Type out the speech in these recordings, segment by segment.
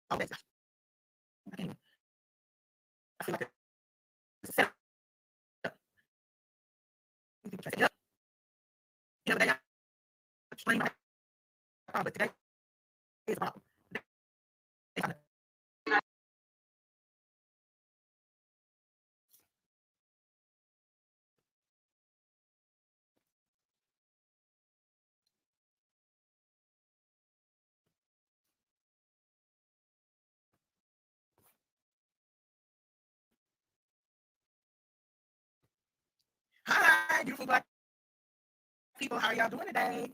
Oh, that's I feel like it's a setup. You can set it up. You know, they got explain my but today is about hi, beautiful black people. How are y'all doing today?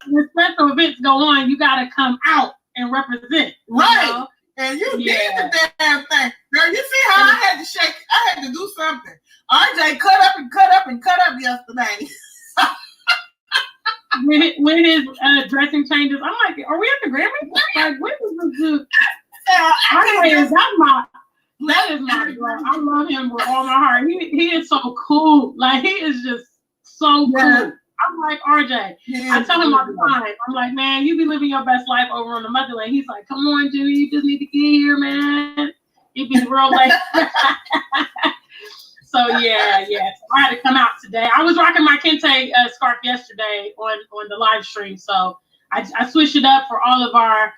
When special events go on, you gotta come out and represent. Right. You know? And you did the damn thing. Girl, you see how I had to shake, I had to do something. RJ cut up yesterday. when his dressing changes, I'm like, are we at the Grammys? Like, when is this? That is my girl. I love him with all my heart. He is so cool. Like, he is just so cool. I'm like, RJ. I tell him all the time. I'm like, man, you be living your best life over on the motherland. He's like, come on, Judy, you just need to get here, man. He be real like. So yeah. So I had to come out today. I was rocking my Kente scarf yesterday on the live stream. So I switched it up for all of our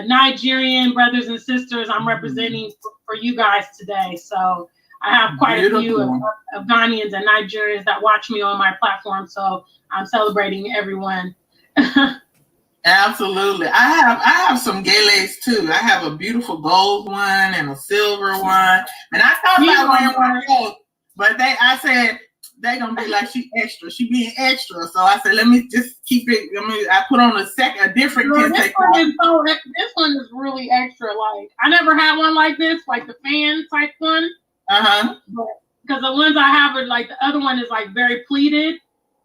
Nigerian brothers and sisters. I'm representing for you guys today. So I have quite a few of Ghanaians and Nigerians that watch me on my platform. So I'm celebrating everyone. Absolutely. I have some galas too. I have a beautiful gold one and a silver one. And I thought about wearing one of those, but I said, they gonna be like she extra. She being extra. So I said, let me just keep it. I put on a different. Girl, this one is really extra. Like I never had one like this, like the fan type one. Because the ones I have are like the other one is like very pleated,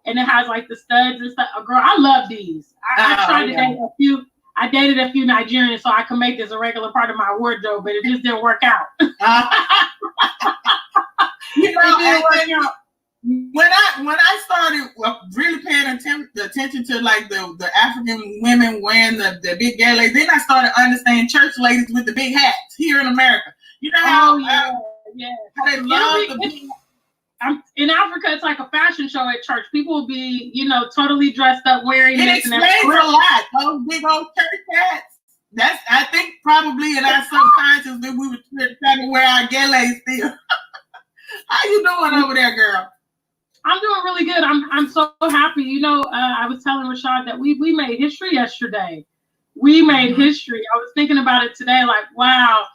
and it has like the studs and stuff. Girl, I love these. I tried to date a few. I dated a few Nigerians so I could make this a regular part of my wardrobe, but it just didn't work out. You know, when I started really paying attention to like the African women wearing the big gay ladies, then I started understanding church ladies with the big hats here in America. You know how how they love in Africa, it's like a fashion show at church. People will be, you know, totally dressed up wearing it this. It explains a lot. Those big old church hats. That's, I think, probably in our subconscious that we were trying to wear our gay ladies still. How you doing over there, girl? I'm doing really good. I'm so happy. You know, I was telling Rashad that we made history yesterday. We made history. I was thinking about it today, like, wow,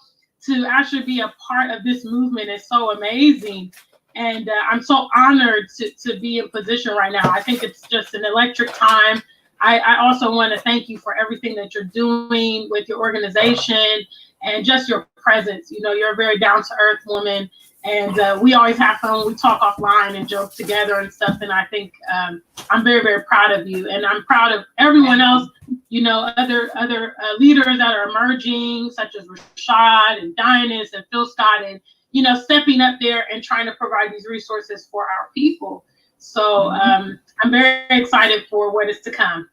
to actually be a part of this movement is so amazing. And I'm so honored to be in position right now. I think it's just an electric time. I also want to thank you for everything that you're doing with your organization and just your presence. You know, you're a very down-to-earth woman. And we always have fun when we talk offline and joke together and stuff. And I think I'm very, very proud of you. And I'm proud of everyone else, you know, other leaders that are emerging, such as Rashad and Dynast and Phil Scott, and, you know, stepping up there and trying to provide these resources for our people. So I'm very excited for what is to come.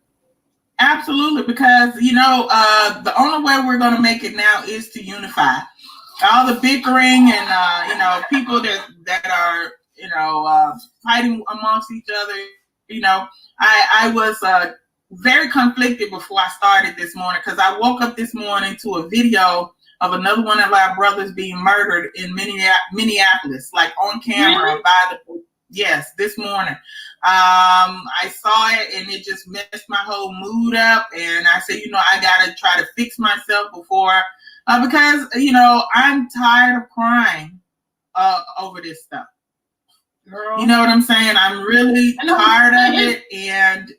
Absolutely, because, you know, the only way we're going to make it now is to unify. All the bickering and, you know, people that are, you know, fighting amongst each other. You know, I was very conflicted before I started this morning, because I woke up this morning to a video of another one of our brothers being murdered in Minneapolis, like on camera. Really? Yes, this morning. I saw it and it just messed my whole mood up. And I said, you know, I got to try to fix myself before, because, you know, I'm tired of crying over this stuff. Girl. You know what I'm saying? I'm really tired of it. And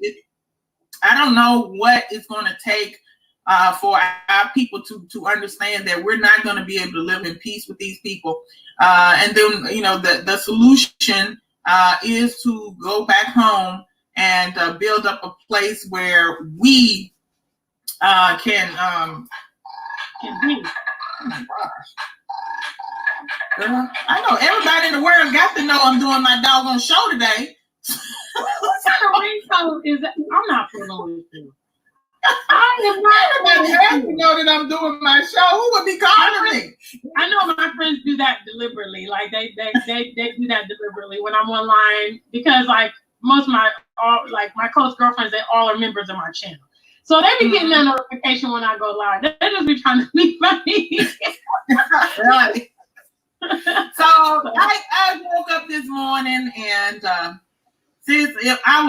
I don't know what it's going to take for our people to understand that we're not going to be able to live in peace with these people. And then, you know, the solution is to go back home and build up a place where we can be. Oh my gosh. Girl, I know everybody in the world got to know I'm doing my doggone show today. What kind of ringtone is that? I'm not fooling with you. I have to know that I'm doing my show. Who would be calling me? I know my friends do that deliberately. Like they do that deliberately when I'm online, because like most of my close girlfriends, they all are members of my channel. So they be getting that notification when I go live. They just be trying to be funny. Right. So I woke up this morning and I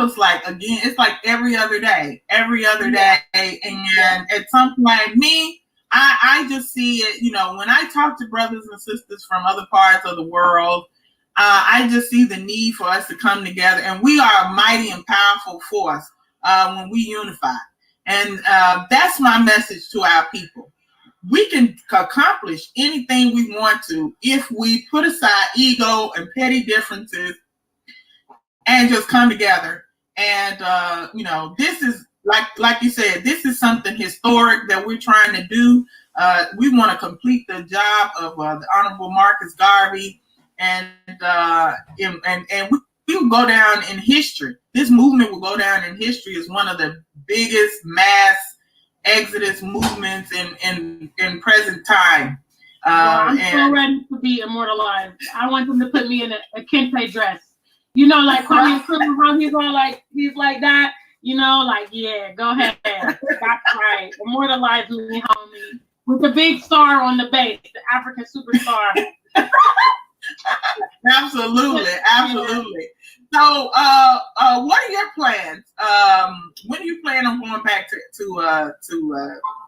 was like, again, it's like every other day. And at some point, I just see it, you know, when I talk to brothers and sisters from other parts of the world, I just see the need for us to come together. And we are a mighty and powerful force when we unify. And that's my message to our people. We can accomplish anything we want to if we put aside ego and petty differences and just come together. And, you know, this is, like you said, this is something historic that we're trying to do. We want to complete the job of the Honorable Marcus Garvey. And we will go down in history. This movement will go down in history as one of the biggest mass exodus movements in present time. I'm so ready to be immortalized. I want them to put me in a kente dress. You know, like Kwame Nkrumah, how he's all like, he's like that. You know, like, yeah, go ahead. That's right. Immortalize me, homie. With the big star on the base, the African superstar. Absolutely. So, what are your plans? When do you plan on going back to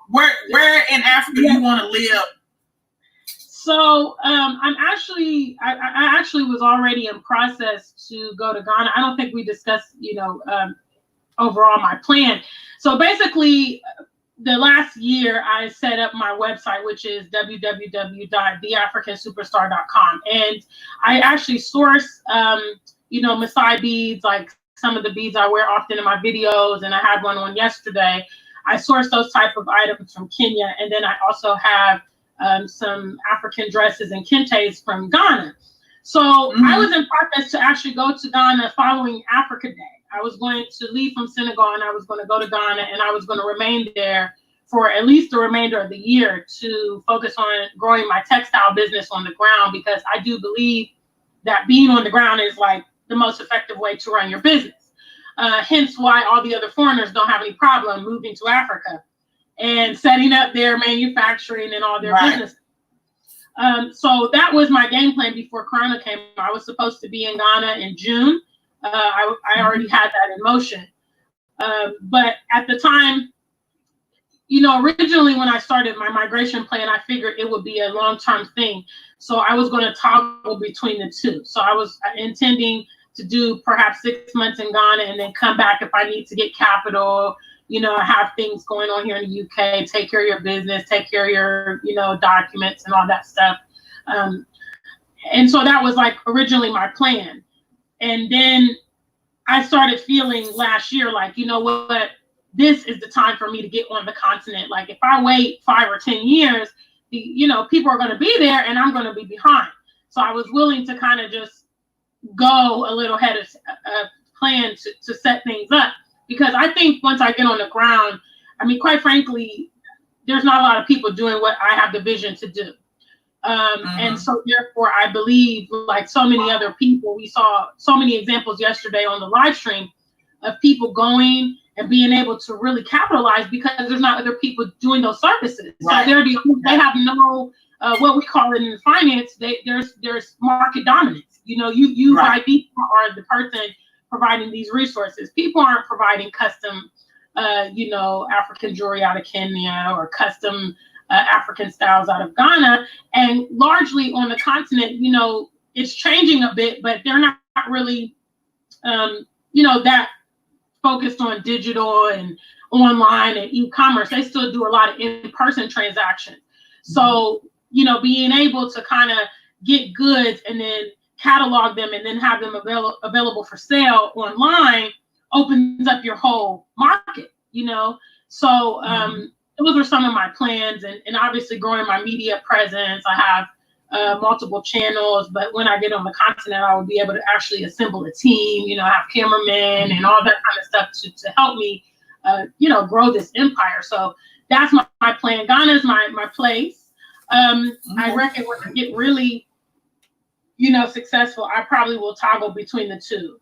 where in Africa you want to live? So I actually was already in process to go to Ghana. I don't think we discussed, overall my plan. So basically, the last year I set up my website, which is www.theafricansuperstar.com, and I actually source, Maasai beads, like some of the beads I wear often in my videos, and I had one on yesterday. I source those type of items from Kenya, and then I also have some African dresses and kentes from Ghana. So I was in process to actually go to Ghana following Africa Day. I was going to leave from Senegal and I was going to go to Ghana, and I was going to remain there for at least the remainder of the year to focus on growing my textile business on the ground, because I do believe that being on the ground is like the most effective way to run your business. Hence why all the other foreigners don't have any problem moving to Africa and setting up their manufacturing and all their business. So that was my game plan before Corona came. I was supposed to be in Ghana in June. I already had that in motion. But at the time, originally when I started my migration plan, I figured it would be a long-term thing. So I was going to toggle between the two. So I was intending to do perhaps 6 months in Ghana and then come back if I need to get capital, have things going on here in the UK, take care of your business, take care of your, documents and all that stuff. And so that was like originally my plan. And then I started feeling last year like, you know what, this is the time for me to get on the continent. Like if I wait 5 or 10 years, people are going to be there and I'm going to be behind. So I was willing to kind of just go a little ahead of plan to set things up, because I think once I get on the ground, I mean, quite frankly, there's not a lot of people doing what I have the vision to do. And so therefore, I believe, like so many other people, we saw so many examples yesterday on the live stream of people going and being able to really capitalize because there's not other people doing those services. Right. So they have no, what we call it in finance, there's market dominance. You by default are the person providing these resources. People aren't providing custom, African jewelry out of Kenya or custom African styles out of Ghana. And largely on the continent, it's changing a bit, but they're not really, that focused on digital and online and e-commerce. They still do a lot of in-person transactions. So, being able to kind of get goods and then catalog them and then have them available for sale online opens up your whole market, So those were some of my plans, and obviously growing my media presence. I have multiple channels, but when I get on the continent, I will be able to actually assemble a team, have cameramen and all that kind of stuff to help me, grow this empire. So that's my plan. Ghana is my place. I reckon when I get really, successful, I probably will toggle between the two,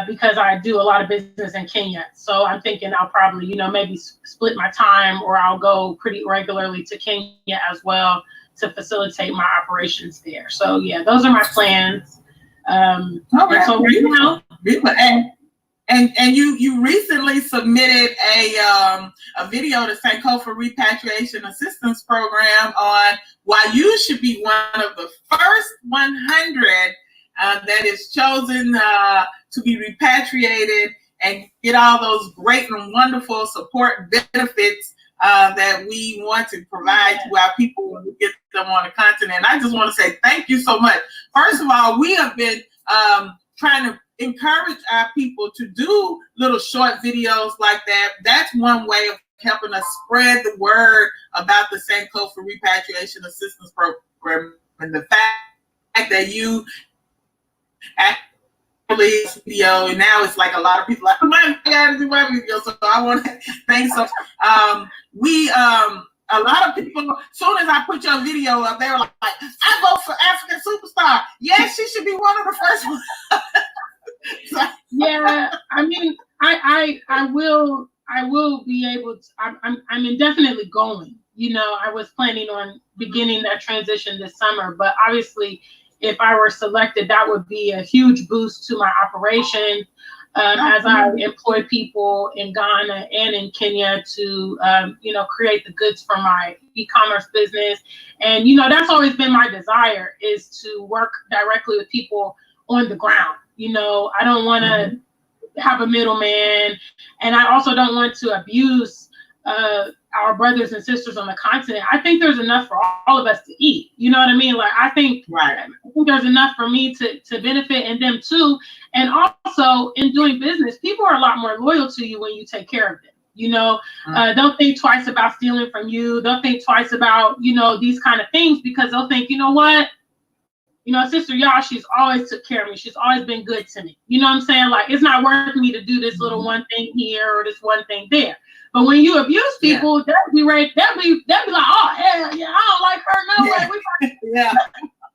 because I do a lot of business in Kenya. So I'm thinking I'll probably, maybe split my time, or I'll go pretty regularly to Kenya as well to facilitate my operations there. So yeah, those are my plans. Okay. So and you recently submitted a video to Sankofa Repatriation Assistance Program on why you should be one of the first 100 that is chosen to be repatriated and get all those great and wonderful support benefits that we want to provide to our people when we get them on the continent. I just want to say thank you so much. First of all, we have been trying to encourage our people to do little short videos like that. That's one way of helping us spread the word about the Sankofa Repatriation Assistance Program, and the fact that you actually video, and now it's like a lot of people like, I gotta do my video. So I want to thank some. A lot of people, as soon as I put your video up, they were like, I vote for African Superstar. Yes, she should be one of the first ones. So, yeah, I mean, I will be able to. I'm indefinitely going. I was planning on beginning that transition this summer, but obviously, if I were selected, that would be a huge boost to my operation. as I employ people in Ghana and in Kenya to, create the goods for my e-commerce business. And, that's always been my desire, is to work directly with people on the ground. I don't want to have a middleman, and I also don't want to abuse our brothers and sisters on the continent. I think there's enough for all of us to eat. You know what I mean? Like, I think there's enough for me to benefit, and them too. And also, in doing business, people are a lot more loyal to you when you take care of them. Don't think twice about stealing from you. Don't think twice about, these kind of things, because they'll think, you know what? Sister Y'all, she's always took care of me. She's always been good to me. You know what I'm saying? Like, it's not worth me to do this little one thing here or this one thing there. But when you abuse people, they'll be like, oh, hell yeah, I don't like her no way.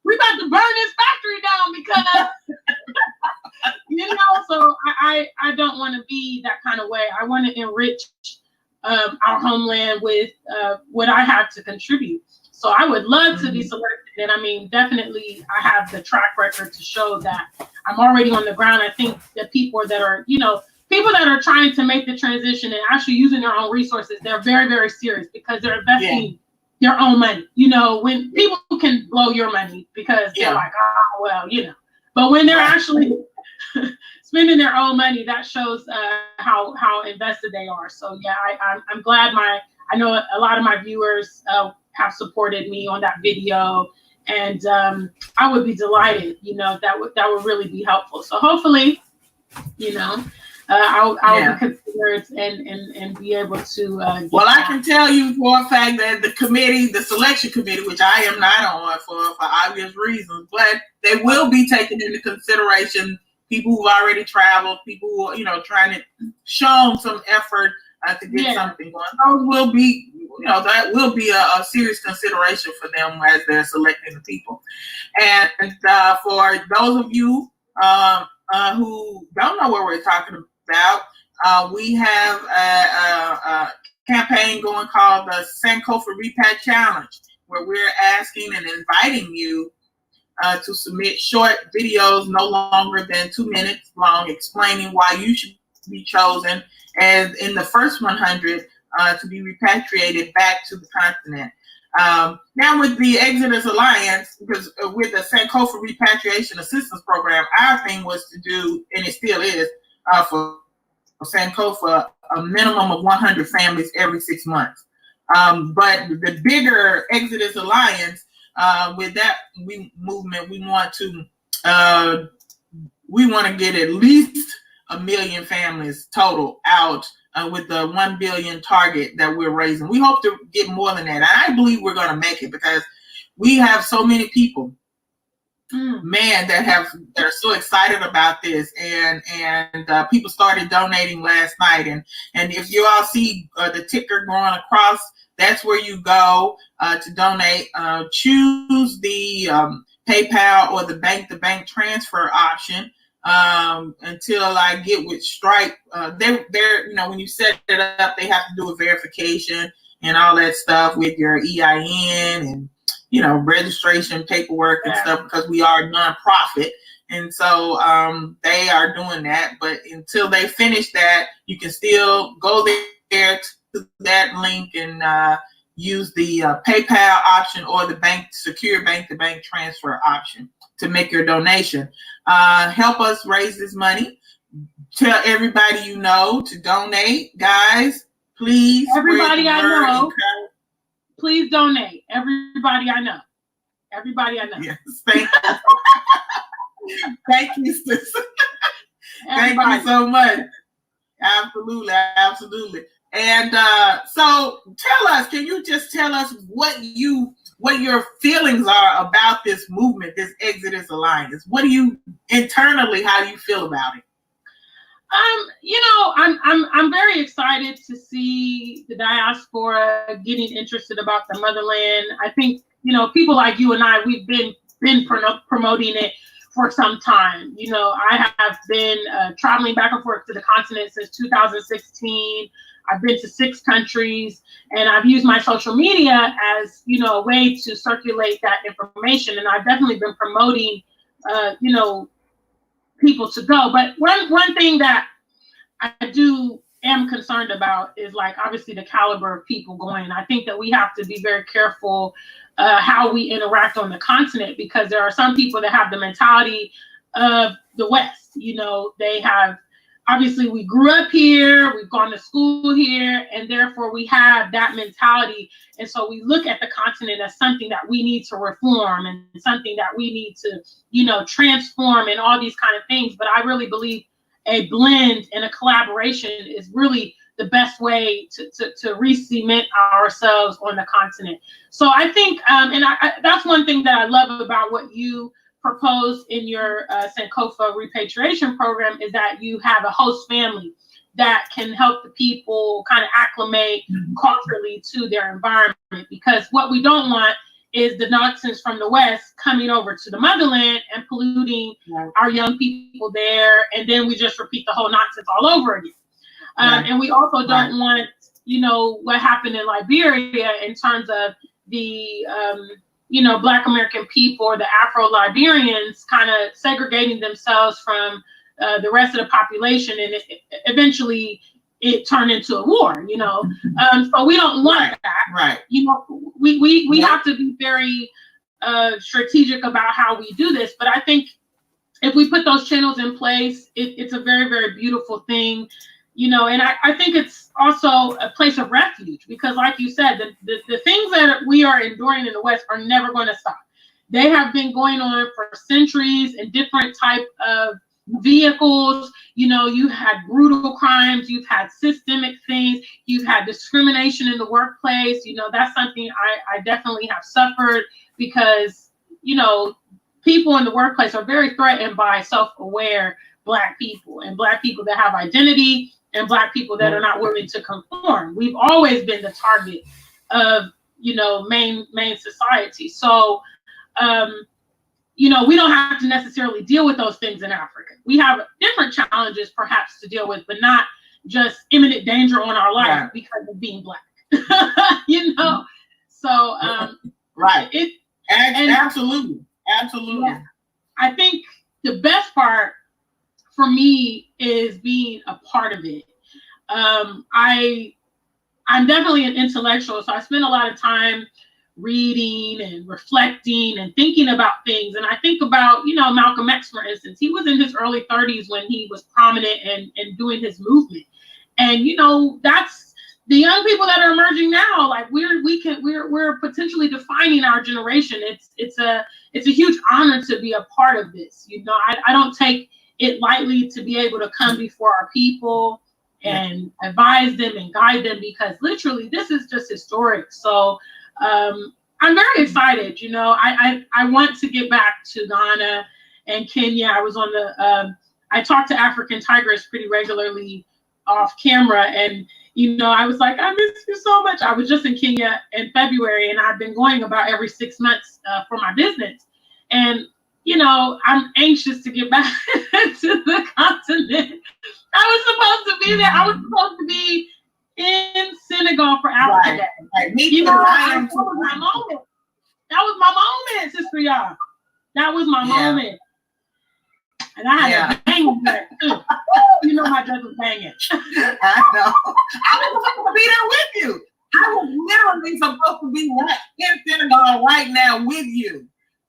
We about to burn this factory down because, so I don't want to be that kind of way. I want to enrich our homeland with what I have to contribute. So I would love to be selected. And I mean, definitely I have the track record to show that I'm already on the ground. I think the people that are, people that are trying to make the transition and actually using their own resources, they're very, very serious, because they're investing their own money. When people can blow your money because they're like, oh, well, but when they're actually spending their own money, that shows how invested they are. So yeah, I'm glad I know a lot of my viewers have supported me on that video, and I would be delighted. That would really be helpful. So hopefully, I will be considered and be able to. Well, I can tell you for a fact that the selection committee, which I am not on for obvious reasons, but they will be taking into consideration people who've already traveled, people who trying to show some effort to get something going. Those will be, that will be a serious consideration for them as they're selecting the people. And for those of you who don't know what we're talking about, we have a campaign going called the Sankofa Repat Challenge, where we're asking and inviting you to submit short videos no longer than 2 minutes long, explaining why you should be chosen as in the first 100 to be repatriated back to the continent. Now with the Exodus Alliance, because with the Sankofa Repatriation Assistance Program, our thing was to do, and it still is, for Sankofa, a minimum of 100 families every 6 months. But the bigger Exodus Alliance, with that movement, we want to get at least 1 million families total out with the 1 billion target that we're raising. We hope to get more than that. And I believe we're going to make it, because we have so many people, that are so excited about this, and people started donating last night. And if you all see the ticker going across, that's where you go to donate. Choose the PayPal or the bank-to-bank transfer option. Until I get with Stripe, they're when you set it up, they have to do a verification and all that stuff with your EIN and registration paperwork and stuff, because we are a nonprofit, and so they are doing that. But until they finish that, you can still go there to that link and use the PayPal option or the secure bank-to-bank transfer option to make your donation. Help us raise this money. Tell everybody you know to donate, guys. Please. Everybody I know. Please donate. Everybody I know. Yes, thank you. Thank you, Sista. Thank you so much. Absolutely. And so can you just tell us what your feelings are about this movement, this Exodus Alliance? What do you internally, how do you feel about it? I'm very excited to see the diaspora getting interested about the motherland. I think, people like you and I, we've been promoting it for some time. I have been traveling back and forth to the continent since 2016. I've been to 6 countries, and I've used my social media as, a way to circulate that information. And I've definitely been promoting, people to go. But one thing that am concerned about is like obviously the caliber of people going. I think that we have to be very careful how we interact on the continent, because there are some people that have the mentality of the West. You know, they have, obviously we grew up here, we've gone to school here, and therefore we have that mentality. And so we look at the continent as something that we need to reform and something that we need to, you know, transform and all these kind of things. But I really believe a blend and a collaboration is really the best way to re-cement ourselves on the continent. So I think, and that's one thing that I love about what you proposed in your Sankofa repatriation program, is that you have a host family that can help the people kind of acclimate culturally to their environment. Because what we don't want is the nonsense from the West coming over to the motherland and polluting our young people there, and then we just repeat the whole nonsense all over again. And we also don't want, you know, what happened in Liberia in terms of the you know, Black American people, or the Afro-Liberians, kind of segregating themselves from the rest of the population, and eventually it turned into a war, you know. So we don't want that. Right. You know, we have to be very strategic about how we do this. But I think if we put those channels in place, it's a very, very beautiful thing. You know, and I think it's also a place of refuge, because like you said, the things that we are enduring in the West are never going to stop. They have been going on for centuries in different type of vehicles. You know, you had brutal crimes, you've had systemic things, you've had discrimination in the workplace. You know, that's something I definitely have suffered, because, you know, people in the workplace are very threatened by self-aware Black people, and Black people that have identity, and Black people that are not willing to conform. We've always been the target of, you know, main society. So, you know, we don't have to necessarily deal with those things in Africa. We have different challenges perhaps to deal with, but not just imminent danger on our life because of being Black. You know? So, absolutely. Yeah, I think the best part for me is being a part of it. I'm definitely an intellectual, so I spend a lot of time reading and reflecting and thinking about things. And I think about, you know, Malcolm X, for instance. He was in his early 30s when he was prominent and doing his movement. And, you know, that's the young people that are emerging now. Like we're potentially defining our generation. It's a huge honor to be a part of this. You know, I don't take it lightly to be able to come before our people and advise them and guide them, because literally this is just historic. So I'm very excited. You know, I want to get back to Ghana and Kenya. I was on the I talk to African Tigress pretty regularly off camera, and you know, I was like, I miss you so much. I was just in Kenya in February, and I've been going about every 6 months for my business. And you know, I'm anxious to get back to the continent. I was supposed to be there. I was supposed to be in Senegal for Africa Day. Right. Me you too. know, that was my moment. That was my moment, sister y'all. That was my moment. And I had a bang there too. You know, my dress was banging. I know. I was supposed to be there with you. I was literally supposed to be right in Senegal right now with you.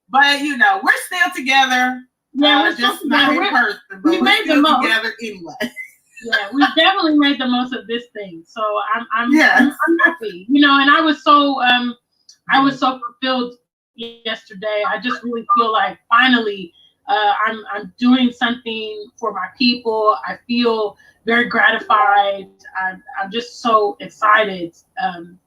But you know, we're still together. Yeah, we're just still not together. in person, but we we're made still the most together anyway. Yeah, we definitely made the most of this thing. So I'm happy. You know, and I was so fulfilled yesterday. I just really feel like finally I'm doing something for my people. I feel very gratified. I'm just so excited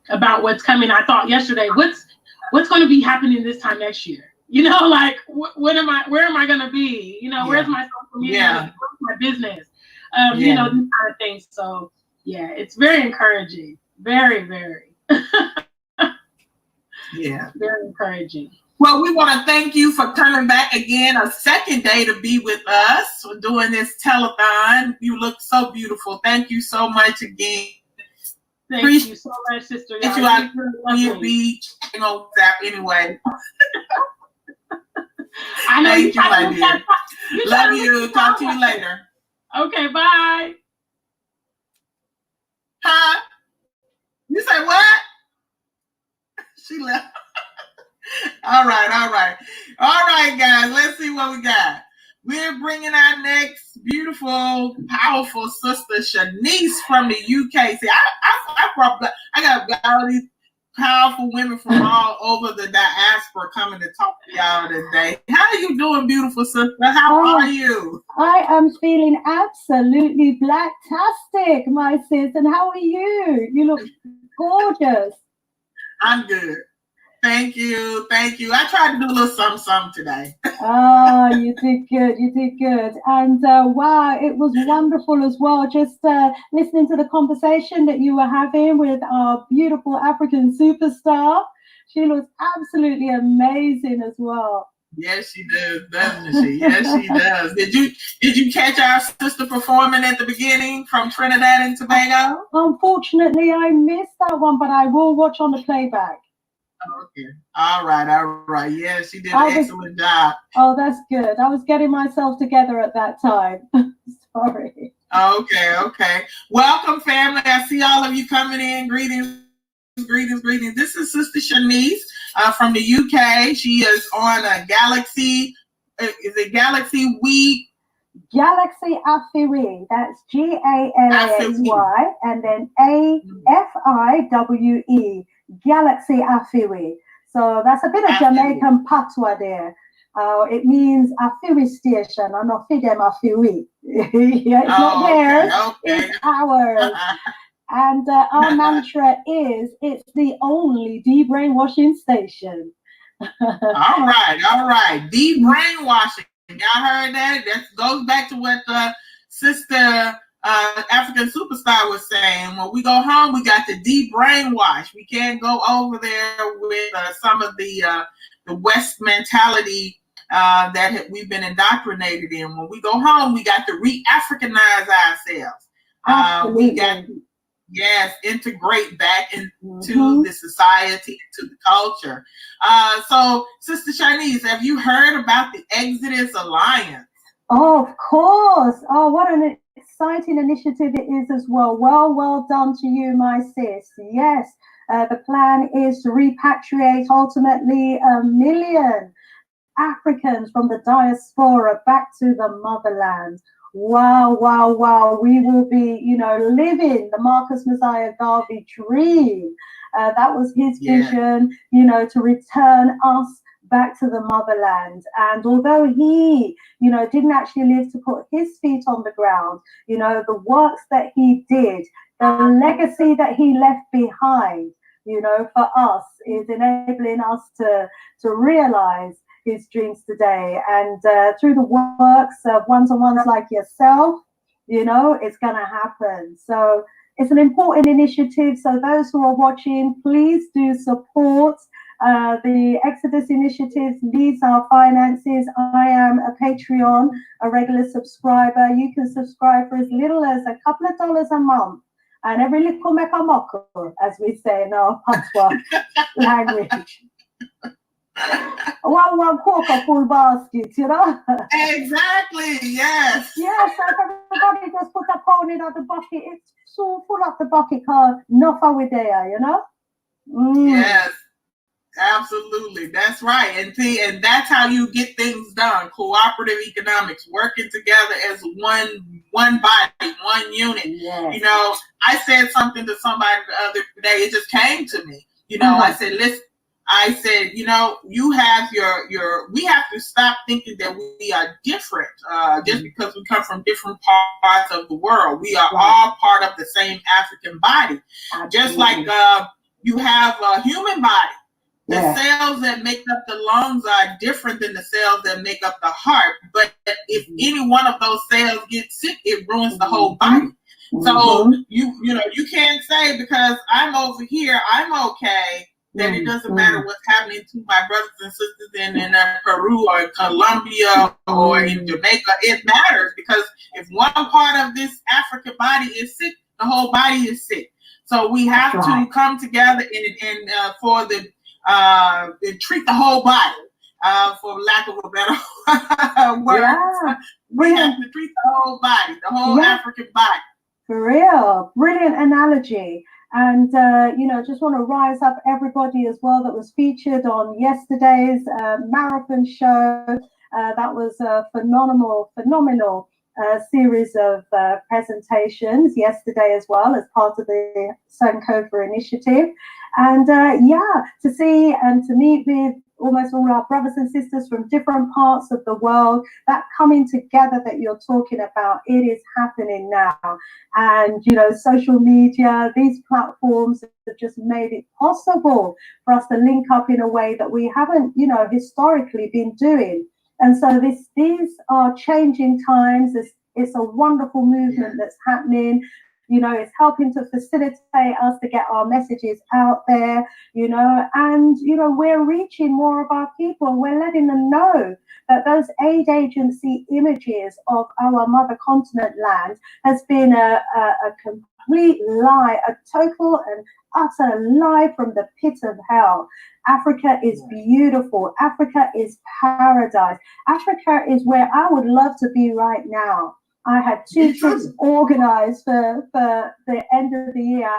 about what's coming. I thought yesterday, what's going to be happening this time next year? You know, like where am I going to be? You know, where's my social media? Where's my business? You know, these kind of things. So yeah, it's very encouraging. Very, very. Very encouraging. Well, we want to thank you for coming back again a second day to be with us. We're doing this telethon. You look so beautiful. Thank you so much again. Thank you so much, sister. We'll be checking on WhatsApp anyway. I know. Thank you, my dear. Love you. Talk to you later. Okay, bye. Huh? You say what? She left. All right, guys. Let's see what we got. We're bringing our next beautiful, powerful sister, Shanice from the UK. See, I got all these powerful women from all over the diaspora coming to talk to y'all today. How are you doing, beautiful sister? How are you? I am feeling absolutely blacktastic, my sis. And how are you? You look gorgeous. I'm good. Thank you. I tried to do a little something today. Oh, you did good. And wow, it was wonderful as well. Just listening to the conversation that you were having with our beautiful African superstar. She looks absolutely amazing as well. Yes, she does, doesn't she? Yes, she does. Did you catch our sister performing at the beginning from Trinidad and Tobago? Unfortunately, I missed that one, but I will watch on the playback. Okay. All right. Yeah, she did an excellent job. Oh, that's good. I was getting myself together at that time. Sorry. Okay. Welcome, family. I see all of you coming in. Greetings. This is Sister Shanice from the UK. She is on a Galaxy. Is it Galaxy Week? Galaxy Afiwe. That's Galaxy and then Afiwe. Galaxy Afiwe. So that's a bit of Jamaican patois there. It means Afiwe station, or not Fidem Afiwe. Yeah, it's not theirs, it's ours. And our mantra is, it's the only de-brainwashing station. All right. De-brainwashing. Y'all heard that? That goes back to what the sister African superstar was saying. When we go home, we got to de-brainwash. We can't go over there with some of the West mentality that we've been indoctrinated in. When we go home, we got to re-Africanize ourselves. We got integrate back into the society, into the culture. So, Sister Shanice, have you heard about the Exodus Alliance? Oh, of course. Oh, what an exciting initiative it is as well. Well done to you, my sis. Yes, the plan is to repatriate ultimately 1 million Africans from the diaspora back to the motherland. Wow. We will be, living the Marcus Messiah Garvey dream. That was his vision, to return us back to the motherland. And although he, didn't actually live to put his feet on the ground, the works that he did, the legacy that he left behind, for us is enabling us to realize his dreams today. And through the works of one-to-ones like yourself, it's going to happen. So it's an important initiative. So those who are watching, please do support the Exodus initiatives. These are finances. I am a Patreon, a regular subscriber. You can subscribe for as little as a couple of dollars a month. And every little make a moko, as we say in our patois language. One quarter full basket, Exactly, yes. Yes, so everybody just put a pound in the bucket. It's so full of the bucket, nothing with there, Yes, absolutely. That's right. And that's how you get things done. Cooperative economics, working together as one body, one unit. Yes. I said something to somebody the other day. It just came to me. I said, listen. I said, you have we have to stop thinking that we are different just because we come from different parts of the world. We are all part of the same African body. Absolutely. Just like you have a human body. The cells that make up the lungs are different than the cells that make up the heart. But if any one of those cells gets sick, it ruins the whole body. So you can't say because I'm over here, I'm okay. That it doesn't matter what's happening to my brothers and sisters in Peru or Colombia or in Jamaica. It matters because if one part of this African body is sick, the whole body is sick. So we have to come together and treat the whole body, for lack of a better word. We have to treat the whole body, the whole African body. For real, brilliant analogy. And, you know, just want to rise up everybody as well that was featured on yesterday's marathon show. That was a phenomenal series of presentations yesterday as well as part of the Sankofa initiative. And yeah, to see and to meet with almost all our brothers and sisters from different parts of the world, that coming together that you're talking about, it is happening now. And, you know, social media, these platforms have just made it possible for us to link up in a way that we haven't, you know, historically been doing. And so these are changing times. It's a wonderful movement that's happening. You know, it's helping to facilitate us to get our messages out there, you know, and, you know, we're reaching more of our people. We're letting them know that those aid agency images of our mother continent land has been a complete lie, a total and utter lie from the pit of hell. Africa is beautiful. Africa is paradise. Africa is where I would love to be right now. I had 2 trips organized for the end of the year. I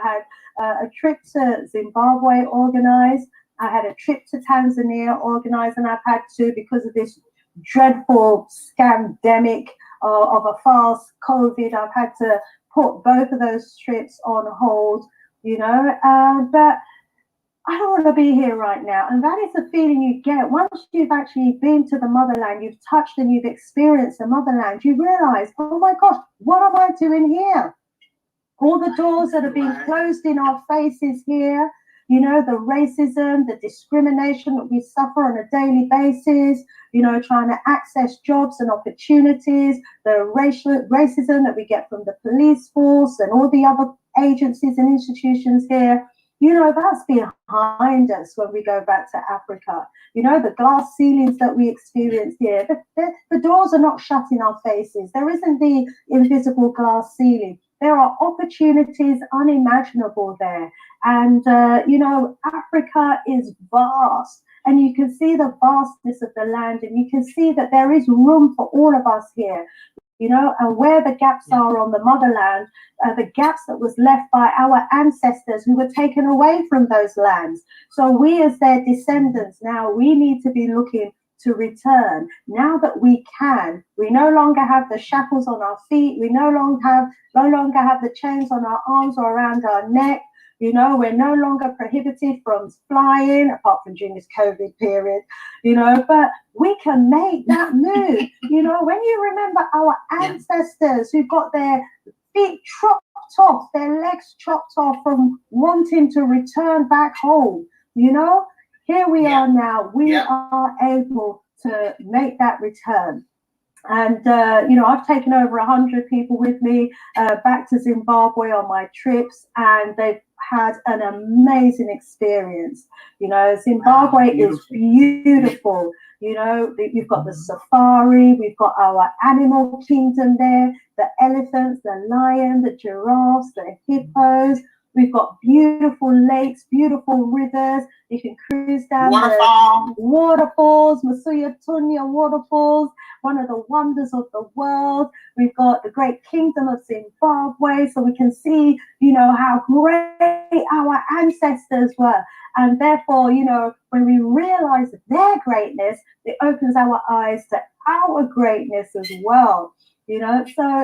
had a trip to Zimbabwe organized. I had a trip to Tanzania organized, and I've had to, because of this dreadful scandemic of a false COVID, I've had to put both of those trips on hold, you know, but I don't want to be here right now. And that is the feeling you get once you've actually been to the motherland, you've touched and you've experienced the motherland. You realize, oh my gosh, what am I doing here? All the doors that are being closed in our faces here, you know, the racism, the discrimination that we suffer on a daily basis, you know, trying to access jobs and opportunities, the racism that we get from the police force and all the other agencies and institutions here. You know, that's behind us when we go back to Africa. You know, the glass ceilings that we experience here, the doors are not shut in our faces. There isn't the invisible glass ceiling. There are opportunities unimaginable there. And, you know, Africa is vast. And you can see the vastness of the land, and you can see that there is room for all of us here. You know, and where the gaps are on the motherland, the gaps that was left by our ancestors who were taken away from those lands. So we as their descendants now, we need to be looking to return. Now that we can, we no longer have the shackles on our feet, we no longer have the chains on our arms or around our neck. You know, we're no longer prohibited from flying, apart from during this COVID period, you know, but we can make that move. You know, when you remember our ancestors who got their feet chopped off, their legs chopped off from wanting to return back home, you know, here we are now, we are able to make that return. And, you know, I've taken over 100 people with me back to Zimbabwe on my trips, and they've had an amazing experience. You know, Zimbabwe is beautiful. You know, you've got the safari, we've got our animal kingdom there, the elephants, the lion, the giraffes, the hippos. We've got beautiful lakes, beautiful rivers. You can cruise down the waterfalls, Masuya Tunya waterfalls, one of the wonders of the world. We've got the great kingdom of Zimbabwe, so we can see, you know, how great our ancestors were. And therefore, you know, when we realize their greatness, it opens our eyes to our greatness as well. You know, so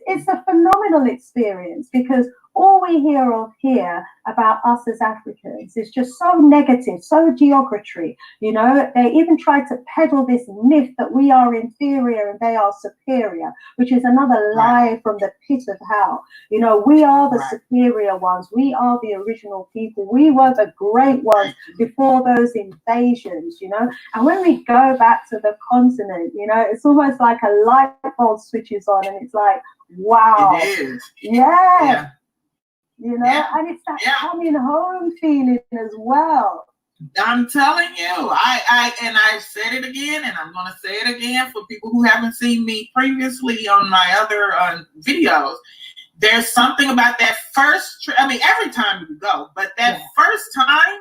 it's a phenomenal experience, because all we hear of here about us as Africans is just so negative, so derogatory. You know, they even try to peddle this myth that we are inferior and they are superior, which is another lie from the pit of hell. You know, we are the superior ones. We are the original people. We were the great ones before those invasions, you know. And when we go back to the continent, you know, it's almost like a light bulb switches on and it's like, wow. It is. Yeah. You know, and it's that coming home feeling as well. I'm telling you, I've said it again, and I'm going to say it again for people who haven't seen me previously on my other videos. There's something about that first trip. I mean, every time you go, but that first time,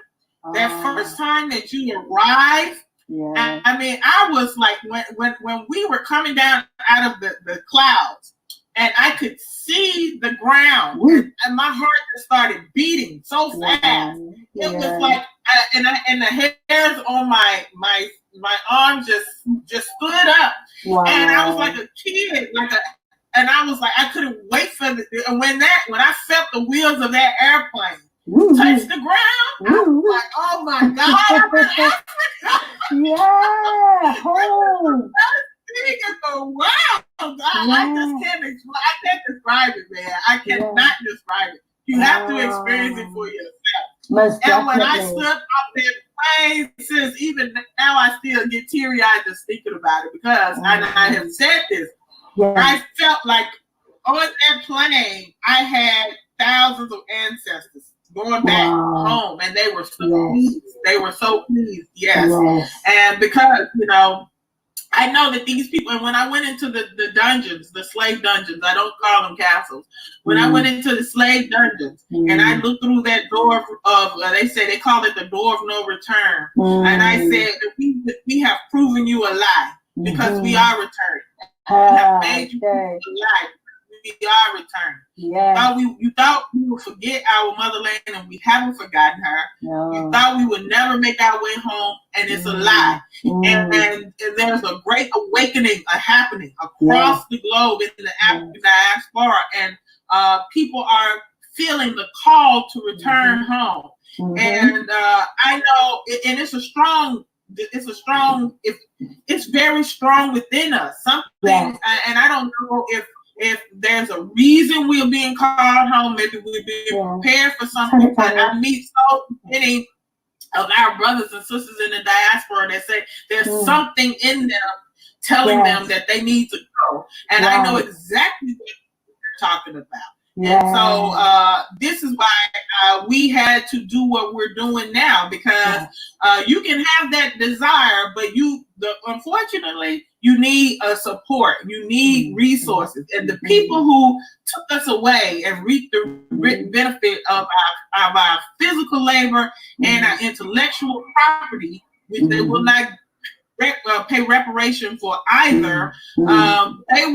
that you arrive. Yeah. I mean, I was like, when we were coming down out of the clouds, and I could see the ground, and my heart just started beating so fast. It was like, and the hairs on my arm just stood up, and I was like a kid, and I was like, I couldn't wait for and when I felt the wheels of that airplane touch the ground, I was like, oh my God, I'm in Africa. Big as the world. I just can't describe it, man. I cannot describe it. You have to experience it for yourself. Most and when I definitely. stood up in places, even now I still get teary-eyed just thinking about it, because I have said this. I felt like on that plane I had thousands of ancestors going back home, and they were so pleased. They were so pleased, and because, you know, I know that these people, and when I went into the dungeons, the slave dungeons, I don't call them castles. When I went into the slave dungeons and I looked through that door of they call it the door of no return. And I said, we have proven you a lie, because we are returning. We have made you a lie. We are returning. You thought we would forget our motherland, and we haven't forgotten her. You thought we would never make our way home, and it's a lie. And there's a great awakening happening across the globe in the African diaspora, and people are feeling the call to return home. And I know, and it's very strong within us. Something, and I don't know if there's a reason we're being called home. Maybe we're being prepared for something. But I meet so many of our brothers and sisters in the diaspora that say there's something in them telling them that they need to go. And I know exactly what you're talking about. And so this is why we had to do what we're doing now, because you can have that desire, but unfortunately you need support. You need resources, and the people who took us away and reaped the benefit of our physical labor and our intellectual property, which they will not pay reparation for either. They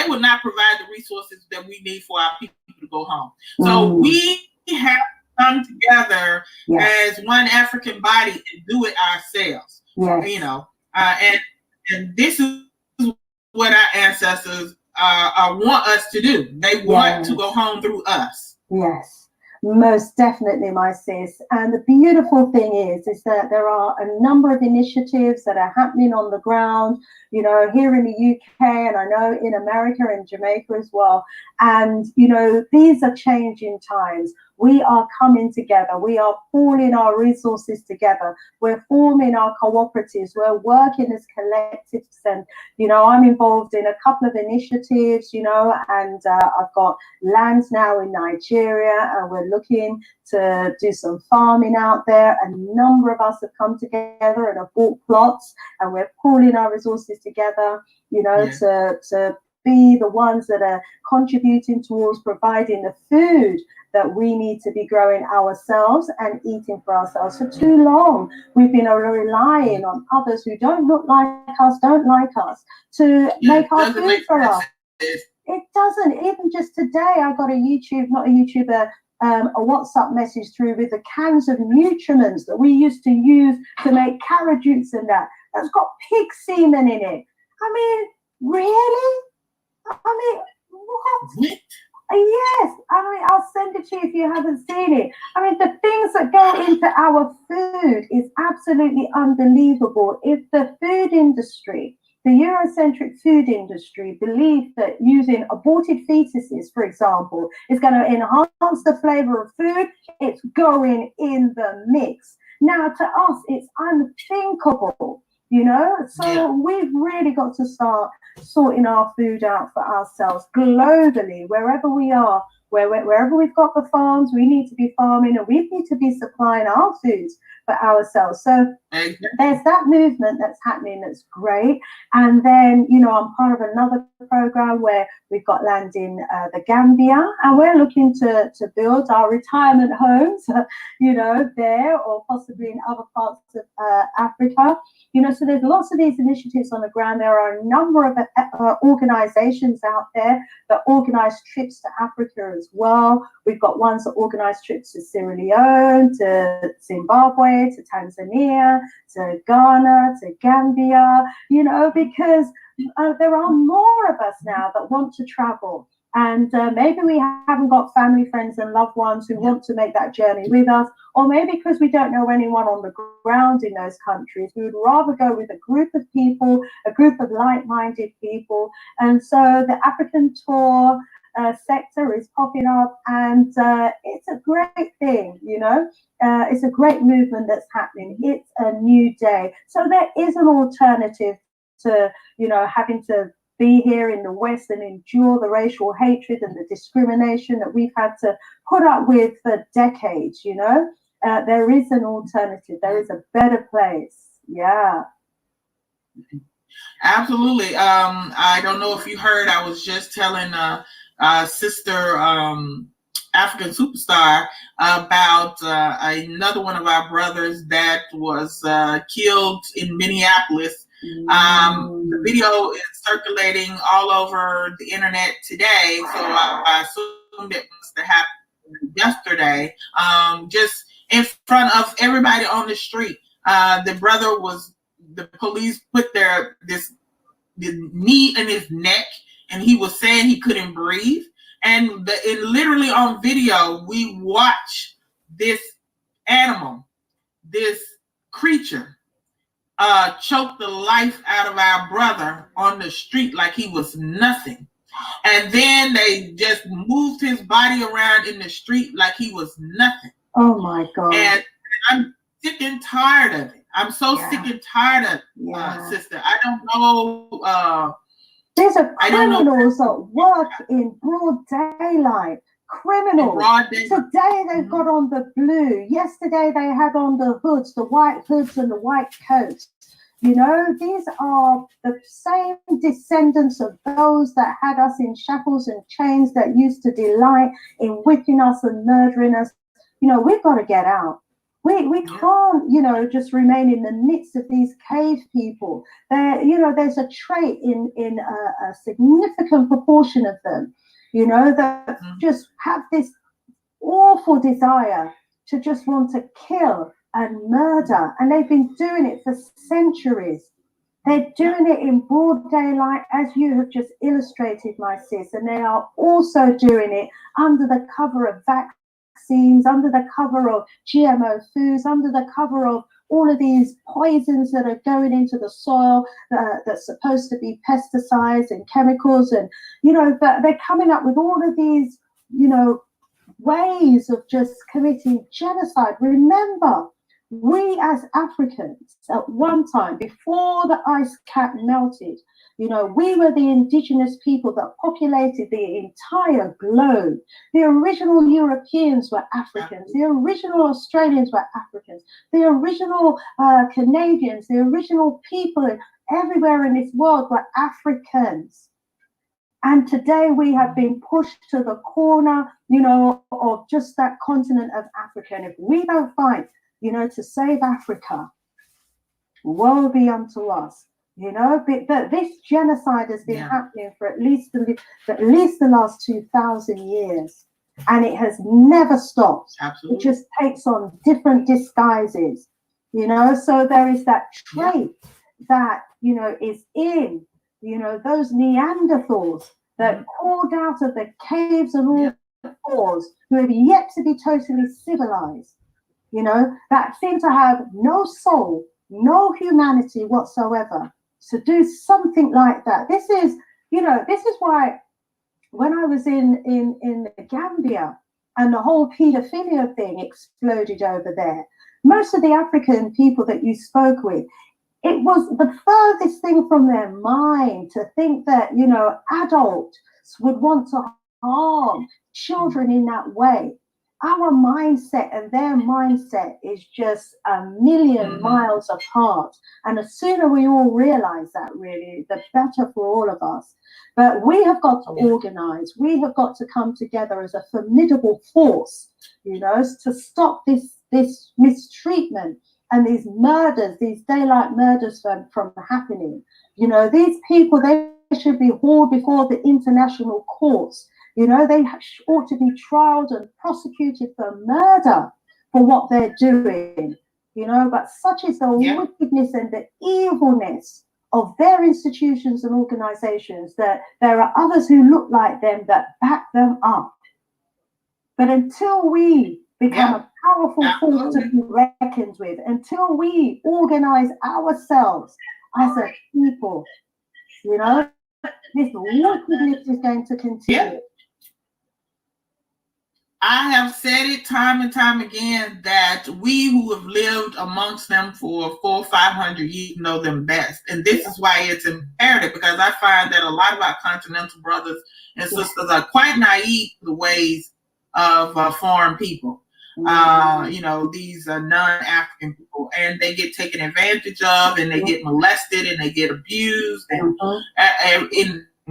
will not provide the resources that we need for our people to go home. So we have to come together as one African body and do it ourselves. You know, and this is what our ancestors want us to do. They want to go home through us. Most definitely, my sis. And the beautiful thing is that there are a number of initiatives that are happening on the ground, you know, here in the UK, and I know in America and Jamaica as well. And, you know, these are changing times. We are coming together. We are pooling our resources together. We're forming our cooperatives. We're working as collectives. And, you know, I'm involved in a couple of initiatives, you know, and I've got lands now in Nigeria, and we're looking to do some farming out there. A number of us have come together and have bought plots, and we're pooling our resources together, you know, to be the ones that are contributing towards providing the food that we need to be growing ourselves and eating for ourselves. For too long, we've been relying on others who don't look like us, don't like us, to make our food for us. It doesn't. Even just today, I got a WhatsApp message through with the cans of nutriments that we used to use to make carrot juice and that's got pig semen in it. I mean, really? I mean, what? Yes, I mean, I'll send it to you if you haven't seen it. I mean, the things that go into our food is absolutely unbelievable. If the food industry, the Eurocentric food industry, believes that using aborted fetuses, for example, is going to enhance the flavor of food, it's going in the mix. Now, to us, it's unthinkable. You know, so we've really got to start sorting our food out for ourselves globally, wherever we are, wherever we've got the farms, we need to be farming, and we need to be supplying our foods for ourselves. So There's that movement that's happening that's great. And then, you know, I'm part of another program where we've got land in the Gambia, and we're looking to build our retirement homes, you know, there, or possibly in other parts of Africa. You know, so there's lots of these initiatives on the ground. There are a number of organizations out there that organize trips to Africa as well. We've got ones that organize trips to Sierra Leone, to Zimbabwe, to Tanzania, to Ghana, to Gambia, you know, because there are more of us now that want to travel. And maybe we haven't got family, friends, and loved ones who want to make that journey with us, or maybe because we don't know anyone on the ground in those countries, we would rather go with a group of people, a group of like-minded people. And so the African tour sector is popping up, and it's a great thing, you know. It's a great movement that's happening. It's a new day. So there is an alternative to, you know, having to be here in the West and endure the racial hatred and the discrimination that we've had to put up with for decades, you know. There is an alternative. There is a better place. Yeah. Absolutely. I don't know if you heard, I was just telling Sister African Superstar about another one of our brothers that was killed in Minneapolis. The video is circulating all over the internet today, so I assumed it must have happened yesterday. Just in front of everybody on the street. The police put the knee in his neck, and he was saying he couldn't breathe. And literally on video, we watch this animal, this creature, choke the life out of our brother on the street like he was nothing. And then they just moved his body around in the street like he was nothing. Oh my God. And I'm sick and tired of it. I'm so sick and tired of it, sister. I don't know. These are criminals that work in broad daylight. Criminals. Today they've got on the blue. Yesterday they had on the hoods, the white hoods and the white coats. You know, these are the same descendants of those that had us in shackles and chains, that used to delight in whipping us and murdering us. You know, we've got to get out. We can't, you know, just remain in the midst of these cave people. You know, there's a trait in a significant proportion of them, you know, that just have this awful desire to just want to kill and murder. And they've been doing it for centuries. They're doing it in broad daylight, as you have just illustrated, my sis. And they are also doing it under the cover of vaccines, under the cover of GMO foods, under the cover of all of these poisons that are going into the soil, that's supposed to be pesticides and chemicals. And, you know, they're coming up with all of these, you know, ways of just committing genocide. Remember, we as Africans at one time, before the ice cap melted, you know, we were the indigenous people that populated the entire globe. The original Europeans were Africans. The original Australians were Africans. The original Canadians, the original people everywhere in this world were Africans. And today we have been pushed to the corner, you know, of just that continent of Africa. And if we don't fight, you know, to save Africa, woe be unto us. You know, but this genocide has been happening for at least the last 2,000 years, and it has never stopped. Absolutely. It just takes on different disguises, you know. So there is that trait that, you know, is in, you know, those Neanderthals that crawled out of the caves and all fours, who have yet to be totally civilized, you know, that seem to have no soul, no humanity whatsoever. To do something like that, this is, you know, this is why when I was in the Gambia and the whole pedophilia thing exploded over there, most of the African people that you spoke with, it was the furthest thing from their mind to think that, you know, adults would want to harm children in that way. our mindset and their mindset is just a million miles apart. And the sooner we all realize that, really, the better for all of us. But we have got to organize. We have got to come together as a formidable force, you know, to stop this mistreatment and these murders, these daylight murders from happening. You know, these people, they should be hauled before the international courts. You know, they ought to be trialed and prosecuted for murder for what they're doing, you know, but such is the wickedness and the evilness of their institutions and organizations that there are others who look like them that back them up. But until we become a powerful force to be reckoned with, until we organize ourselves as a people, you know, this wickedness is going to continue. I have said it time and time again that we who have lived amongst them for 400 or 500 years know them best. And this is why it's imperative, because I find that a lot of our continental brothers and sisters are quite naive to the ways of foreign people. You know, these non-African people, and they get taken advantage of, and they get molested, and they get abused. And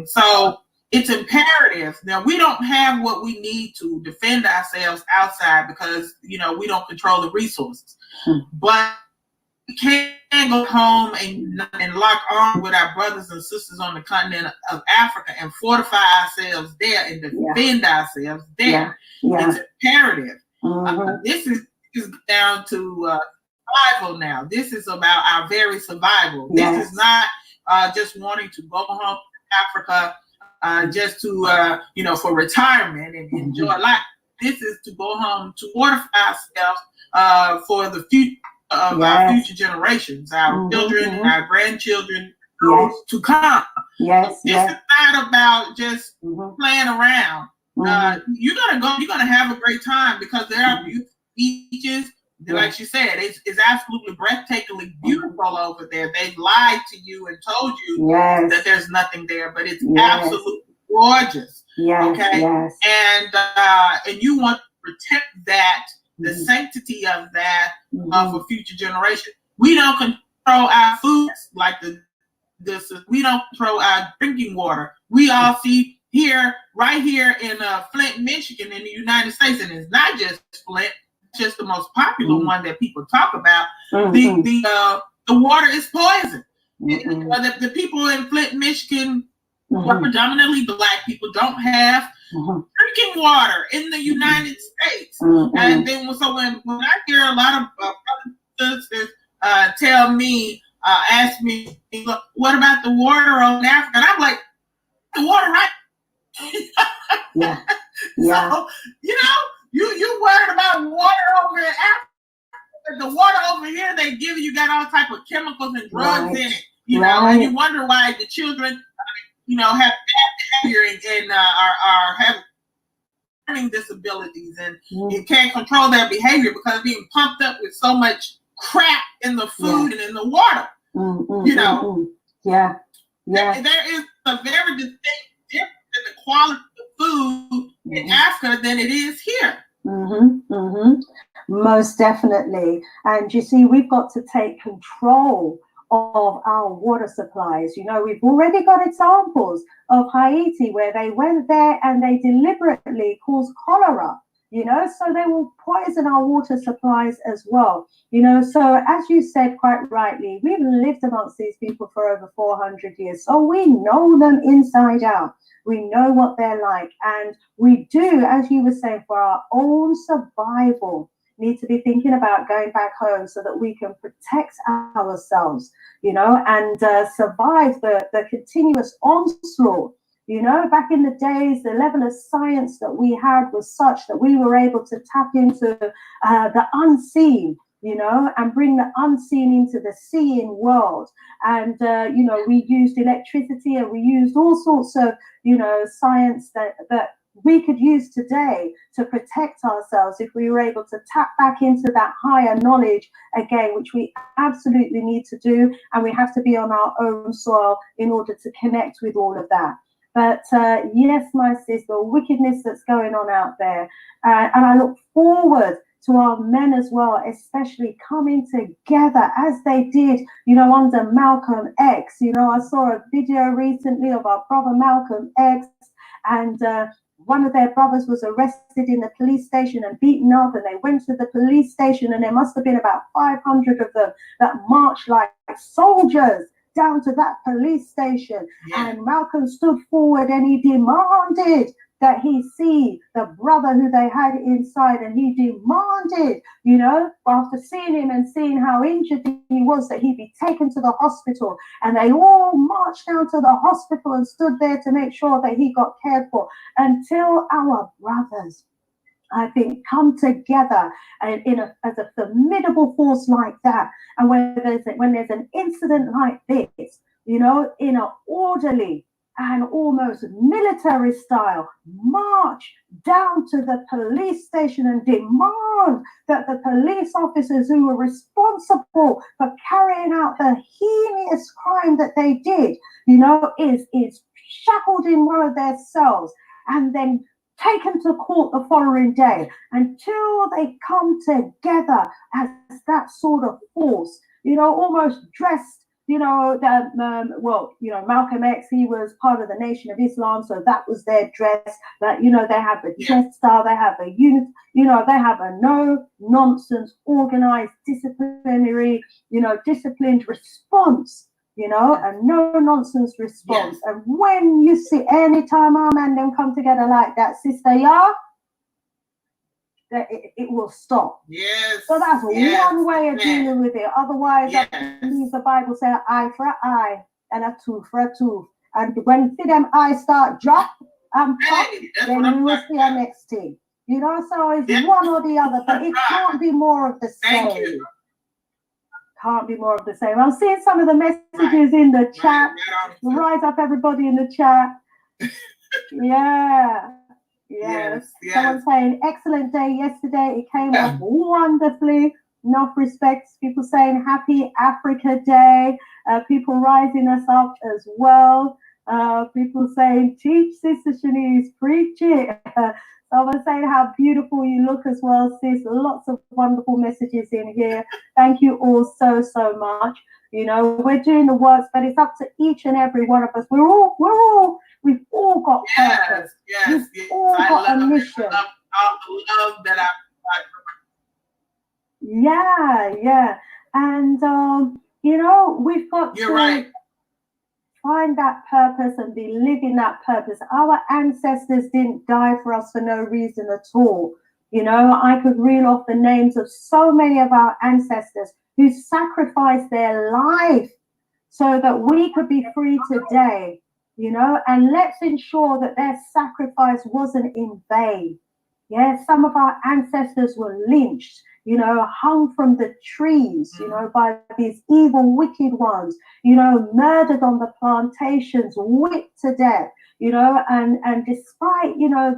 so it's imperative. Now, we don't have what we need to defend ourselves outside because, you know, we don't control the resources. But we can go home and lock arms with our brothers and sisters on the continent of Africa and fortify ourselves there and defend ourselves there. It's imperative. This is down to survival now. This is about our very survival. This is not just wanting to go home to Africa just to, you know, for retirement and enjoy life. This is to go home to fortify ourselves for the future of our future generations, our children and our grandchildren to come. This is not about just playing around. You're gonna have a great time because there are beautiful beaches. Like she said, it's absolutely breathtakingly beautiful over there. They've lied to you and told you that there's nothing there, but it's absolutely gorgeous. And you want to protect that, the sanctity of that for future generations. We don't control our foods like this. We don't control our drinking water. We all see here, right here in Flint, Michigan, in the United States, and it's not just Flint. Just the most popular one that people talk about. The water is poison. The people in Flint, Michigan, are predominantly Black people, don't have drinking water in the United States. And then so when I hear a lot of brothers and sisters ask me, what about the water on Africa? And I'm like, the water, right? So, you know, you worried about water over in Africa. The water over here they give you got all type of chemicals and drugs in it. You know, and you wonder why the children, you know, have bad behavior and are having learning disabilities, and you can't control their behavior because they're being pumped up with so much crap in the food and in the water. You know, there is a very distinct difference in the quality of food in Africa than it is here. Most definitely. And you see, we've got to take control of our water supplies. You know, we've already got examples of Haiti where they went there and they deliberately caused cholera, you know, so they will poison our water supplies as well. You know, so as you said quite rightly, we've lived amongst these people for over 400 years, so we know them inside out. We know what they're like, and we do, as you were saying, for our own survival, need to be thinking about going back home so that we can protect ourselves, you know, and survive the continuous onslaught. You know, back in the days, the level of science that we had was such that we were able to tap into the unseen, you know, and bring the unseen into the seeing world. And, you know, we used electricity and we used all sorts of, you know, science that we could use today to protect ourselves if we were able to tap back into that higher knowledge again, which we absolutely need to do. And we have to be on our own soil in order to connect with all of that. But yes, my sis, the wickedness that's going on out there. And I look forward to our men as well, especially coming together as they did, you know, under Malcolm X. You know, I saw a video recently of our brother Malcolm X, and one of their brothers was arrested in the police station and beaten up, and they went to the police station, and there must have been about 500 of them that marched like soldiers down to that police station. Yeah. And Malcolm stood forward and he demanded that he see the brother who they had inside, and he demanded, you know, after seeing him and seeing how injured he was, that he be taken to the hospital. And they all marched down to the hospital and stood there to make sure that he got cared for, until our brothers, I think, come together as a formidable force like that. And when there's an incident like this, you know, in an orderly and almost military style, march down to the police station and demand that the police officers who were responsible for carrying out the heinous crime that they did, you know, is shackled in one of their cells and then taken to court the following day, until they come together as that sort of force, you know, almost dressed, you know, that well, you know, Malcolm X, he was part of the Nation of Islam, so that was their dress. But you know, they have a dress style, they have a unit, you know, they have a no nonsense, organized, disciplinary, you know, disciplined response. You know, a no-nonsense response. And when you see, anytime our man them come together like that, sister, it will stop. Yes. So that's one way of dealing with it. Otherwise, the Bible says eye for an eye and a tooth for a tooth. And when them eyes start drop and pop, then you will see our next thing. You know, so it's one or the other, but it can't be more of the same. Thank you. Can't be more of the same. I'm seeing some of the messages in the chat. Rise up, everybody in the chat. Yes. Someone saying, excellent day yesterday. It came off wonderfully. Enough respects. People saying happy Africa Day. People rising us up as well. People saying, teach Sister Shanice, preach it. Someone saying how beautiful you look as well, sis. Lots of wonderful messages in here. Thank you all so much. You know, we're doing the works, but it's up to each and every one of us. We've all got purpose. We've all got a mission. I love that And you know, we've got to find that purpose and be living that purpose. Our ancestors didn't die for us for no reason at all. You know, I could reel off the names of so many of our ancestors who sacrificed their life so that we could be free today, you know, and let's ensure that their sacrifice wasn't in vain. Yeah, some of our ancestors were lynched, you know, hung from the trees, you know, by these evil, wicked ones, you know, murdered on the plantations, whipped to death, you know, and despite, you know,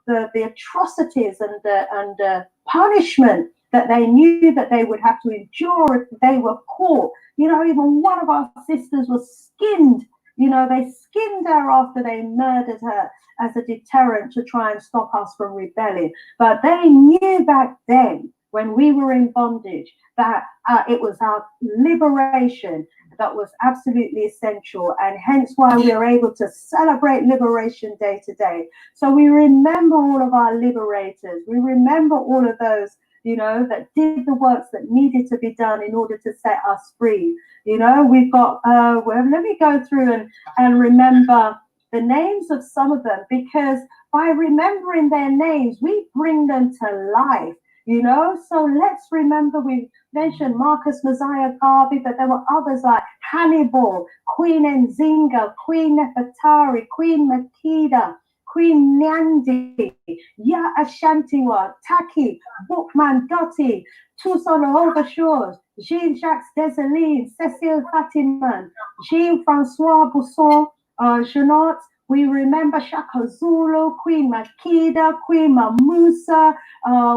the atrocities and the punishment that they knew that they would have to endure if they were caught, you know, even one of our sisters was skinned. You know, they skinned her after they murdered her as a deterrent to try and stop us from rebelling. But they knew back then, when we were in bondage, that it was our liberation that was absolutely essential, and hence why we are able to celebrate Liberation Day today. So we remember all of our liberators. We remember all of those, you know, that did the works that needed to be done in order to set us free. You know, we've got, well, let me go through and remember the names of some of them, because by remembering their names, we bring them to life, you know. So let's remember, we mentioned Marcus Messiah Garvey, but there were others like Hannibal, Queen Nzinga, Queen Nefertari, Queen Makeda, Queen Nyandi, Ya Ashantiwa, Taki, Bookman Dotti, Toussaint Louverture, Jean-Jacques Dessalines, Cécile Fatiman, Jean-François Bousson, Jeanot. We remember Shaka Zulu, Queen Makeda, Queen Mamusa.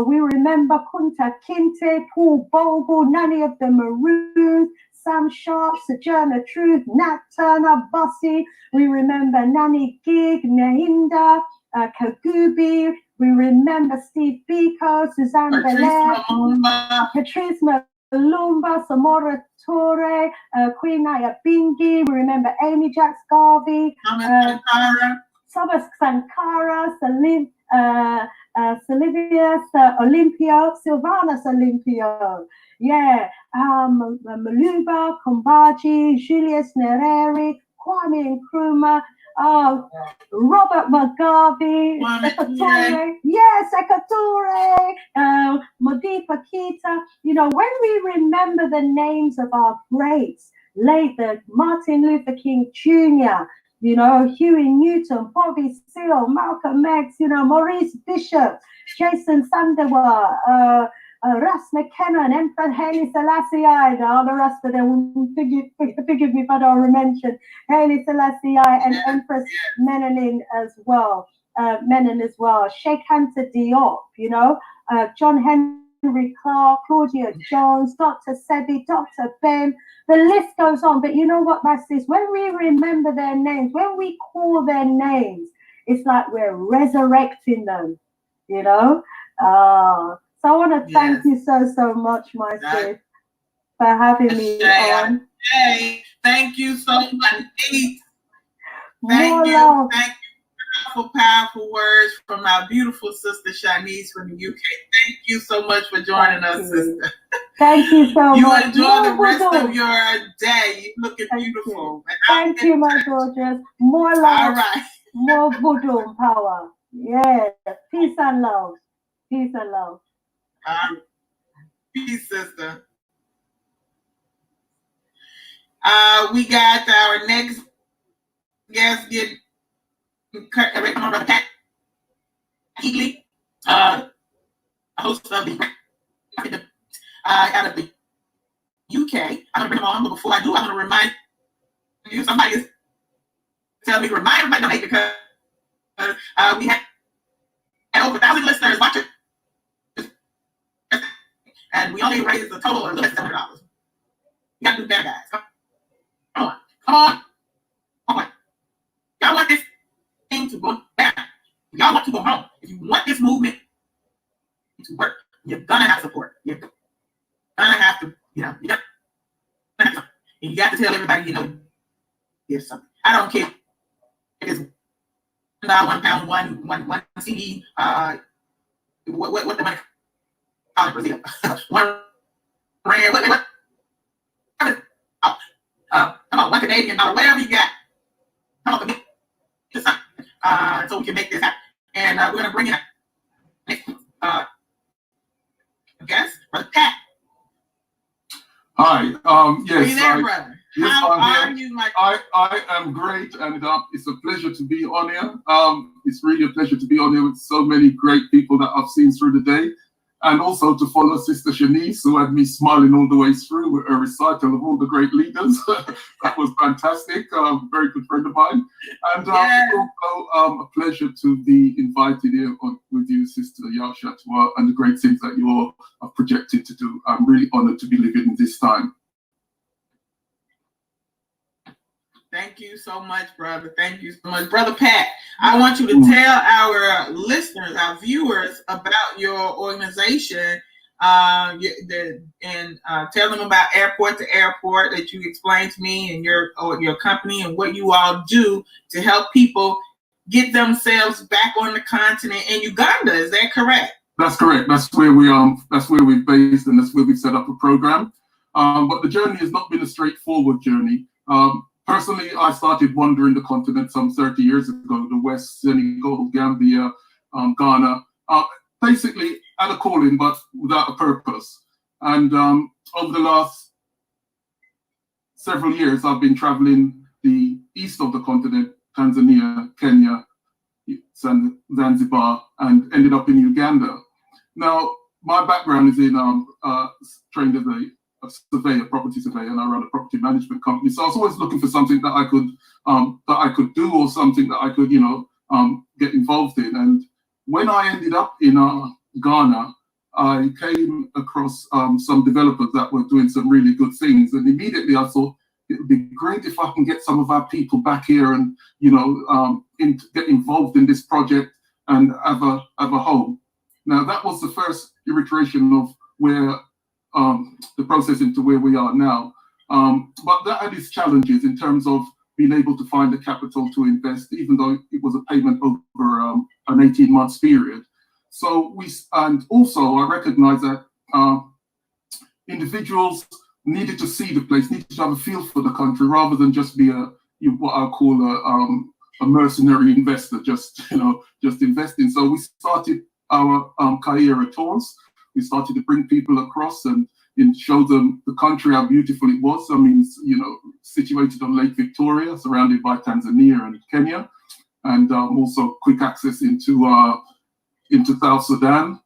We remember Kunta Kinte, Paul Bogle, Nanny of the Maroons, Sam Sharp, Sojourner Truth, Nat Turner, Bossy. We remember Nani Gig, Nahinda, Kagubi. We remember Steve Biko, Suzanne Belair, Patrice Malumba, Samora Torre, Queen Naya Bingi. We remember Amy Jacks Garvey, Thomas Sankara, Sylvius Olympio, Sylvanus Olympio, yeah, Maluba, Kumbaji, Julius Nereri, Kwame Nkrumah, Robert Mugabe, Ekatore, yes, Ekatore, Modipa Kita. You know, when we remember the names of our greats, late Martin Luther King Jr., you know, Huey Newton, Bobby Seale, Malcolm X, you know, Maurice Bishop, Jason Sandewa, Russ McKenna, Emperor Haile Selassie, all the rest of them, forgive me if I don't mention Haile Selassie and Empress Menelik as well, Sheikh Anta Diop, you know, John Henry Clark, Claudia Jones, Dr. Sebi, Dr. Ben, the list goes on. But you know what, my sis, when we remember their names, when we call their names, it's like we're resurrecting them, you know. So I want to thank you so much, my sis, for having me on. Hey, thank you so much. Thank you. Powerful words from our beautiful sister Shanice from the UK. Thank you so much for joining us, sister. Thank you so you much. Enjoy the rest of your day. You looking beautiful. Thank you, my gorgeous. More love. All right. More voodoo power. Yes. Peace and love. Peace and love. Peace, sister. We got our next guest. Headley, host of the out of the UK. I'm gonna bring them on, but before I do, I'm gonna remind you. Somebody is telling me to remind everybody because we had over 1,000 listeners watching, and we only raised a total of less than $700. You gotta do better, guys. Come on. Y'all want this to go back. Y'all want to go home. If you want this movement to work, you're gonna have support. You're gonna have to, you got to, and you got to tell everybody, here's something. I don't care if it's £1, one CD, what the money call it, Brazil? $1 rand, come on, $1 Canadian, whatever you got. Come on, commit to something. So we can make this happen. And we're going to bring in next guest, Brother Pat. Hi. Yes. Are you there, brother? Yes, How are I'm here. you, Mike? I am great, and it's a pleasure to be on here. It's really a pleasure to be on here with so many great people that I've seen through the day, and also to follow Sister Shanice, who had me smiling all the way through with her recital of all the great leaders. That was fantastic. Very good friend of mine. And also a pleasure to be invited here with you, Sister Yaethbay, and the great things that you all have projected to do. I'm really honored to be living in this time. Thank you so much, brother. Thank you so much. Brother Pat, I want you to tell our listeners, our viewers, about your organization and tell them about Airport to Airport that you explained to me and your company and what you all do to help people get themselves back on the continent in Uganda. Is that correct? That's correct. That's where we're based, and that's where we've set up a program. But the journey has not been a straightforward journey. Personally, I started wandering the continent some 30 years ago, the West, Senegal, Gambia, Ghana, basically at a calling, but without a purpose. And over the last several years, I've been traveling the east of the continent, Tanzania, Kenya, Zanzibar, and ended up in Uganda. Now, my background is in trained as a surveyor, property surveyor, and I run a property management company. So I was always looking for something that I could do, or something that I could, get involved in. And when I ended up in Ghana, I came across some developers that were doing some really good things, and immediately I thought it would be great if I can get some of our people back here and, you know, get involved in this project and have a home. Now that was the first iteration of where the process into where we are now. But that had its challenges in terms of being able to find the capital to invest, even though it was a payment over an 18-month period. So and also I recognize that individuals needed to see the place, needed to have a feel for the country, rather than just be what I call a mercenary investor, just investing. So we started our career tours. We started to bring people across and show them the country, how beautiful it was. I mean, you know, situated on Lake Victoria, surrounded by Tanzania and Kenya, and also quick access into South Sudan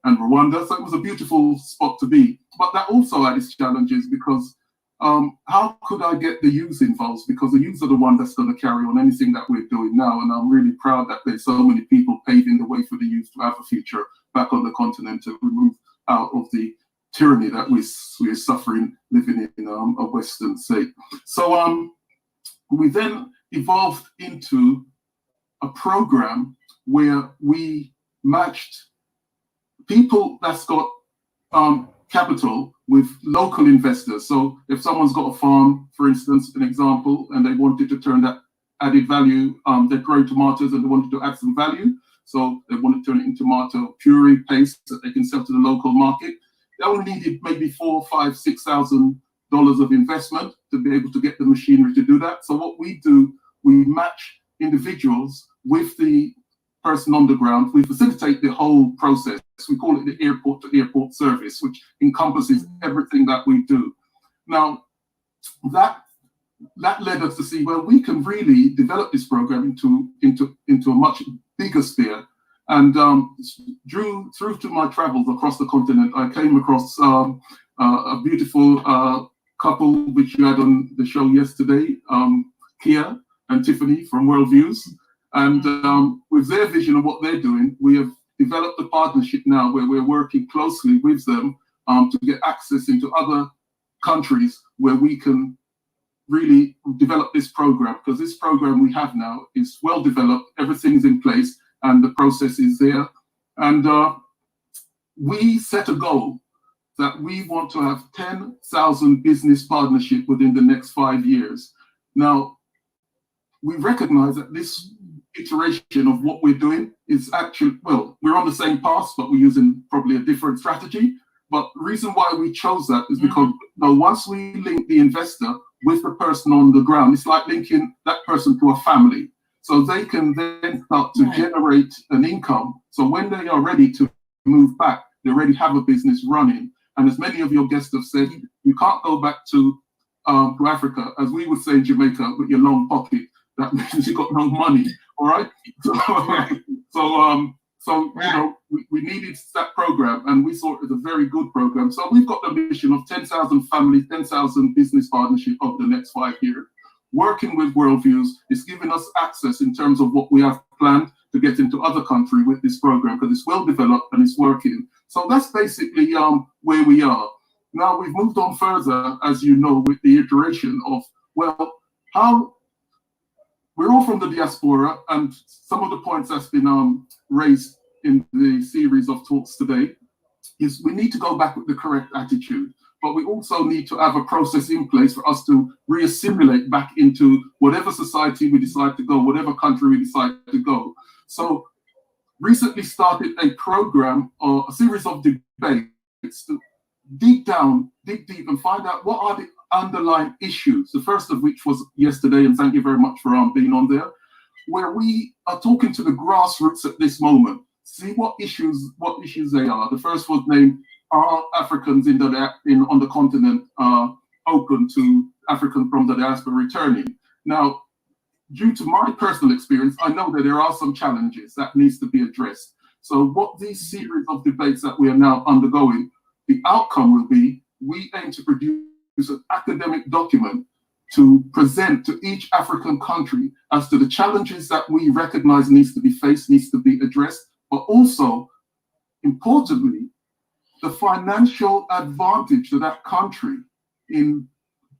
and Rwanda. So it was a beautiful spot to be. But that also had its challenges, because how could I get the youth involved? Because the youth are the one that's going to carry on anything that we're doing now. And I'm really proud that there's so many people paving the way for the youth to have a future back on the continent, to remove out of the tyranny that we're suffering living in a Western state. So we then evolved into a program where we matched people that's got capital with local investors. So if someone's got a farm, for instance, an example, and they wanted to turn that added value, they grow tomatoes and they wanted to add some value. So they want to turn it into tomato puree paste that they can sell to the local market. They only needed maybe $4,000, $5,000, $6,000 of investment to be able to get the machinery to do that. So what we do, we match individuals with the person on the ground. We facilitate the whole process. We call it the airport to airport service, which encompasses everything that we do. Now, that led us to see, well, we can really develop this program into a much bigger sphere. And through to my travels across the continent, I came across a beautiful couple which you had on the show yesterday, Kia and Tiffany from Worldviews. And with their vision of what they're doing, we have developed a partnership now where we're working closely with them to get access into other countries where we can really develop this program, because this program we have now is well developed, everything's in place, and the process is there. And we set a goal that we want to have 10,000 business partnership within the next 5 years. Now, we recognize that this iteration of what we're doing is actually, well, we're on the same path, but we're using probably a different strategy. But the reason why we chose that is because once we link the investor with the person on the ground, it's like linking that person to a family. So they can then start to generate an income. So when they are ready to move back, they already have a business running. And as many of your guests have said, you can't go back to Africa, as we would say in Jamaica, with your long pocket. That means you got no money, all right? So you know, we needed that program, and we saw it as a very good program. So we've got the mission of 10,000 families, 10,000 business partnership over the next 5 years. Working with Worldviews is giving us access in terms of what we have planned to get into other countries with this program, because it's well developed and it's working. So that's basically where we are. Now we've moved on further, as you know, with the iteration of, well, how we're all from the diaspora, and some of the points that's been raised in the series of talks today is we need to go back with the correct attitude, but we also need to have a process in place for us to re-assimilate back into whatever society we decide to go, whatever country we decide to go. So recently started a program or a series of debates to dig deep and find out what are the underlying issues. The first of which was yesterday, and thank you very much for being on there, where we are talking to the grassroots at this moment, see what issues they are. The first was named, are Africans on the continent open to Africans from the diaspora returning? Now, due to my personal experience, I know that there are some challenges that needs to be addressed. So what these series of debates that we are now undergoing, the outcome will be, we aim to produce an academic document to present to each African country as to the challenges that we recognize needs to be faced, needs to be addressed, but also, importantly, the financial advantage to that country in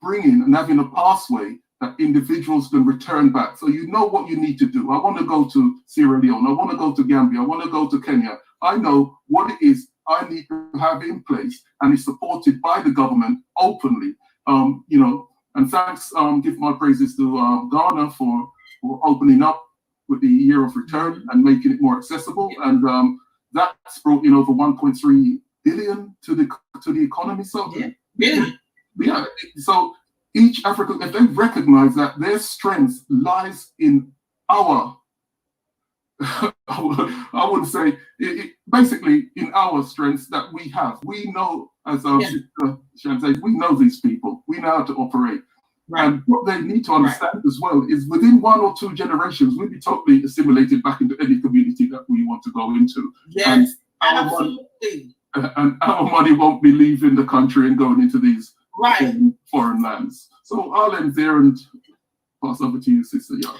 bringing and having a pathway that individuals can return back. So you know what you need to do. I want to go to Sierra Leone. I want to go to Gambia. I want to go to Kenya. I know what it is I need to have in place, and it's supported by the government openly. You know, and thanks, give my praises to Ghana for opening up with the year of return and making it more accessible. And that's brought in over 1.3 billion to the economy. So yeah. So each African, if they recognize that their strength lies in our, I would say, basically in our strengths that we have. We know, as our sister Shan says, we know these people. We know how to operate. Right. And what they need to understand as well is within 1 or 2 generations, we'll be totally assimilated back into any community that we want to go into. Yes, absolutely. And our money won't be leaving the country and going into these foreign lands. So I'll end there and pass over to you, Sister Yah.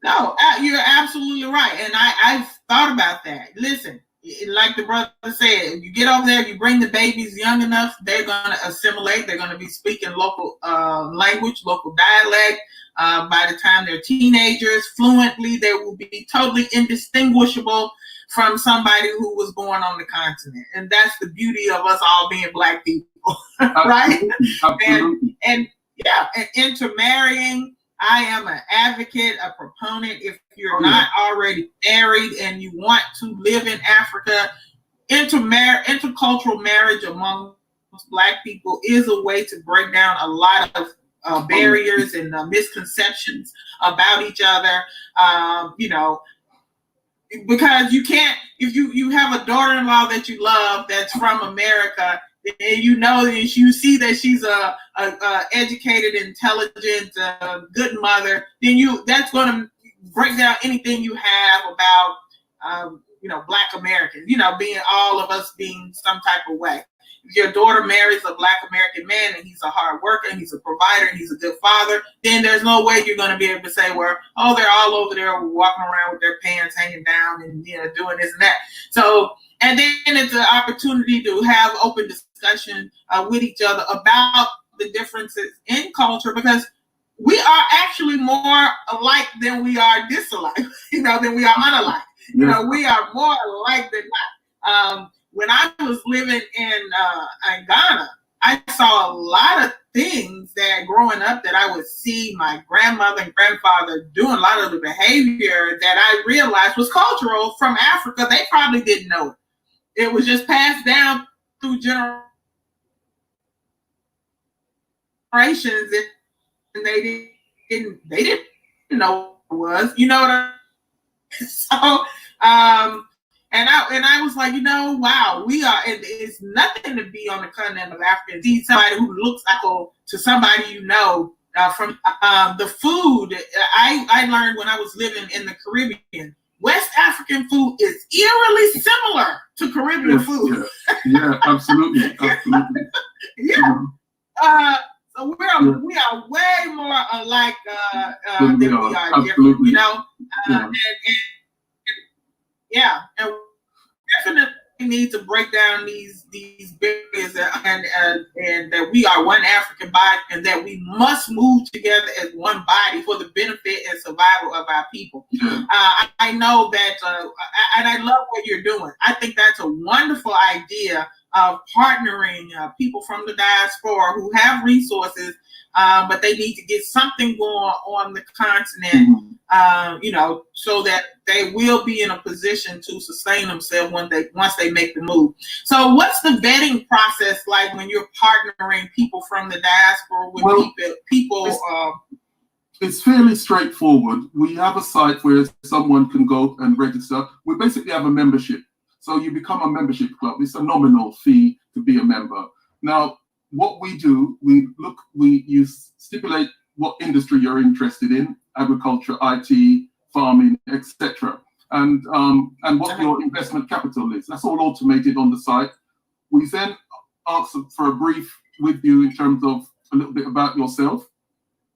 No, you're absolutely right. And I've thought about that. Listen, like the brother said, you get over there, you bring the babies young enough, they're going to assimilate. They're going to be speaking local language, local dialect. By the time they're teenagers, fluently, they will be totally indistinguishable from somebody who was born on the continent. And that's the beauty of us all being Black people, right? Absolutely. And intermarrying. I am an advocate, a proponent. If you're not already married and you want to live in Africa, intercultural marriage among Black people is a way to break down a lot of barriers and misconceptions about each other. You know, because you can't, if you have a daughter-in-law that you love that's from America, and you know, you see that she's a educated, intelligent, good mother, then that's going to break down anything you have about, you know, Black Americans, you know, being all of us being some type of way. If your daughter marries a Black American man and he's a hard worker and he's a provider and he's a good father, then there's no way you're going to be able to say, well, oh, they're all over there walking around with their pants hanging down and, you know, doing this and that. So, and then it's an opportunity to have open discussion with each other about the differences in culture, because we are actually more alike than we are disalike, you know, than we are unalike. You know, we are more alike than not. When I was living in Ghana, I saw a lot of things that growing up that I would see my grandmother and grandfather doing, a lot of the behavior that I realized was cultural from Africa. They probably didn't know it. It was just passed down through generations, and they didn't know what it was. You know what I mean? So, and I was like, you know, wow, we are. It's nothing to be on the continent of Africa and see somebody who looks like to somebody you know from the food. I learned when I was living in the Caribbean. West African food is eerily similar to Caribbean food. Yeah, absolutely. Yeah. So we are way more alike than we are different, you know. And definitely need to break down these barriers and that we are one African body and that we must move together as one body for the benefit and survival of our people. I know that, and I love what you're doing. I think that's a wonderful idea of partnering people from the diaspora who have resources, but they need to get something going on the continent, you know, so that they will be in a position to sustain themselves once they make the move. So what's the vetting process like when you're partnering people from the diaspora with people? It's fairly straightforward. We have a site where someone can go and register. We basically have a membership. So you become a membership club. It's a nominal fee to be a member. Now, what we do, you stipulate what industry you're interested in, agriculture, IT, farming, etc. And what your investment capital is. That's all automated on the site. We then ask for a brief with you in terms of a little bit about yourself.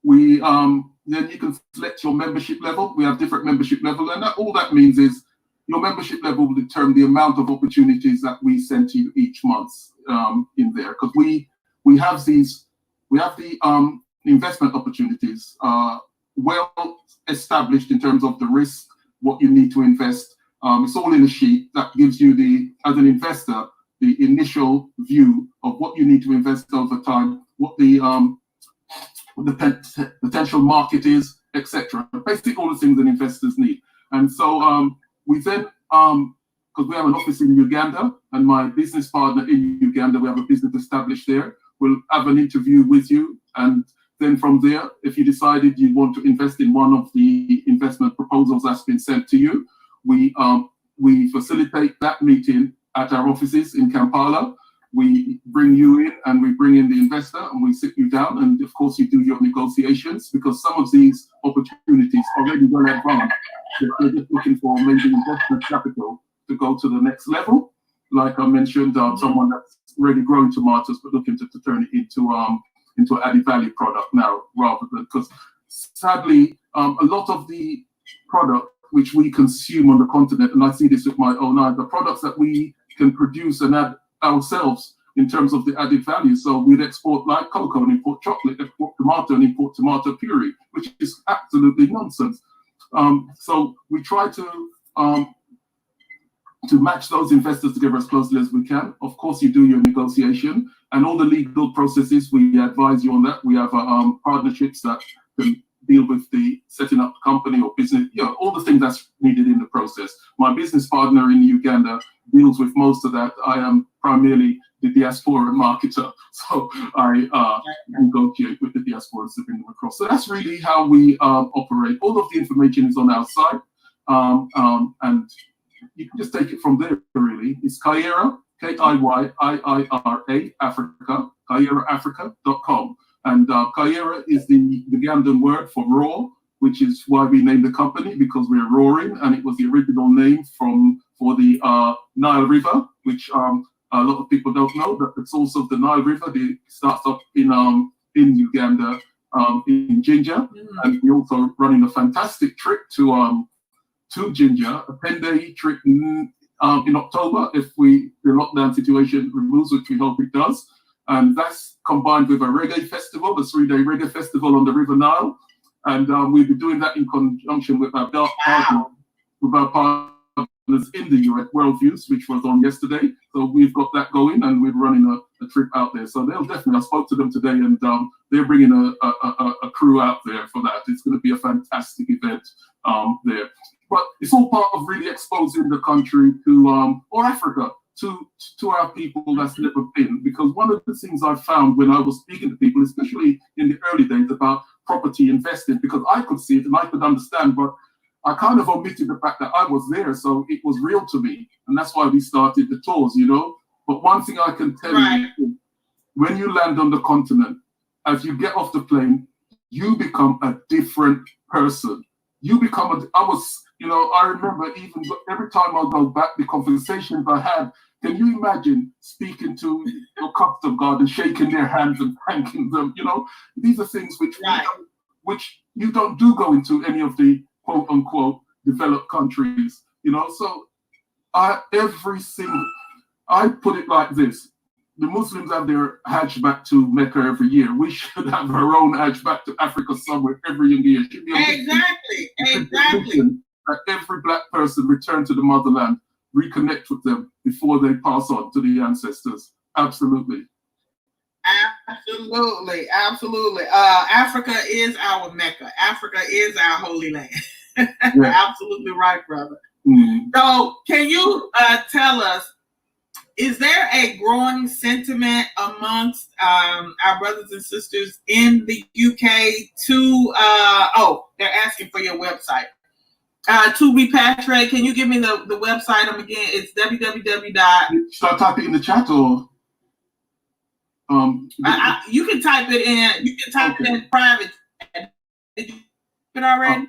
Then you can select your membership level. We have different membership level, and all that means is your membership level will determine the amount of opportunities that we send to you each month in there, because we have the investment opportunities well established in terms of the risk, what you need to invest. It's all in a sheet that gives you as an investor, the initial view of what you need to invest over time, what the potential market is, etc. Basically, all the things that investors need. And so we then, because we have an office in Uganda, and my business partner in Uganda, we have a business established there, we'll have an interview with you. And then from there, if you decided you want to invest in one of the investment proposals that's been sent to you, we facilitate that meeting at our offices in Kampala. We bring you in and we bring in the investor and we sit you down, and of course you do your negotiations, because some of these opportunities are already well advanced. They're just looking for maybe investment capital to go to the next level. Like I mentioned, someone that's already growing tomatoes but looking to turn it into an added value product now, rather than, because sadly a lot of the product which we consume on the continent, and I see this with my own eye, the products that we can produce and add ourselves in terms of the added value. So we'd export like cocoa and import chocolate, export tomato and import tomato puree, which is absolutely nonsense. So we try to match those investors together as closely as we can. Of course, you do your negotiation and all the legal processes. We advise you on that. We have partnerships that can deal with the setting up company or business, all the things that's needed in the process. My business partner in Uganda deals with most of that. I am primarily the diaspora marketer, so I negotiate with the diaspora and bring them across. So that's really how we operate. All of the information is on our site, and you can just take it from there, really. It's Kayira, Kiyiira, Africa, KayiraAfrica.com. And Kayira is the Ugandan word for roar, which is why we named the company, because we're roaring, and it was the original name for the Nile River, which a lot of people don't know, that the source of the Nile River starts up in Uganda, in Jinja, and we're also running a fantastic trip to Jinja, a 10-day trip in October, if the lockdown situation removes, which we hope it does. And that's combined with a reggae festival, the 3-day reggae festival on the River Nile. And we'll be doing that in conjunction with our partners in the US, Worldviews, which was on yesterday. So we've got that going, and we're running a trip out there. So they'll definitely, I spoke to them today, and they're bringing a crew out there for that. It's going to be a fantastic event there. But it's all part of really exposing the country to, or Africa, to our people that's never been. Because one of the things I found when I was speaking to people, especially in the early days, about property investing, because I could see it and I could understand, but I kind of omitted the fact that I was there, so it was real to me. And that's why we started the tours, But one thing I can tell you, when you land on the continent, as you get off the plane, you become a different person. You become I remember even every time I go back, the conversations I had, can you imagine speaking to your custom guard and shaking their hands and thanking them? These are things which you don't do go into any of the quote unquote developed countries, So I put it like this: the Muslims have their Hajj back to Mecca every year. We should have our own Hajj back to Africa somewhere every year. Exactly. That every black person return to the motherland, reconnect with them before they pass on to the ancestors. Absolutely. Absolutely. Africa is our Mecca. Africa is our holy land. You're absolutely right, brother. So can you tell us, is there a growing sentiment amongst our brothers and sisters in the UK to, they're asking for your website. To repatriate, can you give me the website again? It's www. Should I type it in the chat, or? You can type it in. You can type it in private. Did you put it already?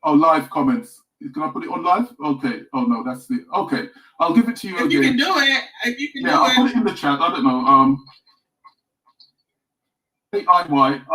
Live comments. Can I put it on live? Okay. Oh no, that's it. Okay, I'll give it to you again. You can do it. If you can do it. I'll put it in the chat. I don't know. KIYIRA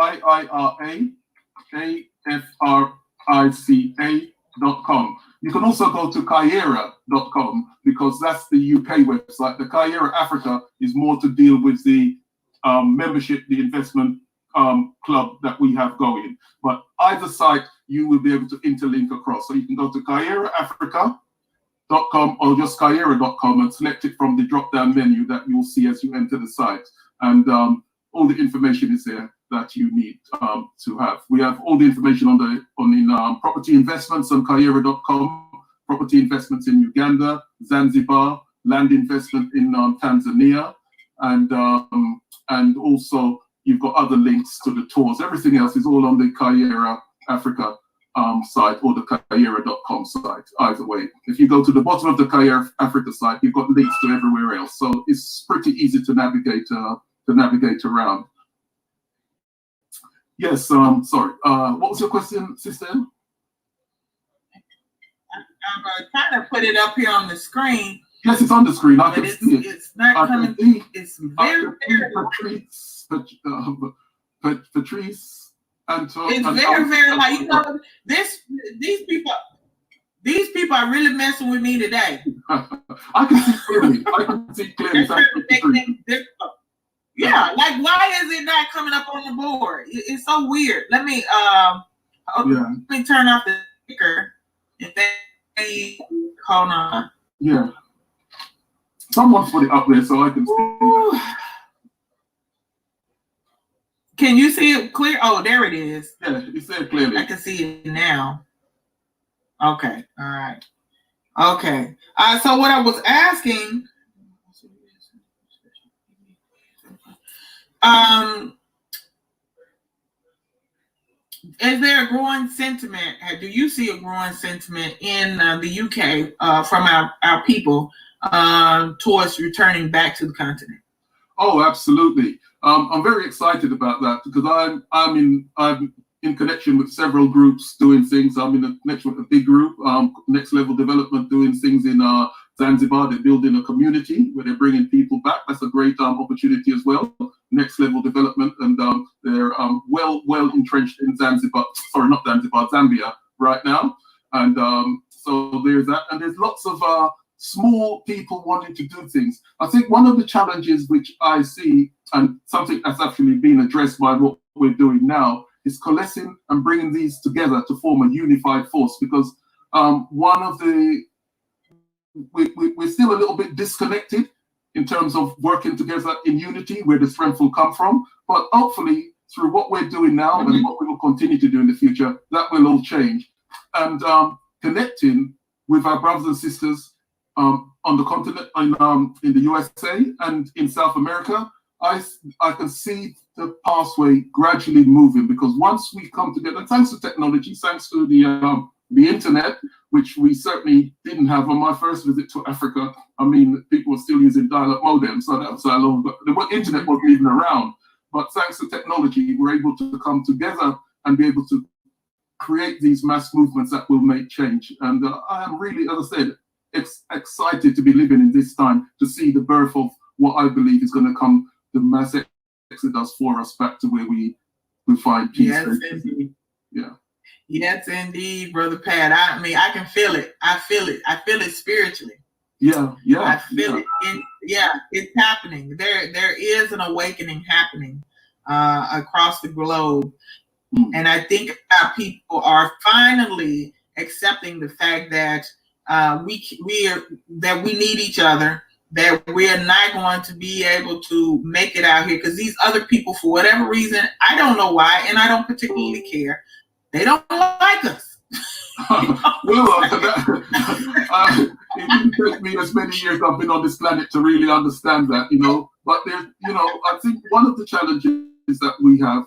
AFRICA Kaira.com. You can also go to Kaira.com because that's the UK website. The Kaira Africa is more to deal with the membership, the investment club that we have going. But either site, you will be able to interlink across. So you can go to KairaAfrica.com or just Kaira.com and select it from the drop-down menu that you'll see as you enter the site. And all the information is there that you need to have. We have all the information on property investments on Kaira.com, property investments in Uganda, Zanzibar, land investment in Tanzania, and also you've got other links to the tours. Everything else is all on the Kaira Africa site or the Kaira.com site, either way. If you go to the bottom of the Kaira Africa site, you've got links to everywhere else. So it's pretty easy to navigate around. Yes, sorry. What was your question, Sister? I'm trying to put it up here on the screen. Yes, it's on the screen. I can see it. It's not coming. It's very, Patrice, Anton. It's very like, you know, these people are really messing with me today. I can see clearly. Yeah, like why is it not coming up on the board? It's so weird. Let me turn off the speaker. If they hold on. Yeah. Someone put it up there so I can see. Can you see it clear? Oh, there it is. Yeah, it's there clearly. I can see it now. Okay. All right. Okay. So what I was asking, is there a growing sentiment? Do you see a growing sentiment in the UK from our people towards returning back to the continent? Oh, absolutely. I'm very excited about that because I'm in connection with several groups doing things. I'm in a connection with a big group, Next Level Development, doing things in Zanzibar. They're building a community where they're bringing people back. That's a great opportunity as well. Next Level Development, and they're well entrenched in Zanzibar. Sorry, not Zanzibar, Zambia right now. And so there's that, and there's lots of small people wanting to do things. I think one of the challenges which I see, and something that's actually been addressed by what we're doing now, is coalescing and bringing these together to form a unified force. Because we're still a little bit disconnected in terms of working together in unity, where the strength will come from. But hopefully, through what we're doing now and what we will continue to do in the future, that will all change. And connecting with our brothers and sisters on the continent, in the USA and in South America, I can see the pathway gradually moving, because once we come together, thanks to technology, thanks to the internet, which we certainly didn't have on my first visit to Africa. I mean, people were still using dial-up modems, so that was so long, but the internet wasn't even around. But thanks to technology, we're able to come together and be able to create these mass movements that will make change. And I am really, as I said, excited to be living in this time, to see the birth of what I believe is going to come, the mass exodus for us back to where we find peace. Yes, indeed. Yeah. Yes, indeed, Brother Pat. I mean, I can feel it. I feel it spiritually. Yeah. I feel it. It's happening. There is an awakening happening across the globe. And I think our people are finally accepting the fact that we need each other, that we're not going to be able to make it out here because these other people, for whatever reason, I don't know why, and I don't particularly care, they don't like us. Well, it didn't take me as many years I've been on this planet to really understand that, But there's, I think one of the challenges that we have,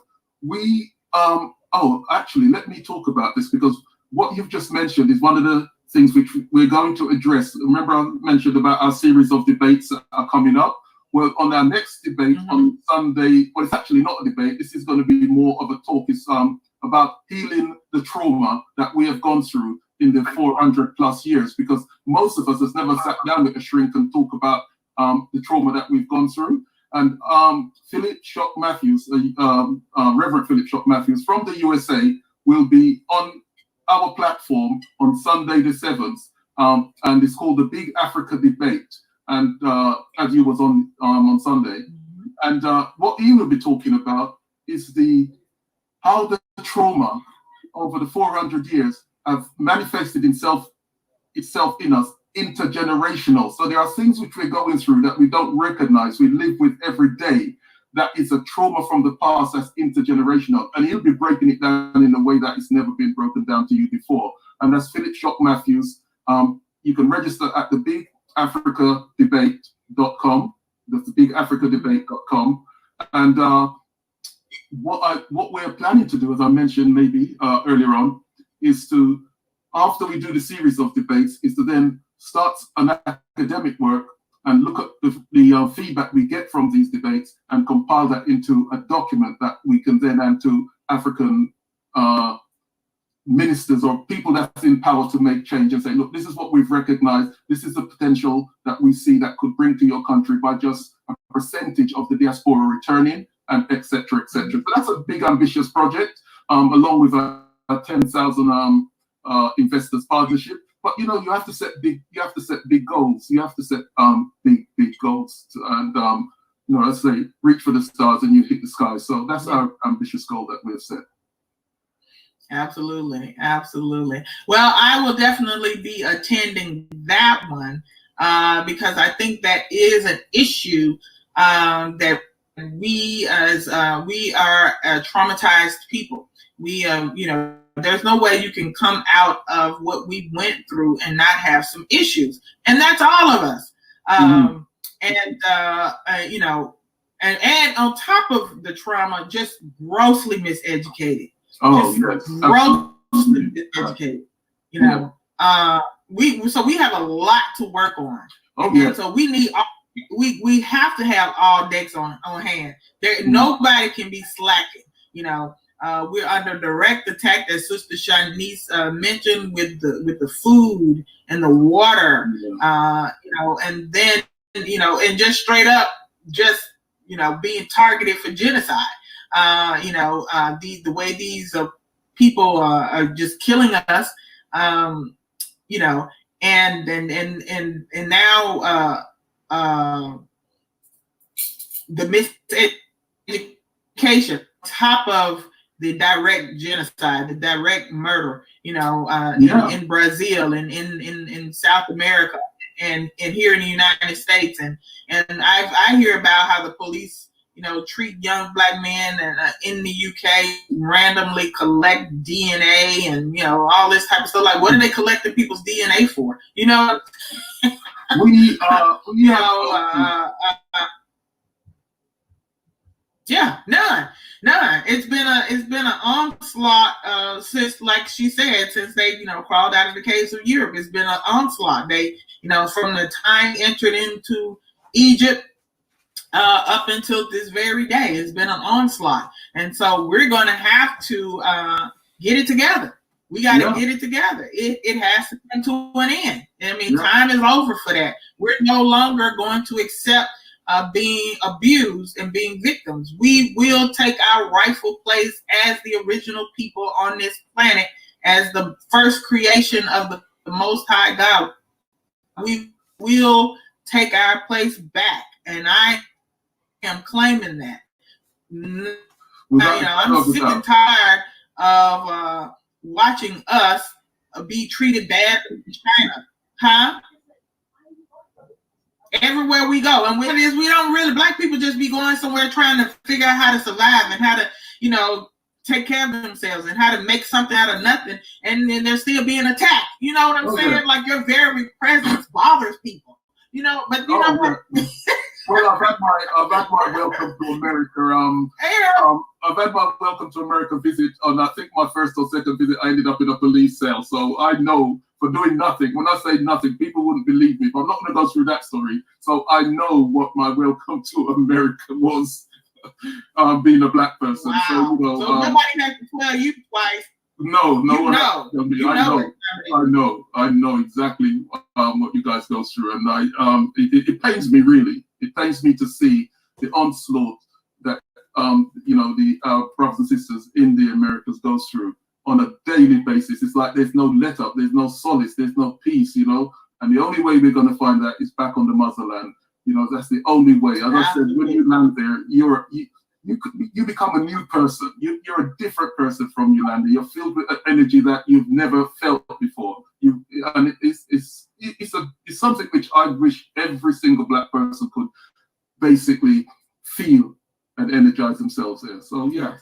actually, let me talk about this, because what you've just mentioned is one of the things which we're going to address. Remember, I mentioned about our series of debates that are coming up. Well, on our next debate on Sunday, well, it's actually not a debate. This is going to be more of a talk. It's about healing the trauma that we have gone through in the 400 plus years, because most of us has never sat down with a shrink and talk about the trauma that we've gone through. And Philip Shock Matthews, Reverend Philip Shock Matthews from the USA, will be on our platform on Sunday the 7th, and it's called the Big Africa Debate, and as you was on Sunday. And what Ian will be talking about is how the trauma over the 400 years have manifested itself in us, intergenerational. So there are things which we're going through that we don't recognize, we live with every day, that is a trauma from the past that's intergenerational. And he'll be breaking it down in a way that it's never been broken down to you before. And that's Philip Shock Matthews. You can register at the bigafricadebate.com. That's the bigafricadebate.com. And what we're planning to do, as I mentioned maybe earlier on, is to, after we do the series of debates, is to then start an academic work and look at the feedback we get from these debates and compile that into a document that we can then hand to African ministers or people that's in power to make change and say, look, this is what we've recognized. This is the potential that we see that could bring to your country by just a percentage of the diaspora returning, and et cetera, et cetera. So that's a big, ambitious project, along with a 10,000 investors partnership. But you know, you have to set big goals. You have to set big goals, and you know, let's say reach for the stars and you hit the sky. So that's our ambitious goal that we've set. Absolutely, absolutely. Well, I will definitely be attending that one because I think that is an issue that we as we are traumatized people. We you know, there's no way you can come out of what we went through and not have some issues, and that's all of us. And you know, and on top of the trauma, just grossly miseducated. Oh, just yes, grossly miseducated. You know, we have a lot to work on. Oh, yeah. And so we need we have to have all decks on hand. Nobody can be slacking. You know. We're under direct attack, as Sister Shanice mentioned, with the food and the water, you know, and then, you know, and just straight up, just, you know, being targeted for genocide. You know, the way these people are just killing us, you know, and now the miseducation on top of the direct genocide, the direct murder, you know, in Brazil and in South America and here in the United States, and I hear about how the police, you know, treat young Black men and in the UK randomly collect DNA and, you know, all this type of stuff. Like, what are they collecting people's DNA for? You know, yeah, none. It's been an onslaught since, like she said, since they, you know, crawled out of the caves of Europe. It's been an onslaught. They, you know, from the time entered into Egypt up until this very day, it's been an onslaught. And so we're going to have to get it together. We got to get it together. It has to come to an end. I mean, time is over for that. We're no longer going to accept being abused and being victims. We will take our rightful place as the original people on this planet, as the first creation of the Most High God. We will take our place back, and I am claiming that. You know, I'm sick and tired of watching us be treated bad in China, huh? Everywhere we go, and what it is, we don't really, Black people just be going somewhere trying to figure out how to survive and how to, you know, take care of themselves and how to make something out of nothing, and then they're still being attacked. You know what I'm saying? Like, your very presence bothers people. You know, but you know what? Well, I've had my welcome to America. I've had my welcome to America visit, and I think my first or second visit, I ended up in a police cell. So I know, for doing nothing. When I say nothing, people wouldn't believe me, but I'm not going to go through that story. So I know what my welcome to America was, being a Black person. Wow. So, you know, so nobody has to tell you twice. No one has to tell me. I know exactly what you guys go through, and it pains me, really. It pains me to see the onslaught that you know, the brothers and sisters in the Americas goes through. on a daily basis. It's like there's no let up, there's no solace, there's no peace, you know. And the only way we're going to find that is back on the motherland. You know, that's the only way. As I said, when you land there, you become a new person. You're a different person from you landing. You're filled with energy that you've never felt before. And it's something which I wish every single Black person could basically feel and energize themselves there. So yeah.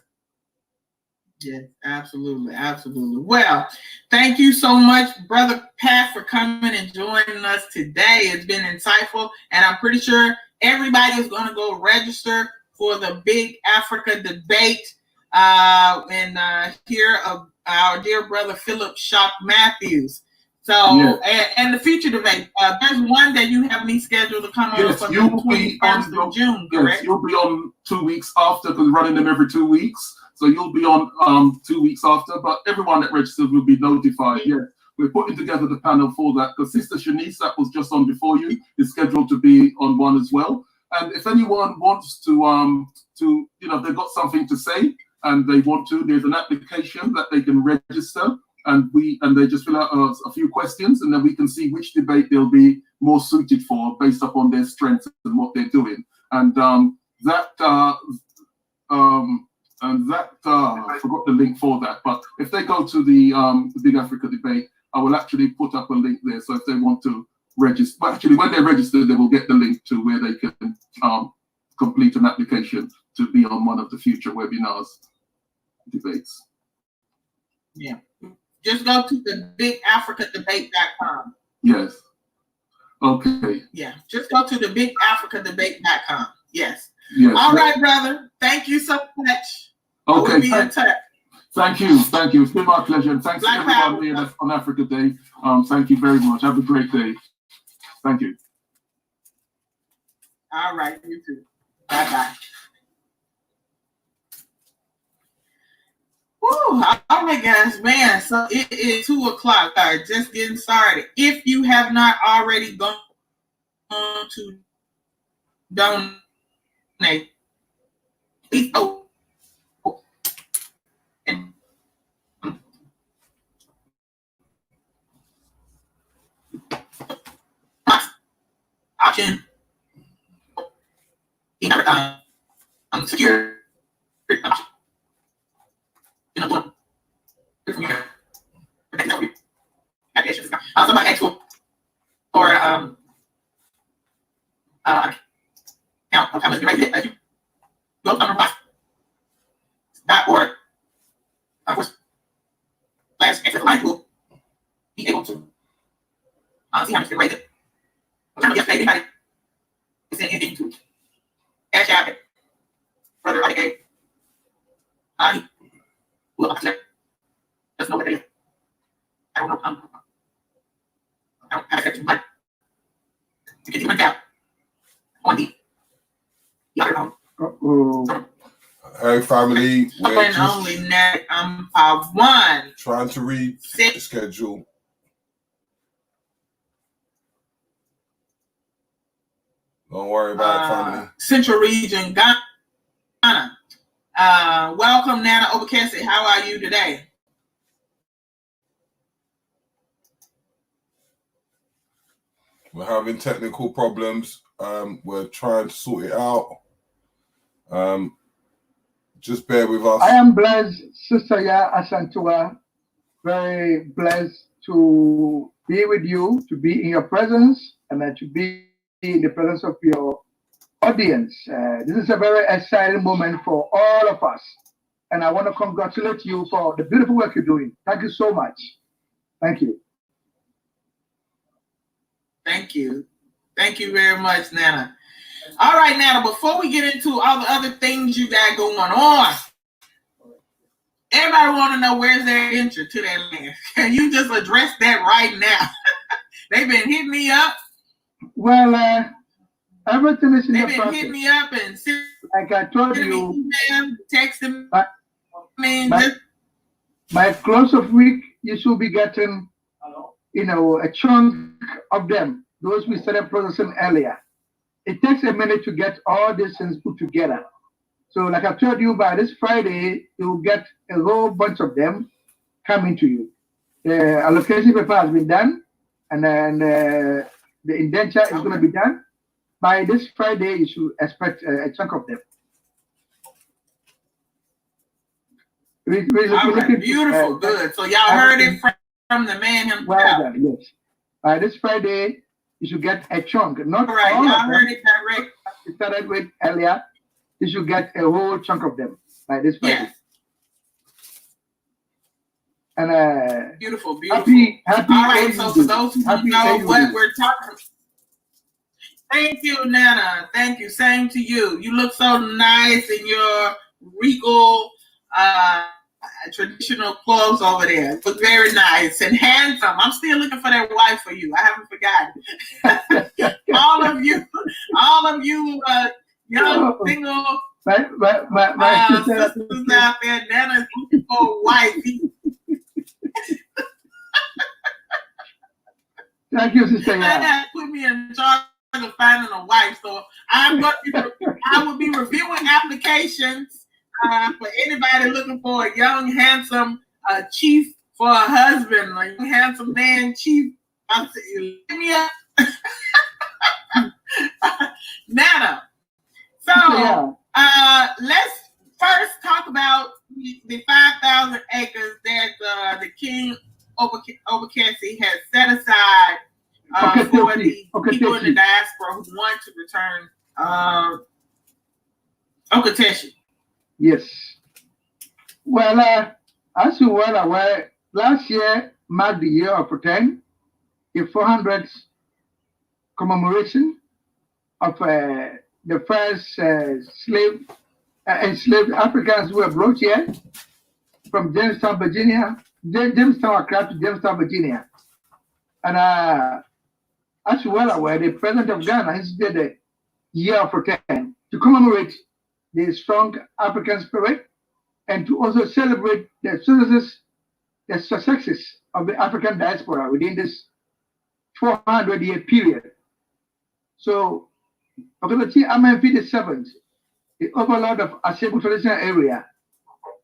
Yes, absolutely, absolutely. Well, thank you so much, Brother Pat, for coming and joining us today. It's been insightful, and I'm pretty sure everybody is going to go register for the Big Africa debate and hear of our dear brother Philip Shock Matthews. So, yeah. and the future debate, there's one that you have me scheduled to come on for the 21st of June, correct? Yes, you'll be on 2 weeks after, because we're running them every 2 weeks. So you'll be on 2 weeks after, but everyone that registers will be notified. Yeah, we're putting together the panel for that, because Sister Shanice, that was just on before you, is scheduled to be on one as well. And if anyone wants to you know, they've got something to say and they want to, there's an application that they can register, and they just fill out a few questions, and then we can see which debate they'll be more suited for based upon their strengths and what they're doing. And I forgot the link for that, but if they go to the Big Africa debate, I will actually put up a link there. So if they want to register, but actually when they register, they will get the link to where they can complete an application to be on one of the future webinars debates. Yeah, just go to the bigafricadebate.com. Yes. Okay. Yeah, just go to the bigafricadebate.com. Yes. Yes. All right, brother. Thank you so much. Okay. We'll be in touch. Thank you. Thank you. It's been my pleasure. And thanks to everyone here that's on Africa Day. Thank you very much. Have a great day. Thank you. All right. You too. Bye-bye. Woo, all right, guys, man. So it is 2 o'clock. Just getting started. If you have not already gone to donate, please go. Option. Secure. Option. Somebody asked for now I'm going to write it as you go on the box. .org. Of course, class access line will be able to see how much they rate it. I'm trying to get anybody to send anything to Cash App it. Brother Alfa. Madhi. Who up there? Just know what they are. I don't know. I don't have access to money. You can see my tab. On the other phone. Hey family, we're and only now I'm one. Trying to read the schedule. Don't worry about it, family. Central Region, Ghana. Welcome, Nana Obokese. How are you today? We're having technical problems. We're trying to sort it out. Just bear with us. I am blessed, Sister Asantua. Very blessed to be with you, to be in your presence, and to be in the presence of your audience. This is a very exciting moment for all of us. And I want to congratulate you for the beautiful work you're doing. Thank you so much. Thank you. Thank you. Thank you very much, Nana. All right, Nana, before we get into all the other things you got going on, everybody want to know where's their entry to that land. Can you just address that right now? They've been hitting me up. Well, everything is in the process. They've been hitting me up and like I told you, texting me. By close of week, you should be getting, a chunk of them. Those we started processing earlier. It takes a minute to get all these things put together. So like I told you, by this Friday, you'll get a whole bunch of them. coming to you. The allocation paper has been done, and then the indenture is going to be done. By this Friday, you should expect a chunk of them. All right, beautiful, good. So y'all heard it from the man himself. Well done, yes. By this Friday, you should get a chunk. Not all right, all y'all of heard them. it direct. We started with earlier. You should get a whole chunk of them by this Friday. Yes. And beautiful, beautiful. Happy. All right, so for those who don't know what we're talking. Thank you, Nana. Thank you. Same to you. You look so nice in your regal traditional clothes over there. Look very nice and handsome. I'm still looking for that wife for you. I haven't forgotten. all of you young single my sisters out there, Nana's looking for a wife. Thank you, Sister. That put me in charge of finding a wife. So I will be reviewing applications for anybody looking for a young, handsome chief for a husband, a young, handsome man chief. I'll say, hit me up. Nana. So let's first talk about the 5,000 acres that the King Obokese has set aside for the people in the diaspora who want to return Obokese. Yes. Well, as you well aware, last year marked the year of Boateng, the 400th commemoration of the first enslaved Africans who were brought here from Jamestown, Virginia, Accra to Jamestown, Virginia. And as you well aware, the president of Ghana instituted the year of Boateng to commemorate the strong African spirit and to also celebrate the successes of the African diaspora within this 400-year period. So, Obokese Amir VII, the overlord of Asebu traditional area,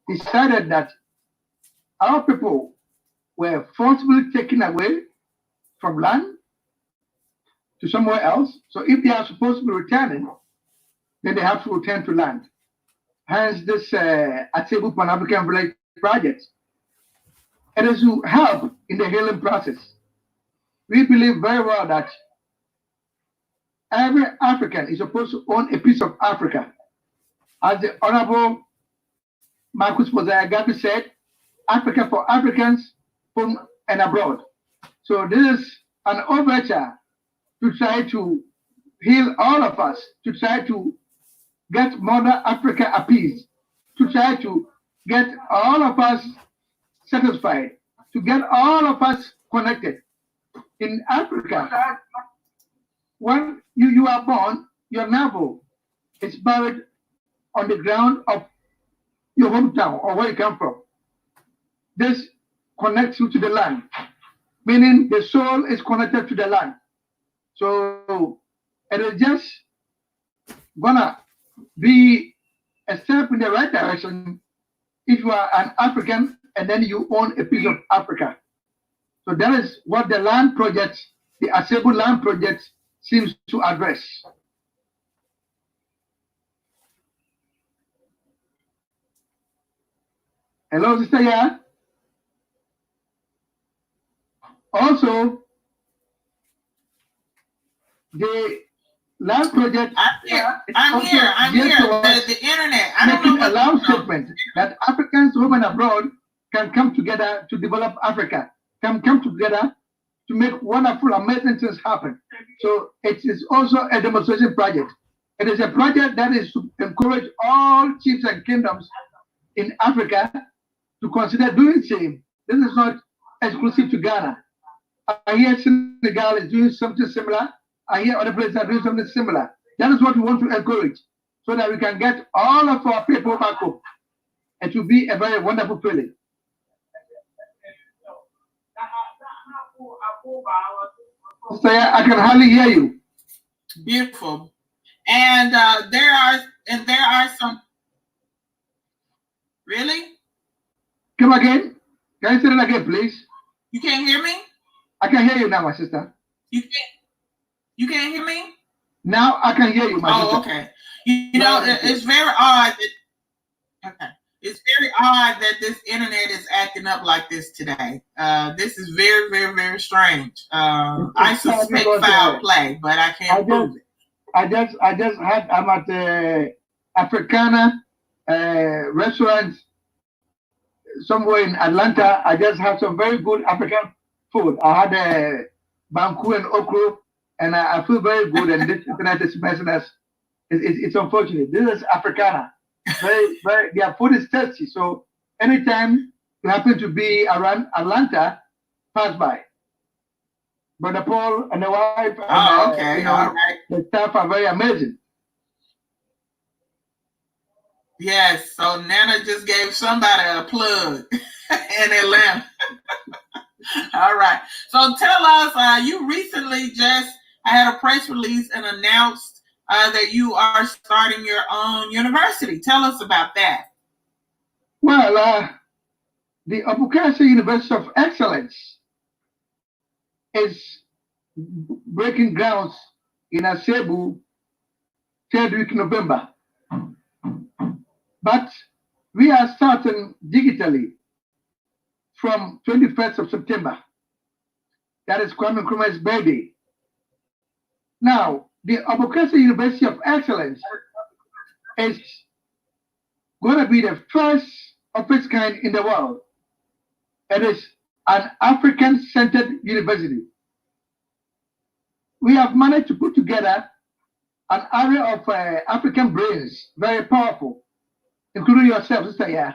decided that our people were forcibly taken away from land to somewhere else. So if they are supposed to be returning, then they have to return to land. Hence this Asebu Pan-African Village project. It is to help in the healing process. We believe very well that every African is supposed to own a piece of Africa. As the Honorable Marcus Pozayagabi said, Africa for Africans, home and abroad. So this is an overture to try to heal all of us, to try to get Mother Africa appeased, to try to get all of us satisfied, to get all of us connected. In Africa, when you are born, your navel is buried on the ground of your hometown or where you come from. This connects you to the land, meaning the soul is connected to the land. So it is just gonna be a step in the right direction if you are an African and then you own a piece of Africa. So that is what the land project, the Asebu land project, seems to address. Hello, Sister Ya. Also, the land project. I'm here. The internet. I don't know. Allow statement that Africans, home and abroad, can come together to develop Africa, can come together to make wonderful, amazing things happen. So it is also a demonstration project. It is a project that is to encourage all chiefs and kingdoms in Africa to consider doing the same. This is not exclusive to Ghana. I hear Senegal is doing something similar. I hear other places are doing something similar. That is what we want to encourage, so that we can get all of our people back home. It will be a very wonderful feeling. So I can hardly hear you. Beautiful. And there are some. Really? Come again? Can you say that again, please? You can't hear me? I can hear you now, my sister. You can't hear me? Now I can hear you, my sister. Oh, okay. You know, it's very odd that, okay. It's very odd that this internet is acting up like this today. This is very, very, very strange. I suspect foul play, but I can't prove it. I'm at the Afrikan restaurant somewhere in Atlanta. I just had some very good African food. I had a banku and okra, and I feel very good. And this internet is messing us. It's unfortunate. This is Africana. Very, their food is tasty. So anytime you happen to be around Atlanta, pass by. Brother Paul and the wife, and, okay, you know, all right. The staff are very amazing. Yes, so Nana just gave somebody a plug in Atlanta. All right. So tell us, you recently just had a press release and announced that you are starting your own university. Tell us about that. Well, the Obokese University of Excellence is breaking grounds in Asebu 3rd week November. But we are starting digitally from 21st of September. That is Kwame Nkrumah's birthday. Now, the Obokese University of Excellence is going to be the first of its kind in the world. It is an African-centered university. We have managed to put together an array of African brains, very powerful, including yourself, Sister, yeah,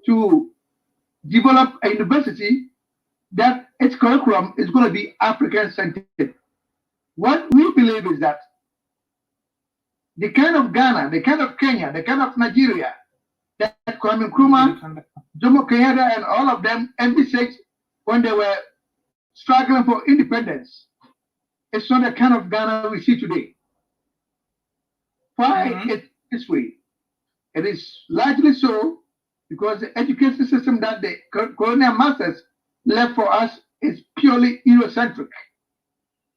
to develop a university that its curriculum is going to be African-centered. What we believe is that the kind of Ghana, the kind of Kenya, the kind of Nigeria that Kwame Nkrumah, Jomo Kenyatta, and all of them envisaged when they were struggling for independence, it's not the kind of Ghana we see today. Why it's this way? It is largely so because the education system that the colonial masters left for us is purely Eurocentric.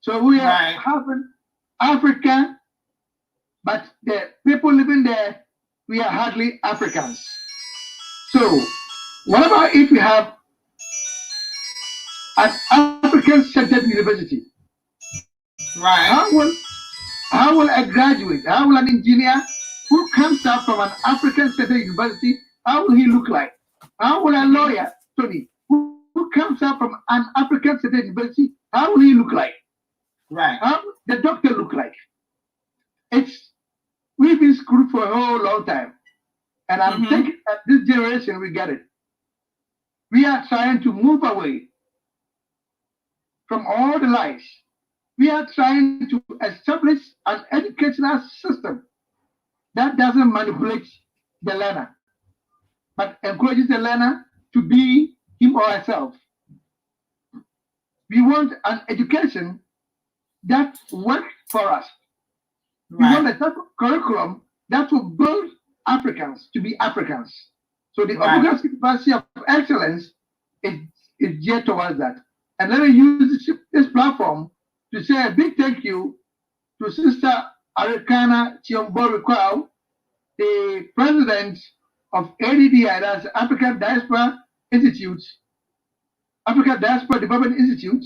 So we are having Africa, but the people living there, we are hardly Africans. So what about if we have an African-centered university? Right. How will a graduate, how will an engineer who comes out from an African-centered university, how will he look like? How will a lawyer, Tony, who comes out from an African-centered university, how will he look like? Right. How will the doctor look like? We've been screwed for a whole long time. And I'm thinking that this generation will get it. We are trying to move away from all the lies. We are trying to establish an educational system that doesn't manipulate the learner, but encourages the learner to be him or herself. We want an education that works for us. We want a type of curriculum that will build Africans to be Africans. So the Obokese University of Excellence is geared towards that. And let me use this platform to say a big thank you to Sister Arikana Chiombo-Rikwao, the president of ADDI, that's African Diaspora Institute, African Diaspora Development Institute,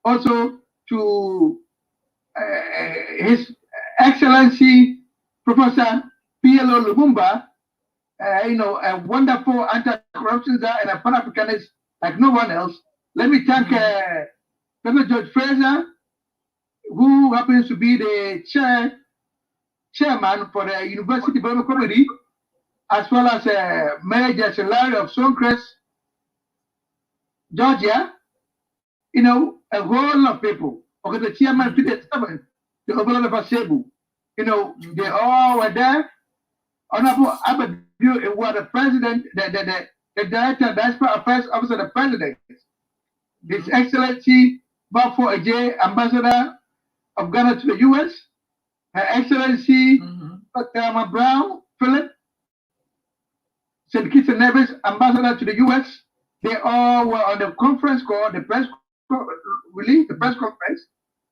also to His Excellency Professor P.L.O. Lumumba, a wonderful anti-corruption czar and a Pan-Africanist like no one else. Let me thank Dr. George Fraser, who happens to be the chairman for the University Development Committee, as well as Mayor Larry of Stonecrest, Georgia. A whole lot of people. Okay, the chairman Peter Stubborn, the overlord of Asebu. They all were there. Honorable Abadio, the president, the director, diaspora affairs officer, the president. His Excellency Bafo Ajay, ambassador of Ghana to the U.S., Her Excellency Dr. Brown Philip, St. Kitts and Nevis, ambassador to the U.S., They all were on the conference call, the press release, the press conference.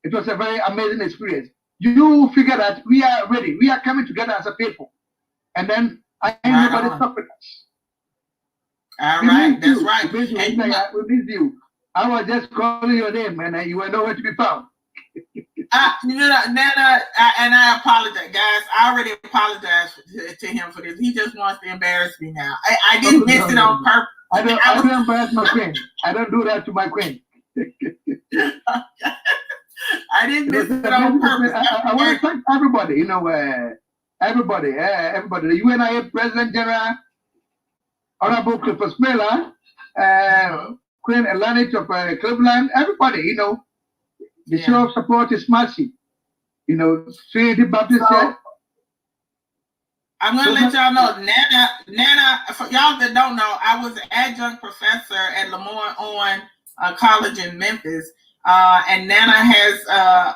It was a very amazing experience. You figure that we are ready. We are coming together as a people. And then I ain't nobody stopping us. All right, that's right. We miss you. I was just calling your name, and you were nowhere to be found. Nana, and I apologize, guys. I already apologized to him for this. He just wants to embarrass me now. I didn't miss it on purpose. I don't embarrass my queen. I don't do that to my queen. I didn't miss it on purpose. I want to thank everybody. You know, everybody. The UNIA President General, Honorable Clifford Miller, Queen Elanich of Cleveland. Everybody. You know. The show of support is massive. You know, Trinity Baptist said. I'm going to let y'all know, Nana, for y'all that don't know, I was an adjunct professor at Lemoyne College in Memphis. And Nana has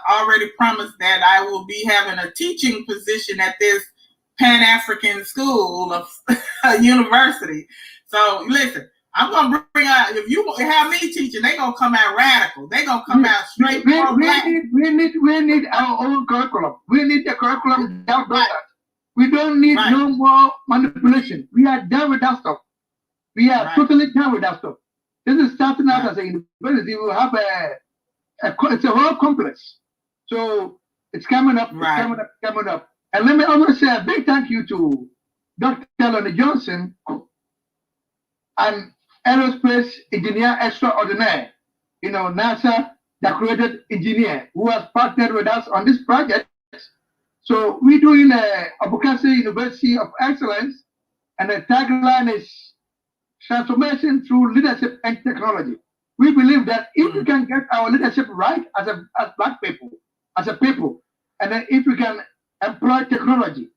already promised that I will be having a teaching position at this Pan-African school of university. So listen, I'm gonna bring out, if you have me teaching, they're gonna come out radical. They're gonna come out straight from Black. We need our own curriculum. We need the curriculum down right. We don't need no more manipulation. We are done with that stuff. We are totally done with that stuff. This is starting out as a university. We will have it's a whole complex. So it's coming up, coming up. And let me also say a big thank you to Dr. Lonnie Johnson and aerospace engineer extraordinaire, you know, NASA decorated engineer who has partnered with us on this project. So we're doing Obokese University of Excellence, and the tagline is transformation through leadership and technology. We believe that if we can get our leadership right as Black people, as a people, and then if we can employ technology,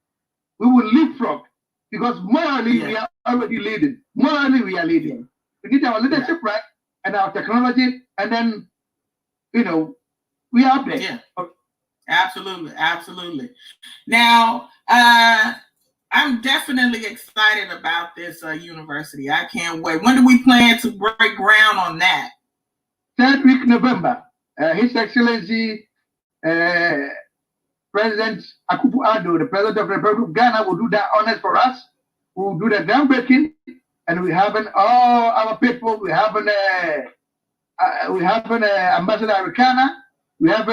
we will leapfrog, because morally we are already leading. Morally we are leading. We need our leadership right and our technology, and then, you know, we are up there. Yeah, absolutely, absolutely. Now, I'm definitely excited about this university. I can't wait. When do we plan to break ground on that? 3rd week November. His Excellency President Akufo-Addo, the President of the Republic of Ghana, will do that honors for us. We will do the groundbreaking, and we have all our people. We have Ambassador Afrikan. We have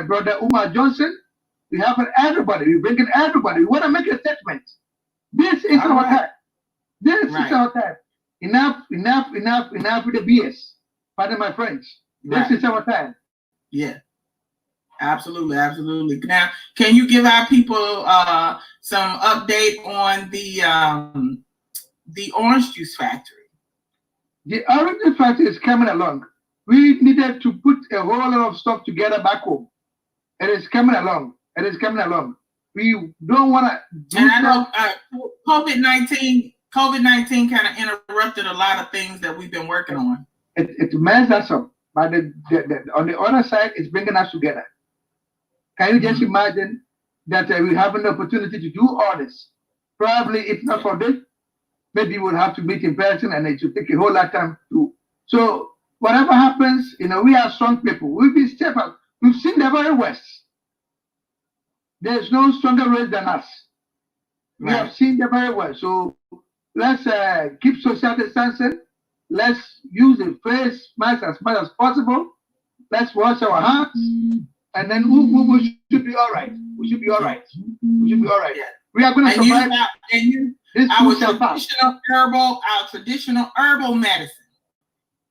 Brother Umar Johnson. We have everybody. We bring in everybody. We want to make a statement. This is our time. This is our time. Enough with the BS. Pardon my French. This is our time. Yeah. Absolutely, absolutely. Now, can you give our people some update on the orange juice factory? The orange juice factory is coming along. We needed to put a whole lot of stuff together back home. It is coming along. It is coming along. We don't want to. And I know COVID-19 kind of interrupted a lot of things that we've been working on. It messed us up, but on the other side, it's bringing us together. Can you just imagine that we have an opportunity to do all this? Probably, if not for this, maybe we'll have to meet in person, and it will take a whole lot of time to. So whatever happens, you know, we are strong people. We'll be step up. We've seen the very worst. There's no stronger race than us. We have seen the very worst. So let's keep social distancing. Let's use the face mask as much as possible. Let's wash our hands. And then we should be all right. We should be all right. We should be all right. Yeah. We are going to survive. Our traditional herbal medicine.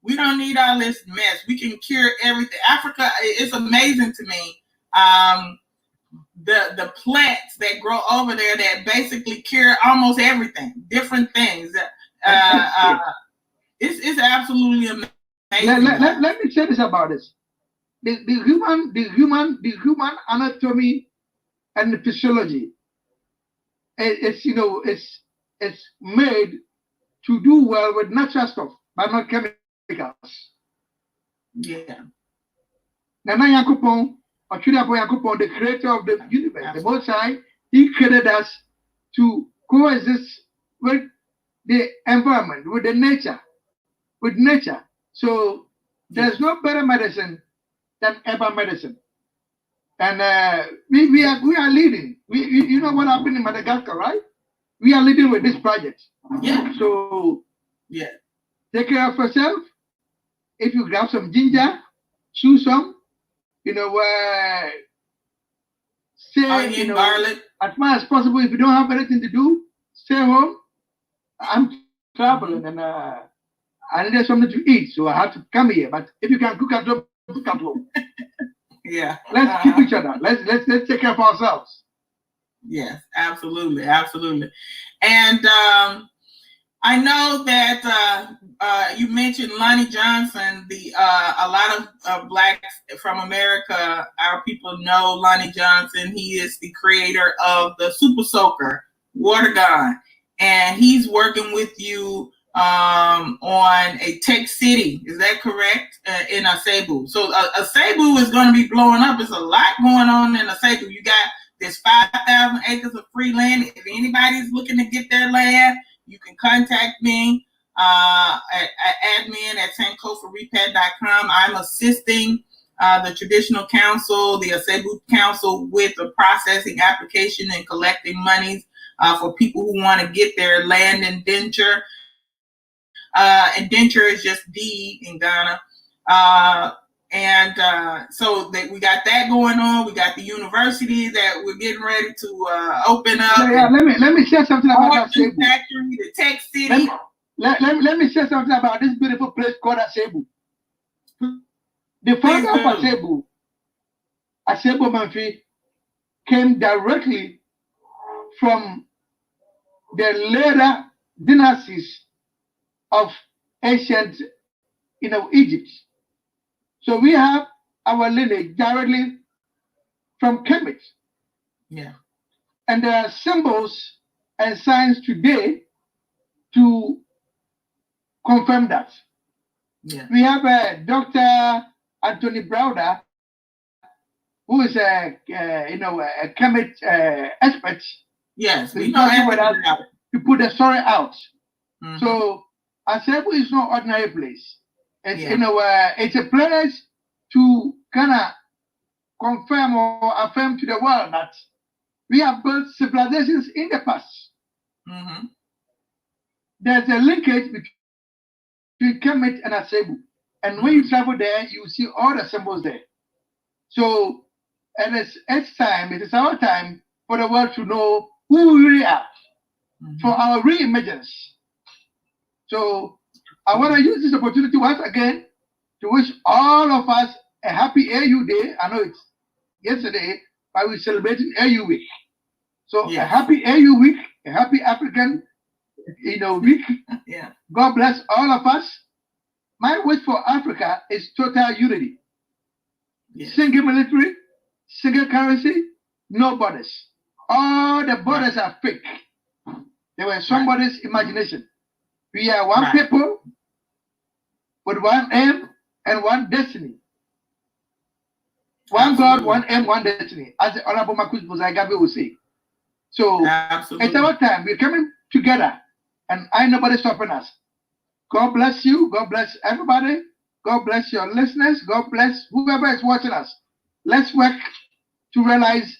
We don't need all this mess. We can cure everything. Africa, it's amazing to me. The plants that grow over there that basically cure almost everything, different things. It's absolutely amazing. Let me say this about this. The human anatomy and the physiology, it's made to do well with natural stuff, but not chemicals. Yeah. Nana Yankupon, or Yankupon, the creator of the universe, the Most High, he created us to coexist with the environment, with the nature. with nature. So there's no better medicine than herbal medicine. And we are leading. You know what happened in Madagascar, right? We are leading with this project. Yeah. So yeah, take care of yourself. If you grab some ginger, chew some, say, garlic. As much as possible. If you don't have anything to do, stay home. I'm traveling and I need something to eat, so I have to come here. But if you can cook at home, cook at home. Yeah. Let's keep each other. Let's take care of ourselves. Yes, absolutely, absolutely. And I know that you mentioned Lonnie Johnson. A lot of Blacks from America, our people know Lonnie Johnson. He is the creator of the Super Soaker water gun, and he's working with you on a tech city. Is that correct? In Asebu. So Asebu is going to be blowing up. There's a lot going on in Asebu. You got this 5,000 acres of free land. If anybody's looking to get their land, you can contact me at admin@sankofarepat.com. I'm assisting the Traditional Council, the Asebu Council, with the processing application and collecting monies for people who want to get their land indenture. Indenture is just deed in Ghana. So that we got that going on. We got the university that we're getting ready to open up. Yeah, let me share something about Asebu. Factory, the tech city. Let me share something about this beautiful place called Asebu. The founder of Asebu Manfi, came directly from the later dynasties of ancient, Egypt. So we have our lineage directly from Kemet. Yeah. And there are symbols and signs today to confirm that. Yeah. We have Dr. Anthony Browder, who is a Kemet expert. Yes, we He's know talking with us everything. to put the story out. Mhm. So Asebu is no ordinary place. It's Yeah. it's a place to kind of confirm or affirm to the world that we have built civilizations in the past. Mm-hmm. There's a linkage between Kemet and Asebu. And when you travel there, you see all the symbols there. So, and it's time, it is our time for the world to know who we really are, for our re-emergence. So, I want to use this opportunity once again to wish all of us a happy AU Day. I know it's yesterday, but we're celebrating AU Week. So, a happy AU Week, a happy African, week. Yeah. God bless all of us. My wish for Africa is total unity. Yes. Single military, single currency, no borders. All the borders are fake. They were somebody's imagination. We are one people with one aim and one destiny. One God, one aim, one destiny, as the Honorable Marcus Bozagabe will say. So it's our time. We're coming together, and ain't nobody stopping us. God bless you. God bless everybody. God bless your listeners. God bless whoever is watching us. Let's work to realize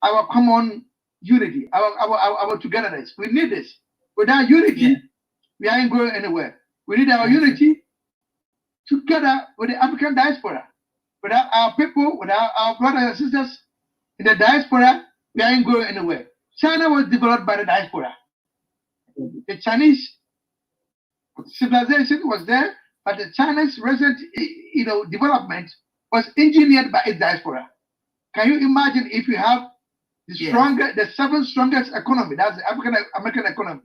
our common unity, our togetherness. We need this. Without unity, we ain't going anywhere. We need our unity together with the African diaspora. Without our people, without our brothers and sisters in the diaspora, we ain't going anywhere. China was developed by the diaspora. The Chinese civilization was there, but the Chinese recent, development was engineered by its diaspora. Can you imagine if you have the seventh strongest economy, that's the African American economy,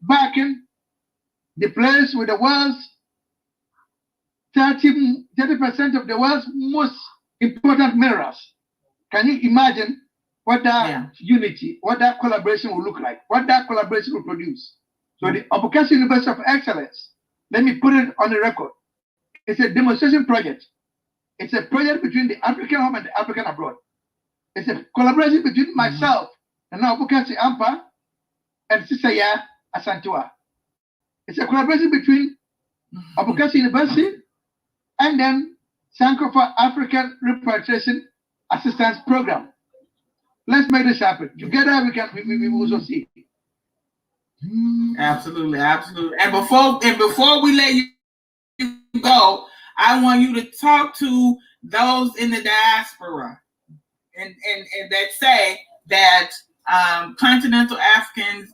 backing the place with the world's 30% of the world's most important minerals? Can you imagine what that unity, what that collaboration will look like, what that collaboration will produce? So the Obokese University of Excellence, let me put it on the record, it's a demonstration project. It's a project between the African home and the African abroad. It's a collaboration between myself and now Obokese Ampah and Sista Asantewaa. It's a collaboration between Obokese University, and then Shanaqua African Repatriation Assistance Program. Let's make this happen. Together we will succeed. Absolutely, absolutely. And before we let you go, I want you to talk to those in the diaspora and that say that continental Africans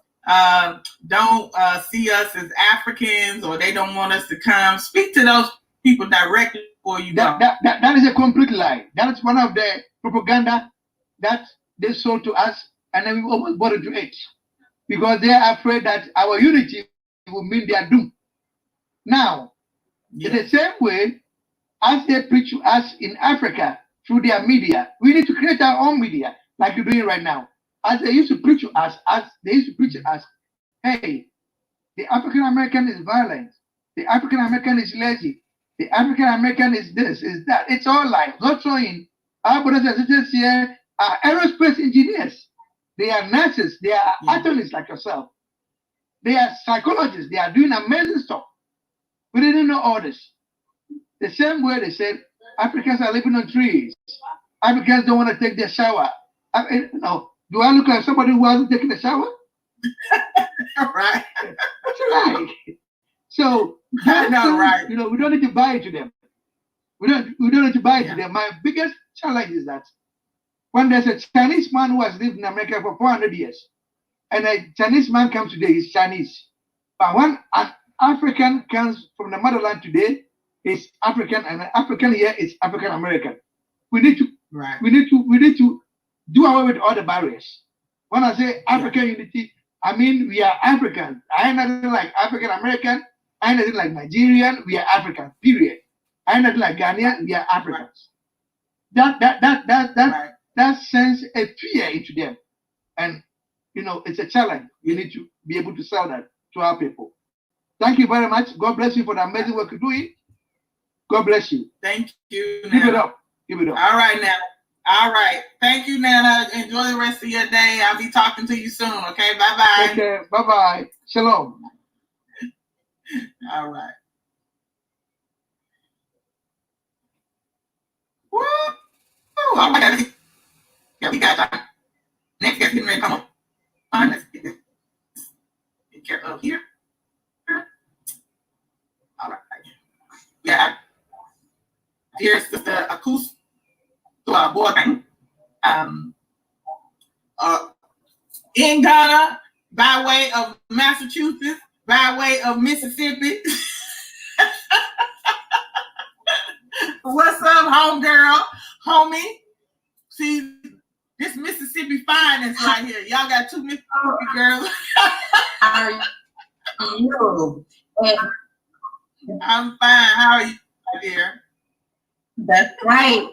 don't see us as Africans, or they don't want us to come. Speak to those people directly before you go. That is a complete lie. That is one of the propaganda that they sold to us, and then we almost bought into it, because they are afraid that our unity will mean their doom. Now, in the same way as they preach to us in Africa through their media, we need to create our own media, like you're doing right now. As they used to preach to us, hey, the African American is violent, the African American is lazy, the African American is this, is that. It's all lies. Not showing our brothers and sisters here are aerospace engineers. They are nurses. They are attorneys like yourself. They are psychologists. They are doing amazing stuff. We didn't know all this. The same way they said Africans are living on trees. Africans don't want to take their shower. Do I look like somebody who hasn't taken a shower? Right. That's a lie. So I know, right? We don't need to buy into them. We don't need to buy into them. My biggest challenge is that when there's a Chinese man who has lived in America for 400 years, and a Chinese man comes today, he's Chinese. But when an African comes from the motherland today, it's African, and an African here is African American. We need to do away with all the barriers. When I say African unity, I mean we are African. I ain't nothing like African American. I ain't nothing like Nigerian. We are African. Period. I ain't nothing like Ghanaian. We are Africans. That sends a fear into them, and it's a challenge. We need to be able to sell that to our people. Thank you very much. God bless you for the amazing work you're doing. God bless you. Thank you, Nana. Give it up. Give it up. All right, Nana. All right. Thank you, Nana. Enjoy the rest of your day. I'll be talking to you soon. Okay. Bye-bye. Okay. Bye-bye. Shalom. All right. Woo! Oh my God. Yeah, we got time. Next guest getting ready to come on. Let's get this. Take care of here. All right. Yeah. Dear Sister Akosua, Boateng, in Ghana, by way of Massachusetts, by way of Mississippi. What's up, homegirl, homie? See, this Mississippi finest right here. Y'all got two Mississippi girls. How are you? I'm fine. How are you, my dear? That's right.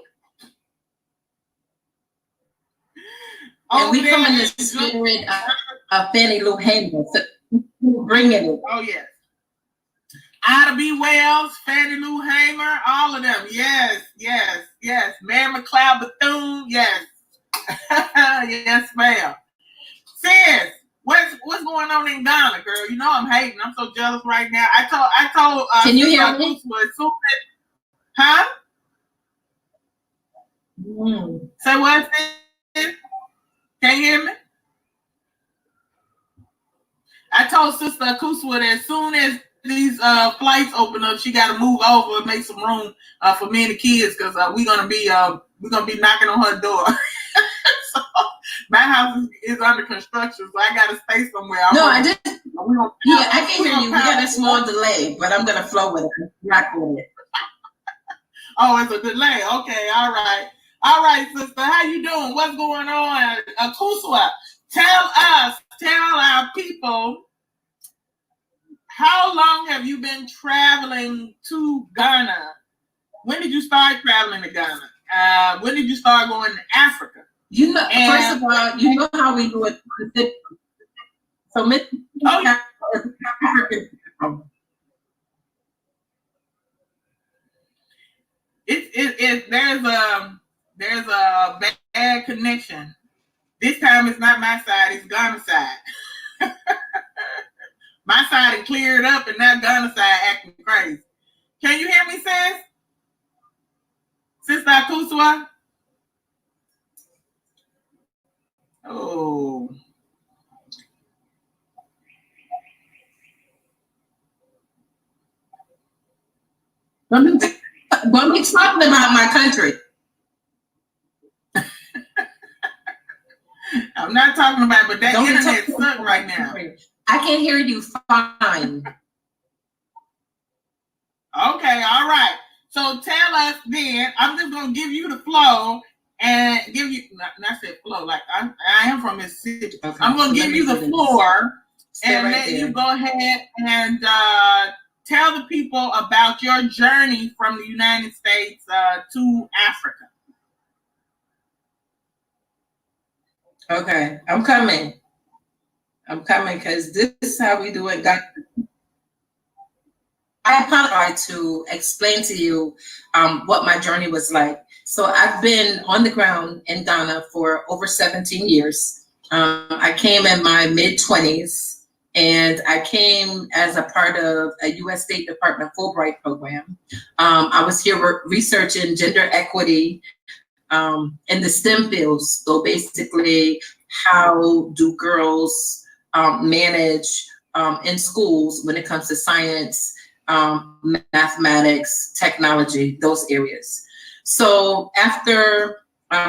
And we come in the spirit of Fannie Lou Hamer. So bringing it. Oh, yes. Ida B. Wells, Fannie Lou Hamer, all of them. Yes, yes, yes. Mary McLeod Bethune, yes. Yes, ma'am. Sis, what's going on in Ghana, girl? You know I'm hating. I'm so jealous right now. I told Can you hear me? Huh? Mm. Say what? Can you hear me? I told Sister Akosua that as soon as these flights open up, she got to move over and make some room for me and the kids, because we're gonna be knocking on her door. So my house is under construction, so I got to stay somewhere. I can hear you. We got a small delay, but I'm gonna flow with it. Rock with it. Oh, it's a delay. Okay, all right. All right, sister, how you doing? What's going on? Akosua, tell our people, how long have you been traveling to Ghana? When did you start traveling to Ghana? When did you start going to Africa? First of all, you know how we do it. So, there's a bad connection. This time it's not my side, it's Ghana's side. My side had cleared up, and now Ghana side acting crazy. Can you hear me, sis? Sista Akosua? Oh. Don't be talking about my country. I'm not talking about, but that internet sucks right now. I can hear you fine. Okay, all right. So tell us then. I'm just gonna give you the flow and give you. Not say flow. Like I am from Mississippi. Okay, I'm gonna give you the floor and let you go ahead and tell the people about your journey from the United States to Africa. Okay, I'm coming because this is how we do it. I apologize to explain to you what my journey was like. So I've been on the ground in Ghana for over 17 years. I came in my mid-20s, and I came as a part of a U.S. State Department Fulbright program. I was here researching gender equity in the STEM fields. So basically, how do girls manage in schools when it comes to science, mathematics, technology, those areas. So after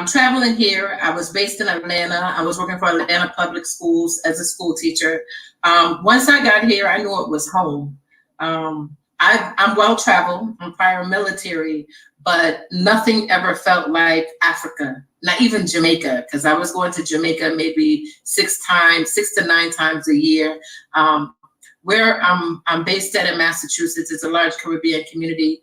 traveling here, I was based in Atlanta. I was working for Atlanta Public Schools as a school teacher. Once I got here, I knew it was home. I'm well-traveled, I'm prior military, but nothing ever felt like Africa, not even Jamaica, because I was going to Jamaica maybe 6 to 9 times a year. Where I'm based at in Massachusetts, it's a large Caribbean community.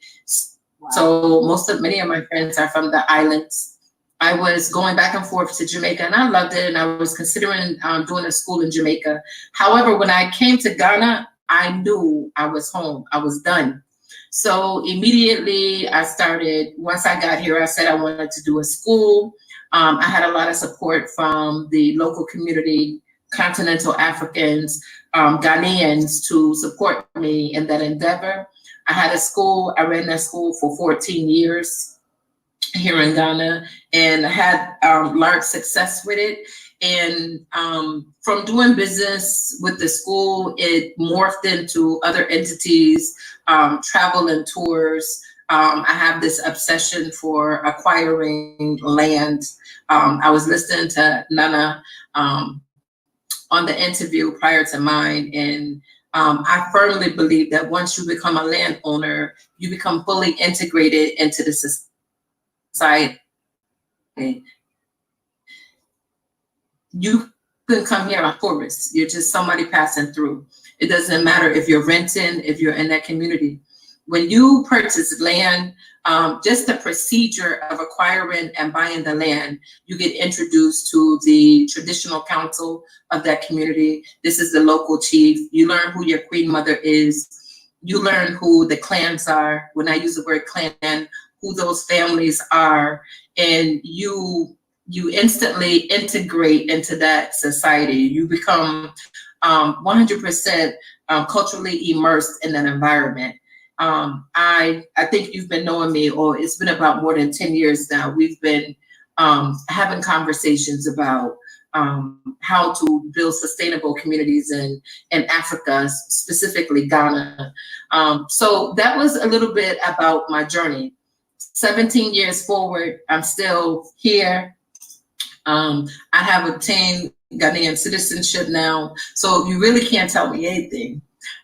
Wow. So many of my friends are from the islands. I was going back and forth to Jamaica, and I loved it, and I was considering doing a school in Jamaica. However, when I came to Ghana, I knew I was home. I was done. So immediately I started, once I got here, I said I wanted to do a school. I had a lot of support from the local community, continental Africans, Ghanaians to support me in that endeavor. I had a school, I ran that school for 14 years here in Ghana, and I had large success with it. And from doing business with the school, it morphed into other entities, travel and tours. I have this obsession for acquiring land. I was listening to Nana on the interview prior to mine, and I firmly believe that once you become a landowner, you become fully integrated into the society. You can come here on tourists. You're just somebody passing through. It doesn't matter if you're renting, if you're in that community. When you purchase land, just the procedure of acquiring and buying the land, you get introduced to the traditional council of that community. This is the local chief. You learn who your queen mother is. You learn who the clans are. When I use the word clan, who those families are, and you instantly integrate into that society. You become 100% culturally immersed in that environment. I think you've been knowing me, or it's been about more than 10 years now. We've been having conversations about how to build sustainable communities in Africa, specifically Ghana. So that was a little bit about my journey. 17 years forward, I'm still here. I have obtained Ghanaian citizenship now, so you really can't tell me anything.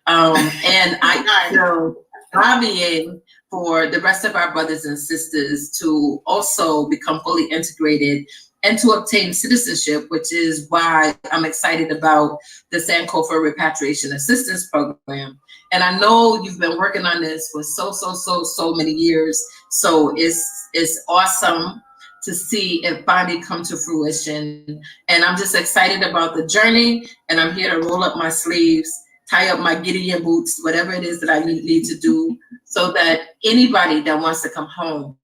And I feel lobbying for the rest of our brothers and sisters to also become fully integrated and to obtain citizenship, which is why I'm excited about the Sankofa Repatriation Assistance Program. And I know you've been working on this for so many years. So it's awesome to see it finally come to fruition. And I'm just excited about the journey, and I'm here to roll up my sleeves, tie up my Gideon boots, whatever it is that I need to do, so that anybody that wants to come home.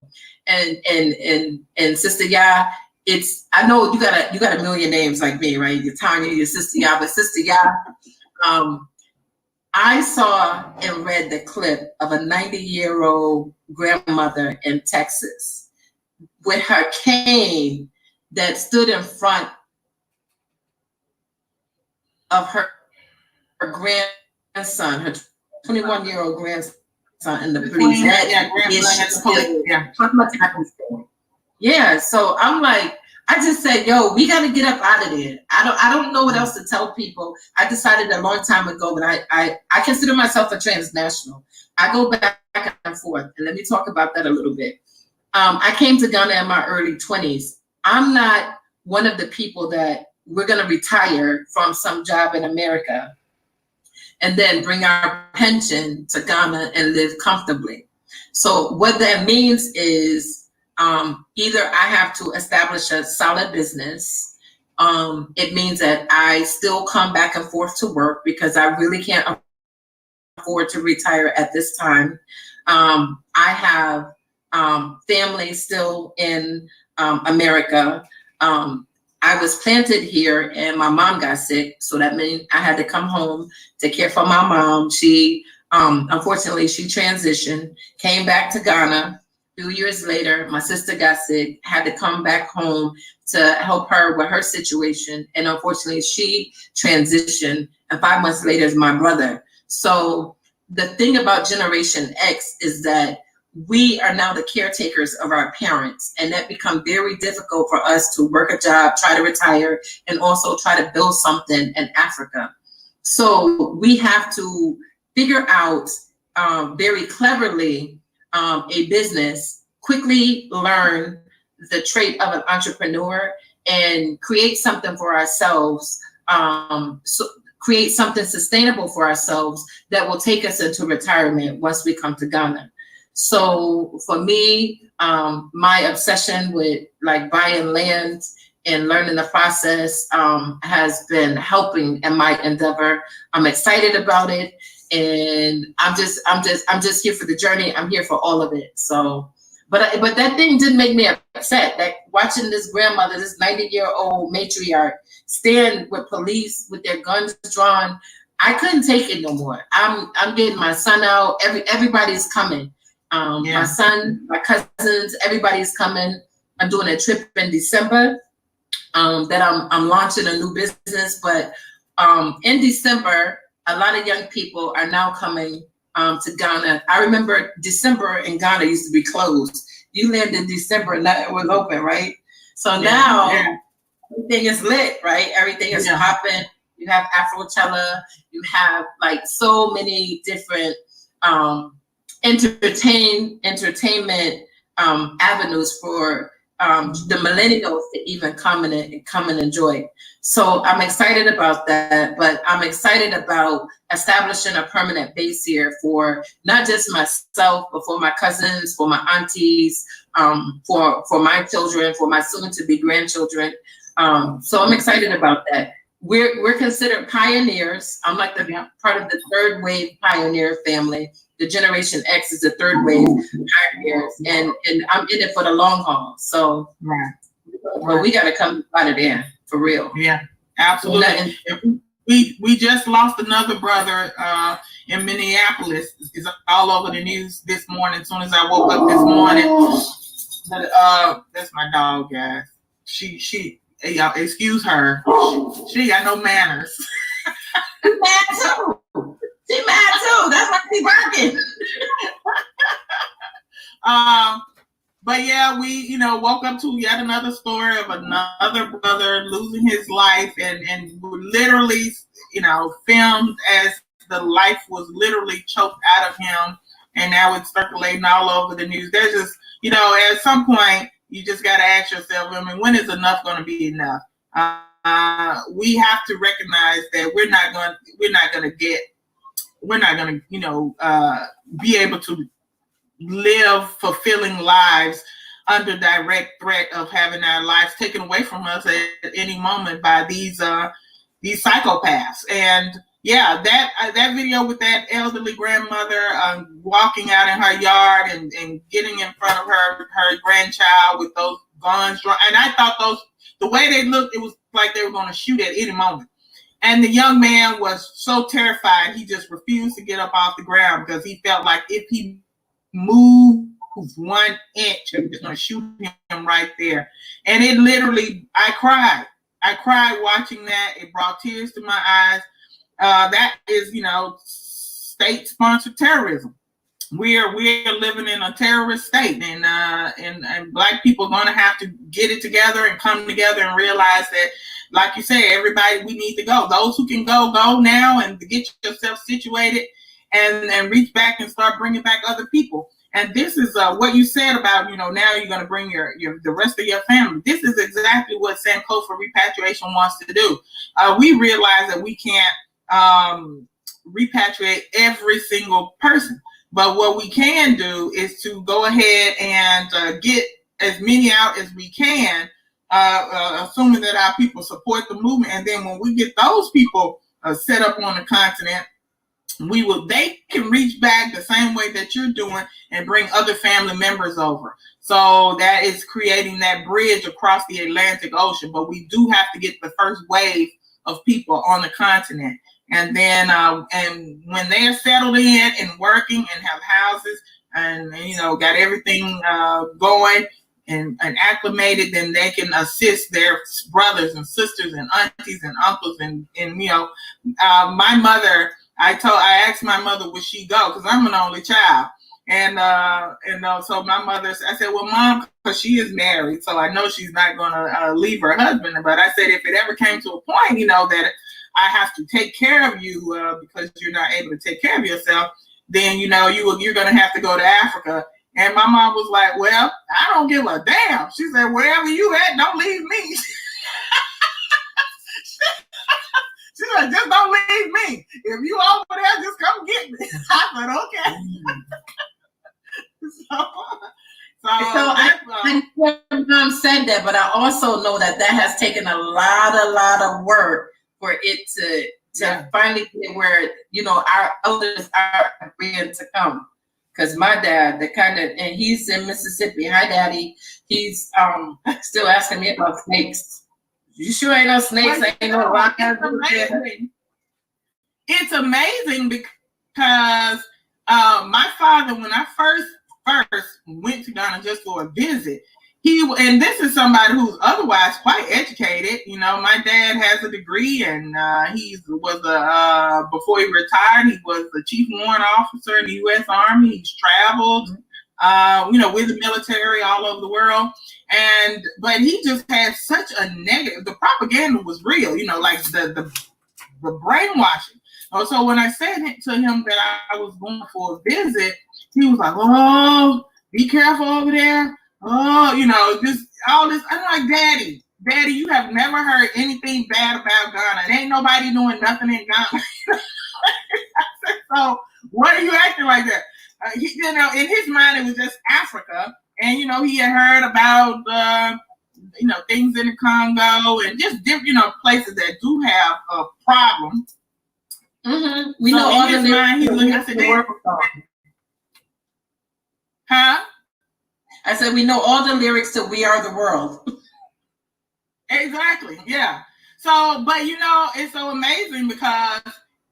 And Sister Ya, I know you got a million names like me, right? You're Tanya, your Sister Ya, but Sister Ya, I saw and read the clip of a 90-year-old grandmother in Texas with her cane that stood in front of her grandson, her 21-year-old grandson in the police. Yeah, so I'm like, I just said, yo, we got to get up out of there. I don't know what else to tell people. I decided a long time ago that I consider myself a transnational. I go back and forth, and let me talk about that a little bit. I came to Ghana in my early 20s. I'm not one of the people that we're going to retire from some job in America and then bring our pension to Ghana and live comfortably. So what that means is either I have to establish a solid business. It means that I still come back and forth to work because I really can't afford to retire at this time. I have family still in America. I was planted here and my mom got sick. So that meant I had to come home to care for my mom. She, unfortunately, she transitioned, came back to Ghana. A few years later, my sister got sick, had to come back home to help her with her situation. And unfortunately, she transitioned. And 5 months later is my brother. So the thing about Generation X is that we are now the caretakers of our parents. And that becomes very difficult for us to work a job, try to retire, and also try to build something in Africa. So we have to figure out very cleverly a business, quickly learn the trait of an entrepreneur and create something for ourselves, so create something sustainable for ourselves that will take us into retirement once we come to Ghana. So for me, my obsession with like buying land and learning the process has been helping in my endeavor. I'm excited about it. And I'm just here for the journey. I'm here for all of it. So, but that thing did make me upset. That watching this grandmother, this 90-year-old matriarch, stand with police with their guns drawn, I couldn't take it no more. I'm getting my son out. Everybody's coming. My son, my cousins, everybody's coming. I'm doing a trip in December. That I'm launching a new business, but in December. A lot of young people are now coming to Ghana. I remember December in Ghana used to be closed. You landed in December and it was open, right? So now everything is lit, right? Everything is popping. You have Afrochella. You have like so many different entertainment avenues for the millennials to even come and enjoy. So I'm excited about that, but I'm excited about establishing a permanent base here for not just myself, but for my cousins, for my aunties, for my children, for my soon-to-be grandchildren. So I'm excited about that. We're considered pioneers. I'm like the part of the third wave pioneer family. The Generation X is the third wave pioneers, and I'm in it for the long haul. So, but we got to come out of there for real. Yeah, absolutely. We just lost another brother in Minneapolis. It's all over the news this morning. As soon as I woke up this morning, that's my dog, guys. She y'all excuse her. She got no manners. She mad too. She mad too. That's why she barking. But yeah, we woke up to yet another story of another brother losing his life, and literally filmed as the life was literally choked out of him, and now it's circulating all over the news. There's just at some point you just got to ask yourself, I mean, when is enough going to be enough? We have to recognize that we're not going to be able to live fulfilling lives under direct threat of having our lives taken away from us at any moment by these psychopaths. And yeah, that video with that elderly grandmother walking out in her yard and getting in front of her grandchild with those guns drawn, and I thought the way they looked, it was like they were going to shoot at any moment. And the young man was so terrified, he just refused to get up off the ground because he felt like if he moved 1 inch, it was going to shoot him right there. And it literally, I cried. I cried watching that. It brought tears to my eyes. That is, state-sponsored terrorism. We're living in a terrorist state, and Black people are going to have to get it together and come together and realize that, like you say, everybody, we need to go. Those who can go now and get yourself situated and reach back and start bringing back other people. And this is what you said about, now you're going to bring the rest of your family. This is exactly what Sankofa repatriation wants to do. We realize that we can't repatriate every single person. But what we can do is to go ahead and get as many out as we can, assuming that our people support the movement. And then when we get those people set up on the continent, they can reach back the same way that you're doing and bring other family members over. So that is creating that bridge across the Atlantic Ocean. But we do have to get the first wave of people on the continent. And then, and when they're settled in and working and have houses and got everything going and acclimated, then they can assist their brothers and sisters and aunties and uncles. And my mother, I asked my mother, would she go? Because I'm an only child. And so my mother, I said, well, Mom, because she is married, so I know she's not going to leave her husband. But I said, if it ever came to a point, that I have to take care of you because you're not able to take care of yourself, then, you're going to have to go to Africa. And my mom was like, well, I don't give a damn. She said, wherever you at, don't leave me. She said, just don't leave me. If you over there, just come get me. I said, okay. So I said that, but I also know that has taken a lot of work for it to finally get where, our elders are agreeing to come. Because my dad, and he's in Mississippi. Hi, Daddy. He's still asking me about snakes. You sure ain't no snakes? Ain't no rock. It's amazing because my father, when I first went to Ghana just for a visit, and this is somebody who's otherwise quite educated. My dad has a degree, and he was before he retired, he was the chief warrant officer in the U.S. Army. He's traveled, with the military all over the world. But he just had such a negative. The propaganda was real, like the brainwashing. So when I said to him that I was going for a visit, he was like, "Oh, be careful over there. Oh, just all this." I'm like, Daddy, you have never heard anything bad about Ghana. There ain't nobody doing nothing in Ghana. So what are you acting like that? In his mind, it was just Africa. And, he had heard about, things in the Congo and just different, places that do have a problem. Mm-hmm. We know all the mind, he's looking at the world. Huh? I said, we know all the lyrics to We Are the World. Exactly. Yeah. So, but it's so amazing because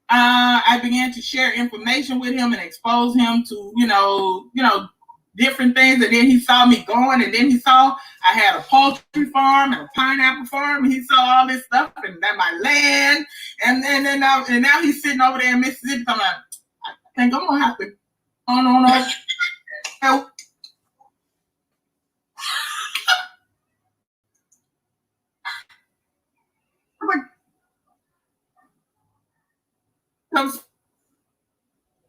I began to share information with him and expose him to, different things. And then he saw me going, and then he saw I had a poultry farm and a pineapple farm, and he saw all this stuff and that my land. And now he's sitting over there in Mississippi talking about, I think I'm gonna have to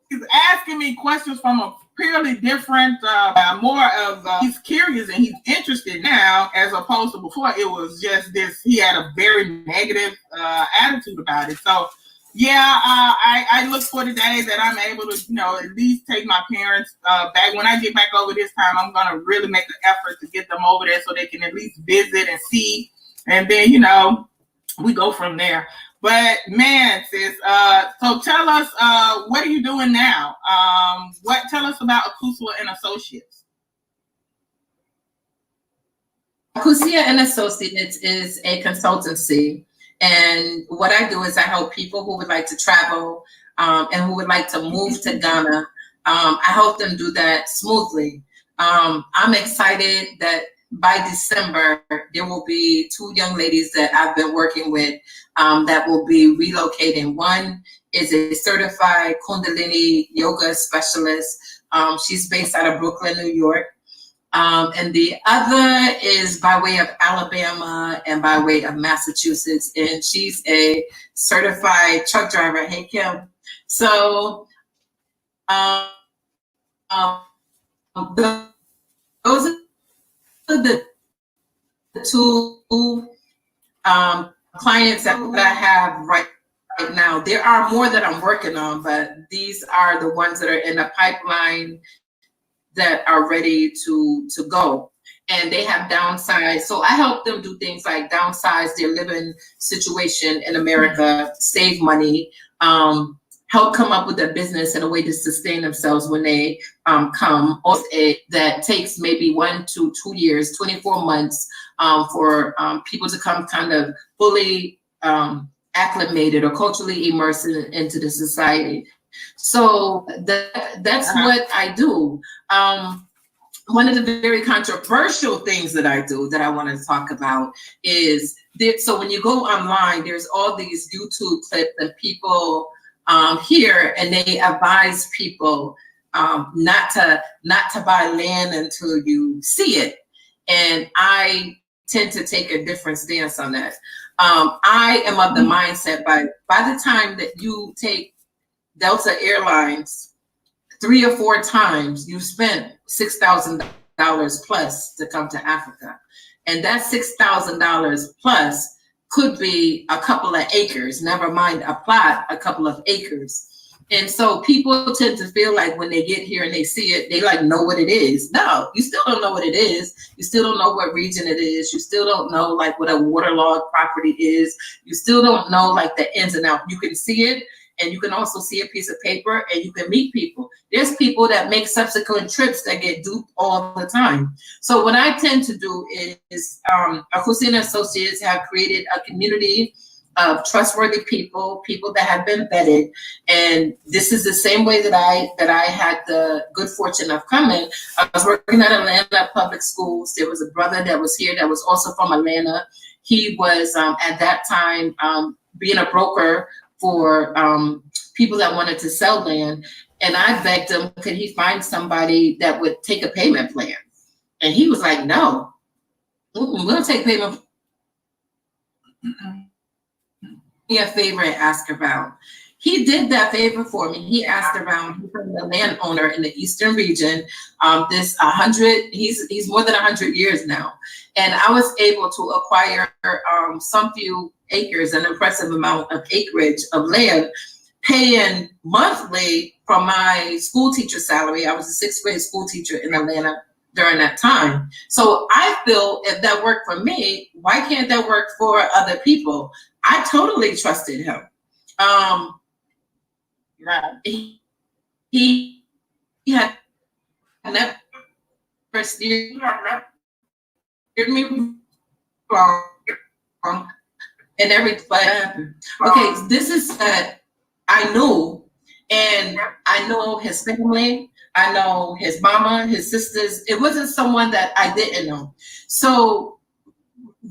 he's asking me questions from a purely different, more of, he's curious and he's interested now as opposed to before. It was just this, he had a very negative attitude about it. So yeah, I look for the day that I'm able to, at least take my parents back. When I get back over this time, I'm going to really make an effort to get them over there so they can at least visit and see. And then, we go from there. But man, sis, so tell us, what are you doing now? Tell us about Akosua and Associates. Akosua and Associates is a consultancy. And what I do is I help people who would like to travel and who would like to move to Ghana. I help them do that smoothly. I'm excited that by December, there will be 2 young ladies that I've been working with that will be relocating. One is a certified Kundalini yoga specialist. She's based out of Brooklyn, New York. And the other is by way of Alabama and by way of Massachusetts. And she's a certified truck driver. Hey, Kim. So those are the 2 clients that I have right now. There are more that I'm working on, but these are the ones that are in the pipeline that are ready to go. And they have downsized. So I help them do things like downsize their living situation in America, save money, help come up with a business and a way to sustain themselves when they come. Also, that takes maybe 1 to 2 years, 24 months for people to come kind of fully acclimated or culturally immersed into the society. So that's what I do. One of the very controversial things that I do that I want to talk about is so when you go online, there's all these YouTube clips and people here, and they advise people not to buy land until you see it. And I tend to take a different stance on that. I am of the mindset by the time that you take Delta Airlines 3 or 4 times, you spent $6,000 plus to come to Africa. And that $6,000 plus could be a couple of acres, never mind a plot, a couple of acres. And so people tend to feel like when they get here and they see it, they like know what it is. No, you still don't know what it is. You still don't know what region it is. You still don't know like what a waterlogged property is. You still don't know like the ins and outs. You can see it, and you can also see a piece of paper, and you can meet people. There's people that make subsequent trips that get duped all the time. So what I tend to do is Akosua and Associates have created a community of trustworthy people that have been vetted. And this is the same way that I had the good fortune of coming. I was working at Atlanta Public Schools. There was a brother that was here that was also from Atlanta. He was at that time being a broker for people that wanted to sell land. And I begged him, could he find somebody that would take a payment plan? And he was like, no, we'll take payment. Me a favor and ask around. He did that favor for me. He asked around. He's the landowner in the eastern region. He's more than 100 years now. And I was able to acquire some few acres, an impressive amount of acreage of land, paying monthly from my school teacher salary. I was a 6th grade school teacher in Atlanta during that time. So I feel if that worked for me, why can't that work for other people? I totally trusted him. He had never steered me wrong and everything. Okay, this is that I knew, and I know his family. I know his mama, his sisters. It wasn't someone that I didn't know. So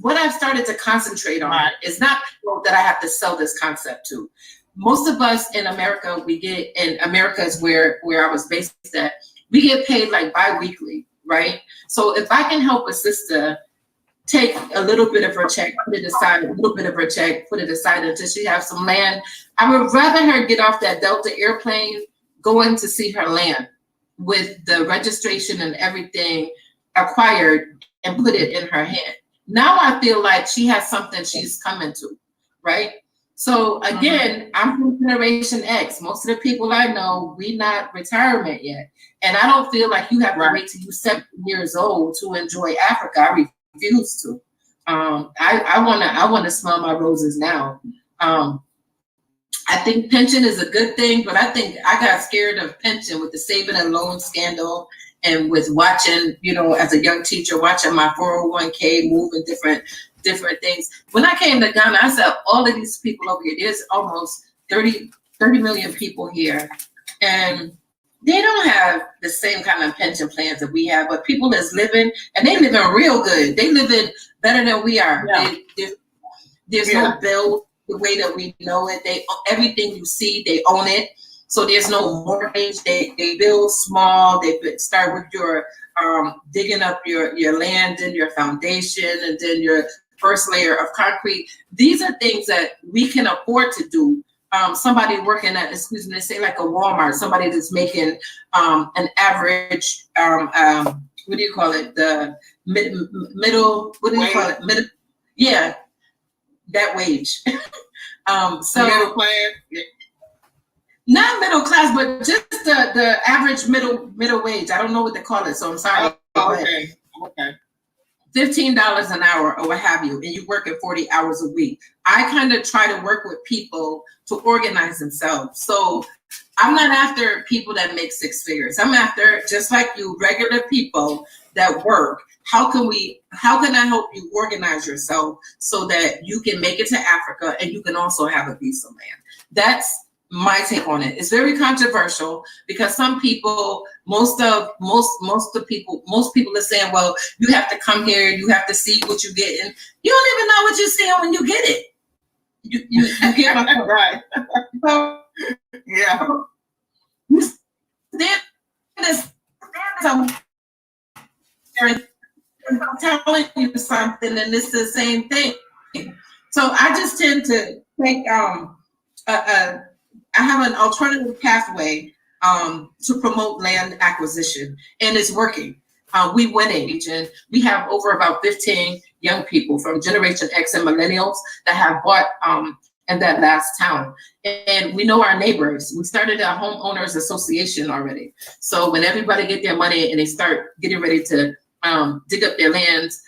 what I've started to concentrate on is not people that I have to sell this concept to. Most of us in America, America is where I was based at, we get paid like bi-weekly, right? So if I can help a sister take a little bit of her check, put it aside, a little bit of her check, put it aside until she has some land, I would rather her get off that Delta airplane going to see her land with the registration and everything acquired and put it in her hand. Now I feel like she has something she's coming to, right? So again, I'm from Generation X. Most of the people I know, we not retirement yet. And I don't feel like you have to wait till you're 70 years old to enjoy Africa. I refuse to. I wanna smell my roses now. I think pension is a good thing, but I think I got scared of pension with the saving and loan scandal and with watching, as a young teacher, watching my 401k move in different different things. When I came to Ghana, I said, all of these people over here, there's almost 30 million people here. And they don't have the same kind of pension plans that we have, but people is living, and they living real good. They living better than we are. Yeah. There's no bill the way that we know it. Everything you see, they own it. So there's no mortgage. They build small. They start with your digging up your land and your foundation, and then your first layer of concrete. These are things that we can afford to do. Somebody working at, excuse me, say like a Walmart, somebody that's making an average, what do you call it? The middle, what do you call it? Middle, yeah, that wage. So middle class? Yeah. Not middle class, but just the average middle wage. I don't know what they call it, so I'm sorry. Oh, okay. Okay. $15 an hour or what have you, and you work at 40 hours a week. I kind of try to work with people to organize themselves. So I'm not after people that make six figures. I'm after, just like you, regular people that work. How can I help you organize yourself so that you can make it to Africa and you can also have a piece of land? That's my take on it. It's very controversial because some people, most people are saying, well, you have to come here, you have to see what you're getting. You don't even know what you're seeing when you get it. You get my point. Right. So, Yeah. I'm telling you something, and it's the same thing. So I just tend to think I have an alternative pathway to promote land acquisition, and it's working. We win age, and we have over about 15 young people from Generation X and millennials that have bought in that last town. And we know our neighbors. We started a homeowners association already. So when everybody get their money and they start getting ready to dig up their lands,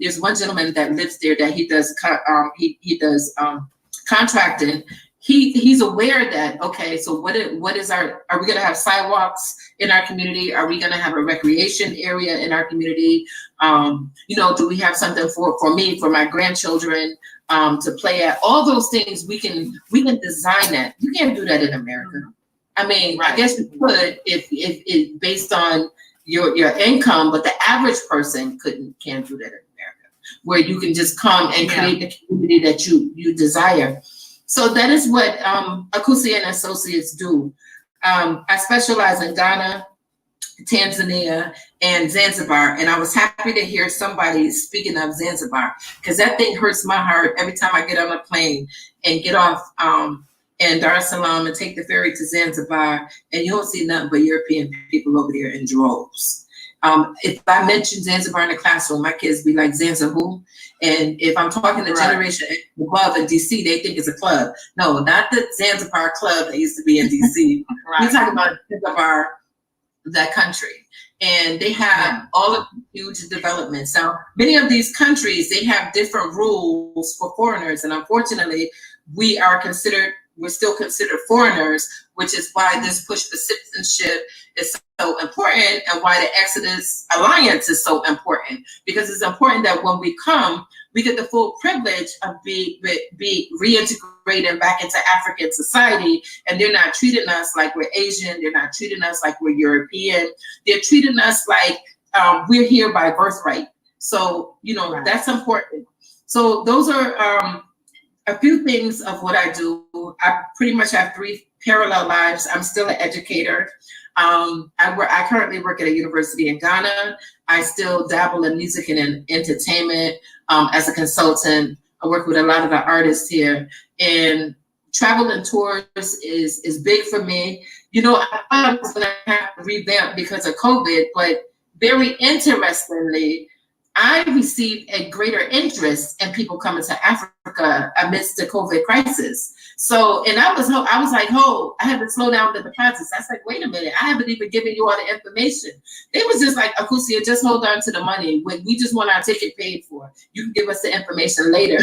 there's one gentleman that lives there that he does contracting. He's aware that, okay, so what is are we gonna have sidewalks in our community? Are we gonna have a recreation area in our community? Do we have something for me, for my grandchildren to play at? All those things we can design that. You can't do that in America. I mean, right. I guess you could if based on your income, but the average person can't do that in America, where you can just come and create the community that you desire. So that is what Akosua and Associates do. I specialize in Ghana, Tanzania, and Zanzibar. And I was happy to hear somebody speaking of Zanzibar, because that thing hurts my heart every time I get on a plane and get off in Dar es Salaam and take the ferry to Zanzibar, and you don't see nothing but European people over there in droves. If I mention Zanzibar in the classroom, my kids be like, Zanzibar who? And if I'm talking to Generation above in DC, they think it's a club. No, not the Zanzibar club that used to be in DC. We're talking about Zanzibar, that country. And they have all of the huge developments. Now, many of these countries, they have different rules for foreigners. And unfortunately, we're still considered foreigners, which is why this push for citizenship is so important, and why the Exodus Alliance is so important, because it's important that when we come, we get the full privilege of be reintegrated back into African society, and they're not treating us like we're Asian, they're not treating us like we're European, they're treating us like we're here by birthright. So, that's important. So those are a few things of what I do. I pretty much have 3 parallel lives. I'm still an educator. I currently work at a university in Ghana. I still dabble in music and entertainment as a consultant. I work with a lot of the artists here, and travel and tours is big for me. I thought I was gonna have to revamp because of COVID, but very interestingly, I received a greater interest in people coming to Africa amidst the COVID crisis. So, and I was like, I had to slow down the process. I was like, wait a minute, I haven't even given you all the information. They was just like, Akosua, just hold on to the money. We just want our ticket paid for. You can give us the information later.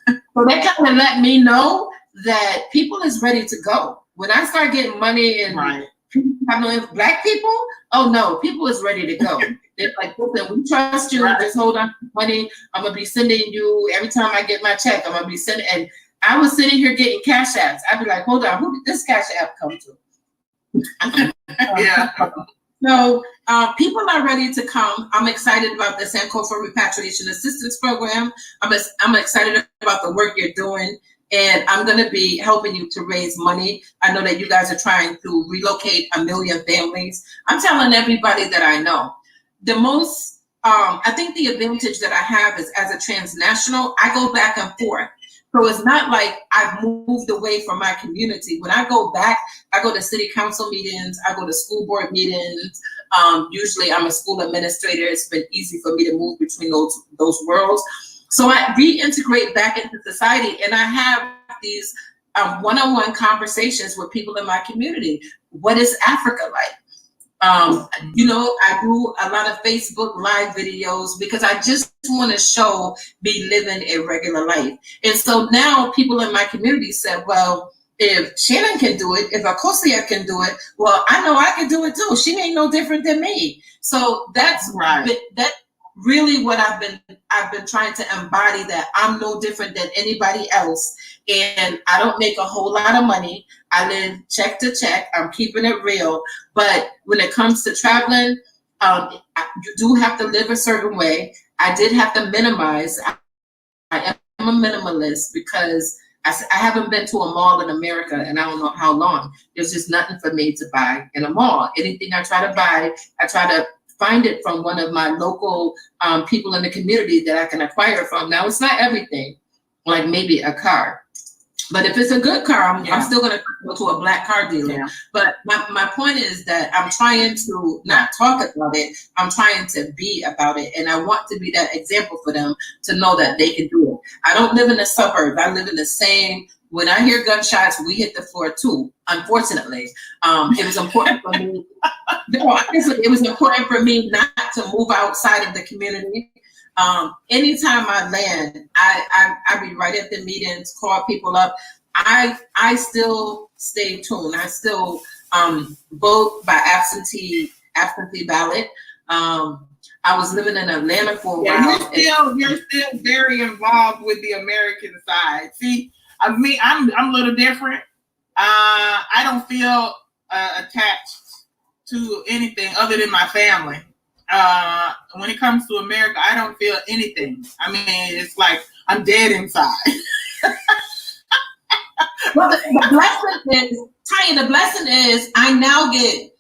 So that kind of let me know that people is ready to go. When I start getting money and have no Black people? Oh no, people is ready to go. They're like, listen, we trust you. Just hold on to money. I'm gonna be sending you every time I get my check. I'm gonna be sending. And I was sitting here getting cash apps. I'd be like, hold on, who did this cash app come to? Yeah. So people are ready to come. I'm excited about the Sankofa Repatriation Assistance Program. I'm excited about the work you're doing. And I'm going to be helping you to raise money. I know that you guys are trying to relocate 1 million families. I'm telling everybody that I know. The most, I think the advantage that I have is as a transnational, I go back and forth. So it's not like I've moved away from my community. When I go back, I go to city council meetings, I go to school board meetings. Usually I'm a school administrator. It's been easy for me to move between those worlds. So I reintegrate back into society, and I have these one-on-one conversations with people in my community. What is Africa like? You know, I do a lot of Facebook Live videos because I just want to show me living a regular life. And so now people in my community said, well, if Shannon can do it, if Akosua can do it, well, I know I can do it too. She ain't no different than me. So that's right. That's really what I've been trying to embody, that I'm no different than anybody else. And I don't make a whole lot of money. I live check to check. I'm keeping it real. But when it comes to traveling, you do have to live a certain way. I did have to minimize. I am a minimalist because I haven't been to a mall in America and I don't know how long. There's just nothing for me to buy in a mall. Anything I try to buy, I try to find it from one of my local people in the community that I can acquire from. Now, it's not everything, like maybe a car. But if it's a good car, I'm still going to go to a black car dealer. Yeah. But my point is that I'm trying to not talk about it. I'm trying to be about it. And I want to be that example for them to know that they can do it. I don't live in the suburbs. I live in the same. When I hear gunshots, we hit the floor too, unfortunately. It was important for me. It was important for me not to move outside of the community. Anytime I land, I be right at the meetings, call people up. I still stay tuned. I still vote by absentee ballot. I was living in Atlanta for a while. You're still very involved with the American side. See, I mean, I'm a little different. I don't feel attached to anything other than my family. When it comes to America, I don't feel anything. I mean, it's like I'm dead inside. Well, the blessing is, Tanya, the blessing is I now get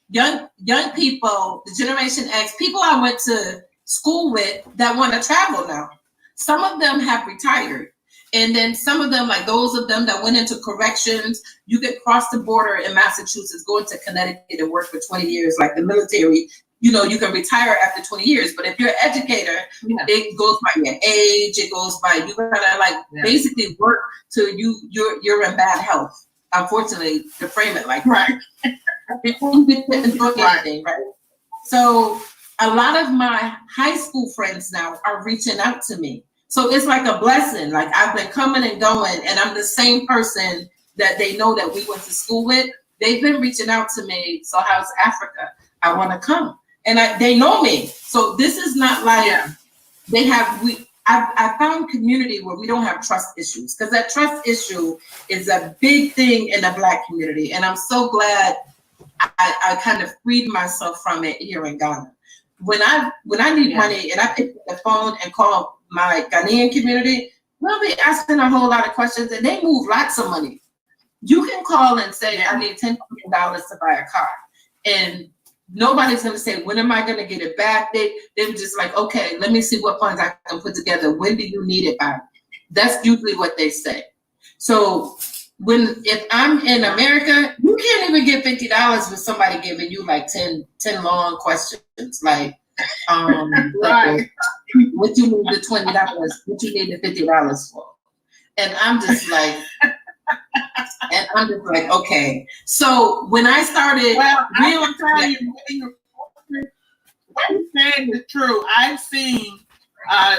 young people, the Generation X, people I went to school with that want to travel now. Some of them have retired. And then some of them, like those of them that went into corrections, you could cross the border in Massachusetts, go into Connecticut and work for 20 years, like the military. You know, you can retire after 20 years. But if you're an educator, it goes by your age. It goes by, you gotta basically work till you're in bad health. Unfortunately, to frame it like that. Right? So a lot of my high school friends now are reaching out to me. So it's like a blessing. Like I've been coming and going, and I'm the same person that they know that we went to school with. They've been reaching out to me. So how's Africa? I want to come, and they know me. So this is not like they have. I found community where we don't have trust issues, because that trust issue is a big thing in the Black community, and I'm so glad I kind of freed myself from it here in Ghana. When I need money and I pick up the phone and call my Ghanaian community, we'll be asking a whole lot of questions, and they move lots of money. You can call and say, I need $10 million to buy a car. And nobody's going to say, when am I going to get it back? They're just like, okay, let me see what funds I can put together. When do you need it by? That's usually what they say. So if I'm in America, you can't even get $50 with somebody giving you like 10 long questions. Like, right. What you need the $20, what you need the $50 for? And I'm just like, okay. So when I started, I'm telling you, what you're saying is true. I've seen,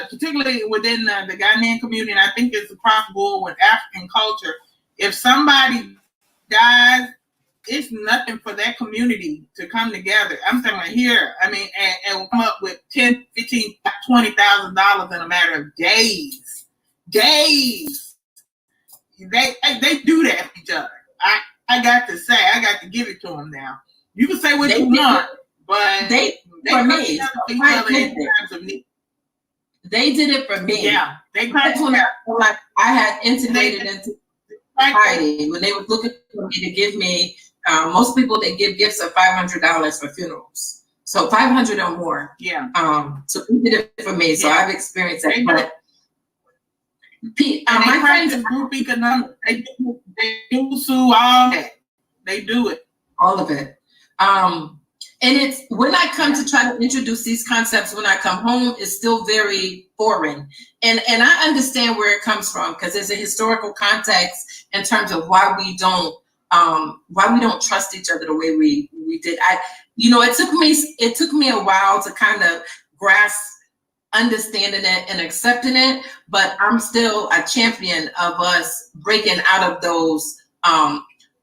particularly within the Ghanaian community, and I think it's across the board with African culture, if somebody dies, it's nothing for that community to come together. I'm talking here. I mean, and come up with $10,000, $15,000, $20,000 in a matter of days. Days. They do that for each other. I got to say, I got to give it to them now. You can say what you want, but they for me. each other in terms of need. They did it for me. Yeah, that's when I had integrated into society. When they were looking for me to give me, most people they give gifts of $500 for funerals, so 500 or more. Yeah. So they did it for me. So I've experienced that. But my friends in group economics, they do sue all that. They do it. All of it. And it's when I come to try to introduce these concepts when I come home, it's still very foreign. And I understand where it comes from because there's a historical context in terms of why we don't trust each other the way we did. It took me a while to kind of grasp understanding it and accepting it, but I'm still a champion of us breaking out of those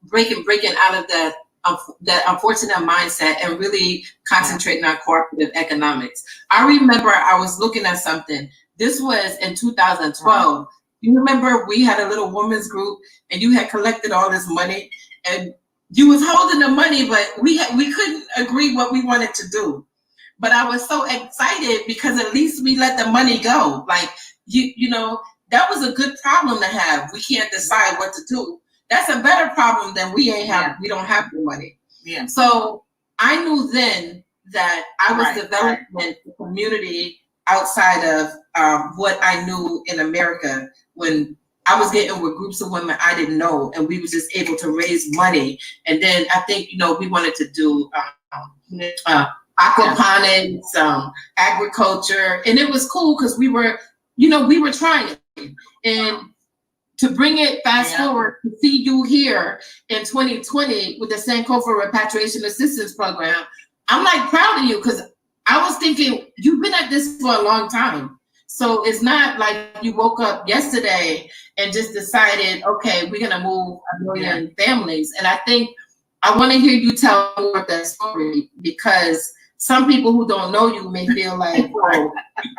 breaking out of that unfortunate mindset and really concentrating on cooperative economics. I remember I was looking at something. This was in 2012. You remember we had a little women's group and you had collected all this money and you was holding the money, but we couldn't agree what we wanted to do. But I was so excited because at least we let the money go. Like, you know, that was a good problem to have. We can't decide what to do. That's a better problem than we don't have the money. Yeah. So I knew then that I was developing a community outside of what I knew in America when I was getting with groups of women I didn't know, and we were just able to raise money. And then I think, you know, we wanted to do aquaponics, agriculture, and it was cool because we were trying. And to bring it fast forward to see you here in 2020 with the Sankofa Repatriation Assistance Program, I'm like proud of you because I was thinking you've been at this for a long time. So it's not like you woke up yesterday and just decided, okay, we're gonna move 1 million families. And I think I want to hear you tell more of that story because some people who don't know you may feel like, oh,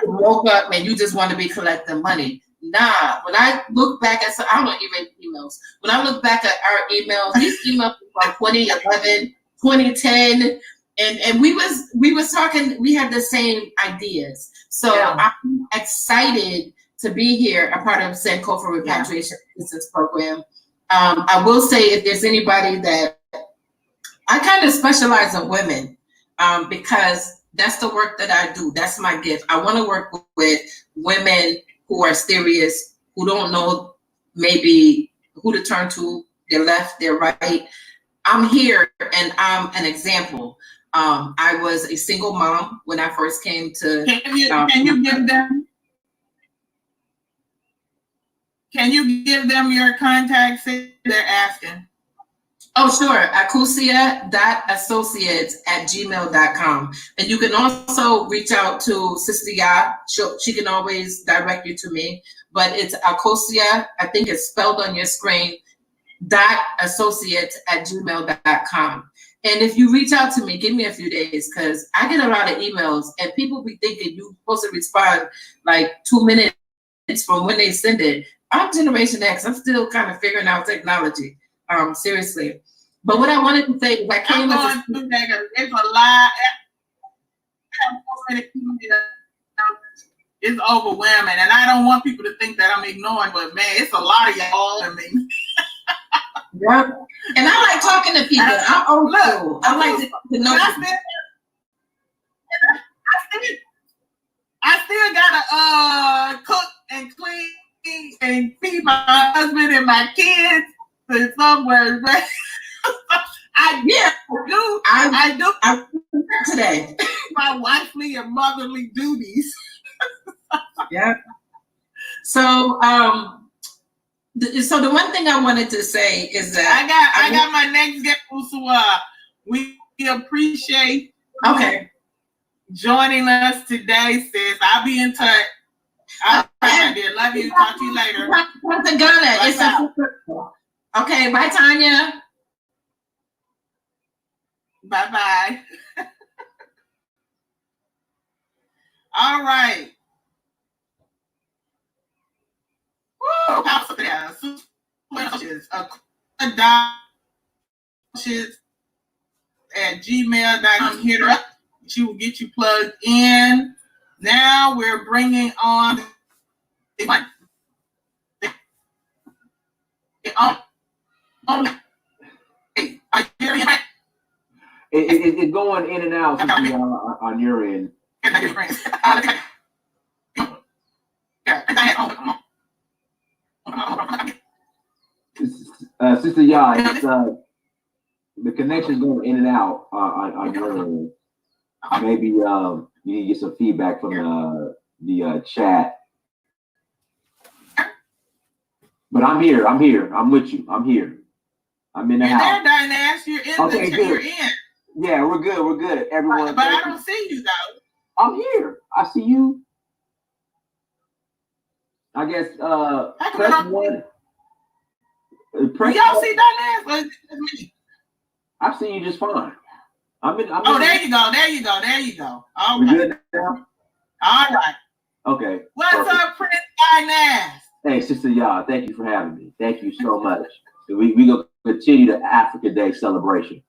you woke up and you just want to be collecting money. Nah, when I look back at, I don't even emails. When I look back at our emails, these emails from 2011, 2010, and we was talking, we had the same ideas. So I'm excited to be here, a part of Sankofa Repatriation Assistance Program. I will say if there's anybody that, I kind of specialize in women because that's the work that I do. That's my gift. I want to work with women who are serious, who don't know maybe who to turn to, their left, their right. I'm here and I'm an example. I was a single mom when I first came to. Can you give them your contacts if they're asking? Oh, sure. Akosua.associates@gmail.com. And you can also reach out to Sister Ya. She can always direct you to me. But it's Akosua, I think it's spelled on your screen, .associates@gmail.com. And if you reach out to me, give me a few days because I get a lot of emails and people be thinking you're supposed to respond like 2 minutes from when they send it. I'm Generation X. I'm still kind of figuring out technology. Seriously. But what I wanted to say is I came as it's a lot. It's overwhelming, and I don't want people to think that I'm ignoring, but man, it's a lot of y'all. I mean, yeah. And I like talking to people. I'm old school. I like to know. I still gotta cook and clean and feed my husband and my kids. In some words, but I do today. My wifely and motherly duties. Yeah. So so the one thing I wanted to say is that I got my next guest, PhuCha. We appreciate joining us today, sis. I'll be in touch. All right, dear. Love you. Talk to you later. Okay, bye, Tanya. Bye-bye. All right. Woo! House of there. At gmail.com. Hit her up. She will get you plugged in. Now we're bringing on It's going in and out on your end. Sister Ya, it's, the connection's going in and out on your end. Maybe you need to get some feedback from the chat. But I'm here. I'm with you. I'm here. I'm in the house. You're there, Dynast. You're in okay, the good. You're in. Yeah, we're good. Everyone. But I don't see you though. I'm here. I see you. I guess press one. Press y'all one. see Dynast? I see you just fine. There you go. All right. Good now? All right. Okay. What's perfect. up, Prince Dynast? Hey, Sister Ya, thank you for having me. Thank you so much. We gonna continue the African Day celebration.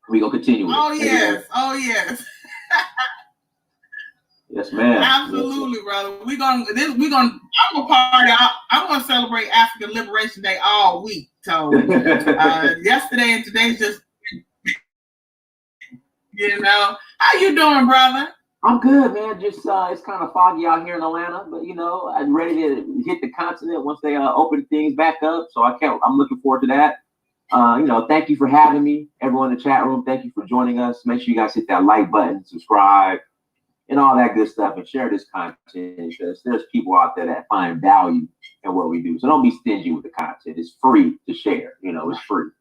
We gonna continue with Oh it. yes. Oh yes. Yes, ma'am. Absolutely, brother. I'm gonna party. I'm gonna celebrate African Liberation Day all week. So yesterday and today's just, how you doing, brother? I'm good, man. Just it's kind of foggy out here in Atlanta, but I'm ready to hit the continent once they open things back up. So I'm looking forward to that. Thank you for having me, everyone in the chat room. Thank you for joining us. Make sure you guys hit that like button, subscribe, and all that good stuff, and share this content because there's people out there that find value in what we do. So don't be stingy with the content. It's free to share. It's free.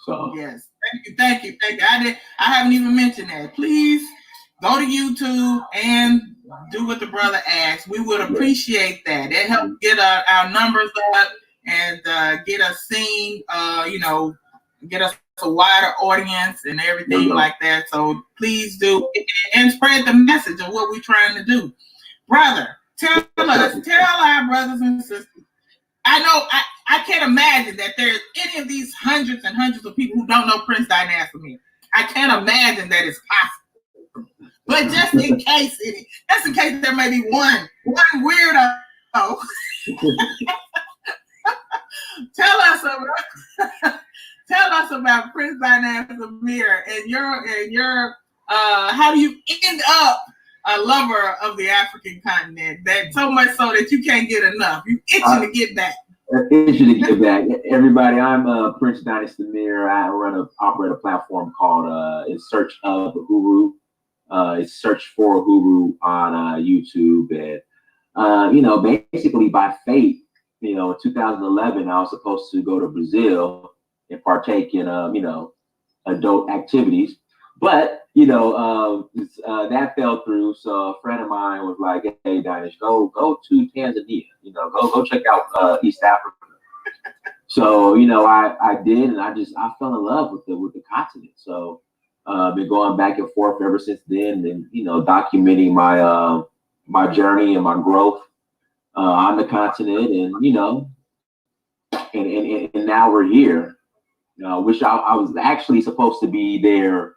So yes. Thank you. I haven't even mentioned that. Please go to YouTube and do what the brother asked. We would appreciate that. It helps get our numbers up and get us seen. Get us a wider audience and everything like that. So please do and spread the message of what we're trying to do. Brother, tell our brothers and sisters. I know I can't imagine that there's any of these hundreds and hundreds of people who don't know Prince Dynast Amir. I can't imagine that it's possible. But just in case there may be one weirdo. Tell us about Prince Dynast Amir and your how do you end up a lover of the African continent? That so much so that you can't get enough. You itching to get back. Itching to get back. Everybody, I'm Prince Dynast Amir. I operate a platform called it's Search of Uhuru. It's Search for Uhuru on YouTube, and basically by fate, in 2011, I was supposed to go to Brazil and partake in adult activities, but that fell through. So a friend of mine was like, "Hey, Dynast, go to Tanzania. Go check out East Africa." So I did, and I fell in love with the continent. So been going back and forth ever since then, and documenting my journey and my growth on the continent, and and now we're here. Wish I was actually supposed to be there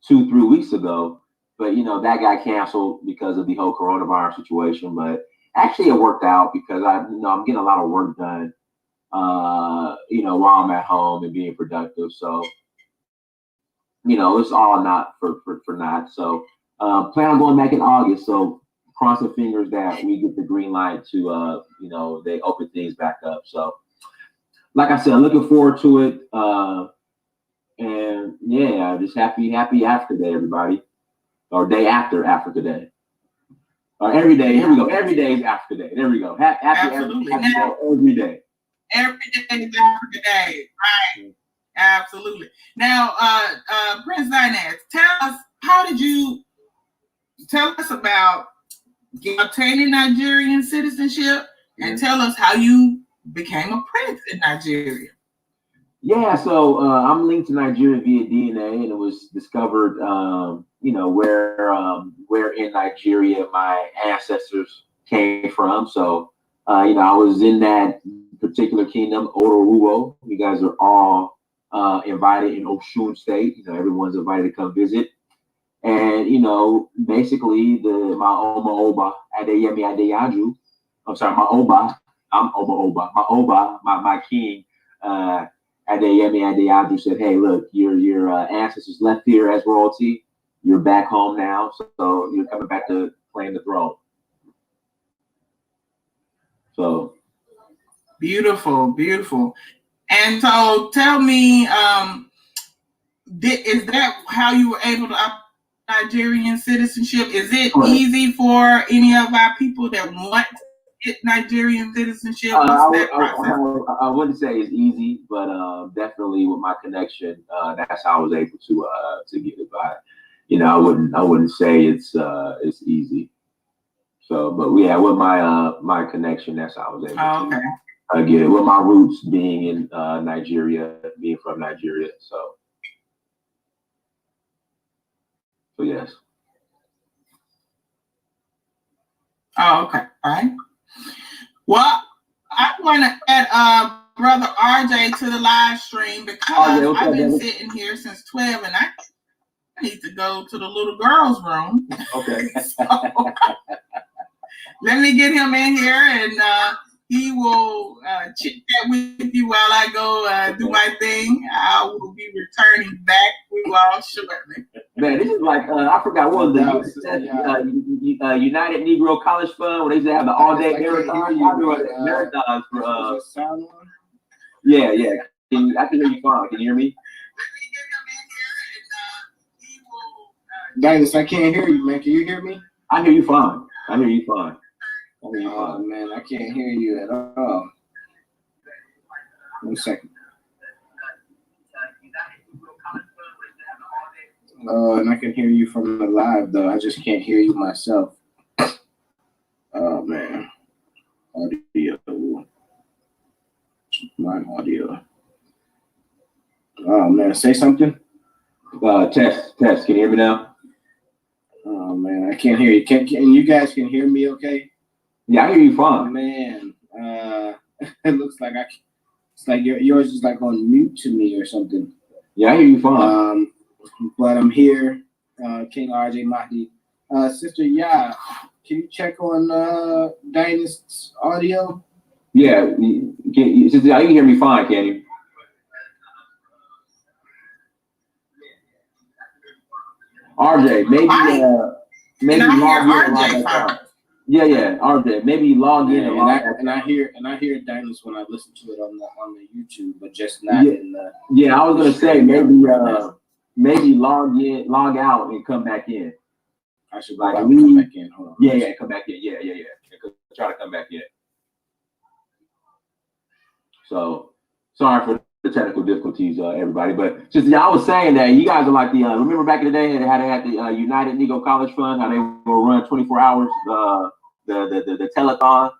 2-3 weeks ago, but that got canceled because of the whole coronavirus situation. But actually, it worked out because I'm getting a lot of work done, while I'm at home and being productive. So it's all not for naught. So plan on going back in August. So crossing fingers that we get the green light to they open things back up. So like I said, I'm looking forward to it. And yeah, just happy Africa Day, everybody. Or day after Africa Day. Or every day. Here we go. Every day is Africa Day. There we go. Absolutely. Every day. Every day is Africa Day. Right. Absolutely. Now, Prince Dynast, tell us about obtaining Nigerian citizenship and tell us how you became a prince in Nigeria. Yeah, so I'm linked to Nigeria via DNA, and it was discovered, you know, where in Nigeria my ancestors came from. So, you know, I was in that particular kingdom, Oruwo. You guys are all invited in Osun State. You know, everyone's invited to come visit. And, you know, basically my Oba Adeyemi Adeyaju, I'm sorry, my Oba, I'm Oba, my Oba, my king, Adeyemi Adeyaju said, hey, look, your ancestors left here as royalty. You're back home now, so you're coming back to claim the throne. So beautiful, beautiful. And so tell me, is that how you were able to opt Nigerian citizenship? Is it easy for any of our people that want to get Nigerian citizenship? I wouldn't say it's easy, but definitely with my connection, that's how I was able to get it by. You know, I wouldn't say it's easy. So, but yeah, with my connection, that's how I was able to get it. With my roots being in Nigeria, being from Nigeria, so yes. Oh, okay. All right. Well, I want to add Brother RJ to the live stream because I've been sitting here since 12 and I need to go to the little girls' room. Okay. So, let me get him in here and he will chit chat with you while I go do my thing. I will be returning back with you all shortly. Man, this is like I forgot what was the United Negro College Fund when they used to have the all-day marathon. Marathons for yeah. I can hear you fine. Can you hear me? Dynast, I can't hear you, man. Can you hear me? I hear you fine. Oh man, I can't hear you at all. 1 second. And I can hear you from the live though. I just can't hear you myself. Oh man. Audio. My audio. Oh man, say something. Test. Can you hear me now? Oh man, I can't hear you. Can you guys can hear me okay? Yeah, I hear you fine. Oh, man, it looks like it's like yours is like on mute to me or something. Yeah, I hear you fine. But I'm here, King RJ Madhi. Sister, yeah, can you check on Dynast's audio? Yeah, Sister, you can hear me fine, can you? RJ, maybe log in. Yeah, RJ, maybe log in. And I hear Dynast when I listen to it on the YouTube, but just not in the. Yeah, I was gonna say maybe log in, log out, and come back in. I should come back in. Hold on. Yeah, come back in. Yeah. Try to come back in. So sorry for the technical difficulties, everybody. But just I was saying that you guys are like the remember back in the day how they had the United Negro College Fund, how they will run 24 hours the telethon.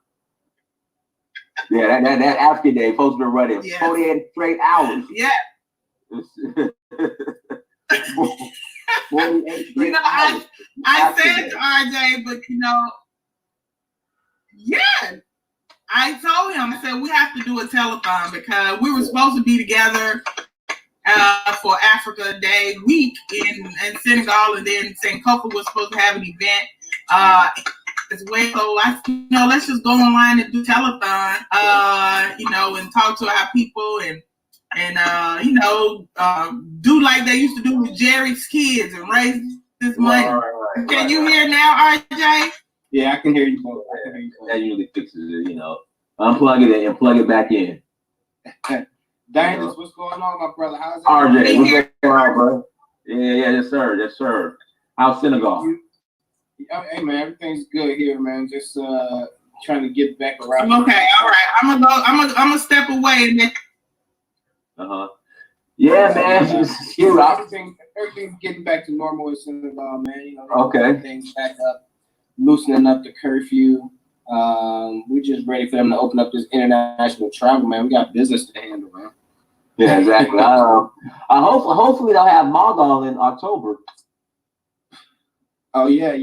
Yeah, that African day folks been running 48 straight hours. Yeah. 48 you know, I said to RJ, but you know, yeah. I told him, I said, we have to do a telethon because we were supposed to be together for Africa Day week in Senegal, and then St. Kofi was supposed to have an event as well. So let's just go online and do telethon, and talk to our people and do like they used to do with Jerry's Kids and raise this money. Can you hear now, RJ? Yeah, I can hear you both. That usually fixes it, Unplug it and plug it back in. Dynast, what's going on, my brother? How's it? RJ, what's going on, bro? Yeah, yes, sir. How's Senegal? Hey, man, everything's good here, man. Just trying to get back around. Okay, all right. I'm gonna step away and then. Yeah, man. Everything's getting back to normal in Senegal, man. Okay. Things back up, loosening up the curfew. We're just ready for them to open up this international travel, man. We got business to handle, man. Yeah, exactly. Hopefully they'll have Mogol in October. Oh yeah.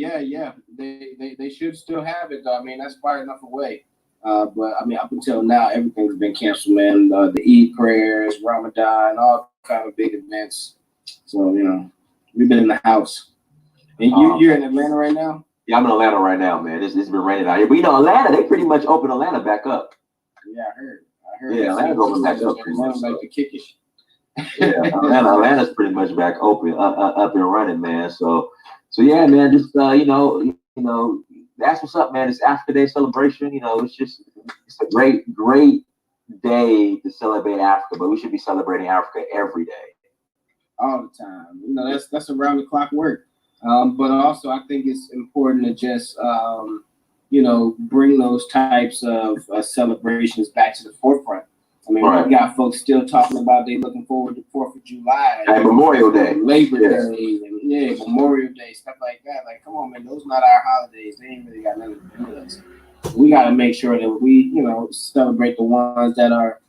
They should still have it though. I mean, that's far enough away. But I mean, up until now, everything's been canceled, man. The Eid prayers, Ramadan, all kind of big events. So you know, we've been in the house. And you're in Atlanta right now? Yeah, I'm in Atlanta right now, man. It's been raining out here. But you know, Atlanta, they pretty much opened Atlanta back up. Yeah, I heard. Yeah, Atlanta's open back up. Atlanta like the kickish. Yeah, Atlanta's pretty much back open, up and running, man. So yeah, man. Just you know, that's what's up, man. It's Africa Day celebration. You know, it's a great day to celebrate Africa, but we should be celebrating Africa every day, all the time. You know, that's around the clock work. But also, I think it's important to just, you know, bring those types of celebrations back to the forefront. I mean, we got folks still talking about they looking forward to 4th of July, and Memorial Day, Labor Day, and Memorial Day, stuff like that. Like, come on, man, those are not our holidays. They ain't really got nothing to do with us. We got to make sure that we, you know, celebrate the ones that are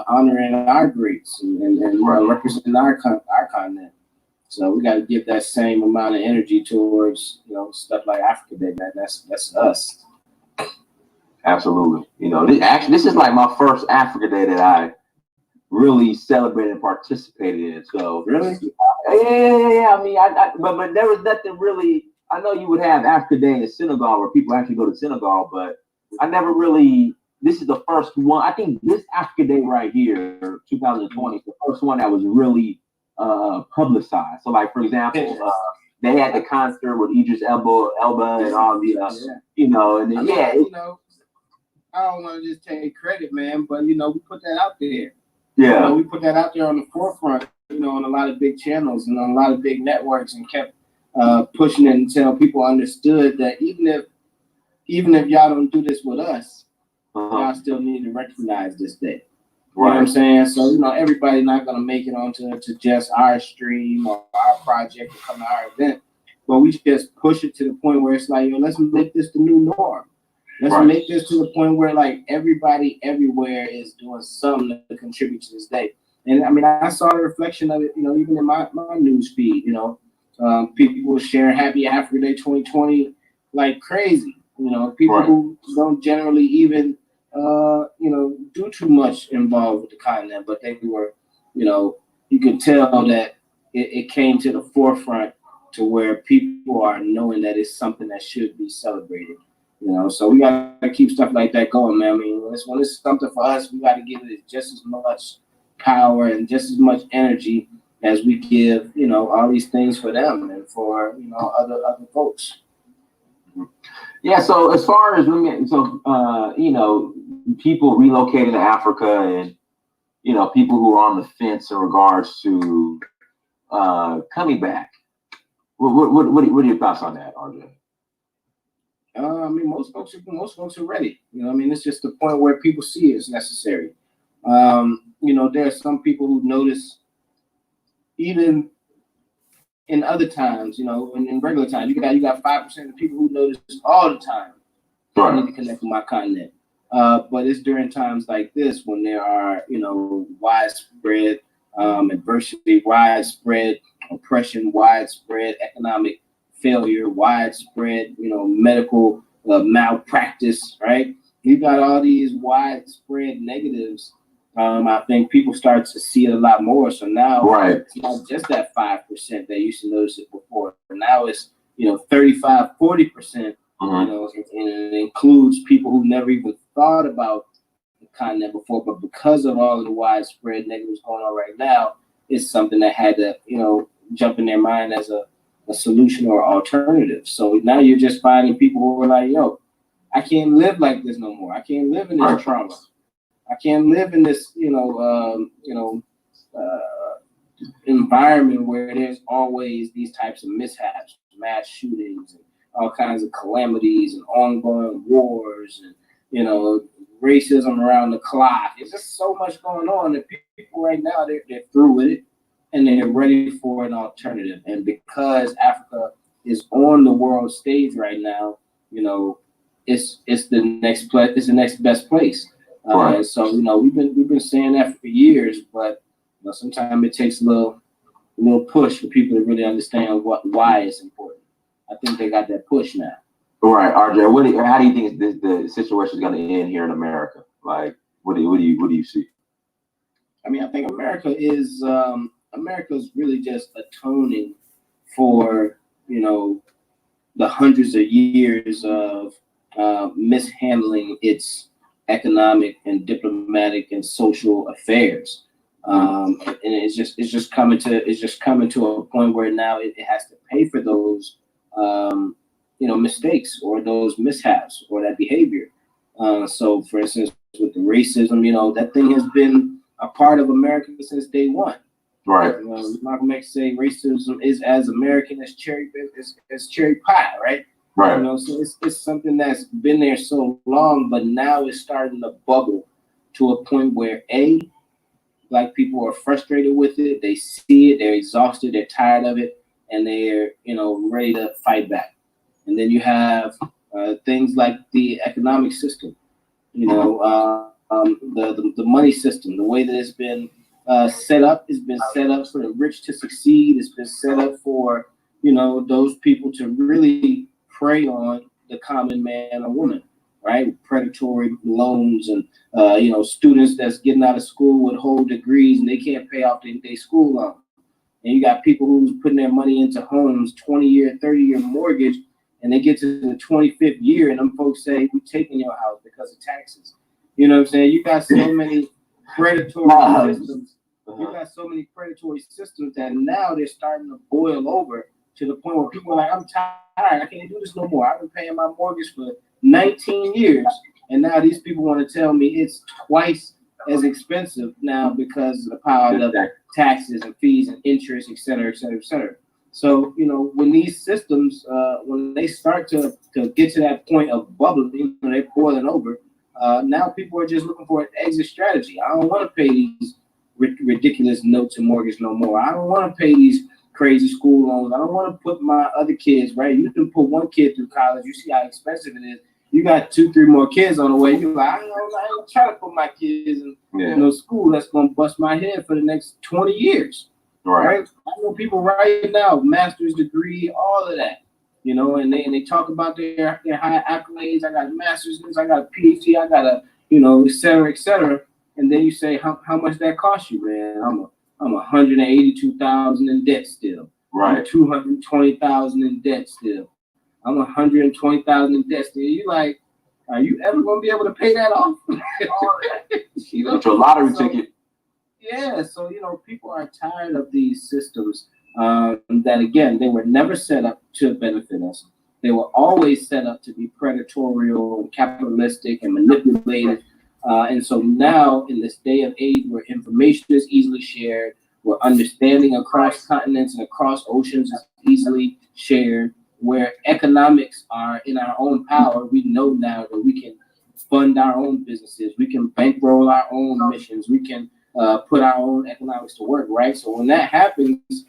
honoring our greats and representing our continent. So we got to give that same amount of energy towards, you know, stuff like Africa Day, man. That's us. Absolutely. You know, this is like my first Africa Day that I really celebrated and participated in. So really, yeah. I mean, but there was nothing really. I know you would have Africa Day in the synagogue where people actually go to synagogue, but I never really. This is the first one. I think this Africa Day right here, 2020, is the first one that was really publicized. So, like for example, they had the concert with Idris Elba and all the, you know, and then you know, I don't want to just take credit, man, but you know, we put that out there. Yeah, you know, we put that out there on the forefront, you know, on a lot of big channels and on a lot of big networks, and kept pushing it until people understood that even if y'all don't do this with us, y'all still need to recognize this day. You know what I'm saying? So, you know, everybody's not going to make it onto just our stream or our project or come to our event. But we just push it to the point where it's like, yo, let's make this the new norm. Let's make this to the point where, like, everybody everywhere is doing something to contribute to this day. And, I mean, I saw the reflection of it, you know, even in my news feed, you know. People sharing Happy Africa Day 2020 like crazy. You know, people who don't generally even you know, do too much involved with the continent, but they were, you know, you could tell that it came to the forefront to where people are knowing that it's something that should be celebrated. You know, so we gotta keep stuff like that going, man. I mean, when it's something for us, we gotta give it just as much power and just as much energy as we give, you know, all these things for them and for, you know, other folks. Yeah, so as far as you know, people relocating to Africa and, you know, people who are on the fence in regards to coming back. What are your thoughts on that, RJ? I mean, most folks are ready. You know, I mean, it's just the point where people see it as necessary. You know, there are some people who notice, even in other times, you know, in regular times, you got 5% of people who notice all the time. I need to connect with my continent. But it's during times like this when there are, you know, widespread adversity, widespread oppression, widespread economic failure, widespread, you know, medical malpractice, right? You've got all these widespread negatives. I think people start to see it a lot more. So now it's not just that 5% that used to notice it before. Now it's, you know, 35, 40%. You know, and it includes people who never even thought about the continent before, but because of all of the widespread negatives going on right now, it's something that had to, you know, jump in their mind as a solution or alternative. So now you're just finding people who are like, yo, I can't live like this no more. I can't live in this trauma. I can't live in this, environment where there's always these types of mishaps, mass shootings, and all kinds of calamities and ongoing wars and, you know, racism around the clock. There's just so much going on that people right now, they're through with it and they're ready for an alternative. And because Africa is on the world stage right now, you know, it's the next best place. And so, you know, we've been saying that for years, but You know, sometimes it takes a little push for people to really understand why it's important. I think they got that push now. All right, RJ, how do you think the situation is going to end here in America? Like, what do you see? I mean, I think America's really just atoning for, you know, the hundreds of years of mishandling its economic and diplomatic and social affairs. And it's just coming to a point where now it has to pay for those you know, mistakes or those mishaps or that behavior. So for instance, with the racism, you know, that thing has been a part of America since day one. Right. Malcolm X say racism is as American as cherry pie, right? Right. You know, so it's something that's been there so long, but now it's starting to bubble to a point where Black people are frustrated with it. They see it, they're exhausted, they're tired of it, and they're, you know, ready to fight back. And then you have things like the economic system, you know, the money system, the way that it's been set up. It's been set up for the rich to succeed. It's been set up for, you know, those people to really prey on the common man or woman, right? Predatory loans and, you know, students that's getting out of school with whole degrees and they can't pay off their school loan. And you got people who's putting their money into homes, 20-year, 30-year mortgage, and they get to the 25th year and them folks say, we're taking your house because of taxes. You know what I'm saying? You got so many predatory systems. You got so many predatory systems that now they're starting to boil over to the point where people are like, I'm tired. I can't do this no more. I've been paying my mortgage for 19 years. And now these people want to tell me it's twice as expensive now because of the power of taxes and fees and interest, et cetera, et cetera, et cetera. So, you know, when these systems, when they start to get to that point of bubbling, when they're boiling over, now people are just looking for an exit strategy. I don't want to pay these ridiculous notes and mortgage no more. I don't want to pay these crazy school loans. I don't want to put my other kids, right? You can put one kid through college. You see how expensive it is. You got 2-3 more kids on the way. You're like, I ain't trying to put my kids in you know, school that's going to bust my head for the next 20 years. Right. I know people right now, master's degree, all of that, you know, and they talk about their high accolades. I got a master's, I got a PhD, I got a, you know, et cetera, et cetera. And then you say, how much that cost you, man? I'm 182,000 in debt still. Right. I'm 220,000 in debt still. I'm 120,000 in debt still. You like, are you ever gonna be able to pay that off? You know, it's a lottery ticket. Yeah, so you know, people are tired of these systems that again, they were never set up to benefit us. They were always set up to be predatorial, capitalistic, and manipulative. And so now, in this day and age where information is easily shared, where understanding across continents and across oceans is easily shared, where economics are in our own power, we know now that we can fund our own businesses, we can bankroll our own missions, we can put our own economics to work, right? So when that happens,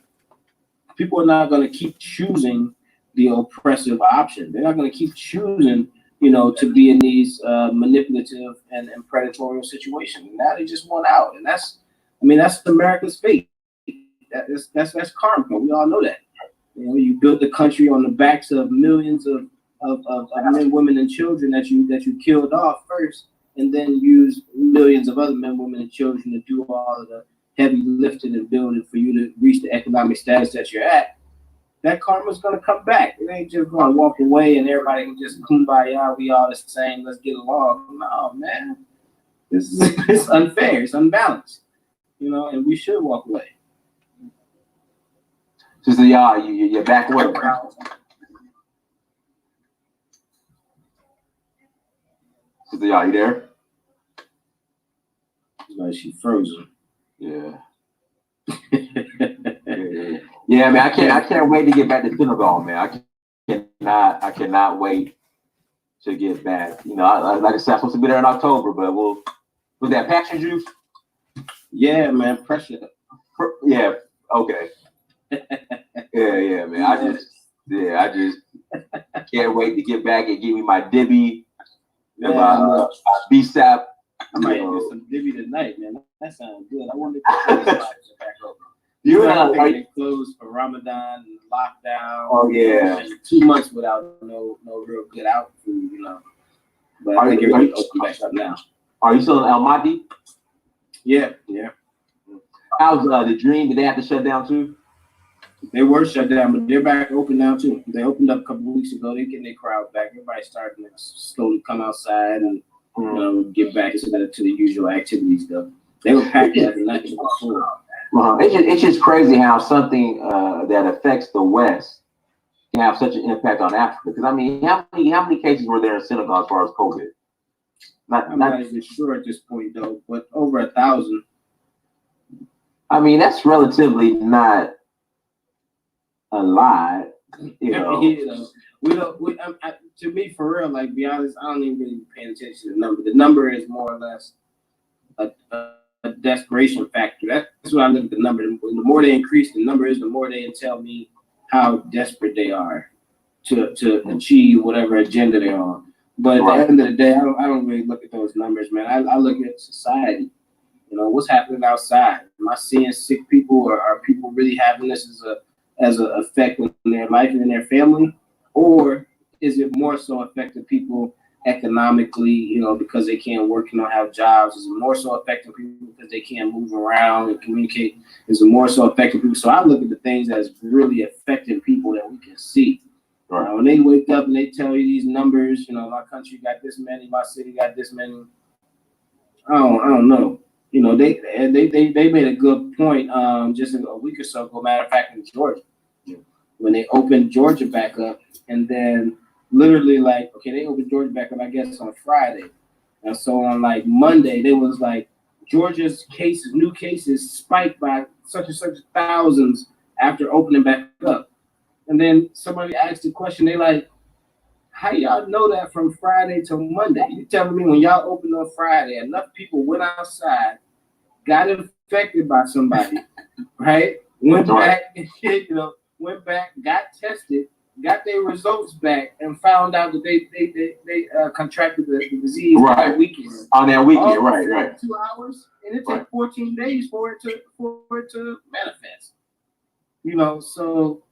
people are not going to keep choosing the oppressive option. They're not going to keep choosing, you know, to be in these manipulative and predatory situations. Now they just want out, and that's America's fate. That's karma. We all know that. You know, you built the country on the backs of millions of men, women, and children that you killed off first, and then use millions of other men, women, and children to do all of the heavy lifting and building for you to reach the economic status that you're at. That karma's gonna come back. It ain't just gonna walk away and everybody can just kumbaya, we all the same, let's get along. No, man. It's unfair, it's unbalanced. You know, and we should walk away. Sister, you're back with Sister, you there? Like she frozen. Yeah. Yeah, man. I can't wait to get back to Senegal, man. I cannot wait to get back. You know, like I said, I'm supposed to be there in October, but was that passion juice? Yeah, man. Pressure. Yeah. Okay. Yeah, man. I just can't wait to get back and give me my dibby and my BSAP I might do some divvy tonight, man. That sounds good. I wonder if the spots are back open. They closed for Ramadan and lockdown. Oh yeah. 2 months without no real good out food, you know. But I think everything's open back up now. Are you still in Madhi? Yeah. How's the Dream? Did they have to shut down too? They were shut down, but they're back open now too. They opened up a couple of weeks ago. They're getting their crowd back. Everybody's starting to slowly come outside and get back to the usual activities though. They were packed at the night before. It's just crazy how something that affects the West can have such an impact on Africa. Because I mean, how many cases were there in Senegal as far as COVID? I'm not even sure at this point though, but over 1,000. I mean, that's relatively not a lot. You know. To me, for real, like, be honest, I don't even really pay attention to the number. The number is more or less a desperation factor. That's what I look at the number. The more they increase the number is, the more they tell me how desperate they are to achieve whatever agenda they're on. But at the end of the day, I don't really look at those numbers, man. I look at society. You know, what's happening outside? Am I seeing sick people, or are people really having this as a effect in their life and in their family? Or is it more so affecting people economically, you know, because they can't work and don't have jobs? Is it more so affecting people because they can't move around and communicate? Is it more so affecting people? So I look at the things that's really affecting people that we can see. Right. When they wake up and they tell you these numbers, you know, my country got this many, my city got this many. I don't know. You know, they made a good point just a week or so ago. Matter of fact, in Georgia, when they opened Georgia back up, and then literally like, okay, they opened Georgia back up, I guess, on Friday, and so on like Monday, they was like Georgia's new cases spiked by such and such thousands after opening back up. And then somebody asked the question, they like, how y'all know that from Friday to Monday? You telling me when y'all opened on Friday, enough people went outside, got infected by somebody, right? Went back, went back, got tested, got their results back, and found out that they contracted the disease that weekend. On that weekend, right. 2 hours, and it takes 14 days for it to manifest. You know, so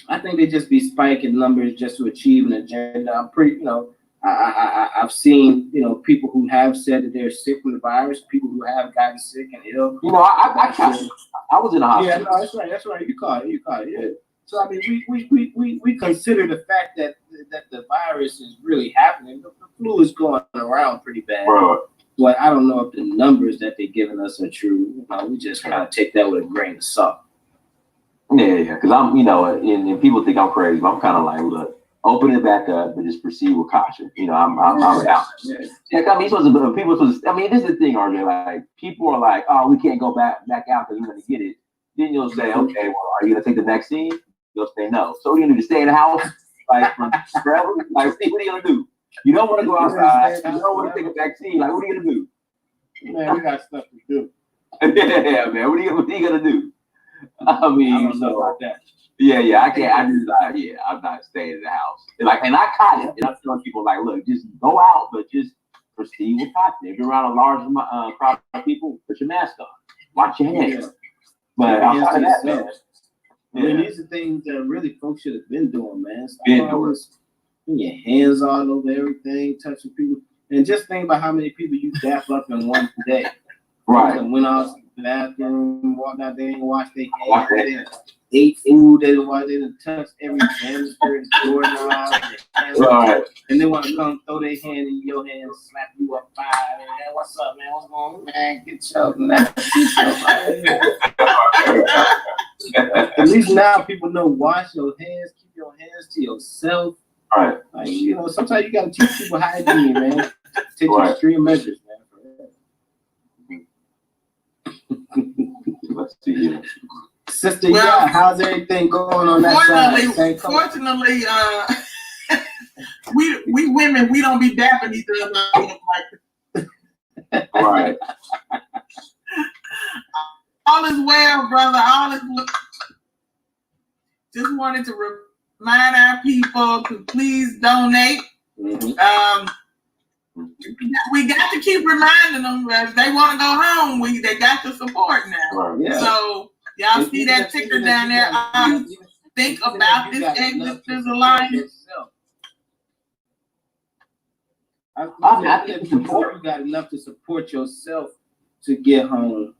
I think they just be spiking numbers just to achieve an agenda. I'm pretty, you know, I've seen, you know, people who have said that they're sick from the virus, people who have gotten sick and ill. You know, I was in the hospital. Yeah, no, that's right. You caught it, yeah. So I mean, we consider the fact that the virus is really happening. The flu is going around pretty bad. Right. But I don't know if the numbers that they're giving us are true. We just kind of take that with a grain of salt. Yeah, because I'm, you know, and people think I'm crazy, but I'm kind of like, look, open it back up, but just proceed with caution. You know, I'm out. Yeah, I mean, this is the thing, RJ. Like, people are like, oh, we can't go back out because we're gonna get it. Then you'll say, okay, well, are you gonna take the vaccine? You'll say no. So what are you gonna do? Stay in the house, like forever? Like, what are you gonna do? You don't want to go outside. You don't want to take a vaccine. Like, what are you gonna do? Man, we got stuff to do. Yeah, man. What are you gonna do? I mean, I don't know about that. Yeah, I can't. I'm not staying in the house. And I caught it. And I'm telling people, like, look, just go out, but just proceed with caution. If you're around a large crowd of people, put your mask on. Watch your hands. But outside of that, man. I mean, these are things that really folks should have been doing, man. Stop always putting your hands all over everything, touching people. And just think about how many people you dap up in one day. Right. And went out to the bathroom, walked out there and washed their hands. Ate food, they didn't touch every banister and doorknob. Right. And they want to come throw their hand in your hand and slap you up five. Man, what's up, man? What's going on, man? Get your At least now people know, wash your hands, keep your hands to yourself. Right. Like, you know, sometimes you got to teach people hygiene, man. Take extreme measures, man. Let's see here. Sister, how's everything going on that side? Fortunately, we women, we don't be dapping each other like right. All is well, brother. All is well. Just wanted to remind our people to please donate. We got to keep reminding them that if they want to go home, they got the support now. Right. Yeah. So y'all see that ticker down there. Think about this Exodus Alliance. I think you got enough to support yourself to get home.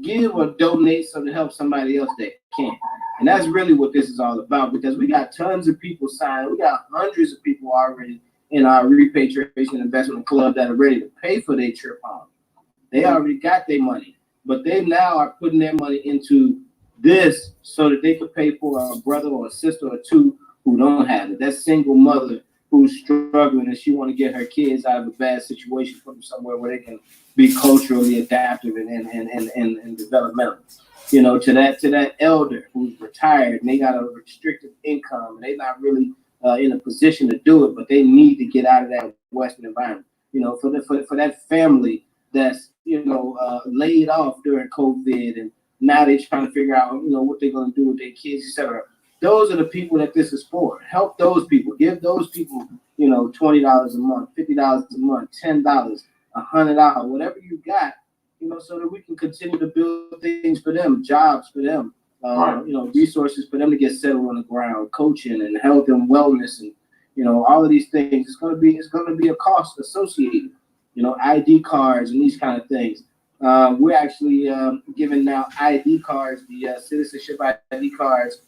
Give or donate so to help somebody else that can. And that's really what this is all about, because we got tons of people signed. We got hundreds of people already in our repatriation investment club that are ready to pay for their trip home. They already got their money, but they now are putting their money into this so that they could pay for a brother or a sister or two who don't have it. That single mother who's struggling and she want to get her kids out of a bad situation, put them somewhere where they can be culturally adaptive and developmental. You know, to that elder who's retired and they got a restricted income and they're not really in a position to do it, but they need to get out of that Western environment. You know, for that family that's, you know, laid off during COVID and now they're trying to figure out, you know, what they're going to do with their kids, etc. Those are the people that this is for. Help those people. Give those people, you know, $20 a month, $50 a month, $10, $100, whatever you got, you know, so that we can continue to build things for them, jobs for them, you know, resources for them to get settled on the ground, coaching and health and wellness, and you know, all of these things. It's gonna be a cost associated. You know, ID cards and these kind of things. We're actually giving now ID cards, the citizenship ID cards,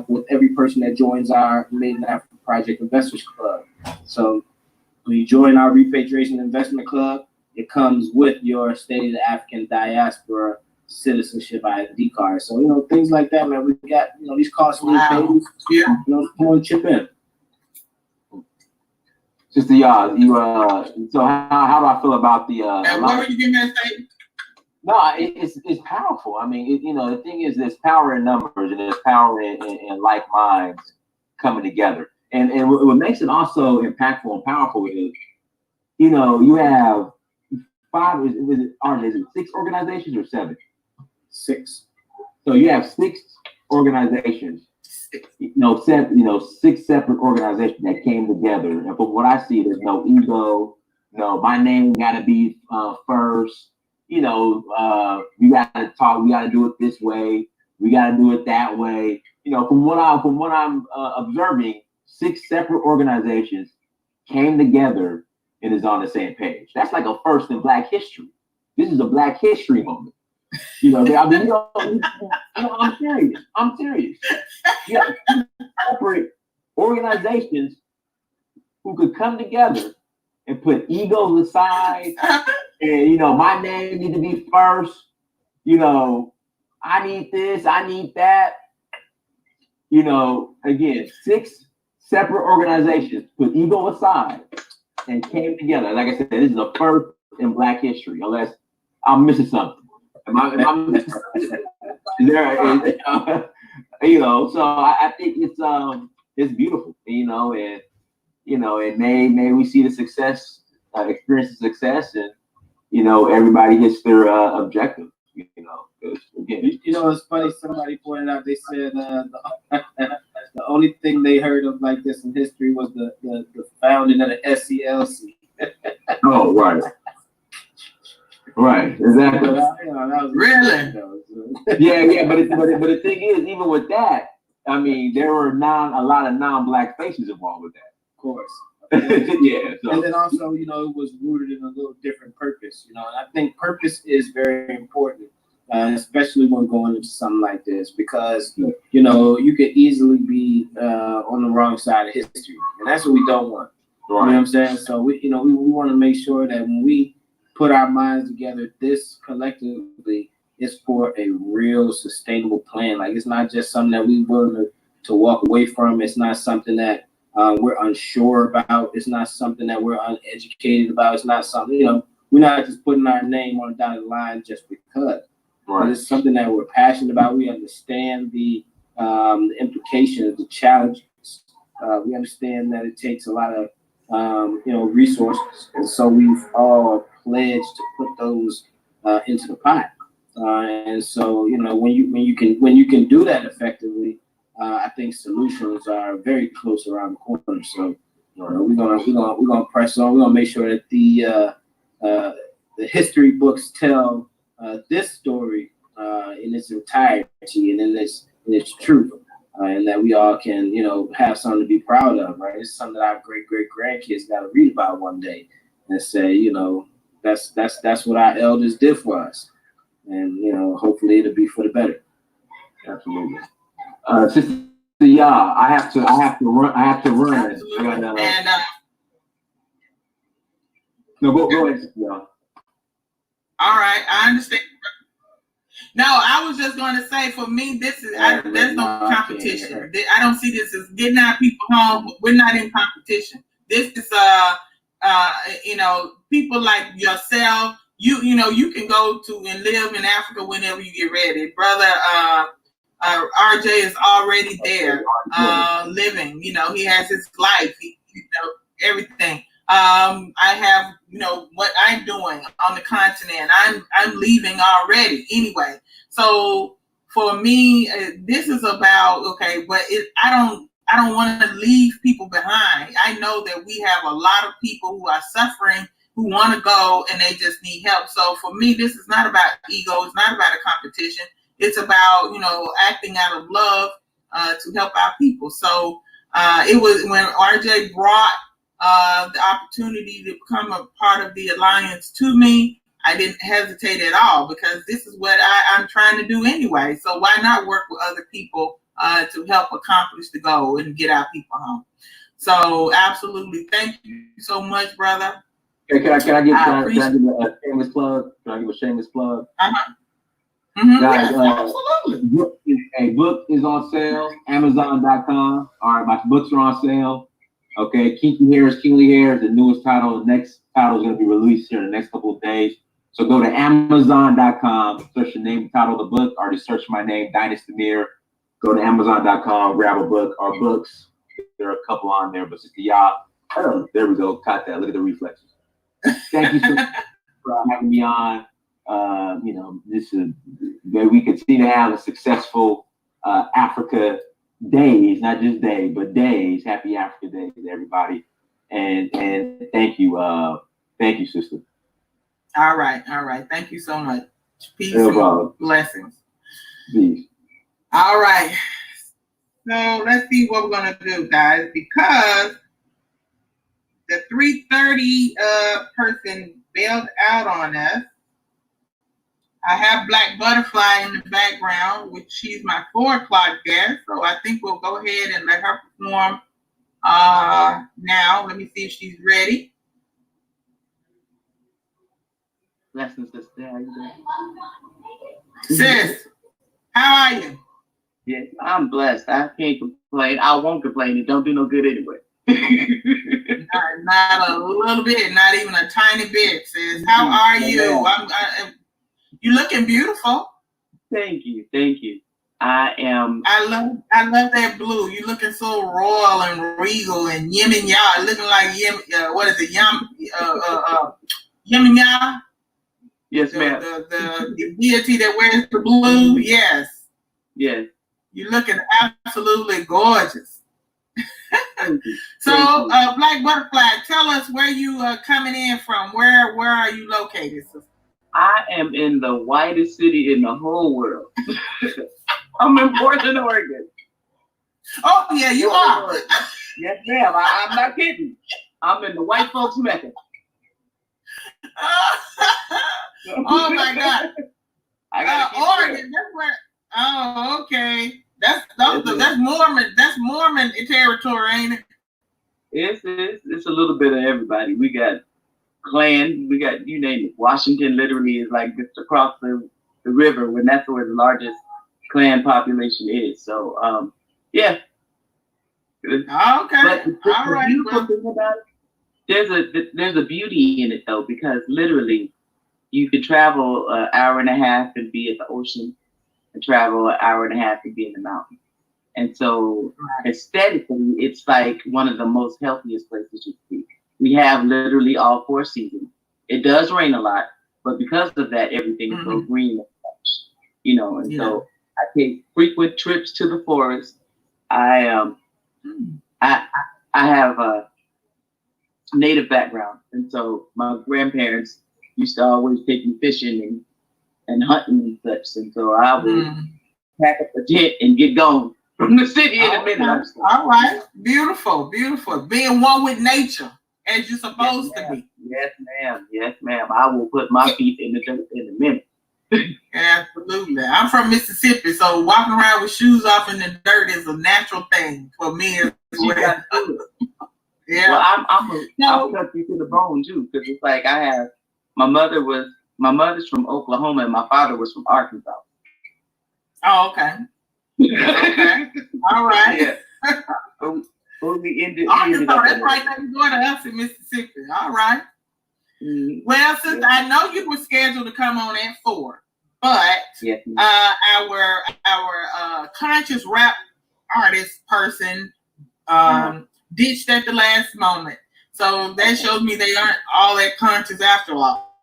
with every person that joins our Made in Africa Project Investors Club. So when you join our Repatriation Investment Club, it comes with your State of the African Diaspora Citizenship ID card. So, you know, things like that, man. We got, you know, these costs we pay. You know, come on, chip in. Sister, y'all, so how do I feel about the what were you giving that statement? No, it's powerful. I mean, you know, the thing is, there's power in numbers and there's power in like minds coming together. And what makes it also impactful and powerful is, you know, you have is it 6 organizations or 7? 6. So you have 6 organizations, you know, 6 separate organizations that came together. And from what I see, there's no ego. No, my name got to be first. You know, we got to talk. We got to do it this way. We got to do it that way. You know, from what I'm observing, 6 separate organizations came together and is on the same page. That's like a first in Black history. This is a Black history moment. You know, I mean, you know, I'm serious. I'm serious. You have 2 separate organizations who could come together and put egos aside. And, you know, my name need to be first. You know, I need this, I need that. You know, again, 6 separate organizations put ego aside and came together. Like I said, this is a first in Black history, unless I'm missing something. Am I missing something? You know, so I think it's beautiful, you know, and may we see the success, experience the success, and you know, everybody hits their objective. You know, again, you know, it's funny. Somebody pointed out. They said the only thing they heard of like this in history was the founding of the SCLC. Oh, right. Right, exactly. Really? Yeah, but the thing is, even with that, I mean, there were a lot of non-Black faces involved with that. Of course. Yeah. So. And then also, you know, it was rooted in a little different purpose, you know, and I think purpose is very important, especially when going into something like this, because, you know, you could easily be on the wrong side of history, and that's what we don't want. Right. You know what I'm saying? So we want to make sure that when we put our minds together, this collectively is for a real sustainable plan. Like, it's not just something that we willing to walk away from. It's not something that we're unsure about. It's not something that we're uneducated about. It's not something, you know, we're not just putting our name on the dotted line just because. Right. But it's something that we're passionate about. We understand the implications, the challenges. We understand that it takes a lot of you know, resources, and so we've all pledged to put those into the pot. And so, you know, when you can do that effectively, I think solutions are very close around the corner. So We're gonna press on. We're gonna make sure that the history books tell this story in its entirety and in its truth, and that we all can, have something to be proud of, right? It's something that our great grandkids got to read about one day and say, that's what our elders did for us, and hopefully it'll be for the better. Absolutely. Sister, yeah, I have to run. Absolutely. No, go ahead, Sister. Yeah. All right, I understand. No, I was just going to say, for me, there's no competition. I don't see this as getting our people home. We're not in competition. This is people like yourself. You can go to and live in Africa whenever you get ready, brother. RJ is already there, living. He has his life. Everything. I have, what I'm doing on the continent. I'm leaving already anyway. So for me, this is about, okay, but I don't want to leave people behind. I know that we have a lot of people who are suffering, who want to go, and they just need help. So for me, this is not about ego. It's not about a competition. It's about, acting out of love to help our people. So it was when RJ brought the opportunity to become a part of the alliance to me, I didn't hesitate at all, because this is what I'm trying to do anyway. So why not work with other people to help accomplish the goal and get our people home? So absolutely, thank you so much, brother. Okay, can I give a shameless plug? Can I give a shameless plug? Mm-hmm. Guys, yes, absolutely. Book is on sale, Amazon.com. All right, my books are on sale. Okay, Kingly Hair is the newest title. The next title is going to be released here in the next couple of days. So go to Amazon.com, search the name, title of the book. Already searched my name, Dynast Amir. Go to Amazon.com, grab a book. Our books, there are a couple on there, but Sister Yah, there we go. Caught that. Look at the reflexes. Thank you so much for having me on. This is that we continue to have a successful Africa days, not just day, but days. Happy Africa Days, everybody. And thank you, sister. All right. Thank you so much. Peace and blessings. Peace. All right. So let's see what we're gonna do, guys, because the 3:30 person bailed out on us. I have Black Butterfly in the background, which she's my 4 o'clock guest. So I think we'll go ahead and let her perform now. Let me see if she's ready. Blessings, sister. How you doing? Sis, how are you? Yeah, I'm blessed. I can't complain. I won't complain. It don't do no good anyway. not a little bit, not even a tiny bit, sis. How are you? You're looking beautiful. Thank you. I am. I love that blue. You're looking so royal and regal and Yemen Yah, looking like what is it? Yemen Yah? Yes, ma'am. The deity that wears the blue. Yes. Yes. You're looking absolutely gorgeous. So, Black Butterfly, tell us where you are coming in from. Where are you located, sister? I am in the whitest city in the whole world. I'm in Portland, Oregon. Oh, yeah, you are. Yes, ma'am. I'm not kidding. I'm in the white folks' Mecca. Oh, my God. Oregon, that's where. Oh, okay. That's Mormon. That's Mormon territory, ain't it? It's a little bit of everybody. We got Klan, we got, you name it. Washington literally is like just across the river, when that's where the largest Klan population is. So yeah. Okay. But the all right. Beautiful thing about it, there's a beauty in it though, because literally you could travel an hour and a half and be at the ocean, and travel an hour and a half and be in the mountain. And so aesthetically, it's like one of the most healthiest places you can be. We have literally all 4 seasons. It does rain a lot, but because of that, everything is so green and fresh, and so I take frequent trips to the forest. I have native background, and so my grandparents used to always take me fishing and hunting and such, and so I would pack up a tent and get gone from the city in a minute. All right, beautiful, beautiful. Being one with nature as you're supposed to be. Yes, ma'am. Yes, ma'am. I will put my feet in the dirt in a minute. Absolutely. I'm from Mississippi, so walking around with shoes off in the dirt is a natural thing for me as well. Yeah. Well, I'm cut you to the bone too, because it's like I have my mother's from Oklahoma and my father was from Arkansas. Oh, okay. Okay. All right. Yeah. So we ended. Arkansas, that's right next door to us in Mississippi. All right. Well, since I know you were scheduled to come on at 4, but our conscious rap artist person ditched at the last moment, so that shows me they aren't all that conscious after all.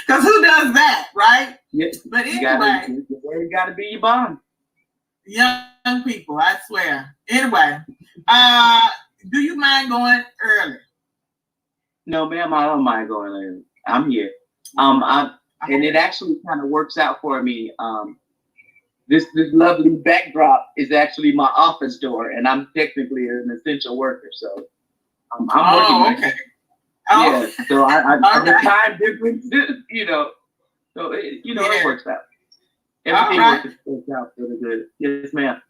Because who does that, right? Yes. But anyway, you got to be your bond. Young people, I swear. Anyway, do you mind going early? No, ma'am, I don't mind going early. I'm here. And it actually kind of works out for me. This lovely backdrop is actually my office door, and I'm technically an essential worker, so I'm working. Okay. Yeah, so the time difference, so it works out. Everything works out for the good. Yes, ma'am.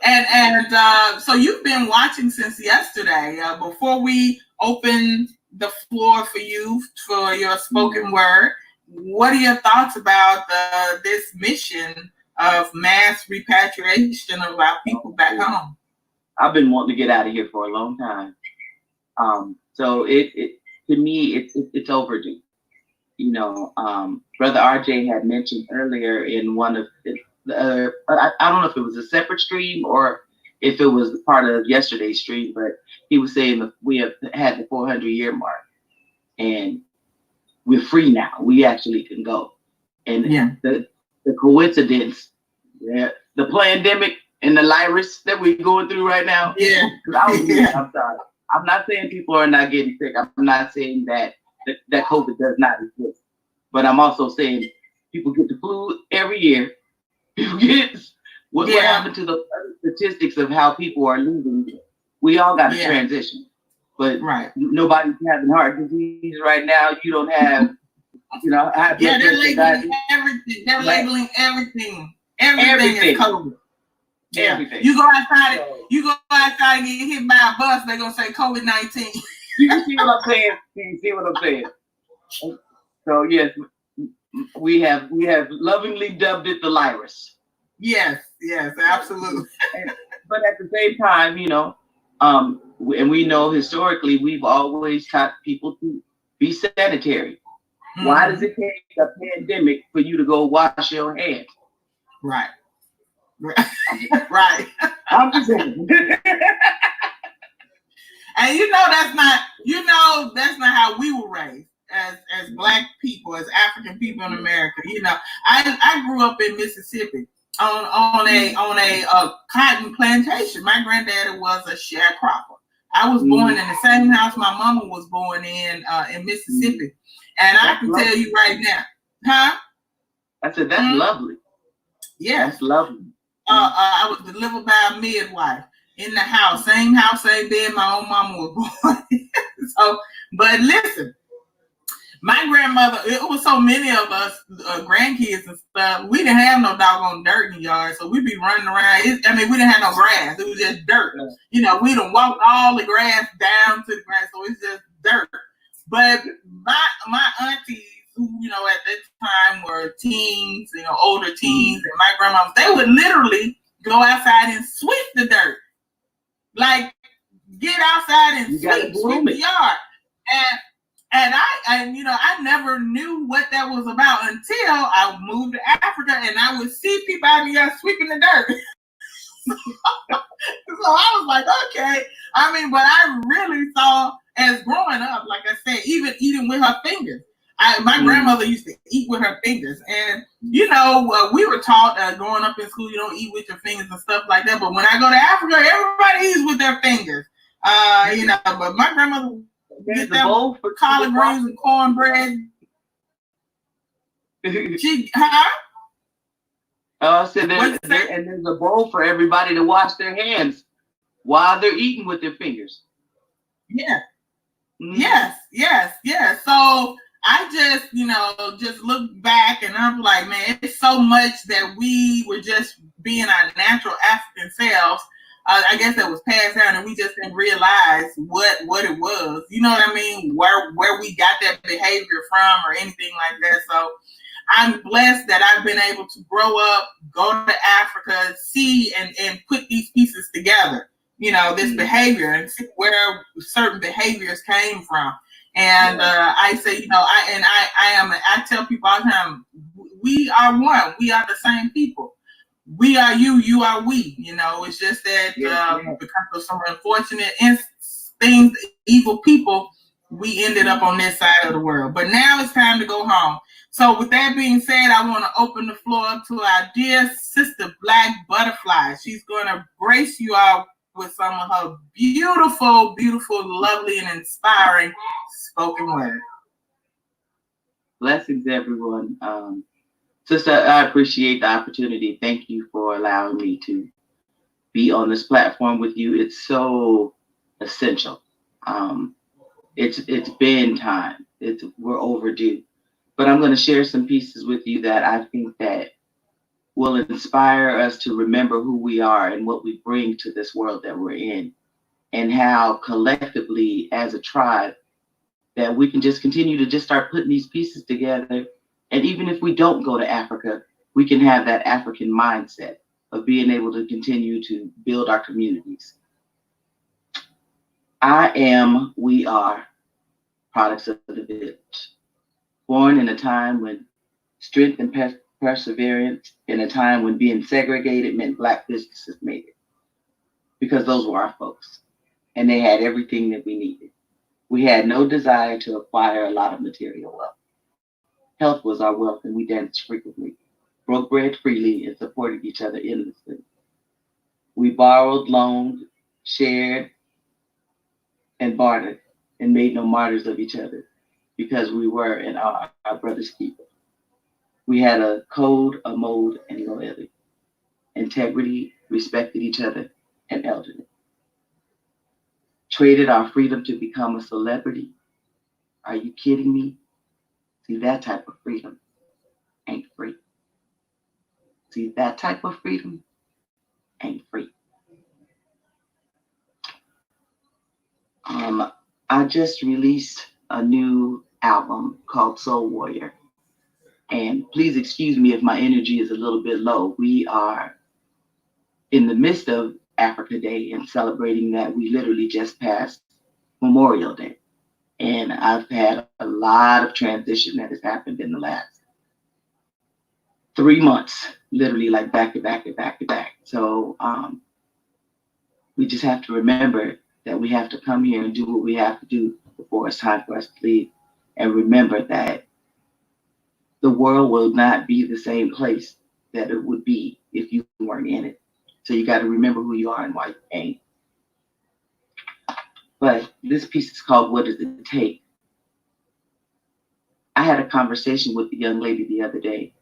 And so you've been watching since yesterday. Before we open the floor for you for your spoken word, what are your thoughts about this mission of mass repatriation of our people back home? I've been wanting to get out of here for a long time. So it to me it's overdue. Brother RJ had mentioned earlier in one of I don't know if it was a separate stream or if it was part of yesterday's stream, but he was saying that we have had the 400-year mark and we're free now. We actually can go. And the coincidence, the pandemic and the virus that we're going through right now. Yeah. I'm sorry. I'm not saying people are not getting sick. I'm not saying that COVID does not exist. But I'm also saying people get the flu every year. People get what happened to the statistics of how people are losing. We all got to transition. But nobody's having heart disease right now. You don't have, they're labeling everything. They're labeling everything. Everything is COVID. Yeah. Everything. You go outside and get hit by a bus, they're gonna say COVID-19. You see what I'm saying? You see what I'm saying? So yes, we have lovingly dubbed it the virus. Yes, absolutely. But at the same time, and we know historically we've always taught people to be sanitary. Mm-hmm. Why does it take a pandemic for you to go wash your hands? Right. Right. I'm just saying. And that's not how we were raised as Black people, as African people in America. I grew up in Mississippi on a cotton plantation. My granddaddy was a sharecropper. I was born in the same house my mama was born in Mississippi. And I can tell you right now, I said that's lovely. Yeah, that's lovely. I was delivered by a midwife in the house, same bed my own mama was born. So, but listen, my grandmother, it was so many of us grandkids and stuff, we didn't have no doggone dirt in the yard, so we'd be running around. We didn't have no grass, it was just dirt. We done walked all the grass down to the grass, so it's just dirt. But my aunties, who at that time were teens, older teens, and my grandma, they would literally go outside and sweep the dirt, like get outside and sweep the yard. And I never knew what that was about until I moved to Africa and I would see people out there sweeping the dirt. So I was like, okay. But I really saw, as growing up, like I said, even eating with her fingers. My grandmother used to eat with her fingers, and you know, we were taught growing up in school you don't eat with your fingers and stuff like that. But when I go to Africa, everybody eats with their fingers. You know, but my grandmother get that bowl for collard greens and cornbread. Oh, so and there's a bowl for everybody to wash their hands while they're eating with their fingers. Yeah. Yes. So I just, you know, just look back and I'm like, man, it's so much that we were just being our natural African selves. I guess that was passed down and we just didn't realize what it was. You know what I mean? Where we got that behavior from or anything like that. So I'm blessed that I've been able to grow up, go to Africa, see and put these pieces together. You know, this behavior and see where certain behaviors came from. And I say, you know, I tell people all the time, we are one. We are the same people. We are you, you are we. You know, it's just that because of some unfortunate things, evil people, we ended up on this side of the world. But now it's time to go home. So with that being said, I want to open the floor up to our dear sister, Black Butterfly. She's going to grace you all with some of her beautiful, lovely, and inspiring spoken word. Blessings, everyone. Sister, I appreciate the opportunity. Thank you for allowing me to be on this platform with you. It's so essential. It's been time. We're overdue. But I'm going to share some pieces with you that I think that will inspire us to remember who we are and what we bring to this world that we're in, and how collectively as a tribe that we can just continue to just start putting these pieces together. And even if we don't go to Africa, we can have that African mindset of being able to continue to build our communities. We are products of the village, born in a time when strength and perseverance, in a time when being segregated meant Black businesses made it, because those were our folks and they had everything that we needed. We had no desire to acquire a lot of material wealth. Health was our wealth, and we danced frequently, broke bread freely, and supported each other endlessly. We borrowed, loaned, shared, and bartered, and made no martyrs of each other, because we were and are our brother's keeper. We had a code, a mode, and loyalty. Integrity, respected each other, and elderly. Traded our freedom to become a celebrity. Are you kidding me? See, that type of freedom ain't free. See, that type of freedom ain't free. I just released a new album called Soul Warrior. And please excuse me if my energy is a little bit low. We are in the midst of Africa Day and celebrating that. We literally just passed Memorial Day. And I've had a lot of transition that has happened in the last 3 months, literally like back to back to back to back. So we just have to remember that we have to come here and do what we have to do before it's time for us to leave. And remember that the world will not be the same place that it would be if you weren't in it. So you got to remember who you are and why you came. But this piece is called What Does It Take? I had a conversation with a young lady the other day,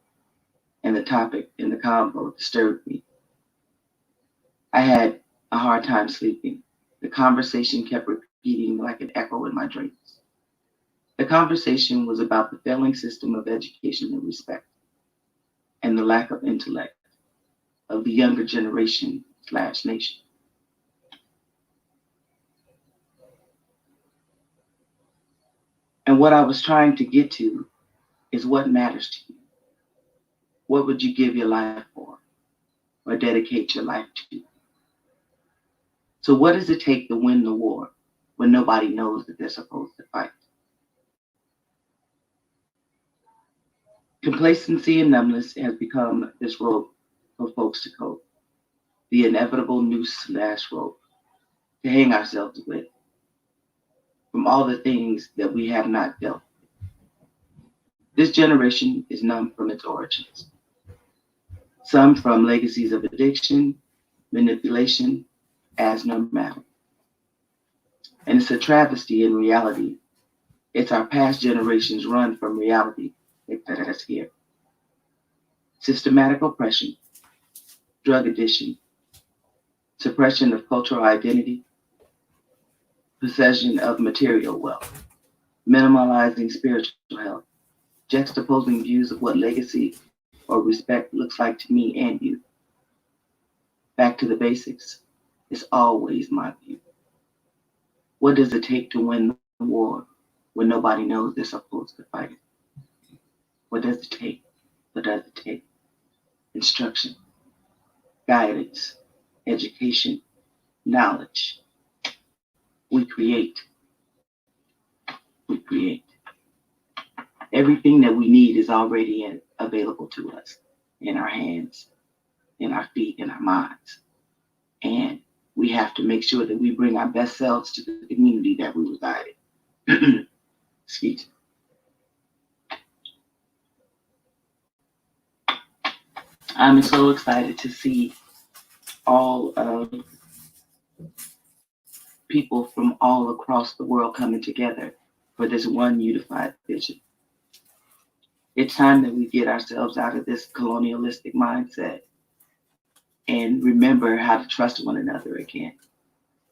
and the topic in the convo disturbed me. I had a hard time sleeping. The conversation kept repeating like an echo in my dreams. The conversation was about the failing system of education and respect, and the lack of intellect of the younger generation / nation. And what I was trying to get to is what matters to you. What would you give your life for or dedicate your life to? So what does it take to win the war when nobody knows that they're supposed to fight? Complacency and numbness has become this rope for folks to cope, the inevitable noose / rope to hang ourselves with from all the things that we have not dealt with. This generation is numb from its origins. Some from legacies of addiction, manipulation, as normality. And it's a travesty in reality. It's our past generations run from reality that us here. Systematic oppression, drug addiction, suppression of cultural identity, possession of material wealth, minimalizing spiritual health, juxtaposing views of what legacy or respect looks like to me and you. Back to the basics is always my view. What does it take to win the war when nobody knows they're supposed to fight it? What does it take? What does it take? Instruction, guidance, education, knowledge. We create. We create. Everything that we need is already available to us, in our hands, in our feet, in our minds. And we have to make sure that we bring our best selves to the community that we reside in. Excuse me. I'm so excited to see all of people from all across the world coming together for this one unified vision. It's time that we get ourselves out of this colonialistic mindset and remember how to trust one another again.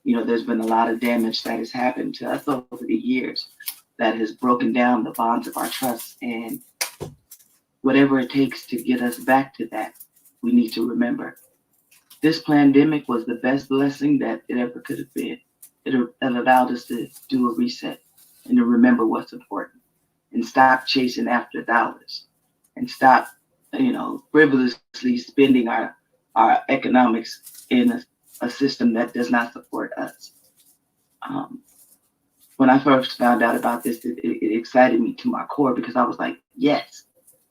You know, there's been a lot of damage that has happened to us over the years that has broken down the bonds of our trust, and whatever it takes to get us back to that, we need to remember. This pandemic was the best blessing that it ever could have been. It allowed us to do a reset and to remember what's important and stop chasing after dollars and stop, frivolously spending our economics in a system that does not support us. When I first found out about this, it excited me to my core because I was like, yes,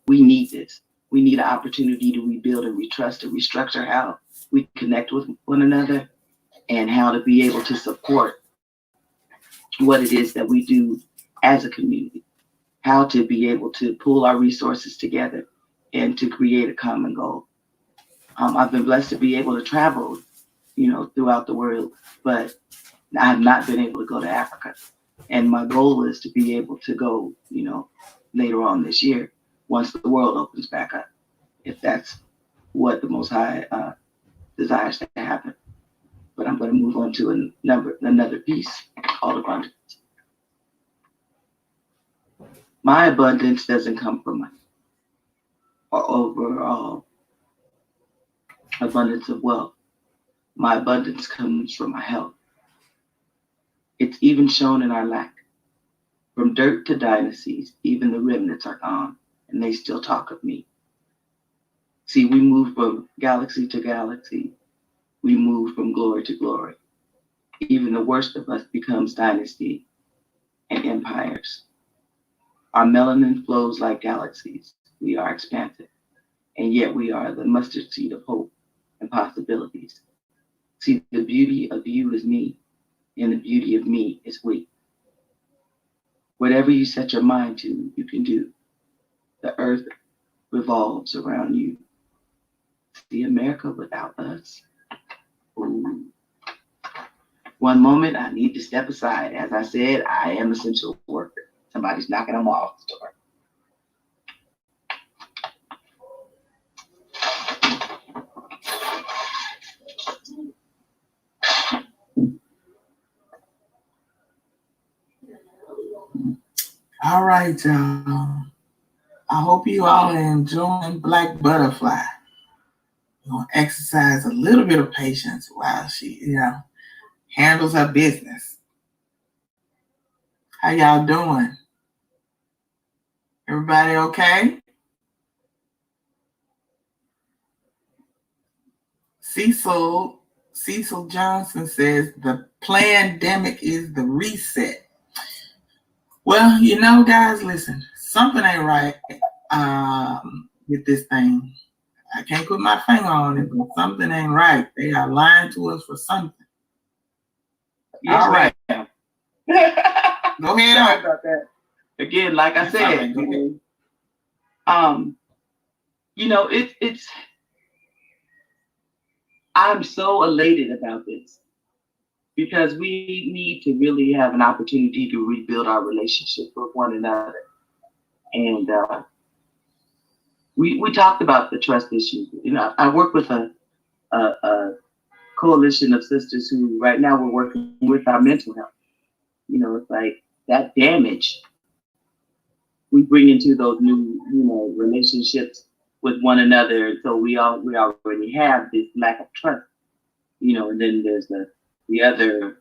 we need this. We need an opportunity to rebuild and retrust and restructure how we connect with one another and how to be able to support what it is that we do as a community, how to be able to pull our resources together and to create a common goal. I've been blessed to be able to travel, throughout the world, but I have not been able to go to Africa. And my goal is to be able to go, later on this year, once the world opens back up, if that's what the Most High desires to happen. But I'm going to move on to another piece called abundance. My abundance doesn't come from money or overall abundance of wealth. My abundance comes from my health. It's even shown in our lack. From dirt to dynasties, even the remnants are gone, and they still talk of me. See, we move from galaxy to galaxy. We move from glory to glory. Even the worst of us becomes dynasty and empires. Our melanin flows like galaxies. We are expansive, and yet we are the mustard seed of hope and possibilities. See, the beauty of you is me, and the beauty of me is we. Whatever you set your mind to, you can do. The earth revolves around you. See, America without us. Ooh. One moment, I need to step aside. As I said, I am essential worker. Somebody's knocking them off the door. All right, y'all. I hope you all are enjoying Black Butterfly. We're going to exercise a little bit of patience while she, handles her business. How y'all doing? Everybody okay? Cecil Johnson says the pandemic is the reset. Well, guys, listen, something ain't right with this thing. I can't put my finger on it, but something ain't right. They are lying to us for something. Yes, all right. Ma'am. Go ahead on. About that. Again, like I said, You know, it's I'm so elated about this because we need to really have an opportunity to rebuild our relationship with one another. And we talked about the trust issue. You know, I work with a coalition of sisters who right now we're working with our mental health. You know, it's like that damage we bring into those new, you know, relationships with one another. And so we already have this lack of trust, you know, and then there's the other,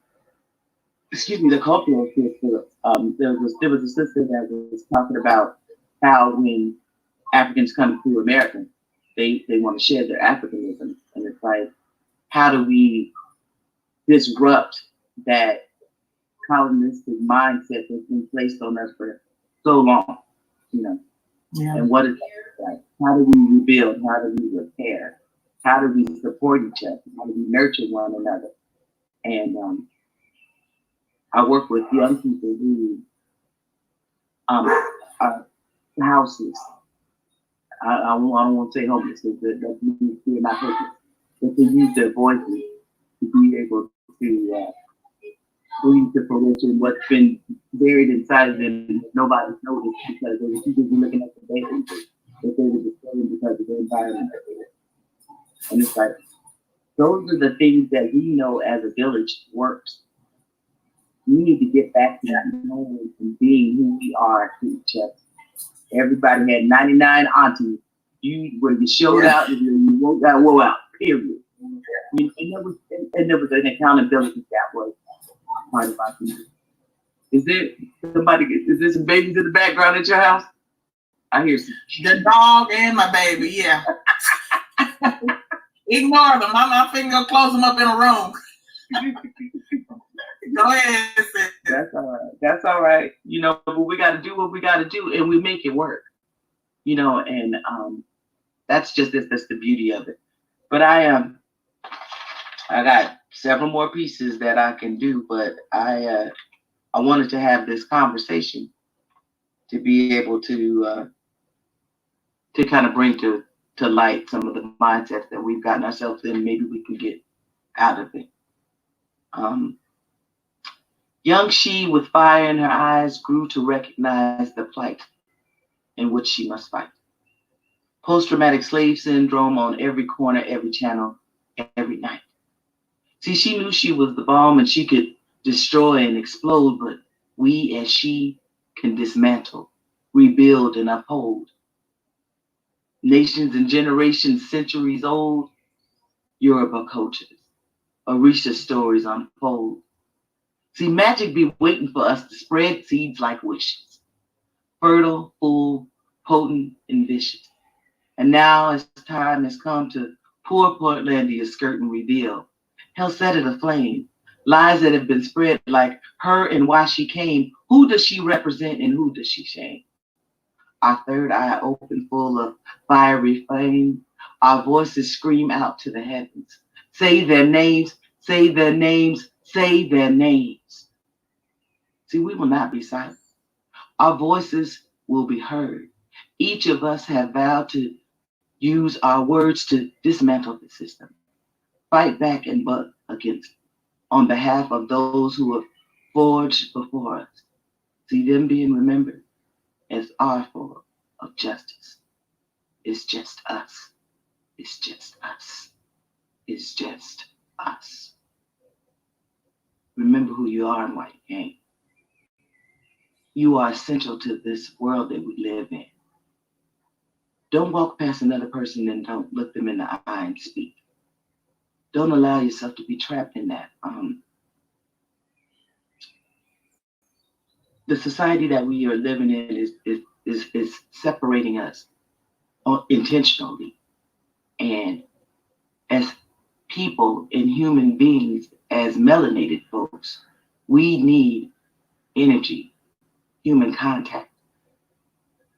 excuse me, the cultural sister. There was a sister that was talking about how when Africans come to America, they want to share their Africanism. And it's like, how do we disrupt that colonistic mindset that's been placed on us for so long, you know? Yeah. And what is that like? How do we rebuild? How do we repair? How do we support each other? How do we nurture one another? And I work with young people who are houseless. I don't want to say homeless, because that's not hopeless. But to use their voices to be able to bring to fruition what's been buried inside of them and nobody's noticed because they were too busy looking at the baby that they were disturbing because of the environment that they were. And it's like, those are the things that we know as a village works. We need to get back to knowing and being who we are to each other. Everybody had 99 aunties. When you showed out, you got woe out, period. And there was an accountability that was part of our community. Is there some babies in the background at your house? I hear some. The dog and my baby, yeah. Ignore them. I'm finna close them up in a room. Go ahead, sis. That's all right. That's all right. You know, but we got to do what we got to do, and we make it work. You know, and that's the beauty of it. But I got several more pieces that I can do, but I wanted to have this conversation to be able to kind of bring to light some of the mindsets that we've gotten ourselves in. Maybe we can get out of it. Young she with fire in her eyes grew to recognize the plight in which she must fight. Post-traumatic slave syndrome on every corner, every channel, every night. See, she knew she was the bomb and she could destroy and explode, but we as she can dismantle, rebuild, and uphold. Nations and generations, centuries old, Yoruba cultures, Orisha stories unfold. See, magic be waiting for us to spread seeds like wishes, fertile, full, potent, and vicious. And now as time has come to pour Portlandia's skirt and reveal, hell set it aflame, lies that have been spread like her and why she came. Who does she represent and who does she shame? Our third eye open full of fiery flame, our voices scream out to the heavens. Say their names, say their names, say their names. See, we will not be silent. Our voices will be heard. Each of us have vowed to use our words to dismantle the system, fight back and butt against it, on behalf of those who have forged before us. See them being remembered as our form of justice. It's just us. It's just us. It's just us. Remember who you are and why you came. You are essential to this world that we live in. Don't walk past another person and don't look them in the eye and speak. Don't allow yourself to be trapped in that. The society that we are living in is separating us intentionally. And as people and human beings, as melanated folks, we need energy, human contact.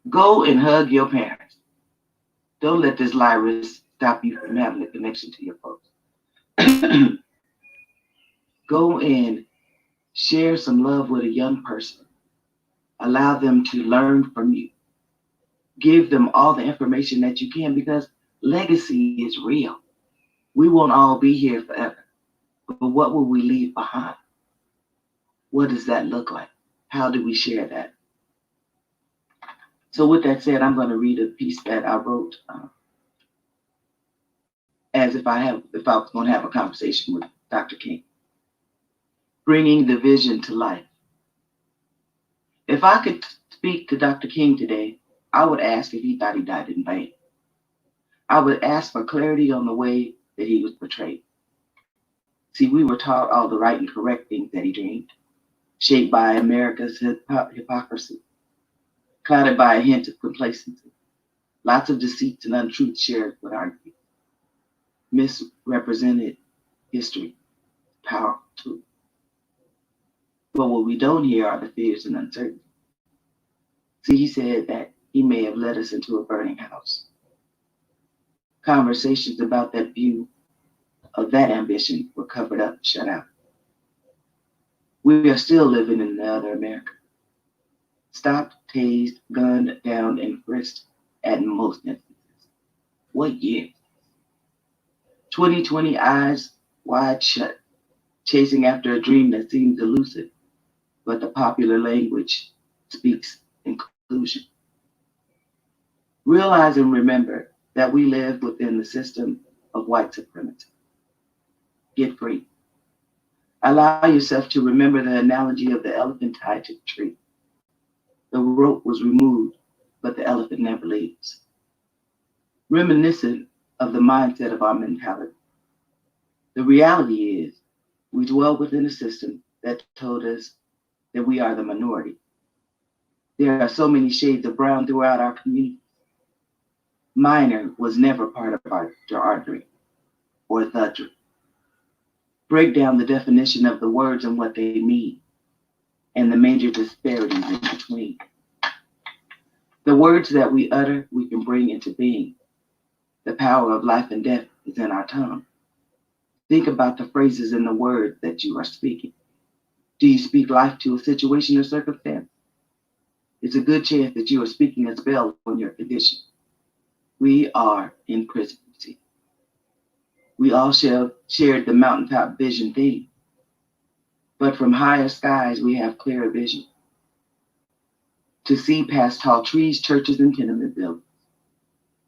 Go and hug your parents. Don't let this virus stop you from having a connection to your folks. Go and share some love with a young person. Allow them to learn from you. give them all the information that you can, because legacy is real. We won't all be here forever, but what will we leave behind? What does that look like? How do we share that? So with that said, I'm going to read a piece that I wrote as if I was going to have a conversation with Dr. King. Bringing the vision to life. If I could speak to Dr. King today, I would ask if he thought he died in vain. I would ask for clarity on the way that he was portrayed. See, we were taught all the right and correct things that he dreamed, shaped by America's hypocrisy, clouded by a hint of complacency. Lots of deceits and untruths shared with argue. Misrepresented history, powerful too. But what we don't hear are the fears and uncertainty. See, he said that he may have led us into a burning house. Conversations about that view of that ambition were covered up and shut out. We are still living in the other America. Stopped, tased, gunned down, and frisked at most instances. What year? 2020 eyes wide shut, chasing after a dream that seems elusive, but the popular language speaks inclusion. Realize and remember that we live within the system of white supremacy. Get free. Allow yourself to remember the analogy of the elephant tied to the tree. The rope was removed, but the elephant never leaves. Reminiscent of the mindset of our mentality. The reality is, we dwell within a system that told us that we are the minority. There are so many shades of brown throughout our community. Minor was never part of our dream or the dream. Break down the definition of the words and what they mean, and the major disparities in between. The words that we utter, we can bring into being. The power of life and death is in our tongue. Think about the phrases in the word that you are speaking. Do you speak life to a situation or circumstance? It's a good chance that you are speaking a spell on your condition. We are in presidency. We all shared the mountaintop vision theme, but from higher skies, we have clearer vision. To see past tall trees, churches, and tenement buildings.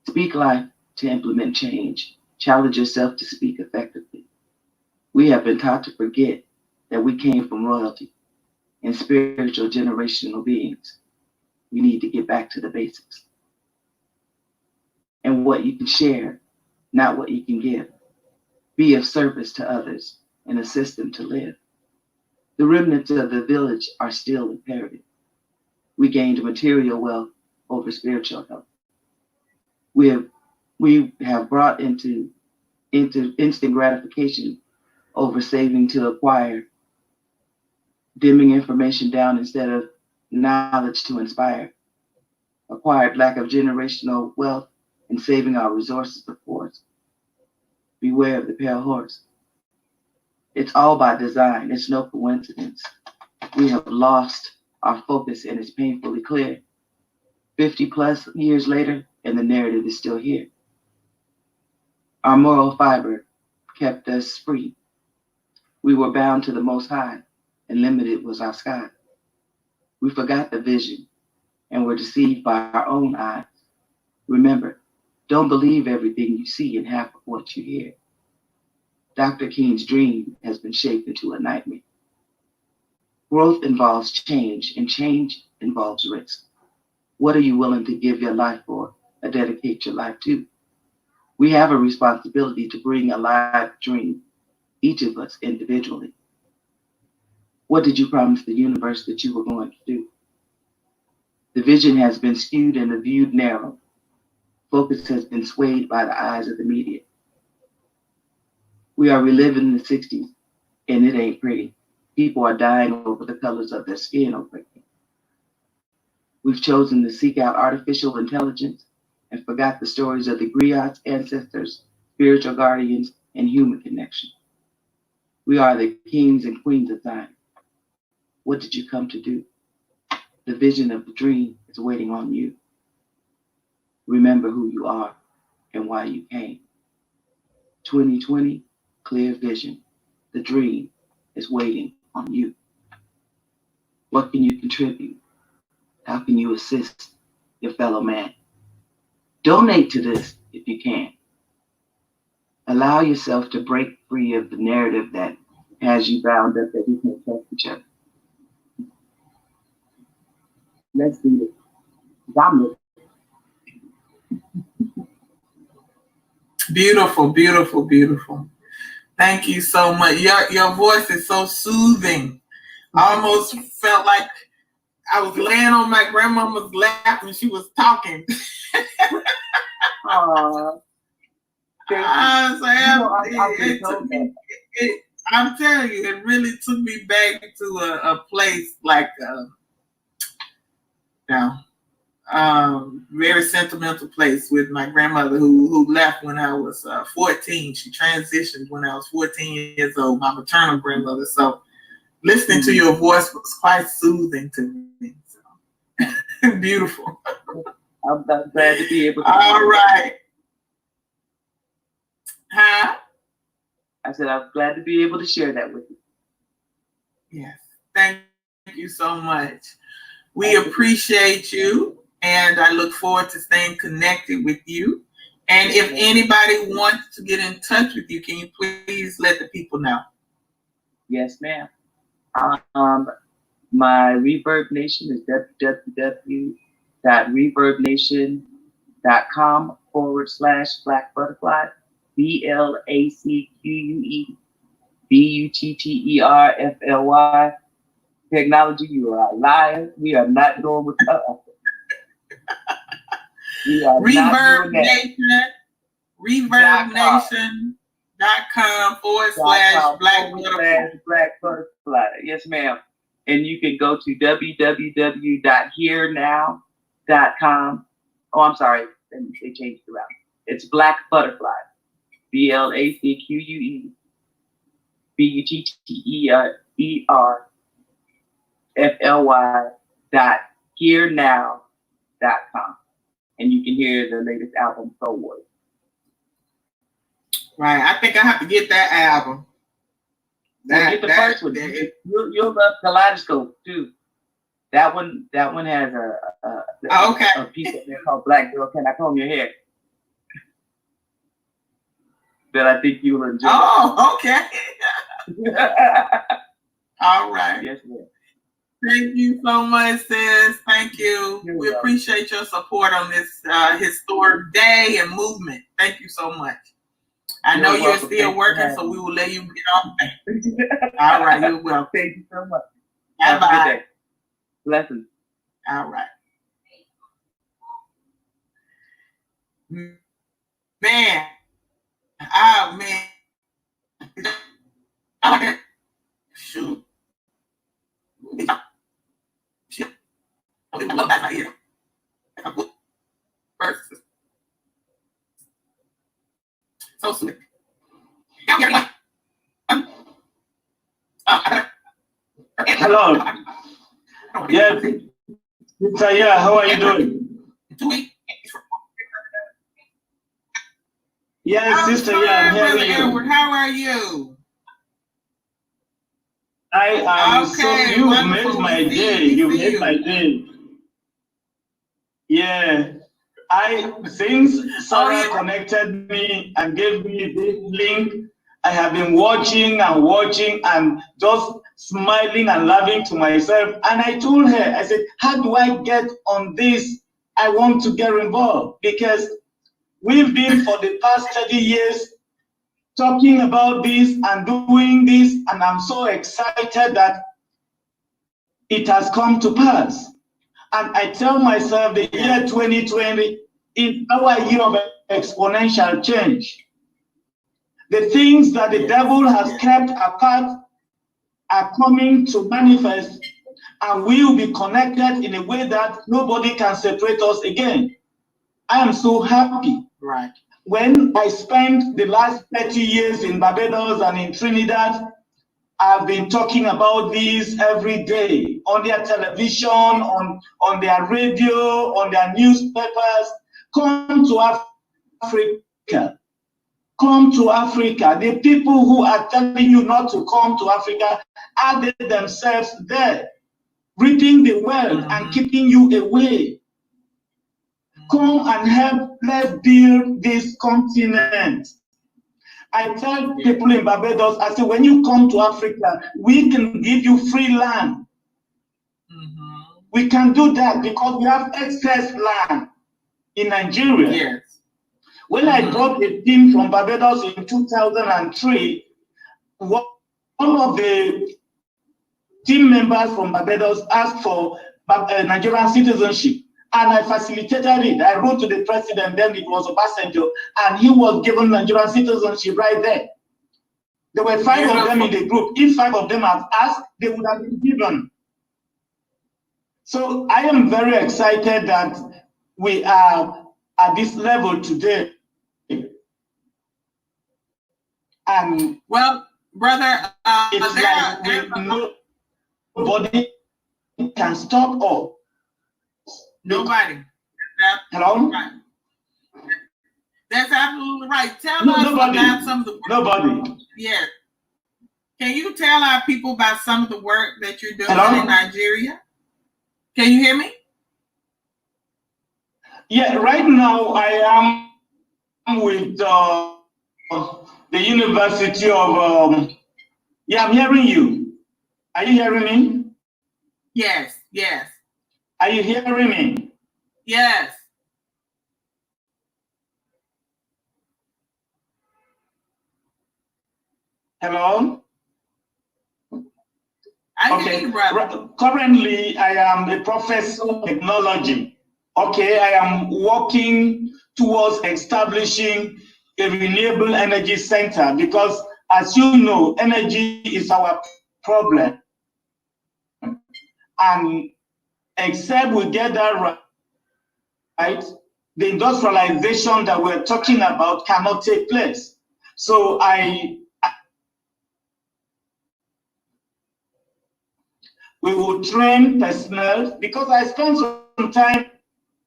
Speak life to implement change. Challenge yourself to speak effectively. We have been taught to forget that we came from royalty and spiritual generational beings. We need to get back to the basics. And what you can share, not what you can give. Be of service to others and assist them to live. The remnants of the village are still imperative. We gained material wealth over spiritual health. We have brought into instant gratification over saving to acquire, dimming information down instead of knowledge to inspire, acquired lack of generational wealth and saving our resources before us. Beware of the pale horse. It's all by design. It's no coincidence. We have lost our focus and it's painfully clear. 50 plus years later, and the narrative is still here. Our moral fiber kept us free. We were bound to the Most High, and limited was our sky. We forgot the vision and were deceived by our own eyes. Remember, don't believe everything you see and half of what you hear. Dr. King's dream has been shaped into a nightmare. Growth involves change, and change involves risk. What are you willing to give your life for or dedicate your life to? We have a responsibility to bring a live dream, each of us individually. What did you promise the universe that you were going to do? The vision has been skewed and the view narrow. Focus has been swayed by the eyes of the media. We are reliving the 60s, and it ain't pretty. People are dying over the colors of their skin over it. We've chosen to seek out artificial intelligence and forgot the stories of the griot's ancestors, spiritual guardians, and human connection. We are the kings and queens of Zion. What did you come to do? The vision of the dream is waiting on you. Remember who you are and why you came. 2020, clear vision. The dream is waiting on you. What can you contribute? How can you assist your fellow man? Donate to this if you can. Allow yourself to break free of the narrative that has you bound up that we can't trust each other. Let's do this. Beautiful, beautiful, beautiful. Thank you so much. Your voice is so soothing. I almost felt like I was laying on my grandmama's lap and she was talking. Aww. I'm telling you, it really took me back to a place like, very sentimental place with my grandmother who left when I was 14. She transitioned when I was 14 years old, my maternal grandmother. So listening to your voice was quite soothing to me. So. Beautiful. I'm glad to be able to. All right. Huh? I said I'm glad to be able to share that with you. Yes. Thank you so much. We appreciate you, and I look forward to staying connected with you. And if anybody wants to get in touch with you, can you please let the people know? Yes, ma'am. My Reverb Nation is www.reverbnation.com/Black Butterfly, BLACQUE BUTTERFLY. Technology, you are a liar. We are not doing with us. We are Reverb Nation, reverbnation.com/Black Butterfly. Yes, ma'am. And you can go to www.hearenow.com. Oh, I'm sorry. They changed it around. It's Black Butterfly. BLACQUE BUTTERFLY.hearenow.com. And you can hear the latest album, Soul Warrior. Right. I think I have to get that album. Get the first one. You'll love Kaleidoscope too. That one has a piece of there called Black Girl, Can I Comb Your Hair? That I think you'll enjoy. Oh, okay. All right. Yes, ma'am. Thank you so much, sis. Thank you. We appreciate your support on this historic day and movement. Thank you so much. I know you're still working, so we will let you get off. All right, you're welcome. Thank you so much. Have a good day. Blessings. All right. Man. Oh, man. Shoot. Shit. I don't even love that right here. So sweet. Hello. Yes. Yeah, how are you doing? Yes, sister, yeah, I'm hearing you. Edward, how are you? I am okay, so you made my day. You made my day. Yeah. Since Sarah connected me and gave me this link, I have been watching and just smiling and laughing to myself. And I told her, I said, how do I get on this? I want to get involved because we've been for the past 30 years talking about this and doing this, and I'm so excited that it has come to pass. And I tell myself the year 2020 is our year of exponential change. The things that the devil has kept apart are coming to manifest, and we will be connected in a way that nobody can separate us again. I am so happy. Right. When I spent the last 30 years in Barbados and in Trinidad, I've been talking about this every day on their television, on their radio, on their newspapers, come to Africa. Come to Africa. The people who are telling you not to come to Africa are they themselves there, reaping the wealth and keeping you away. Come and help, let's build this continent. I tell people in Barbados, I say, when you come to Africa, we can give you free land. We can do that because we have excess land in Nigeria. Yes. When I brought a team from Barbados in 2003, one of the team members from Barbados asked for Nigerian citizenship, and I facilitated it. I wrote to the president, then it was Obasanjo, and he was given Nigerian citizenship right there. There were 5 of them in the group. If 5 of them have asked, they would have been given. So I am very excited that we are at this level today. And well, brother, it's like nobody can stop us. Nobody. Hello? That's absolutely right. Tell us about some of the work. Nobody. Yes. Can you tell our people about some of the work that you're doing in Nigeria? Can you hear me? Yeah, right now I am with the University of, yeah, I'm hearing you. Are you hearing me? Yes, yes. Are you hearing me? Yes. Hello? I hear you, brother. Currently, I am a professor of technology. Okay, I am working towards establishing a renewable energy center because, as you know, energy is our problem. And except we get that right, the industrialization that we're talking about cannot take place. So we will train personnel because I spent some time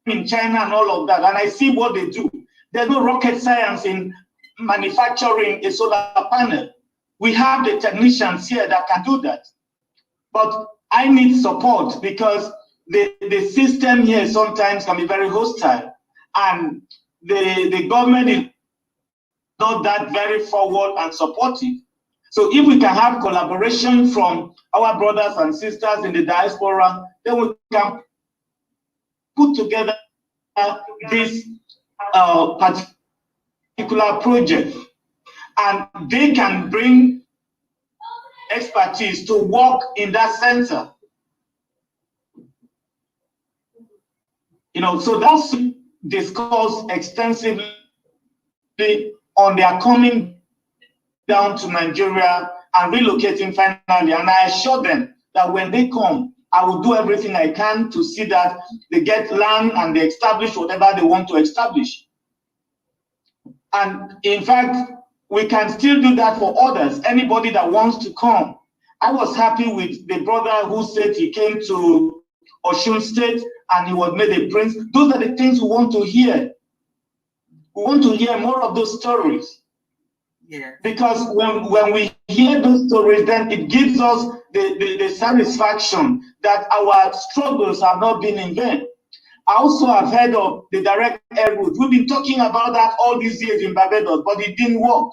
in China and all of that, and I see what they do. There's no rocket science in manufacturing a solar panel. We have the technicians here that can do that. But I need support because the system here sometimes can be very hostile, and the government is not that very forward and supportive. So if we can have collaboration from our brothers and sisters in the diaspora, then we can put together this particular project, and they can bring expertise to work in that center. You know, so that's discussed extensively on their coming down to Nigeria and relocating finally. And I assure them that when they come, I will do everything I can to see that they get land and they establish whatever they want to establish. And in fact, we can still do that for others, anybody that wants to come. I was happy with the brother who said he came to Osun State and he was made a prince. Those are the things we want to hear. We want to hear more of those stories. Yeah. Because when we hear those stories, then it gives us the satisfaction that our struggles have not been in vain. I also have heard of the direct air route. We've been talking about that all these years in Barbados, but it didn't work.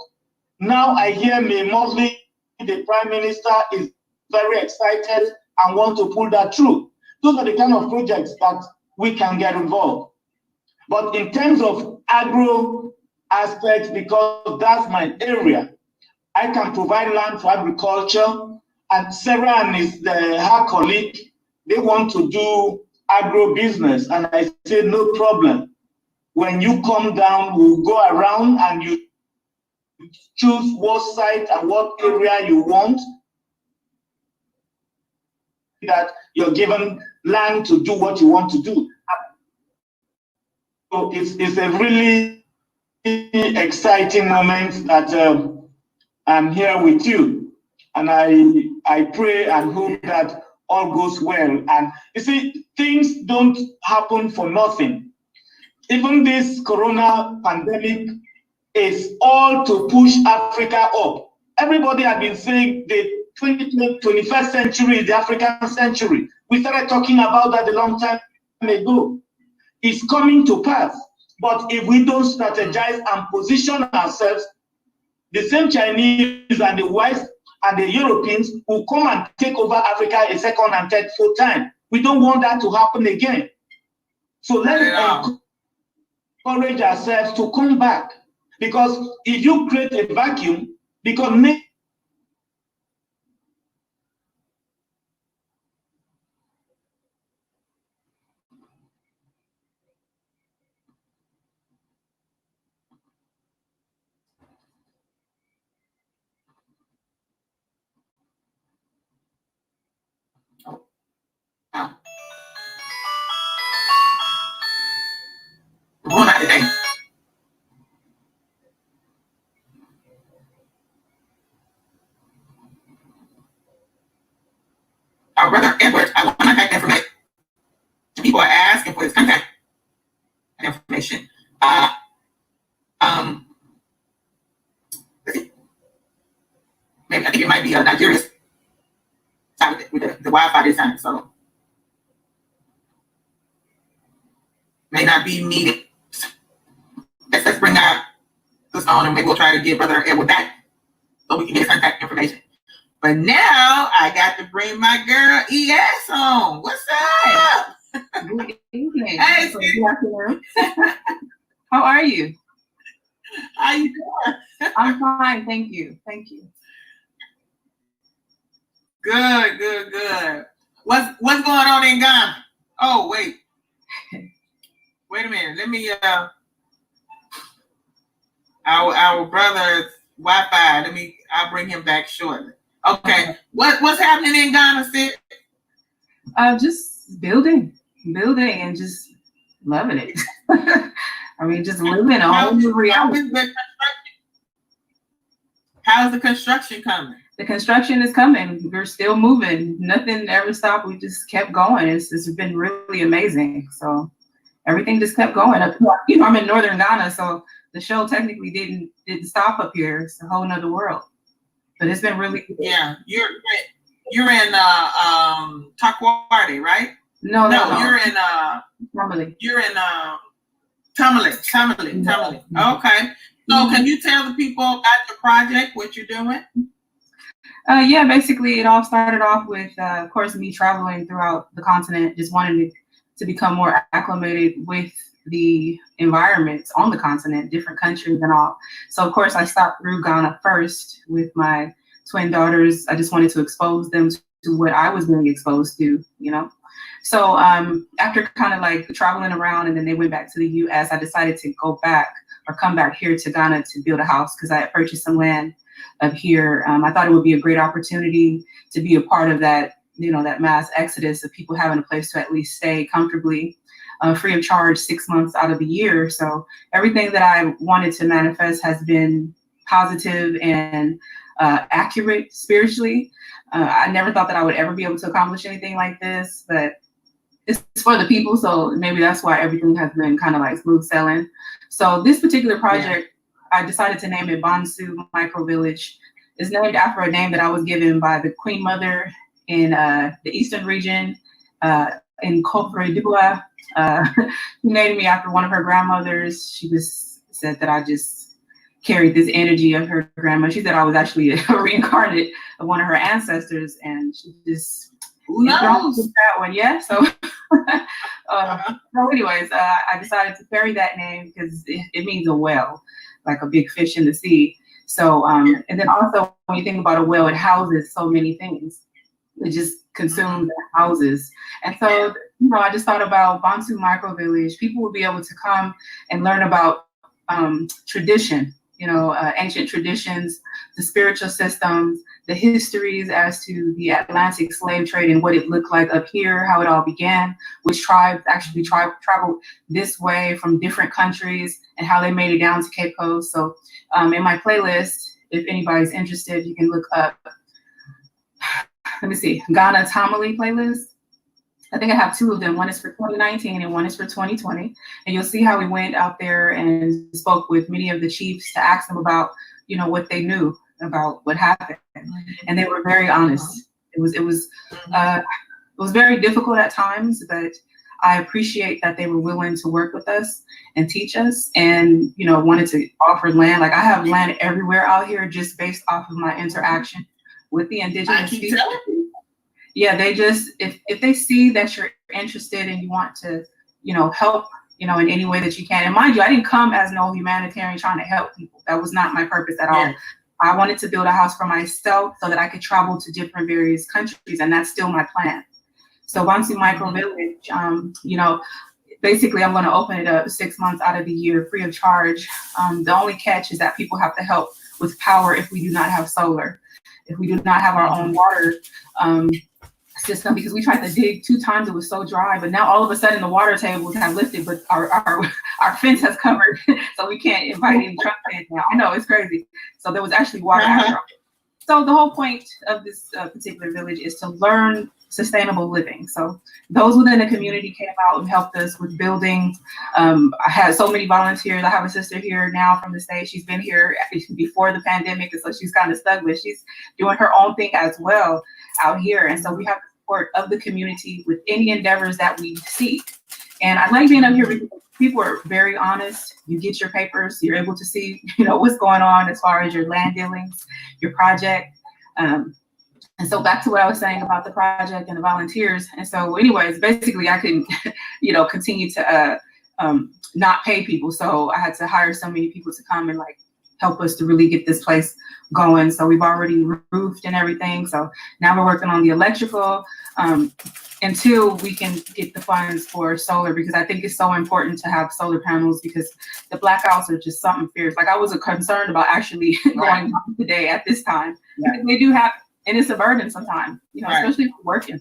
Now I hear Madhi, the Prime Minister, is very excited and want to pull that through. Those are the kind of projects that we can get involved. But in terms of agro aspects, because that's my area, I can provide land for agriculture, and Sarah and her colleague, they want to do agro business, and I said no problem. When you come down, we'll go around and you choose what site and what area you want, that you're given land to do what you want to do. So it's a really exciting moment that I'm here with you, and I pray and hope that all goes well. And you see, things don't happen for nothing. even this corona pandemic is all to push Africa up. Everybody has been saying the 21st century is the African century. We started talking about that a long time ago. It's coming to pass. But if we don't strategize and position ourselves, the same Chinese and the West and the Europeans will come and take over Africa a second and third, fourth time. We don't want that to happen again. So let's encourage ourselves to come back. Because if you create a vacuum, because our brother Edward, I want contact information. People are asking for his contact information. Maybe I think it might be Nigeria's side with the Wi-Fi this time, so may not be needed. Let's bring our sister on, and maybe we'll try to get Brother Edward back so we can get his contact information. But now I got to bring my girl ES on. What's up? Good evening. Hey, good afternoon. How are you? How you doing? I'm fine, thank you. Thank you. Good, good, good. What's going on in Ghana? Oh, wait. Wait a minute. Let me our brother's Wi-Fi. I'll bring him back shortly. Okay. What's happening in Ghana, sis? Just building and just loving it. I mean, just living a whole new reality. How's the construction coming? The construction is coming. We're still moving. Nothing ever stopped. We just kept going. It's been really amazing. So everything just kept going. You know, I'm in northern Ghana, so the show technically didn't stop up here. It's a whole nother world. But it's been really good. Yeah, you're in Takwari, right? No, you're in Tamale. You're in Tamale. Okay. So can you tell the people about the project, what you're doing? Yeah, basically it all started off with, of course, me traveling throughout the continent, just wanting to become more acclimated with the environments on the continent, different countries and all. So of course I stopped through Ghana first with my twin daughters. I just wanted to expose them to what I was being exposed to, you know? So after kind of like traveling around and then they went back to the US, I decided to come back here to Ghana to build a house because I had purchased some land up here. I thought it would be a great opportunity to be a part of that, you know, that mass exodus of people having a place to at least stay comfortably, free of charge 6 months out of the year. So everything that I wanted to manifest has been positive and accurate spiritually. I never thought that I would ever be able to accomplish anything like this, but it's for the people. So maybe that's why everything has been kind of like smooth sailing. So this particular project, I decided to name it Bansu Micro Village. It's named after a name that I was given by the Queen Mother in the Eastern region in Kofi who named me after one of her grandmothers. She just said that I just carried this energy of her grandma. She said I was actually a reincarnate of one of her ancestors, and she just that one, yeah. So, so anyways, I decided to carry that name because it means a well, like a big fish in the sea. So, and then also when you think about a well, it houses so many things. It just consumes houses. And so, you know, I just thought about Bantu Micro Village. People will be able to come and learn about tradition, you know, ancient traditions, the spiritual systems, the histories as to the Atlantic slave trade and what it looked like up here, how it all began, which tribes actually traveled this way from different countries and how they made it down to Cape Coast. So in my playlist, if anybody's interested, you can look up, let me see, Ghana Tamale playlist. I think I have 2 of them. One is for 2019 and one is for 2020. And you'll see how we went out there and spoke with many of the chiefs to ask them about, you know, what they knew about what happened. And they were very honest. It was very difficult at times, but I appreciate that they were willing to work with us and teach us, and, you know, wanted to offer land. Like, I have land everywhere out here just based off of my interaction with the indigenous people. Yeah, they just, if they see that you're interested and you want to, you know, help, you know, in any way that you can. And mind you, I didn't come as no humanitarian trying to help people. That was not my purpose at all. I wanted to build a house for myself so that I could travel to different various countries, and that's still my plan. So Bantu Micro Village, you know, basically I'm going to open it up 6 months out of the year free of charge. The only catch is that people have to help with power if we do not have solar, if we do not have our own water system, because we tried to dig 2 times, it was so dry, but now all of a sudden the water tables have lifted, but our fence has covered, so we can't invite any truck fans now. I know, it's crazy. So there was actually water after. So the whole point of this particular village is to learn sustainable living. So those within the community came out and helped us with building. I had so many volunteers. I have a sister here now from the state. She's been here before the pandemic, and so she's kind of stuck, but she's doing her own thing as well out here. And so we have the support of the community with any endeavors that we see. And I like being up here because people are very honest. You get your papers, you're able to see, you know, what's going on as far as your land dealings, your project. And so back to what I was saying about the project and the volunteers. And so anyways, basically I couldn't, you know, continue to not pay people. So I had to hire so many people to come and like help us to really get this place going. So we've already roofed and everything. So now we're working on the electrical until we can get the funds for solar, because I think it's so important to have solar panels, because the blackouts are just something fierce. Like, I was concerned about actually going on today at this time. Because they do happen, and it's a burden sometimes, you know, especially for working.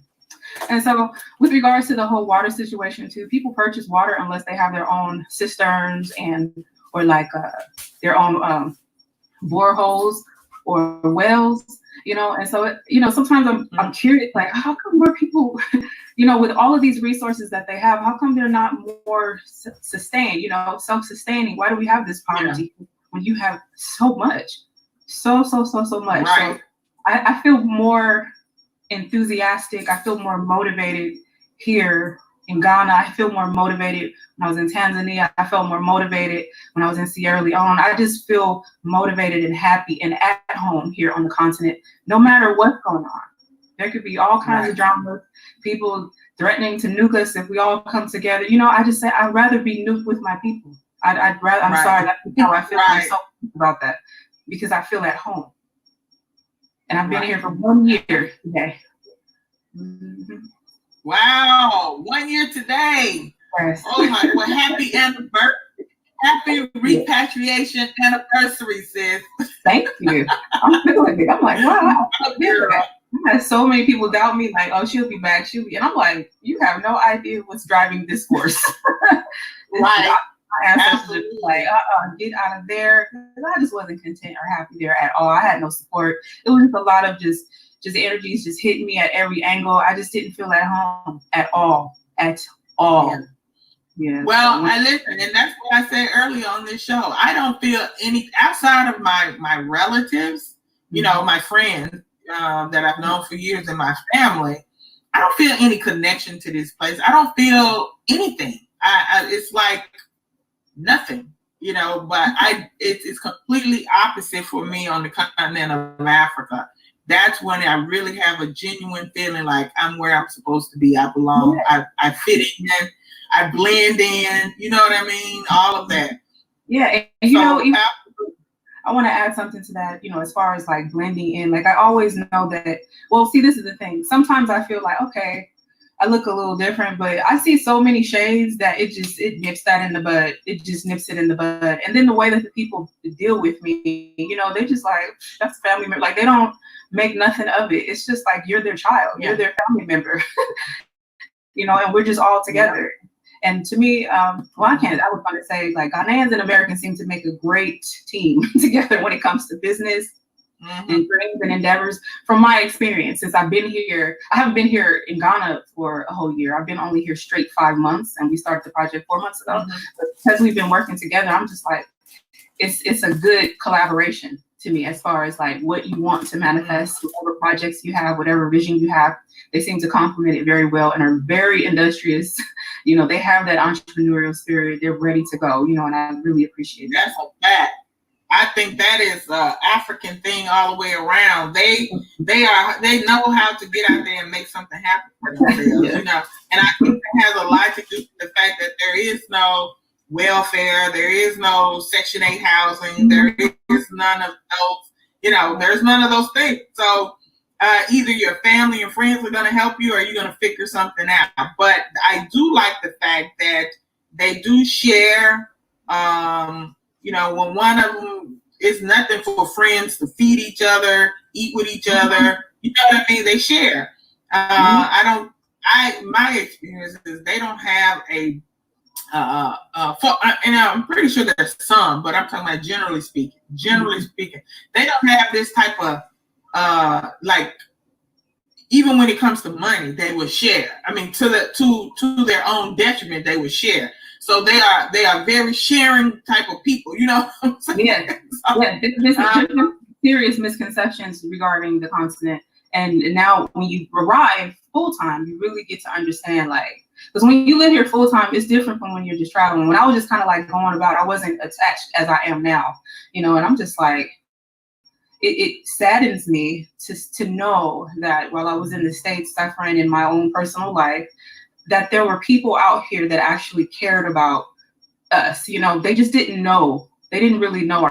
And so with regards to the whole water situation too, people purchase water unless they have their own cisterns or like their own boreholes or wells, you know. And so, you know, sometimes I'm curious, like, how come more people, you know, with all of these resources that they have, how come they're not more sustained, you know, self-sustaining? Why do we have this poverty when you have so much, so much? So I feel more enthusiastic. I feel more motivated here in Ghana. I feel more motivated when I was in Tanzania. I felt more motivated when I was in Sierra Leone. I just feel motivated and happy and at home here on the continent, no matter what's going on. There could be all kinds of drama, people threatening to nuke us if we all come together. You know, I just say I'd rather be nuked with my people. I'd rather, I'm sorry, that's how I feel myself about that, because I feel at home. And I've been here for 1 year today. Wow, 1 year today. Oh my, well, happy anniversary. Happy repatriation anniversary, sis. Thank you. I'm feeling it. I'm like, wow. I had so many people doubt me, like, oh, she'll be back. And I'm like, you have no idea what's driving this force. My ancestors were like, get out of there. I just wasn't content or happy there at all. I had no support. It was just a lot of just energies just hitting me at every angle. I just didn't feel at home at all. Yeah. Well, I listen, and that's what I said earlier on this show. I don't feel any outside of my relatives, you know, my friends that I've known for years in my family. I don't feel any connection to this place. I don't feel anything. It's like nothing, you know. But it's completely opposite for me on the continent of Africa. That's when I really have a genuine feeling like I'm where I'm supposed to be. I belong. I fit in. I blend in. You know what I mean? All of that. Yeah, and you know, I want to add something to that. You know, as far as like blending in, like I always know that. Well, see, this is the thing. Sometimes I feel like, okay, I look a little different, but I see so many shades that it nips that in the bud. It just nips it in the bud. And then the way that the people deal with me, you know, they're just like, that's a family member. Like, they don't make nothing of it. It's just like, you're their child. You're their family member. You know, and we're just all together. And to me, I was going to say, like, Ghanaians and Americans seem to make a great team together when it comes to business, and dreams and endeavors. From my experience, since I've been here, I haven't been here in Ghana for a whole year. I've been only here straight 5 months, and we started the project 4 months ago. But because we've been working together, I'm just like, it's a good collaboration to me as far as like what you want to manifest, whatever projects you have, whatever vision you have. They seem to complement it very well and are very industrious. You know, they have that entrepreneurial spirit. They're ready to go, you know, and I really appreciate that. That's a fact. I think that is an African thing all the way around. They know how to get out there and make something happen for themselves, you know. And I think that has a lot to do with the fact that there is no welfare, there is no Section 8 housing, there is none of those, you know, there's none of those things. So either your family and friends are going to help you or you're going to figure something out. But I do like the fact that they do share. You know, when one of them is nothing for friends to feed each other, eat with each other, you know what I mean? They share. My experience is they don't have a, and I'm pretty sure there's some, but I'm talking about generally speaking, they don't have this type of, like, even when it comes to money, they will share. I mean, to their own detriment, they will share. So they are very sharing type of people, you know what I'm saying? Yeah, yeah. There's serious misconceptions regarding the continent. And now when you arrive full-time, you really get to understand, like, because when you live here full-time, it's different from when you're just traveling. When I was just kind of like going about, I wasn't attached as I am now, you know, and I'm just like, it saddens me to know that while I was in the States suffering in my own personal life, that there were people out here that actually cared about us. You know, they just didn't know. They didn't really know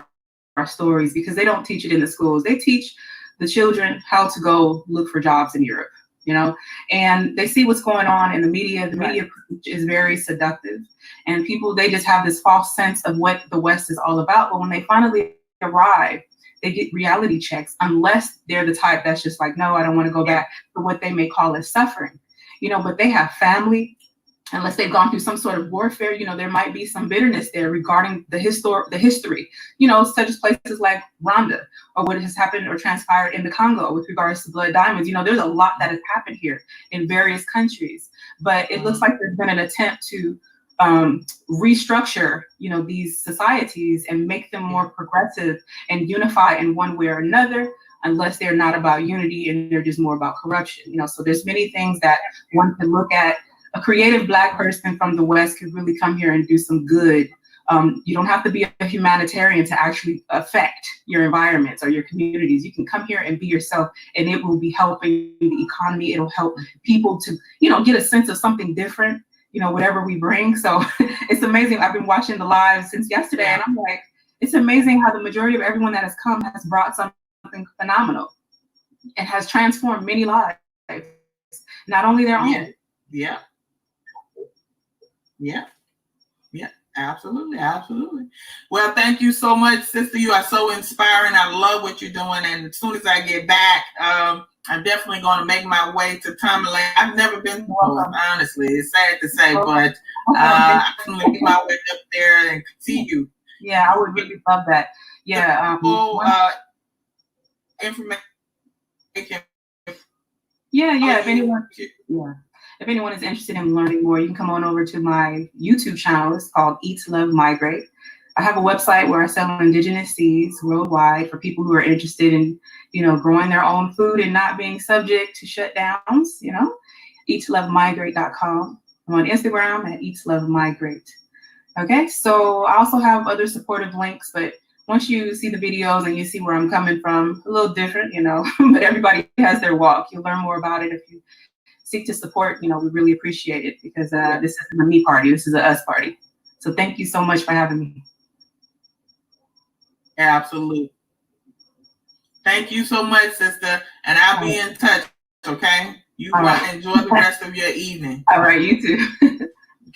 our stories because they don't teach it in the schools. They teach the children how to go look for jobs in Europe, you know, and they see what's going on in the media. The media is very seductive, and people, they just have this false sense of what the West is all about. But when they finally arrive, they get reality checks, unless they're the type that's just like, no, I don't want to go back to what they may call as suffering. You know, but they have family, unless they've gone through some sort of warfare, you know, there might be some bitterness there regarding the history, you know, such as places like Rwanda or what has happened or transpired in the Congo with regards to blood diamonds. You know, there's a lot that has happened here in various countries, but it looks like there's been an attempt to restructure, you know, these societies and make them more progressive and unify in one way or another, unless they're not about unity and they're just more about corruption, you know. So there's many things that one can look at. A creative Black person from the West could really come here and do some good. You don't have to be a humanitarian to actually affect your environments or your communities. You can come here and be yourself, and it will be helping the economy. It'll help people to, you know, get a sense of something different, you know, whatever we bring. So it's amazing. I've been watching the live since yesterday, and I'm like, it's amazing how the majority of everyone that has come has brought something phenomenal and has transformed many lives, not only their own. Yeah, absolutely. Well, thank you so much, sister. You are so inspiring. I love what you're doing, and as soon as I get back, I'm definitely going to make my way to Tamale. I've never been to Borne, honestly. It's sad to say, but I'm going to make my way up there and see you. Yeah, I would really love that. Yeah. Information. Yeah. If anyone is interested in learning more, you can come on over to my YouTube channel. It's called Eat, Love, Migrate. I have a website where I sell indigenous seeds worldwide for people who are interested in, you know, growing their own food and not being subject to shutdowns, you know. EatLoveMigrate.com. I'm on Instagram at EatLoveMigrate. Okay, so I also have other supportive links, but once you see the videos and you see where I'm coming from, a little different, you know, but everybody has their walk. You'll learn more about it if you seek to support. You know, we really appreciate it because this isn't a me party, this is a us party. So thank you so much for having me. Absolutely. Thank you so much, sister. And I'll be in touch, okay? You enjoy the rest of your evening. All right, you too. Okay,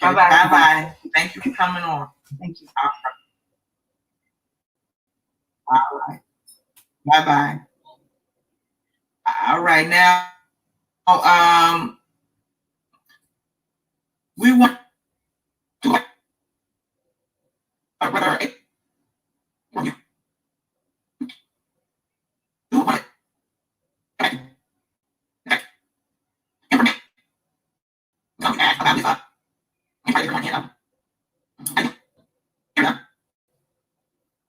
bye-bye. Bye-bye. Thank you for coming on. Thank you. All right. Bye-bye. All right, now, we want to ask about this. We try to get on here.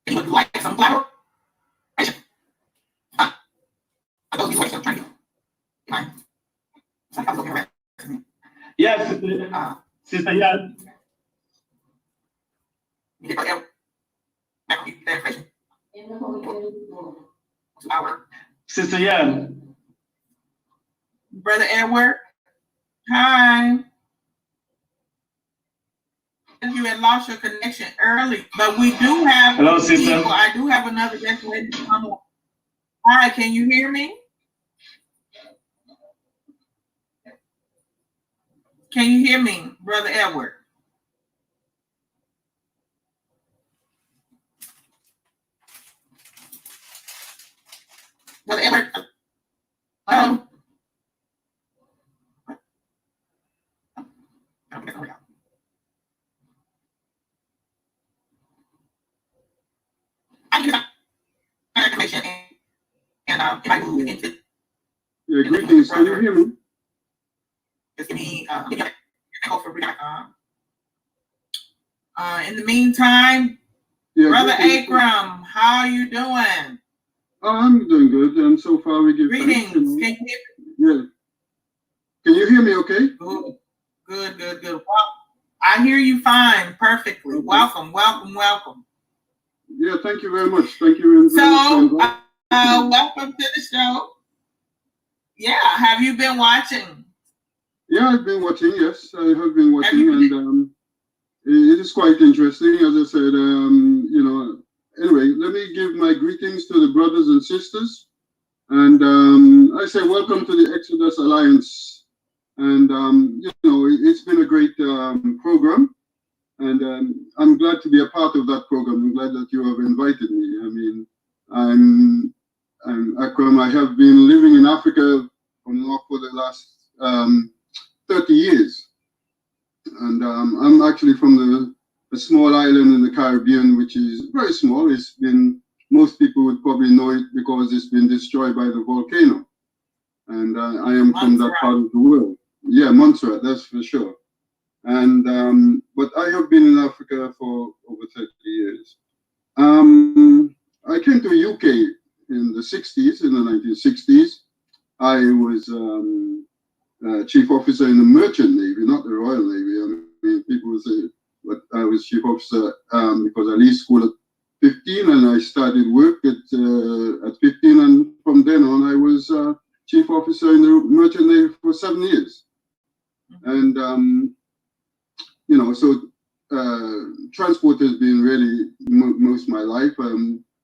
You would like some collaboration? Those you trying to do. Yes, Sister Yan. Sister Yan. Brother Edward, hi. You had lost your connection early, but we do have Hello, sister. people. I do have another guest waiting to come on. Hi, can you hear me? Can you hear me, Brother Edward? Brother Edward. Hello. Yeah, greetings. Can you hear me? Just give me in the meantime, Yeah, Brother greetings. Akram, how are you doing? I'm doing good, and so far we give Greetings. thanks, you know. Can you hear me? Yeah. Can you hear me okay? Good. Well, I hear you fine, perfectly. Okay. Welcome. Yeah, thank you very much. Thank you very much. So, welcome to the show. Yeah, have you been watching? Yeah, I've been watching, yes. I have been watching, and it is quite interesting. As I said, you know, anyway, let me give my greetings to the brothers and sisters. And I say welcome to the Exodus Alliance. And, you know, it's been a great program. And I'm glad to be a part of that program. I'm glad that you have invited me. I mean, I'm Akram. I have been living in Africa for the last 30 years. And I'm actually from a small island in the Caribbean, which is very small. It's been, most people would probably know it because it's been destroyed by the volcano. And I am from that part of the world. Yeah, Montserrat, that's for sure. And but I have been in Africa for over 30 years. I came to UK in the 60s, in the 1960s. I was chief officer in the Merchant Navy, not the Royal Navy. I mean, people would say, but I was chief officer because I left school at 15, and I started work at 15, and from then on I was chief officer in the Merchant Navy for 7 years. And you know, so transport has been really most of my life.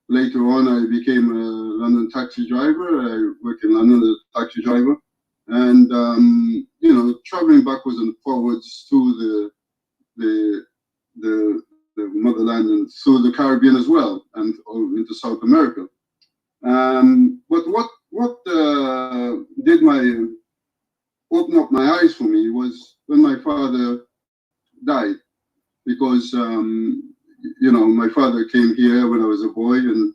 Later on, I became a London taxi driver. I worked in London as a taxi driver, and you know, traveling backwards and forwards to the motherland and through the Caribbean as well, and into South America. But what did open up my eyes for me was when my father died, because you know, my father came here when I was a boy, and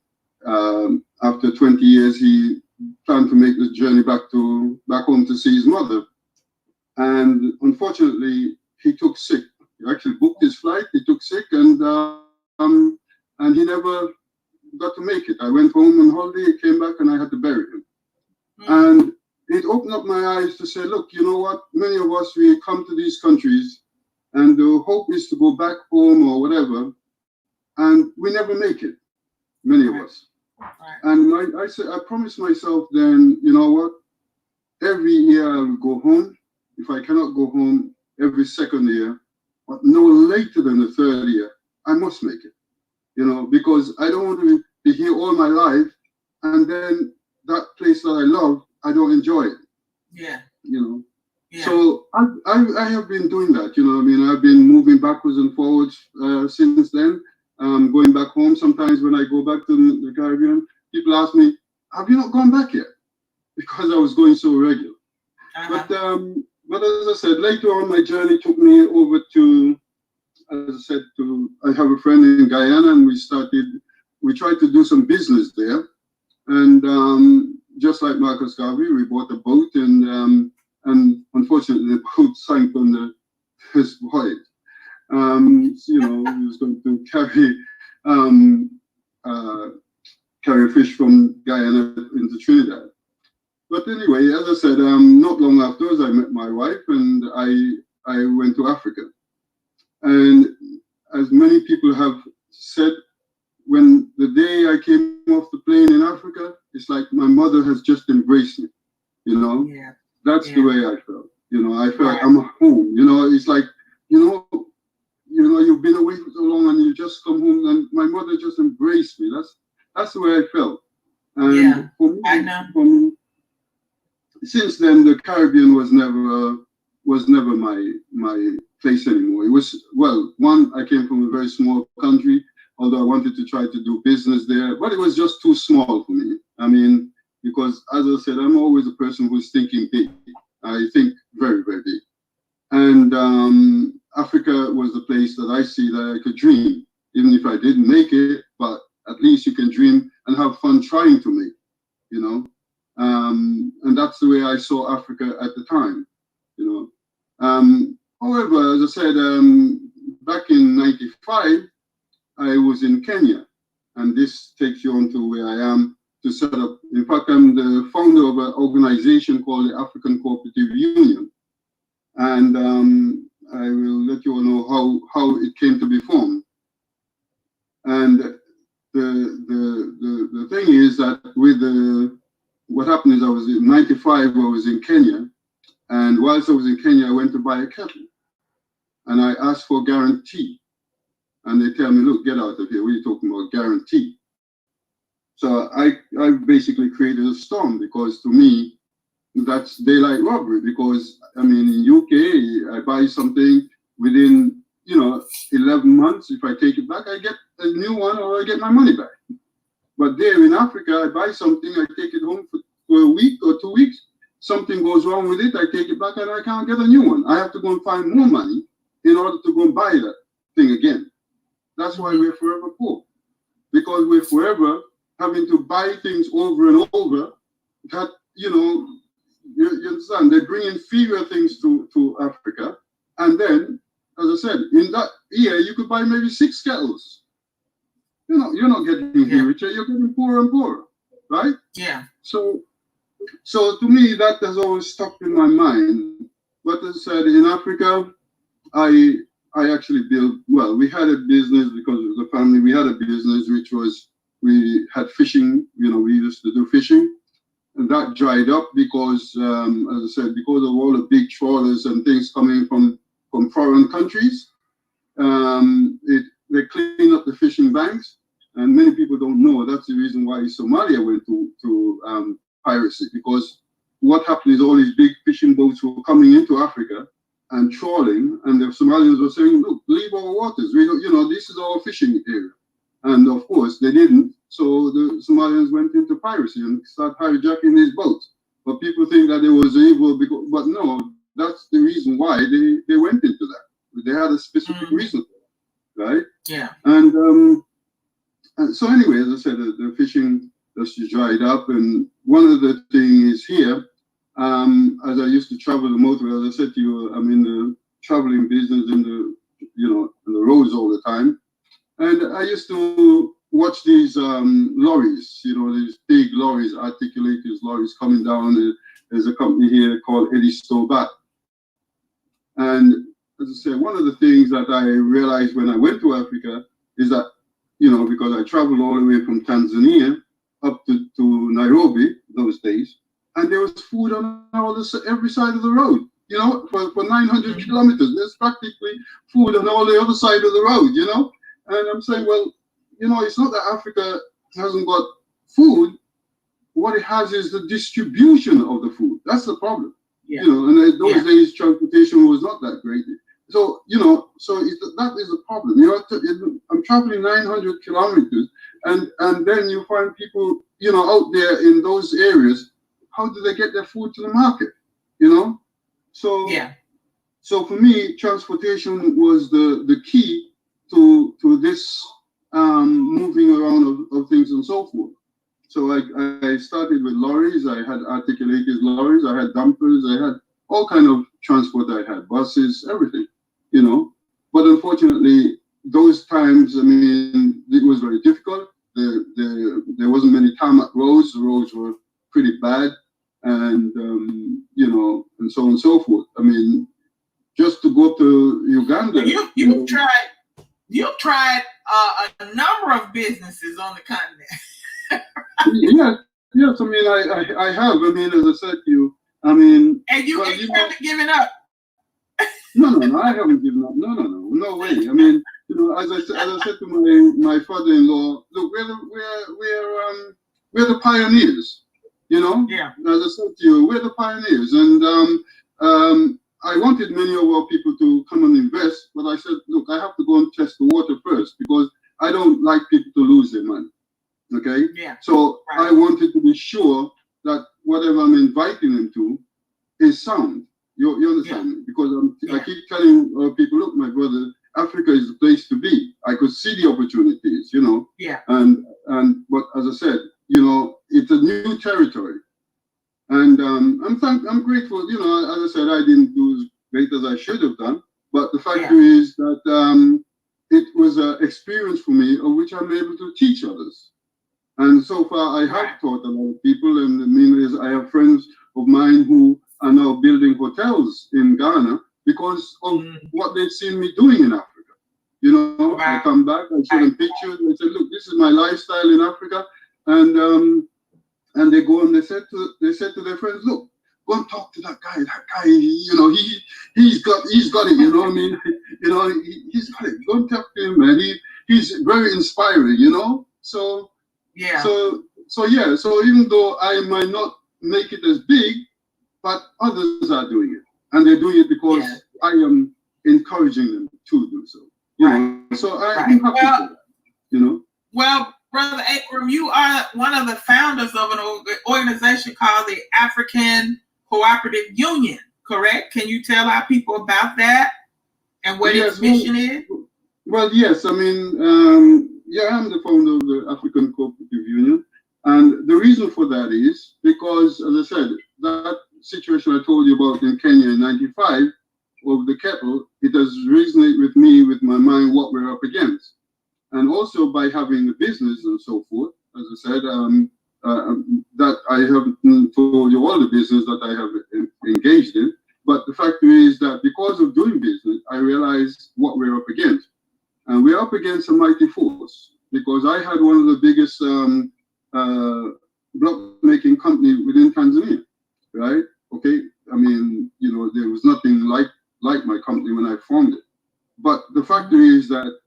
after 20 years he planned to make the journey back home to see his mother, and unfortunately he took sick. He actually booked his flight, he took sick, and he never got to make it. I went home on holiday, came back, and I had to bury him. And it opened up my eyes to say, look, you know what, many of us, we come to these countries and the hope is to go back home or whatever, and we never make it, many of us. And I promised myself then, you know what, every year I will go home. If I cannot go home every second year, but no later than the third year, I must make it, you know, because I don't want to be here all my life, and then that place that I love, I don't enjoy it. Yeah. You know. Yeah. So I have been doing that, you know. I mean, I've been moving backwards and forwards since then. Going back home. Sometimes when I go back to the Caribbean, people ask me, "Have you not gone back yet?" Because I was going so regular. But as I said, later on, my journey took me over to, as I said, I have a friend in Guyana, and we tried to do some business there. And just like Marcus Garvey, we bought a boat, and unfortunately the boat sank on his voyage. You know, he was going to carry fish from Guyana into Trinidad. But anyway, as I said, not long afterwards, I met my wife and I went to Africa. And as many people have said, when the day I came off the plane in Africa, it's like my mother has just embraced me, you know? Yeah. That's the way I felt. You know, I felt I'm home. You know, it's like, you know, you've been away for so long and you just come home and my mother just embraced me. That's the way I felt. And for me, I know. For me, since then, the Caribbean was never my place anymore. It was, well, one, I came from a very small country, although I wanted to try to do business there, but it was just too small for me. I mean, because as I said, I'm always a person who's thinking big. I think very, very big. And Africa was the place that I see that I could dream, even if I didn't make it, but at least you can dream and have fun trying to make, you know? And that's the way I saw Africa at the time, you know? However, as I said, back in '95, I was in Kenya, and this takes you on to where I am to set up. In fact, I'm the founder of an organization called the African Cooperative Union, and I will let you all know how it came to be formed. And the thing is that with what happened is I was in '95, I was in Kenya, and whilst I was in Kenya, I went to buy a kettle, and I asked for a guarantee. And they tell me, look, get out of here. What are you talking about? Guarantee. So I basically created a storm because to me, that's daylight robbery. Because, I mean, in UK, I buy something within, 11 months. If I take it back, I get a new one or I get my money back. But there in Africa, I buy something, I take it home for a week or 2 weeks. Something goes wrong with it, I take it back and I can't get a new one. I have to go and find more money in order to go and buy that thing again. That's why we're forever poor, because we're forever having to buy things over and over. That you understand, they bring inferior things to Africa, and then, as I said, in that year you could buy maybe 6 kettles. You're not getting richer, you're getting poorer and poorer, right? Yeah. So to me, that has always stuck in my mind. But as I said, in Africa, I actually we had a business because of the family. We had a business which was, we had fishing, we used to do fishing. And that dried up because, as I said, because of all the big trawlers and things coming from foreign countries, they cleaned up the fishing banks. And many people don't know that's the reason why Somalia went to piracy, because what happened is all these big fishing boats were coming into Africa and trawling, and the Somalians were saying, look, leave our waters. We don't, this is our fishing area. And of course they didn't. So the Somalians went into piracy and started hijacking these boats. But people think that it was evil, but no, that's the reason why they went into that. They had a specific reason, right? Yeah. And so anyway, as I said, the fishing just dried up. And one of the things here, as I used to travel the motorway, as I said to you, I'm in the traveling business in the roads all the time. And I used to watch these lorries, these big lorries, articulated lorries coming down. There's a company here called Eddie Stobat. And as I said, one of the things that I realized when I went to Africa is that, because I traveled all the way from Tanzania up to Nairobi those days, and there was food on every side of the road, for 900 kilometers. There's practically food on all the other side of the road, And I'm saying, well, it's not that Africa hasn't got food. What it has is the distribution of the food. That's the problem. Yeah. And in those days, transportation was not that great. So, that is the problem. I'm traveling 900 kilometers, and then you find people, out there in those areas. How do they get their food to the market? So yeah. So for me, transportation was the key to this moving around of things and so forth. So I started with lorries. I had articulated lorries. I had dumpers. I had all kind of transport. I had buses, everything. you know. But unfortunately, those times, I mean, it was very difficult. There wasn't many tarmac roads. The roads were pretty bad, and you know, and so on and so forth. I mean, just to go to Uganda. You've tried a number of businesses on the continent. Yes. I mean, I have. I mean, as I said to you, I mean, and you haven't given up. No, I haven't given up. No way. I mean, you know, as I said to my father-in-law, look, we're the pioneers. You know, yeah. As I said to you, we're the pioneers, and I wanted many of our people to come and invest, but I said, look, I have to go and test the water first because I don't like people to lose their money. Okay. Yeah. So I wanted to be sure that whatever I'm inviting them to is sound. You understand me? Because I keep telling people, look, my brother, Africa is the place to be. I could see the opportunities, you know. Yeah. But as I said, you know, it's a new territory, and I'm grateful. You know, as I said, I didn't do as great as I should have done, but the fact is that it was an experience for me of which I'm able to teach others. And so far, I have taught a lot of people, and the mean is I have friends of mine who are now building hotels in Ghana because of what they've seen me doing in Africa. You know, I come back, I show them pictures, and I say, look, this is my lifestyle in Africa, and they go and they said to their friends, look, go and talk to that guy. That guy, you know, he's got it. You know what I mean? You know, he's got it. Go and talk to him, man. He's very inspiring. You know, so. Yeah. So even though I might not make it as big, but others are doing it, and they're doing it because I am encouraging them to do so. You know, so I'm happy for that. You know. Well, Brother Akram, you are one of the founders of an organization called the African Cooperative Union, correct? Can you tell our people about that and what its mission is? Well, yes. I mean, I'm the founder of the African Cooperative Union, and the reason for that is because, as I said, that situation I told you about in Kenya in '95 of the kettle, it has resonated with me, with my mind, what we're up against. And also by having a business and so forth, as I said, that I haven't told you all the business that I have engaged in, but the fact is that because of doing business, I realized what we're up against. And we're up against a mighty force, because I had one of the biggest block making company within Tanzania, right? Okay, I mean, you know, there was nothing like my company when I formed it. But the fact is that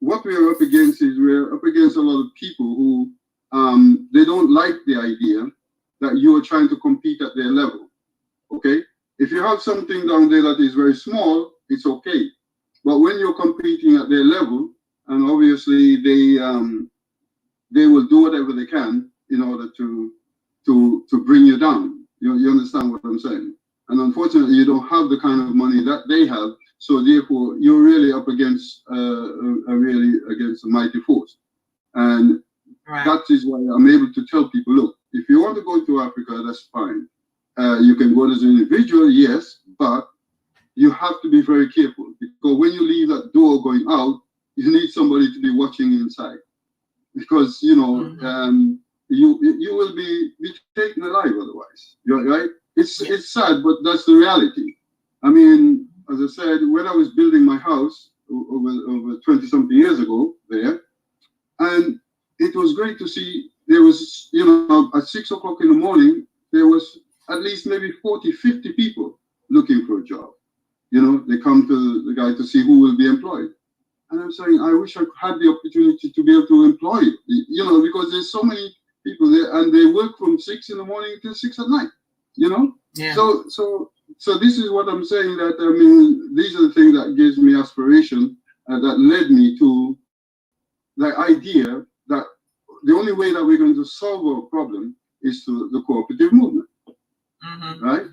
what we're up against is we're up against a lot of people who they don't like the idea that you are trying to compete at their level. Okay, if you have something down there that is very small, it's okay. But when you're competing at their level, and obviously they will do whatever they can in order to bring you down. You understand what I'm saying? And unfortunately, you don't have the kind of money that they have, so therefore you're really up against against a mighty force. And that is why I'm able to tell people, look, if you want to go to Africa, that's fine. You can go as an individual, yes, but you have to be very careful, because when you leave that door going out, you need somebody to be watching inside, because you know you will be taken alive otherwise. You're right. It's sad, but that's the reality. I mean, as I said, when I was building my house over 20-something years ago there, and it was great to see there was, you know, at 6 o'clock in the morning, there was at least maybe 40, 50 people looking for a job. You know, they come to the guy to see who will be employed. And I'm saying, I wish I had the opportunity to be able to employ, you know, because there's so many people there, and they work from 6 in the morning till 6 at night, you know? Yeah. So this is what I'm saying, that, I mean, these are the things that gives me aspiration, that led me to the idea that the only way that we're going to solve our problem is through the cooperative movement, right?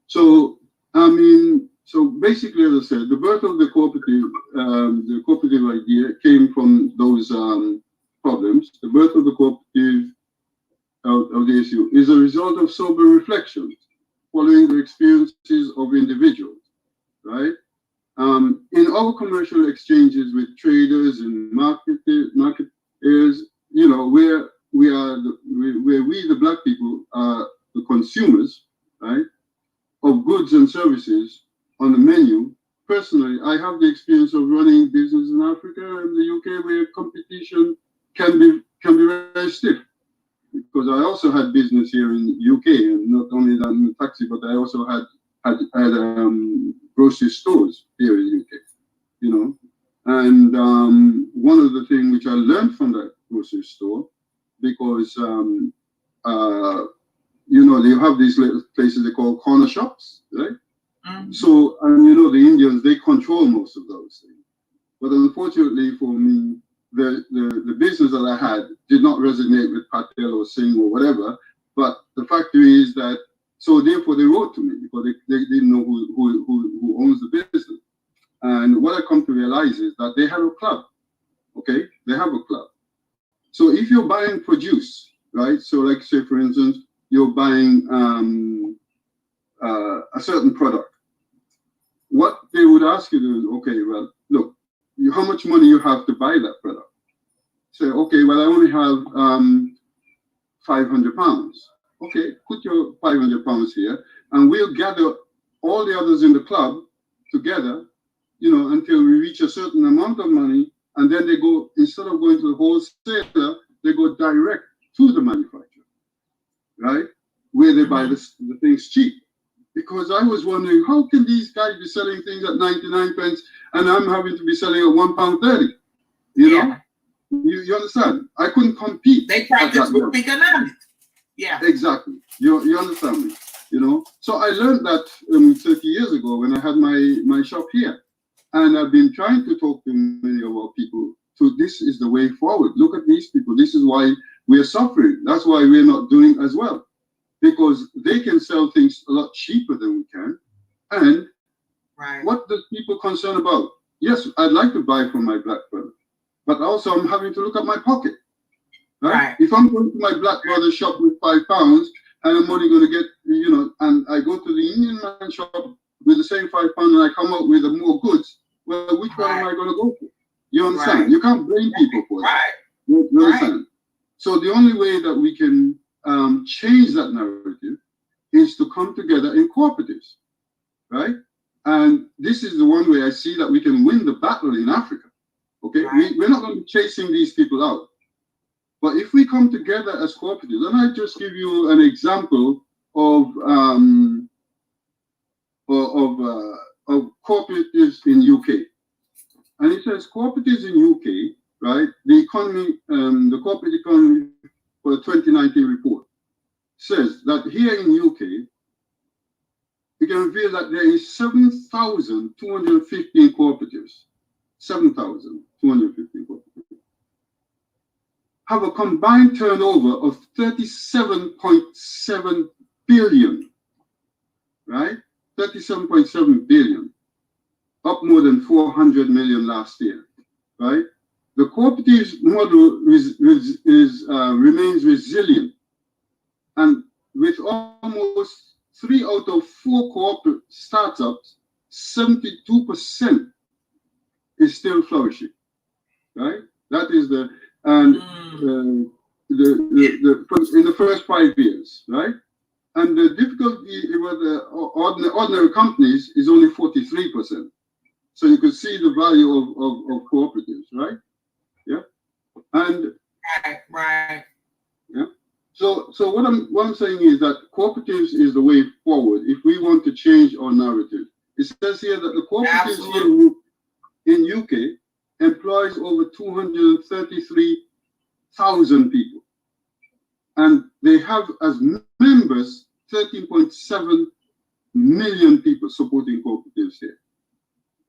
So, I mean, so basically, as I said, the birth of the cooperative idea came from those problems. The birth of the cooperative of the issue is a result of sober reflections following the experiences of individuals, right? In our commercial exchanges with traders and marketers, you know, where we the black people are the consumers, right, of goods and services on the menu. Personally, I have the experience of running business in Africa and the UK, where competition can be very stiff. Because I also had business here in the UK, and not only that in the taxi, but I also had grocery stores here in the UK, you know. And one of the things which I learned from that grocery store, because you know, they have these little places they call corner shops, right? So, and you know, the Indians, they control most of those things. But unfortunately for me, the business that I had did not resonate with Patel or Singh or whatever. But the fact is that, so therefore they wrote to me, because they didn't know who owns the business. And what I come to realize is that they have a club, okay? They have a club. So if you're buying produce, right? So like, say, for instance, you're buying a certain product. What they would ask you to do, okay, well, look, how much money you have to buy that product? Say, okay, well, I only have 500 pounds. Okay, put your 500 pounds here, and we'll gather all the others in the club together, you know, until we reach a certain amount of money, and then they go, instead of going to the wholesaler, they go direct to the manufacturer, right? Where they buy the things cheap. Because I was wondering, how can these guys be selling things at 99 pence and I'm having to be selling at £1.30? You know? You understand? I couldn't compete. They practice group economics. Yeah. Exactly. You understand me? You know? So I learned that 30 years ago when I had my shop here. And I've been trying to talk to many of our people. So this is the way forward. Look at these people. This is why we're suffering. That's why we're not doing as well. Because they can sell things a lot cheaper than we can. And what do people concerned about? Yes, I'd like to buy from my black brother, but also I'm having to look at my pocket. Right? If I'm going to my black brother's shop with £5 and I'm only going to get, you know, and I go to the Indian man shop with the same £5 and I come out with more goods, well, which one am I going to go for? You understand? You can't blame people for it. You understand? So the only way that we can change that narrative is to come together in cooperatives, right? And this is the one way I see that we can win the battle in Africa. Okay, we're not going to be chasing these people out, but if we come together as cooperatives, and I just give you an example of cooperatives in UK, and it says cooperatives in UK, right? The economy, the corporate economy for the 2019 report says that here in UK, we can reveal that there is 7,215 cooperatives. 7,215 cooperatives have a combined turnover of 37.7 billion, right? 37.7 billion, up more than 400 million last year, right? The cooperatives model remains resilient, and with almost 3 out of 4 corporate startups, 72% is still flourishing, right? That is the in the first 5 years, right? And the difficulty with the ordinary companies is only 43%. So you can see the value of cooperatives, right? Yeah, and yeah. So what I'm saying is that cooperatives is the way forward if we want to change our narrative. It says here that the cooperatives here in UK employs over 233,000 people, and they have as members 13.7 million people supporting cooperatives here.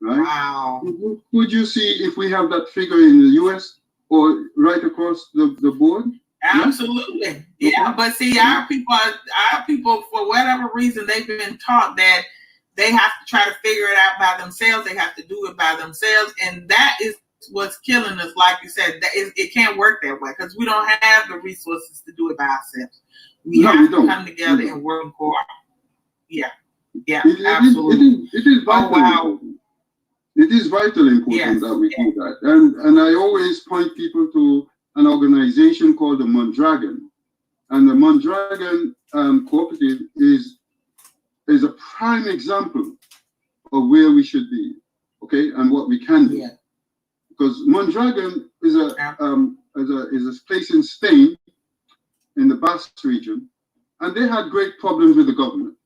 Right? Wow. Could you see if we have that figure in the US or right across the board? Absolutely. Yeah, but see, our people, for whatever reason, they've been taught that they have to try to figure it out by themselves. They have to do it by themselves. And that is what's killing us. Like you said, it can't work that way because we don't have the resources to do it by ourselves. We have to come together and work in co-op. Yeah. Yeah, absolutely. It is vital. Oh, wow. It is vitally important that we do that. And I always point people to an organization called the Mondragon. And the Mondragon Cooperative is a prime example of where we should be, okay, and what we can do. Because Mondragon is a place in Spain, in the Basque region, and they had great problems with the government,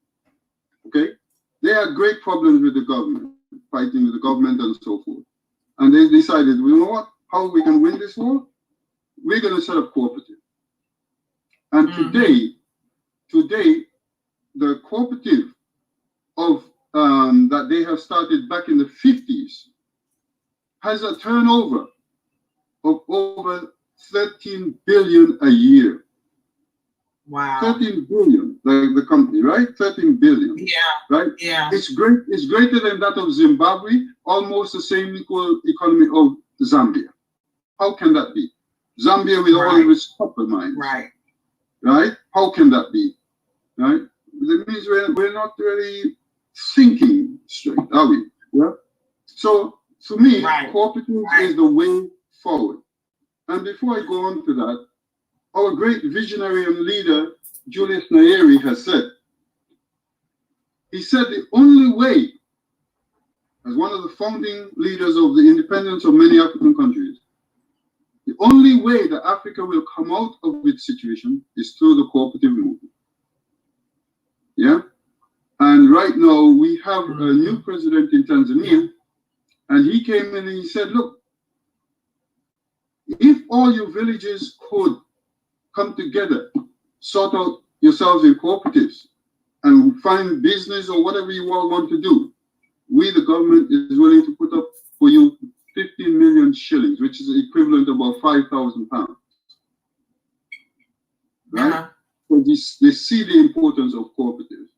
okay? They had great problems with the government, fighting with the government and so forth. And they decided, you know what, how we can win this war? We're going to set up cooperative. And today, the cooperative of that they have started back in the 50s has a turnover of over 13 billion a year. Wow. 13 billion, like the company, right? 13 billion. Yeah. Right? Yeah. It's great. It's greater than that of Zimbabwe, almost the same equal economy of Zambia. How can that be? Zambia with all of its copper mines. Right. Right? How can that be? Right? That means we're not really thinking straight, are we? Yeah. So for me, cooperative is the way forward. And before I go on to that, our great visionary and leader, Julius Nyerere, has said, he said the only way, as one of the founding leaders of the independence of many African countries, the only way that Africa will come out of its situation is through the cooperative movement. Yeah? And right now we have a new president in Tanzania, and he came in and he said, look, if all your villages could come together, sort out yourselves in cooperatives, and find business or whatever you all want to do, we, the government, is willing to put up for you 15 million shillings, which is the equivalent of about 5,000 pounds. Right? So they see the importance of cooperatives,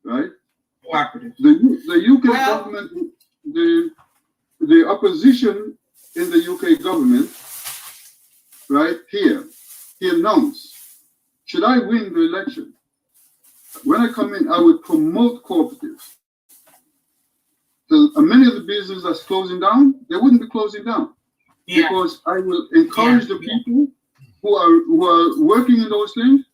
right? Cooperative. The UK government, the opposition in the UK government, right here, he announced, should I win the election, when I come in, I would promote cooperatives. So many of the businesses that's closing down, they wouldn't be closing down, because I will encourage the people who are working in those things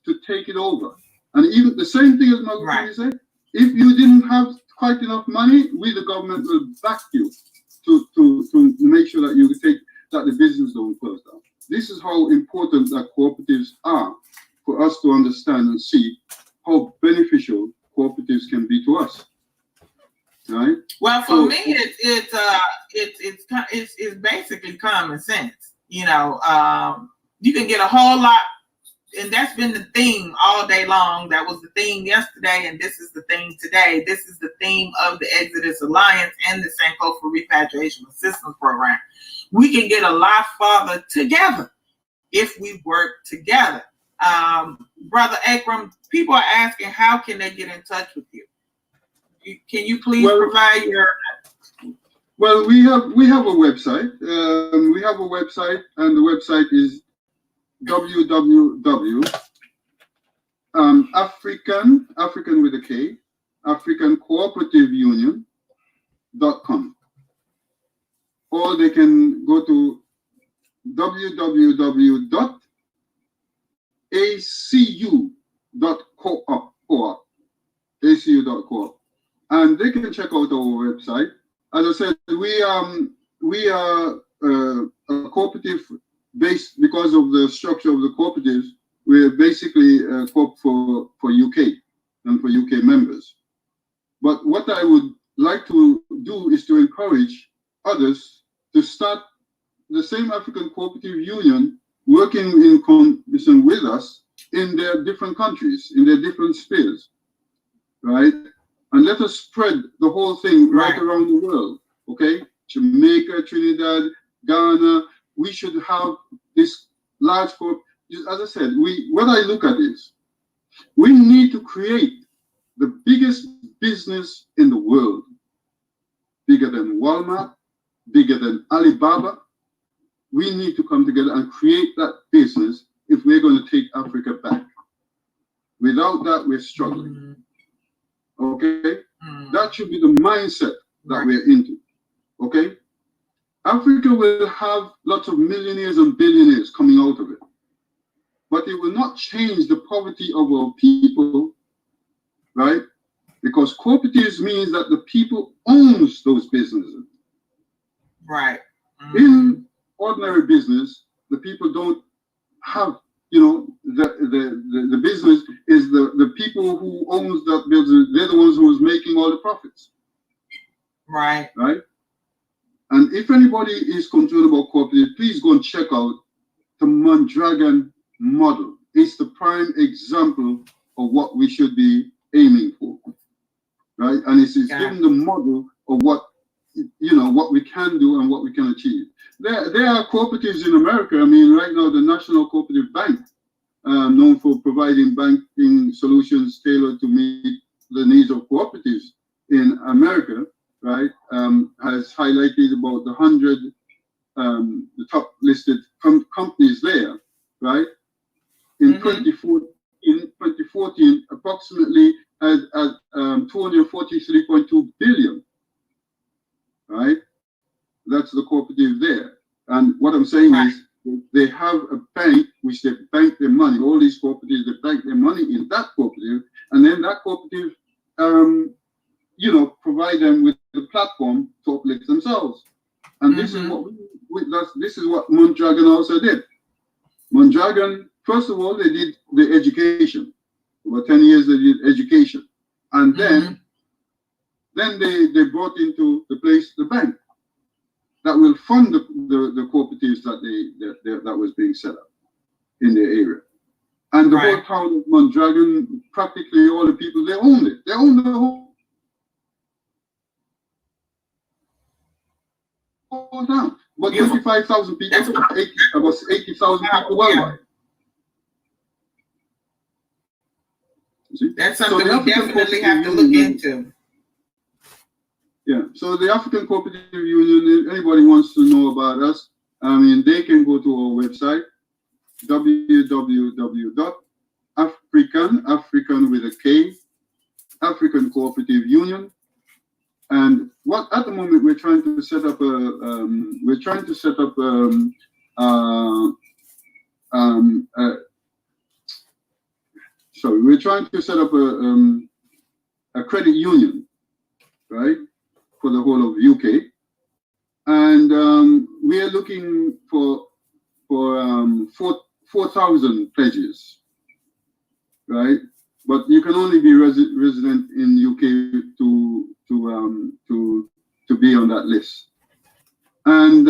to take it over. And even the same thing as my said, if you didn't have quite enough money, we, the government, will back you to make sure that you take that the business don't close down. This is how important that cooperatives are for us to understand and see how beneficial cooperatives can be to us. Right? Well, for me, it's basically common sense. You know, you can get a whole lot, and that's been the theme all day long. That was the theme yesterday, and this is the theme today. This is the theme of the Exodus Alliance and the Sankofa Repatriation Assistance Program. We can get a lot farther together if we work together. Brother Akram, people are asking, how can they get in touch with you? Can you please provide your... Well, we have a website. We have a website, and the website is African with a K, African Cooperative Union.com. Or they can go to www.acu.coop, and they can check out our website. As I said, we are a cooperative based, because of the structure of the cooperatives. We're basically a coop for UK and for UK members. But what I would like to do is to encourage others to start the same African Cooperative Union, working in conjunction with us in their different countries, in their different spheres, right? And let us spread the whole thing right around the world, okay? Jamaica, Trinidad, Ghana. We should have this large corp. As I said, what I look at is, we need to create the biggest business in the world, bigger than Walmart, bigger than Alibaba. We need to come together and create that business if we're going to take Africa back. Without that, we're struggling. Okay? That should be the mindset that we're into. Okay? Africa will have lots of millionaires and billionaires coming out of it. But it will not change the poverty of our people, right? Because cooperatives means that the people owns those businesses. Right. In ordinary business, the people don't have, you know, the business is the people who owns that business. They're the ones who's making all the profits. Right. Right. And if anybody is concerned about cooperative, please go and check out the Mondragon model. It's the prime example of what we should be aiming for. Right. And it's given the model of what, you know, what we can do and what we can achieve. There are cooperatives in America. I mean, right now, the National Cooperative Bank, known for providing banking solutions tailored to meet the needs of cooperatives in America, right, has highlighted about the 100, the top listed companies there, right? In 2014, approximately at 243.2 billion. Right? That's the cooperative there. And what I'm saying is they have a bank which they bank their money. All these cooperatives, they bank their money in that cooperative, and then that cooperative, you know, provide them with the platform to uplift themselves. And this is what this is what Mondragon also did. Mondragon, first of all, they did the education. Over 10 years they did education. And then they brought into the place the bank that will fund the cooperatives that was being set up in their area. And the whole town of Mondragon, practically all the people, they owned it. They owned the whole town. But 25,000 people, about 80,000 people worldwide. That's something we definitely have to look into. Yeah, so the African Cooperative Union, if anybody wants to know about us, I mean, they can go to our website, www.afrikan, African with a K, African Cooperative Union. And what at the moment we're trying to set up a credit union, right, for the whole of UK, and we are looking for 4,000 pledges, right? But you can only be resident in UK to be on that list. And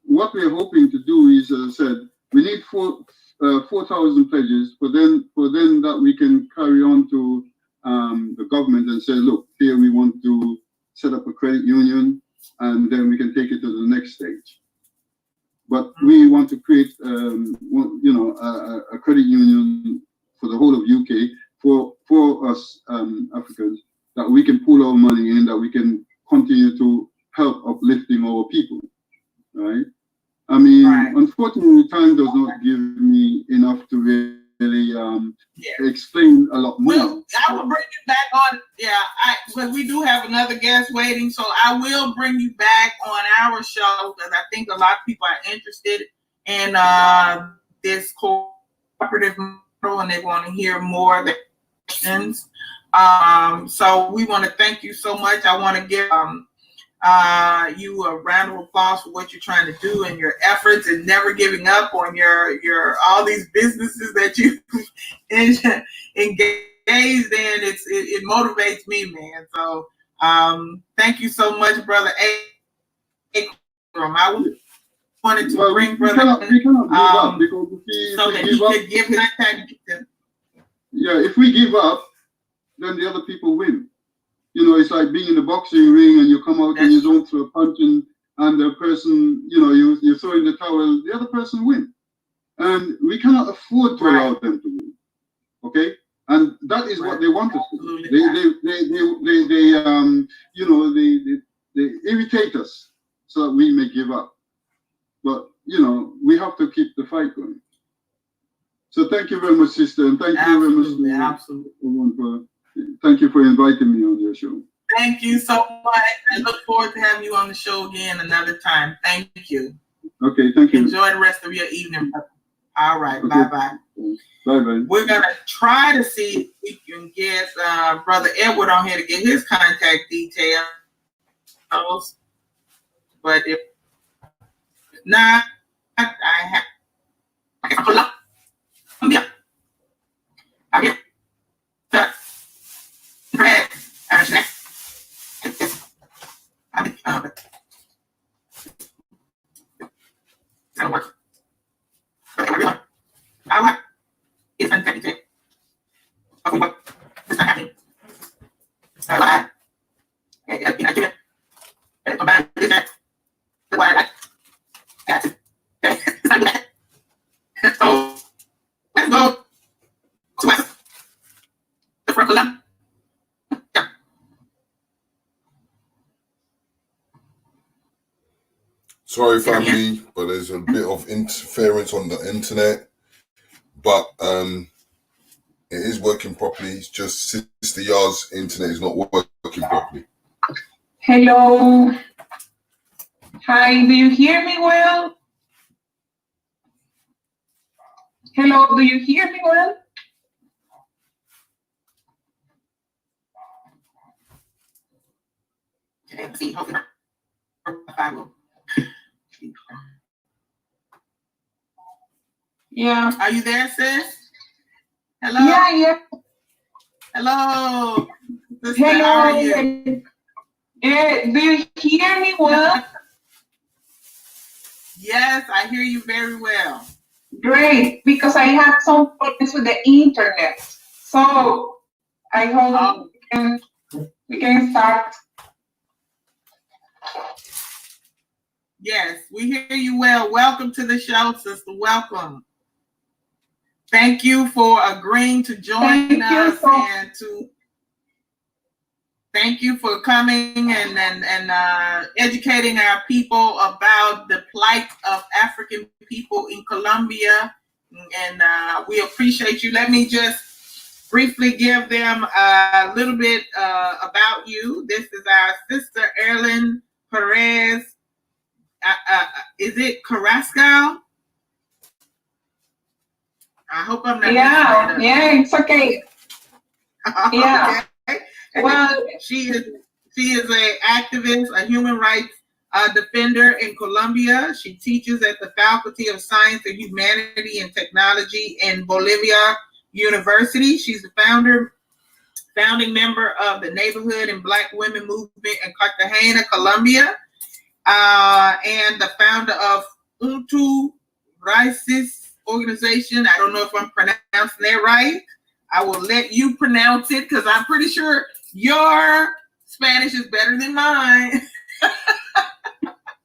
what we're hoping to do is, as I said, we need 4,000 pledges for then that we can carry on to the government and say, look, here we want to set up a credit union, and then we can take it to the next stage. But we want to create, you know, a credit union for the whole of UK for us Africans, that we can pull our money in, that we can continue to help uplifting our people, right? I mean, unfortunately, time does not give me enough to really explain a lot more. Well, I will bring you back on. But we do have another guest waiting, so I will bring you back on our show because I think a lot of people are interested in this cooperative model and they want to hear more of the questions. So we want to thank you so much. I want to give you a round of applause for what you're trying to do and your efforts and never giving up on your all these businesses that you engaged in. It motivates me, man. So thank you so much, brother Akram. I wanted to bring brother we cannot give up because so that he could give contact. Yeah, if we give up, then the other people win. You know, it's like being in the boxing ring and you come out and you don't throw a punch and the person, you know, you throw in the towel, the other person win. And we cannot afford to allow them to win. Okay? And that is what they want us to do. They irritate us so that we may give up. But, you know, we have to keep the fight going. So thank you very much, sister, and thank you very much everyone thank you for inviting me on your show. Thank you so much. I look forward to having you on the show again another time. Thank you. Okay, thank you. Enjoy the rest of your evening. All right, Okay. bye-bye. Bye-bye. We're going to try to see if we can get Brother Edward on here to get his contact details. But if not, I have. I get that. Sorry, family, but there's a bit of interference on the internet. But it is working properly. It's just Sister Yar's internet is not working properly. Hello. Hi, do you hear me well? Hello, do you hear me well? Yeah. Are you there, sis? Hello? Yeah. Hello. Sister, Hello. how are you? Do you hear me well? Yes, I hear you very well. Great, because I had some problems with the internet. So I hope we can start. Yes, we hear you well. Welcome to the show, sister. Welcome. Thank you for agreeing to join us and to thank you for coming and educating our people about the plight of African people in Colombia. And we appreciate you. Let me just briefly give them a little bit about you. This is our sister Airling Perez. Is it Carrasco? I hope I'm not. Yeah, it's okay. Yeah. Okay. Well, she is an activist, a human rights defender in Colombia. She teaches at the Faculty of Science and Humanity and Technology in Bolivia University. She's the founding member of the Neighborhood and Black Women Movement in Cartagena, Colombia, and the founder of Untu Raices organization. I don't know if I'm pronouncing that right. I will let you pronounce it because I'm pretty sure your Spanish is better than mine.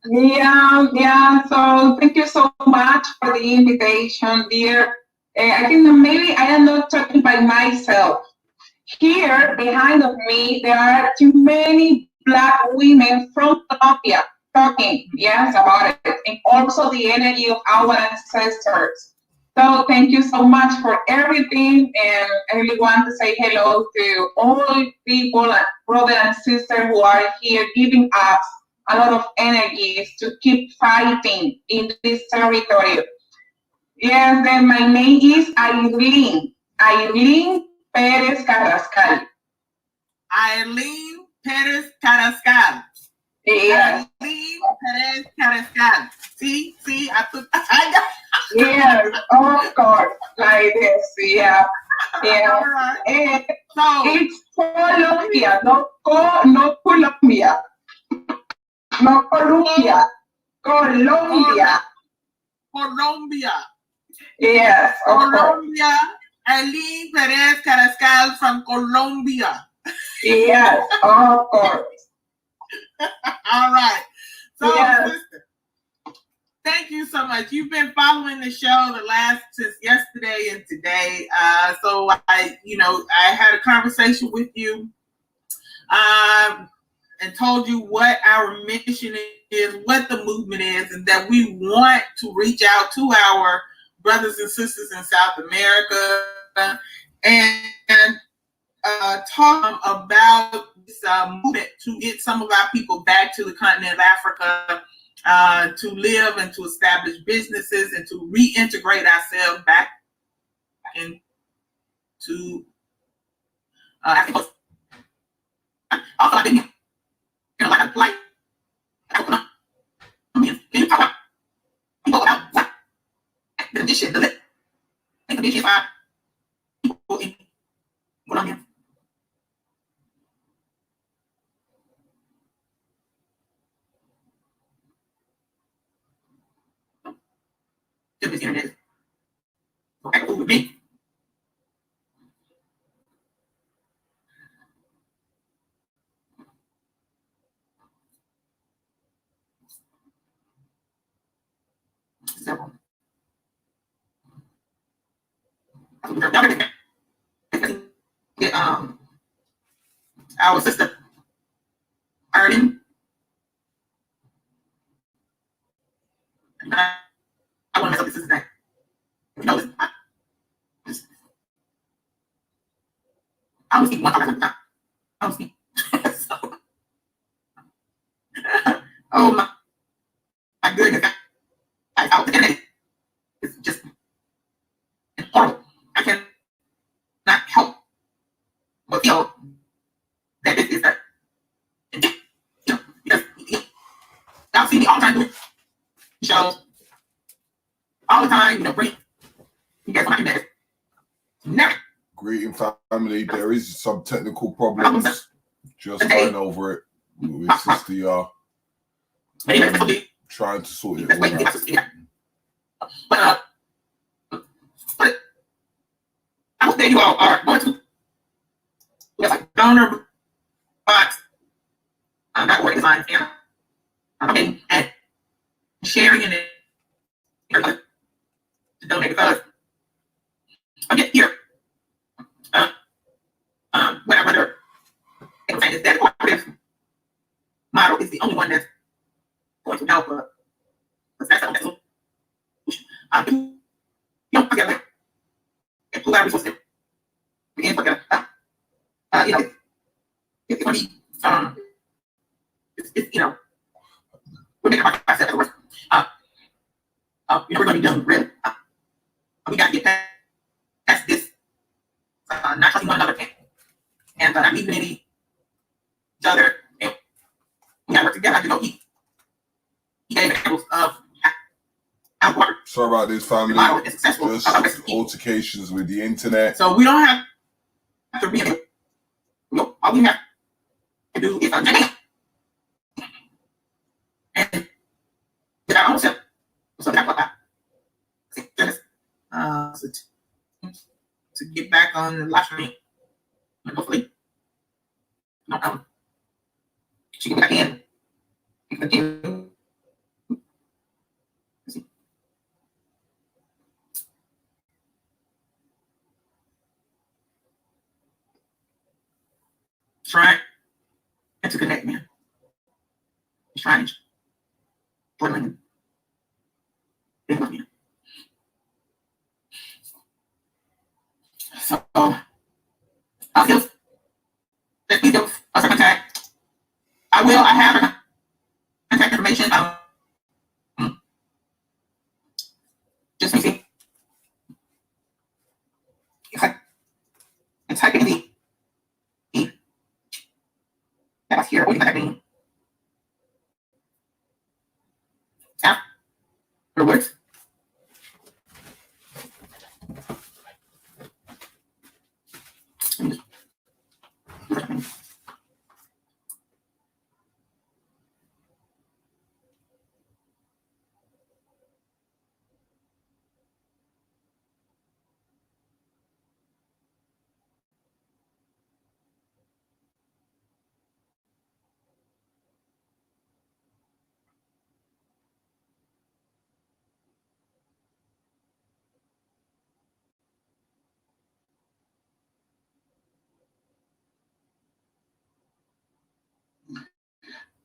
Yeah. So thank you so much for the invitation, dear. I think that maybe I am not talking by myself. Here behind of me, there are too many Black women from Colombia talking, yes, about it, and also the energy of our ancestors. So thank you so much for everything, and I really want to say hello to all people, brothers and sisters who are here giving us a lot of energies to keep fighting in this territory. Yes, then my name is Airling Perez Carrascal. Airling Perez Carrascal. Yeah. Airling Perez Carrascal. See, I got. Yes, of course, like this, yeah. All right. And so it's Colombia, no Colombia. No Colombia. Colombia. Colombia. Yes, of Colombia. Airling Perez Carrascal from Colombia. Yes, of course. All right. So, yes. Sister, thank you so much. You've been following the show since yesterday and today. So I had a conversation with you and told you what our mission is, what the movement is, and that we want to reach out to our brothers and sisters in South America and talk about this movement to get some of our people back to the continent of Africa, to live and to establish businesses and to reintegrate ourselves back into Africa. Also, I've been here, like can you talk about people about what the condition, the condition of people in Colombia? This internet is okay, cool with me. So, get our sister Airling. I want to mess up this sister's name. You know this. I don't speak one time. I don't speak. So, oh my goodness. I the internet is just horrible. I cannot help but feel that this is that. You know, because y'all see me all the time doing shows. All the time, you know, bring you guys my mess. Never. Greeting family. There is some technical problems. Just going over it with Sista. Trying to sort it all out. But I hope that you all are going to like donor box. I'm not worried design and sharing in it to donate because I get here. Whatever they're saying is that cooperative model is the only one that's going to help us. That's the only solution. You know, together and pull our resources and together. You know, it's going to be it's you know, we're making our process work. You know, we're going to be done really. We got to get past this. Not trusting one another and not leaving each other. And we got to work together. You know, he gave examples of how water. Sorry about this, family. Just altercations with the internet. So we don't have to be. No, all we have to do is and get our own self. So that's what to get back on the live stream. And hopefully, she can get back in and continue. Trying to connect, man. He's trying to join me. So, I'll feel that we do us contact. I have her contact information. Just easy. And type in the that's here. What do you type in? Afterwards.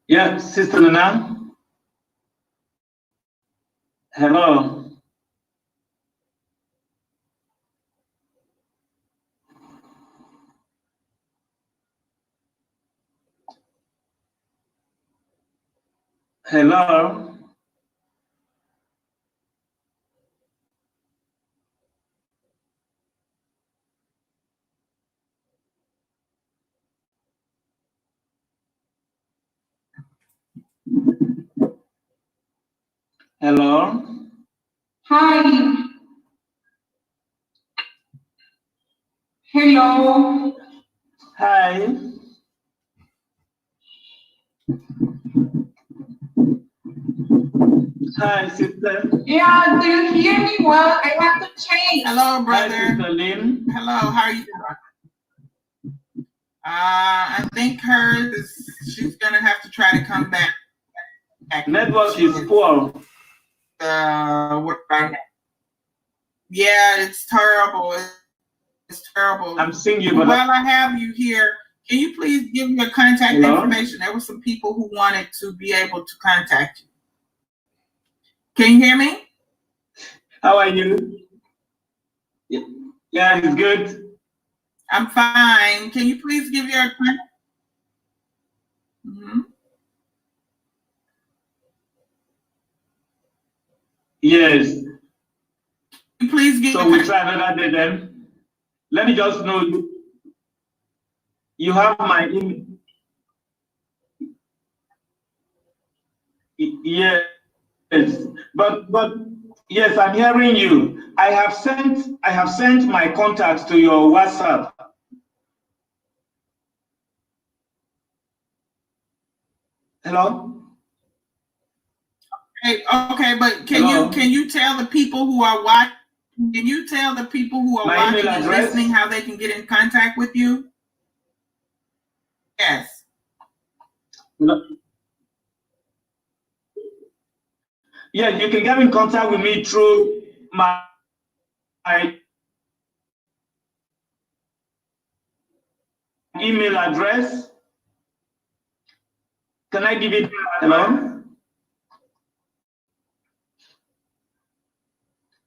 Yeah, Sister Nana. Hello. Hello. Hello. Hi. Hello. Hi. Hi, sister. Yeah, do you hear me well? I have to change. Hello, brother. Hi, Sister Lynn. Hello, how are you doing? I think hers is, she's gonna have to try to come back. Network is poor. Yeah, it's terrible. It's terrible. I'm seeing you, but while I have you here, can you please give me your contact Hello? information? There were some people who wanted to be able to contact you. Can you hear me? How are you? Yeah, it's good. I'm fine. Can you please give your contact? Yes. Please give. So we try another day then. Let me just know you have my email. Yes, but yes, I'm hearing you. I have sent my contacts to your WhatsApp. Hello? Hey, okay, but Hello? can you tell the people who are watching? Can you tell the people who are My watching email and address? listening how they can get in contact with you? Yes. No. Yeah, you can get in contact with me through my email address. Can I give it? Hello?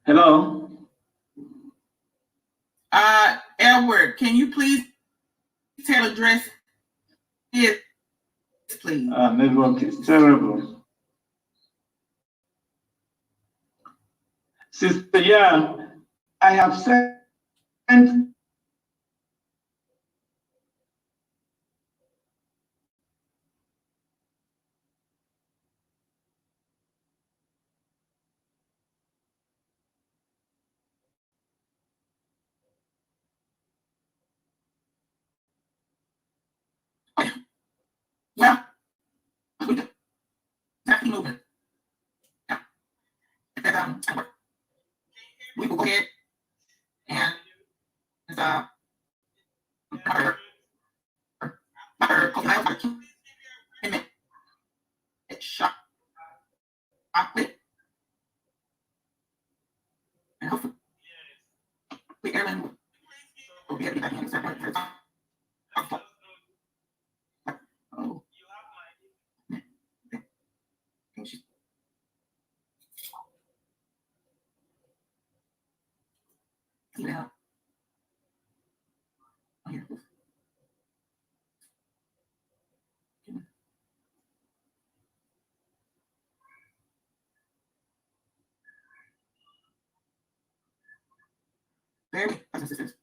Hello? Edward, can you please tell address? Yes, please. Network is terrible. Sister, yeah, I have sent. Well, keep moving. We will go ahead and Shockley and hopefully Airling will be able to get back in. Oh. Yeah. Very sisters.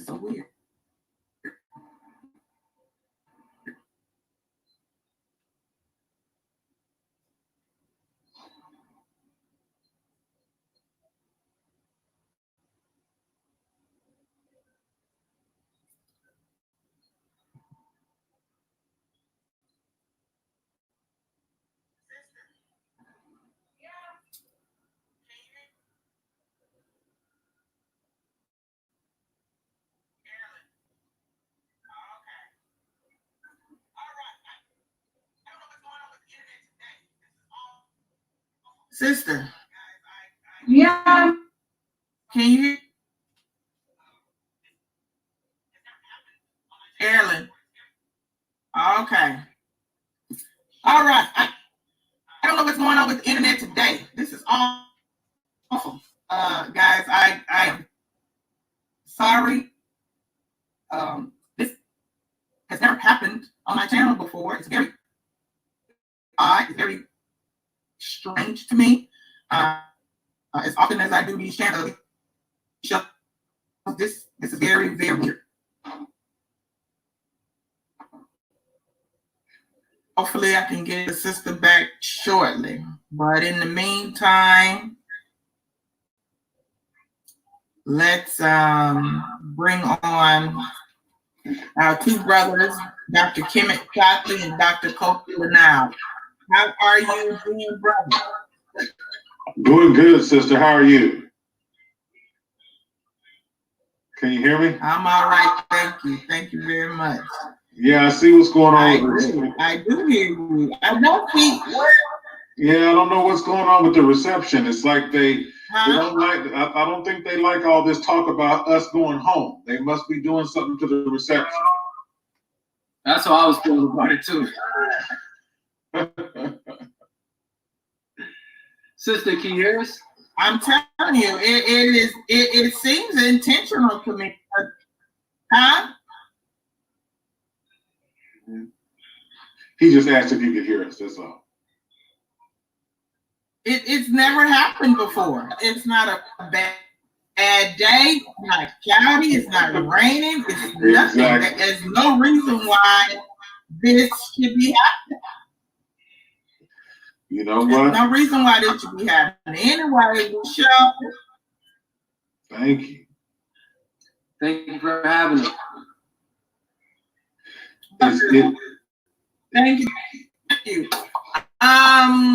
It's so weird. Sister. Yeah. Can you hear? Airling. Okay. All right. I don't know what's going on with the internet today. This is awful. Guys, I'm sorry. This has never happened on my channel before. It's very odd. It's very strange to me. As often as I do these channels, this is very, very weird. Hopefully I can get the sister back shortly. But in the meantime, let's bring on our two brothers, Dr. Kemet Shockley and Dr. Kofi LeNile. How are you doing, brother? Doing good, sister. How are you? Can you hear me? I'm all right, thank you. Thank you very much. Yeah, I see what's going on. I do hear you. I don't think. Yeah, I don't know what's going on with the reception. It's like they don't like. I don't think they like all this talk about us going home. They must be doing something to the reception. That's how I was feeling about it too. Sister, can you hear us? I'm telling you, it seems intentional to me. Huh? He just asked if you could hear us, that's all. It's never happened before. It's not a bad day. It's not cloudy. It's not raining. It's nothing. Exactly. There's no reason why this should be happening. You know There's what? no reason why this should be happening. Anyway, show. Thank you. Thank you for having us. Thank you. I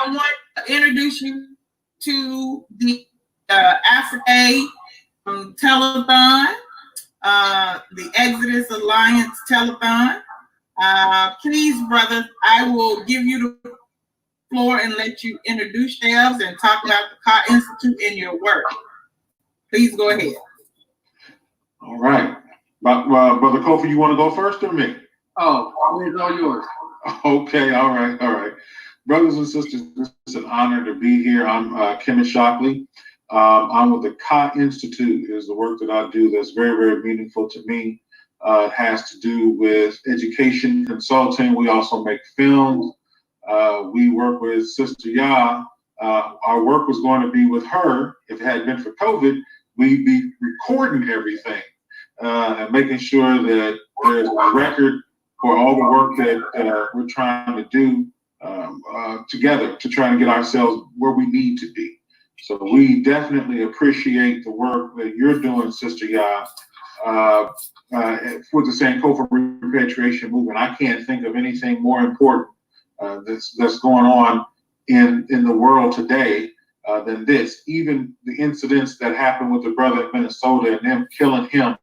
want to introduce you to the Afrikan Telethon, the Exodus Alliance Telethon. Please, brothers, I will give you the floor and let you introduce yourselves and talk about the Ka Institute and your work. Please go ahead. All right. Brother Kofi, you want to go first or me? Oh, it's all yours. Okay, all right. Brothers and sisters, it's an honor to be here. I'm Kemet Shockley. I'm with the Ka Institute. Is the work that I do that's very, very meaningful to me. It has to do with education, consulting. We also make films. We work with Sister Ya. Our work was going to be with her. If it hadn't been for COVID, we'd be recording everything and making sure that there's a record for all the work that we're trying to do together to try and get ourselves where we need to be. So we definitely appreciate the work that you're doing, Sister Ya, with the Sankofa repatriation movement. I can't think of anything more important that's going on in the world today than this. Even the incidents that happened with the brother in Minnesota and them killing him,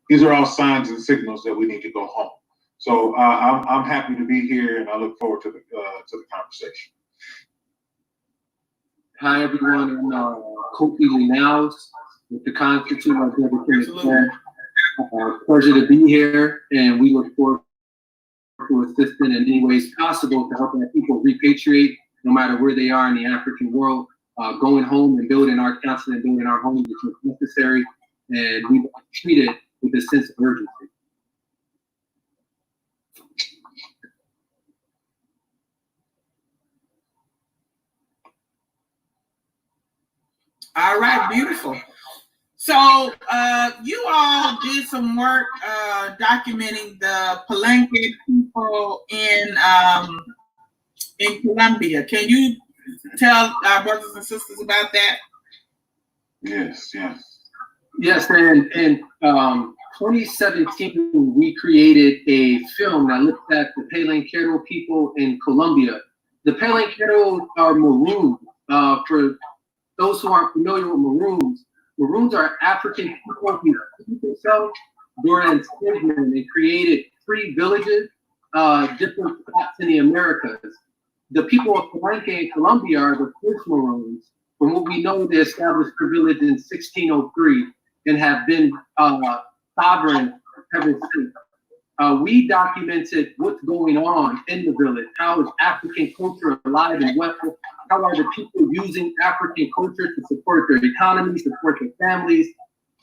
these are all signs and signals that we need to go home. So I'm happy to be here, and I look forward to the conversation. Hi everyone, I'm Kofi LeNile with the Ka Institute. My brother pleasure to be here, and we look forward to assisting in any ways possible to help our people repatriate, no matter where they are in the African world. Going home and building our council and building our homes is necessary, and we treat it with a sense of urgency. All right, beautiful. So you all did some work documenting the Palenque people in Colombia. Can you tell our brothers and sisters about that? Yes. Yes, and in 2017, we created a film that looked at the Palenquero people in Colombia. The Palenquero are Maroons. For those who aren't familiar with Maroons, Maroons are African people who freed themselves during enslavement and created free villages, different spots in the Americas. The people of Palenque in Colombia are the first Maroons. From what we know, they established their village in 1603 and have been sovereign ever since. We documented what's going on in the village. How is African culture alive and well? How are the people using African culture to support their economy, support their families?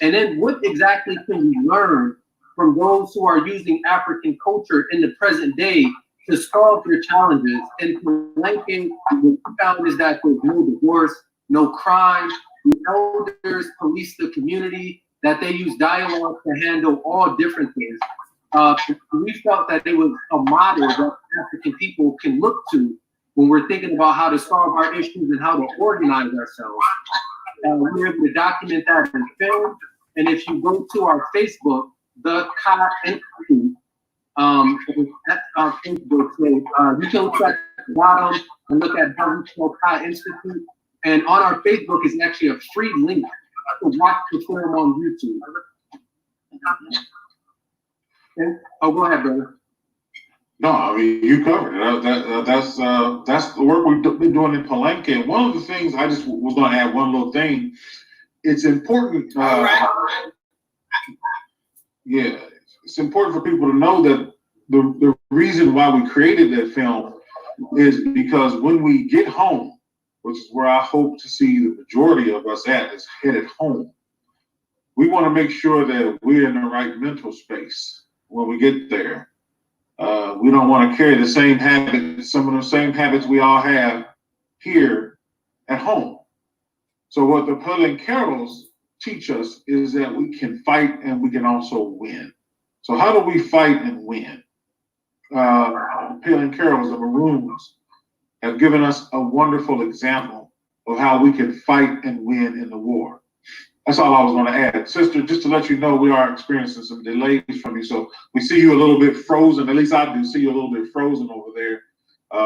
And then what exactly can we learn from those who are using African culture in the present day to solve their challenges? And Palenque, what we found is that there's no divorce, no crime. The elders police the community, that they use dialogue to handle all different things. We felt that it was a model that African people can look to when we're thinking about how to solve our issues and how to organize ourselves. We were able to document that in film. And if you go to our Facebook, the Ka Institute, that's our Facebook. So you can look at the bottom and look at how we spell Ka Institute. And on our Facebook is actually a free link to watch the film on YouTube. Okay. Oh, go ahead, brother. No, I mean, you covered it. That's the work we've been doing in Palenque. And one of the things I just was going to add one little thing. It's important. Yeah, it's important for people to know that the reason why we created that film is because when we get home, which is where I hope to see the majority of us at, is headed home. We want to make sure that we're in the right mental space when we get there. We don't want to carry the same habits, some of the same habits we all have here at home. So what the Palenqueros teach us is that we can fight and we can also win. So how do we fight and win? Palenqueros, the Maroons, have given us a wonderful example of how we can fight and win in the war. That's all I was going to add. Sister, just to let you know, we are experiencing some delays from you. So we see you a little bit frozen. At least I do see you a little bit frozen over there.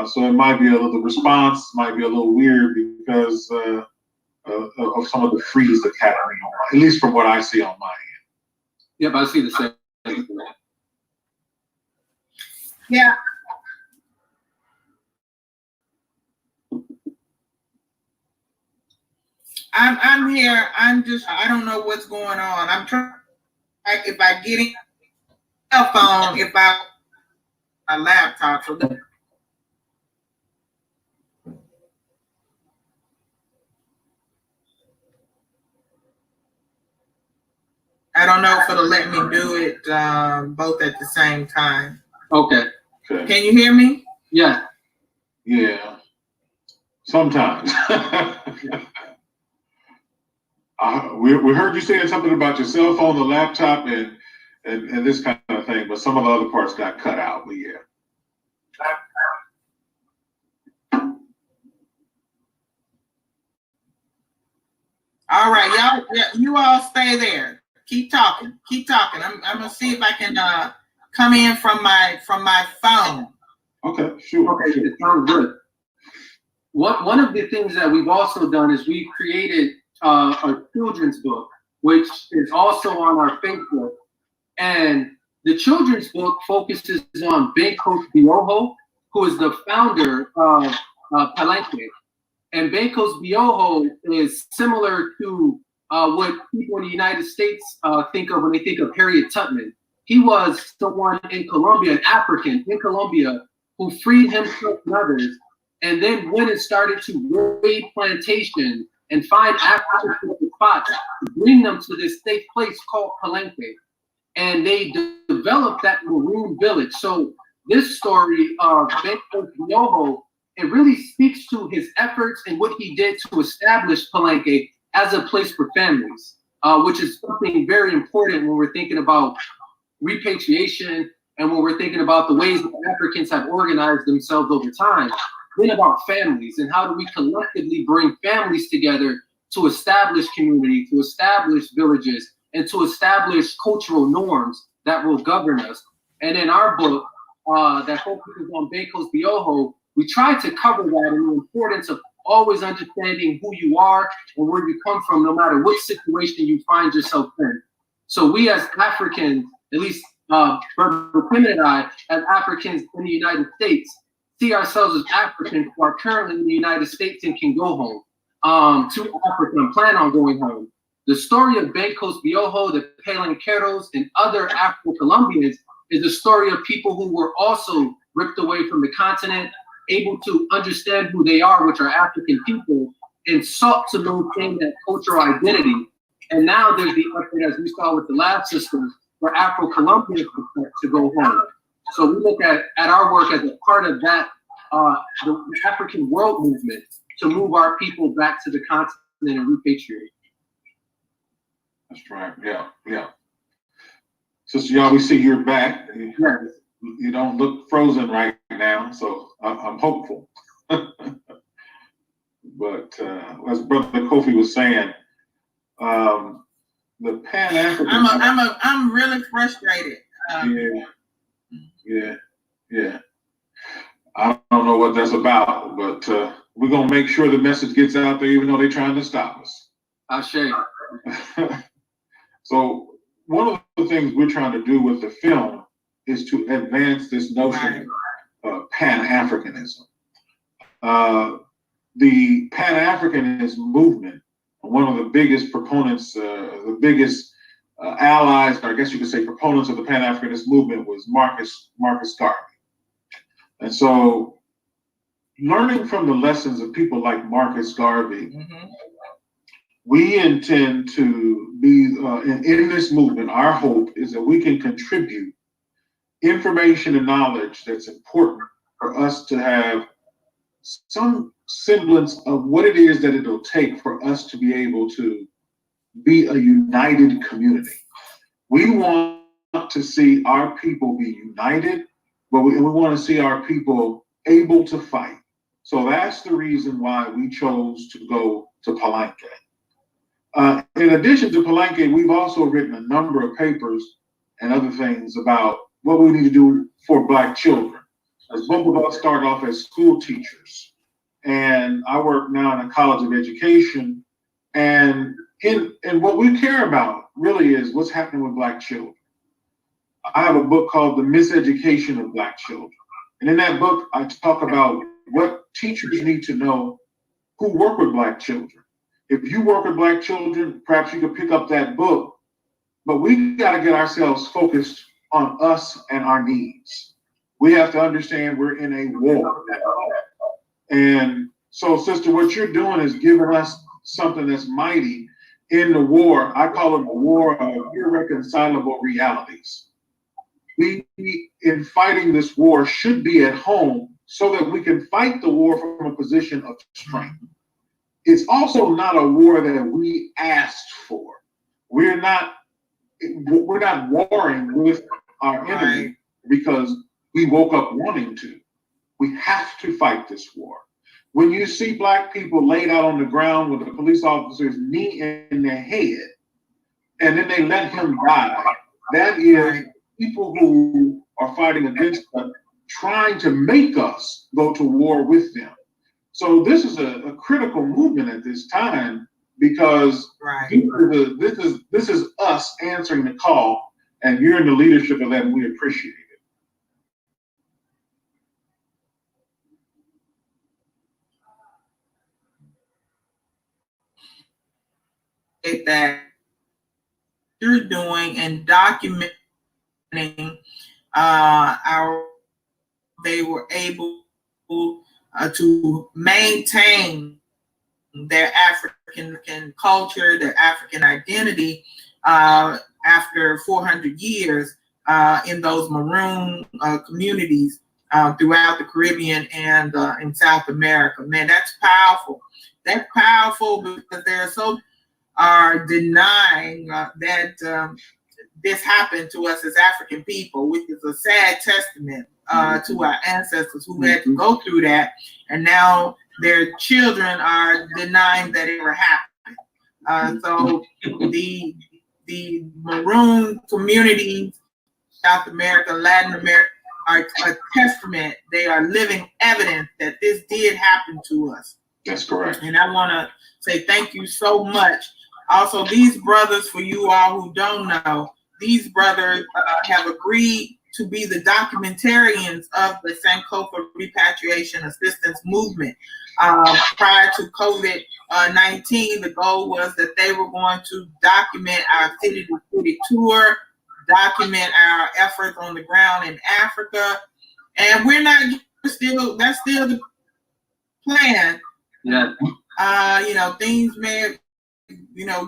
So it might be the response might be a little weird because of some of the freeze that's happening, at least from what I see on my end. Yep, I see the same. Yeah. I'm here. I don't know what's going on. I'm trying, if I get in cell phone, if I a laptop. So I don't know if it'll let me do it both at the same time. Okay. Can you hear me? Yeah. Yeah. Sometimes. We heard you saying something about your cell phone, the laptop, and this kind of thing, but some of the other parts got cut out. But yeah. All right, y'all. You all stay there. Keep talking. Keep talking. I'm gonna see if I can come in from my phone. Okay, sure. Okay, it sounds good. One of the things that we've also done is we've created a children's book, which is also on our Facebook. And the children's book focuses on Bencos Bioho, who is the founder of Palenque. And Bencos Bioho is similar to what people in the United States think of when they think of Harriet Tubman. He was someone in Colombia, an African in Colombia, who freed himself and others, and then went and started to raid plantations and find African spots to bring them to this safe place called Palenque. And they developed that Maroon village. So this story of Bencos Bioho, it really speaks to his efforts and what he did to establish Palenque as a place for families. which is something very important when we're thinking about repatriation and when we're thinking about the ways that Africans have organized themselves over time. Then about families and how do we collectively bring families together to establish community, to establish villages, and to establish cultural norms that will govern us. And in our book, that focuses on Bekos Bioho, we try to cover that and the importance of always understanding who you are and where you come from, no matter which situation you find yourself in. So we as Africans, at least Brother Kim and I, as Africans in the United States, see ourselves as Africans who are currently in the United States and can go home to Africa and plan on going home. The story of Bekos Bioho, the Palenqueros, and other Afro-Colombians is the story of people who were also ripped away from the continent, able to understand who they are, which are African people, and sought to maintain that cultural identity. And now there's the effort, as we saw with the last system, for Afro-Colombians to go home. So we look at our work as a part of that, the African world movement to move our people back to the continent and repatriate. That's right. Yeah. Sister Yaw, we see you're back. Yes. You don't look frozen right now, so I'm hopeful. But as Brother Kofi was saying, the Pan-African. I'm really frustrated. Yeah. I don't know what that's about, but we're gonna make sure the message gets out there, even though they're trying to stop us. Ashe. So one of the things we're trying to do with the film is to advance this notion of Pan-Africanism. The Pan-Africanism movement, one of the biggest proponents, the biggest allies, or I guess you could say proponents of the Pan-Africanist movement was Marcus Garvey. And so learning from the lessons of people like Marcus Garvey, we intend to be, in this movement, our hope is that we can contribute information and knowledge that's important for us to have some semblance of what it is that it'll take for us to be able to be a united community. We want to see our people be united, but we want to see our people able to fight. So that's the reason why we chose to go to Palenque. In addition to Palenque, we've also written a number of papers and other things about what we need to do for Black children. As both of us started off as school teachers, and I work now in a college of education, and what we care about really is what's happening with Black children. I have a book called The Miseducation of Black Children. And in that book, I talk about what teachers need to know who work with Black children. If you work with Black children, perhaps you could pick up that book, but we got to get ourselves focused on us and our needs. We have to understand we're in a war. And so, sister, what you're doing is giving us something that's mighty in the war. I call it a war of irreconcilable realities. We, in fighting this war, should be at home so that we can fight the war from a position of strength. It's also not a war that we asked for. We're not warring with our enemy because we woke up wanting to. We have to fight this war. When you see Black people laid out on the ground with a police officer's knee in their head, and then they let him die, that is people who are fighting against us, trying to make us go to war with them. So this is a critical movement at this time because this is us answering the call, and you're in the leadership of that, and we appreciate it. That you're doing and documenting they were able to maintain their African culture, their African identity after 400 years in those maroon communities throughout the Caribbean and in South America. Man, that's powerful. That's powerful because there are so are denying that this happened to us as African people, which is a sad testament to our ancestors who had to go through that, and now their children are denying that it ever happened. So the maroon communities, South America, Latin America, are a testament. They are living evidence that this did happen to us. That's correct. And I want to say thank you so much. Also, these brothers, for you all who don't know, these brothers have agreed to be the documentarians of the Sankofa Repatriation Assistance Movement. Prior to COVID-19, the goal was that they were going to document our city-to-city tour, document our efforts on the ground in Africa, and that's still the plan. Yeah. Things may have,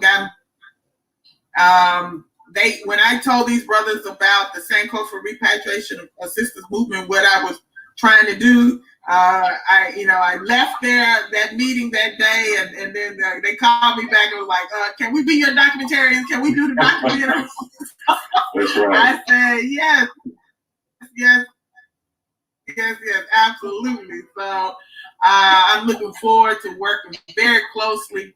gotten. When I told these brothers about the Sankofa Repatriation Assistance Movement, what I was trying to do, I left that meeting that day, and then they called me back and was like, "Can we be your documentarians? Can we do the documentary?" That's right. I said yes, absolutely. So I'm looking forward to working very closely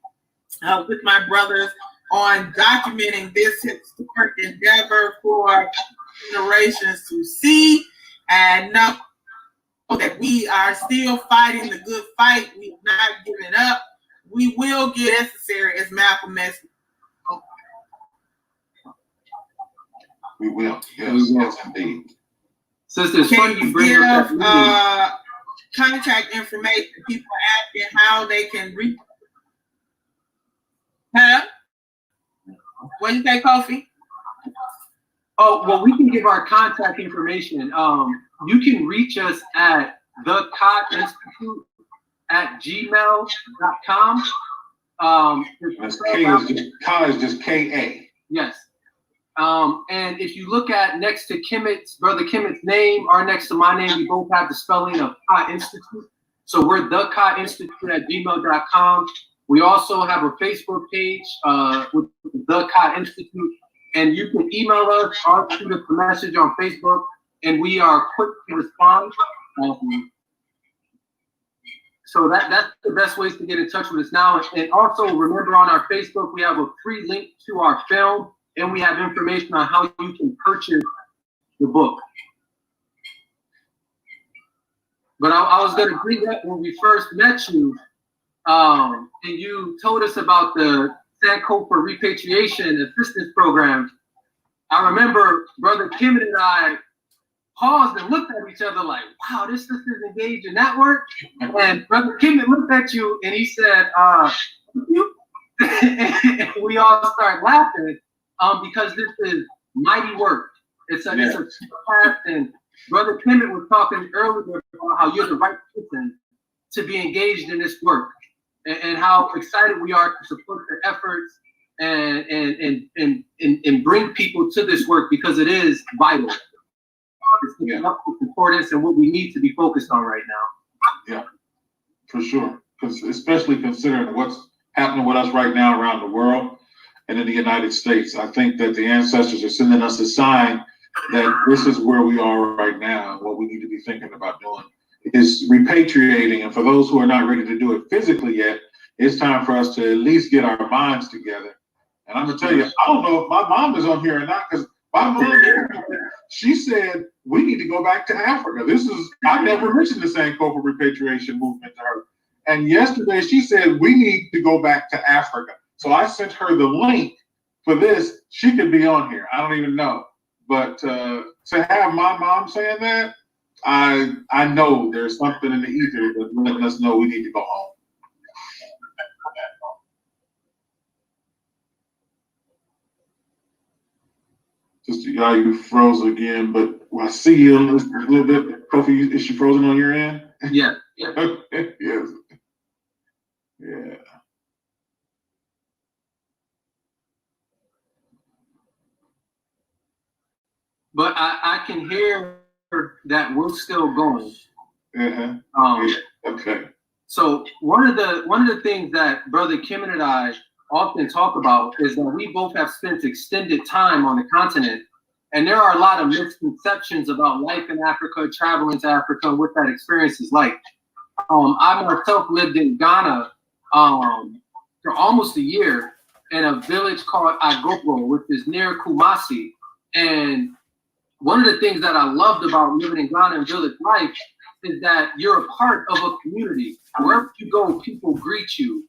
with my brothers on documenting this historic endeavor for generations to see and know that we are still fighting the good fight. We have not given up. We will get necessary, as Malcolm mentioned. We will. Yes, indeed. Sister, it's funny you bring up that contact information. People asking how they can reach. Huh? What did you say, Kofi? Oh, well, we can give our contact information. You can reach us at thecottinstitute@gmail.com. Ka is just K-A. Yes. And if you look at next to Brother Kimmett's name, or next to my name, we both have the spelling of Ka Institute. So we're thecottinstitute@gmail.com. We also have a Facebook page with the Ka Institute, and you can email us or shoot us a message on Facebook, and we are quick to respond. So that's the best ways to get in touch with us now. And also remember, on our Facebook, we have a free link to our film, and we have information on how you can purchase the book. But I was going to bring up when we first met you, and you told us about the Sankofa Repatriation Assistance Program. I remember Brother Kimmett and I paused and looked at each other like, wow, this sister's engaged in that work. And Brother Kimmett looked at you and he said, you? And we all started laughing because this is mighty work. It's a path, and Brother Kimmett was talking earlier about how you're the right person to be engaged in this work, and how excited we are to support their efforts and bring people to this work, because it is vital. It's importance and what we need to be focused on right now. Yeah, for sure. Because especially considering what's happening with us right now around the world and in the United States, I think that the ancestors are sending us a sign that this is where we are right now. What we need to be thinking about doing is repatriating. And for those who are not ready to do it physically yet, it's time for us to at least get our minds together. And I'm gonna tell you, I don't know if my mom is on here or not, because my mom, she said we need to go back to Africa. I never mentioned the Sankofa repatriation movement to her. And yesterday she said we need to go back to Africa. So I sent her the link for this. She could be on here. I don't even know. But to have my mom saying that, I know there's something in the ether that's letting us know we need to go home. Sister, you froze again, but I see you a little bit. Kofi, is she frozen on your end? Yeah. Yes. Yeah. But I can hear that we're still going. Okay. So one of the things that Brother Kim and I often talk about is that we both have spent extended time on the continent, and there are a lot of misconceptions about life in Africa, traveling to Africa, what that experience is like. I myself lived in Ghana for almost a year in a village called Agogo, which is near Kumasi. And one of the things that I loved about living in Ghana and village life is that you're a part of a community. Wherever you go, people greet you.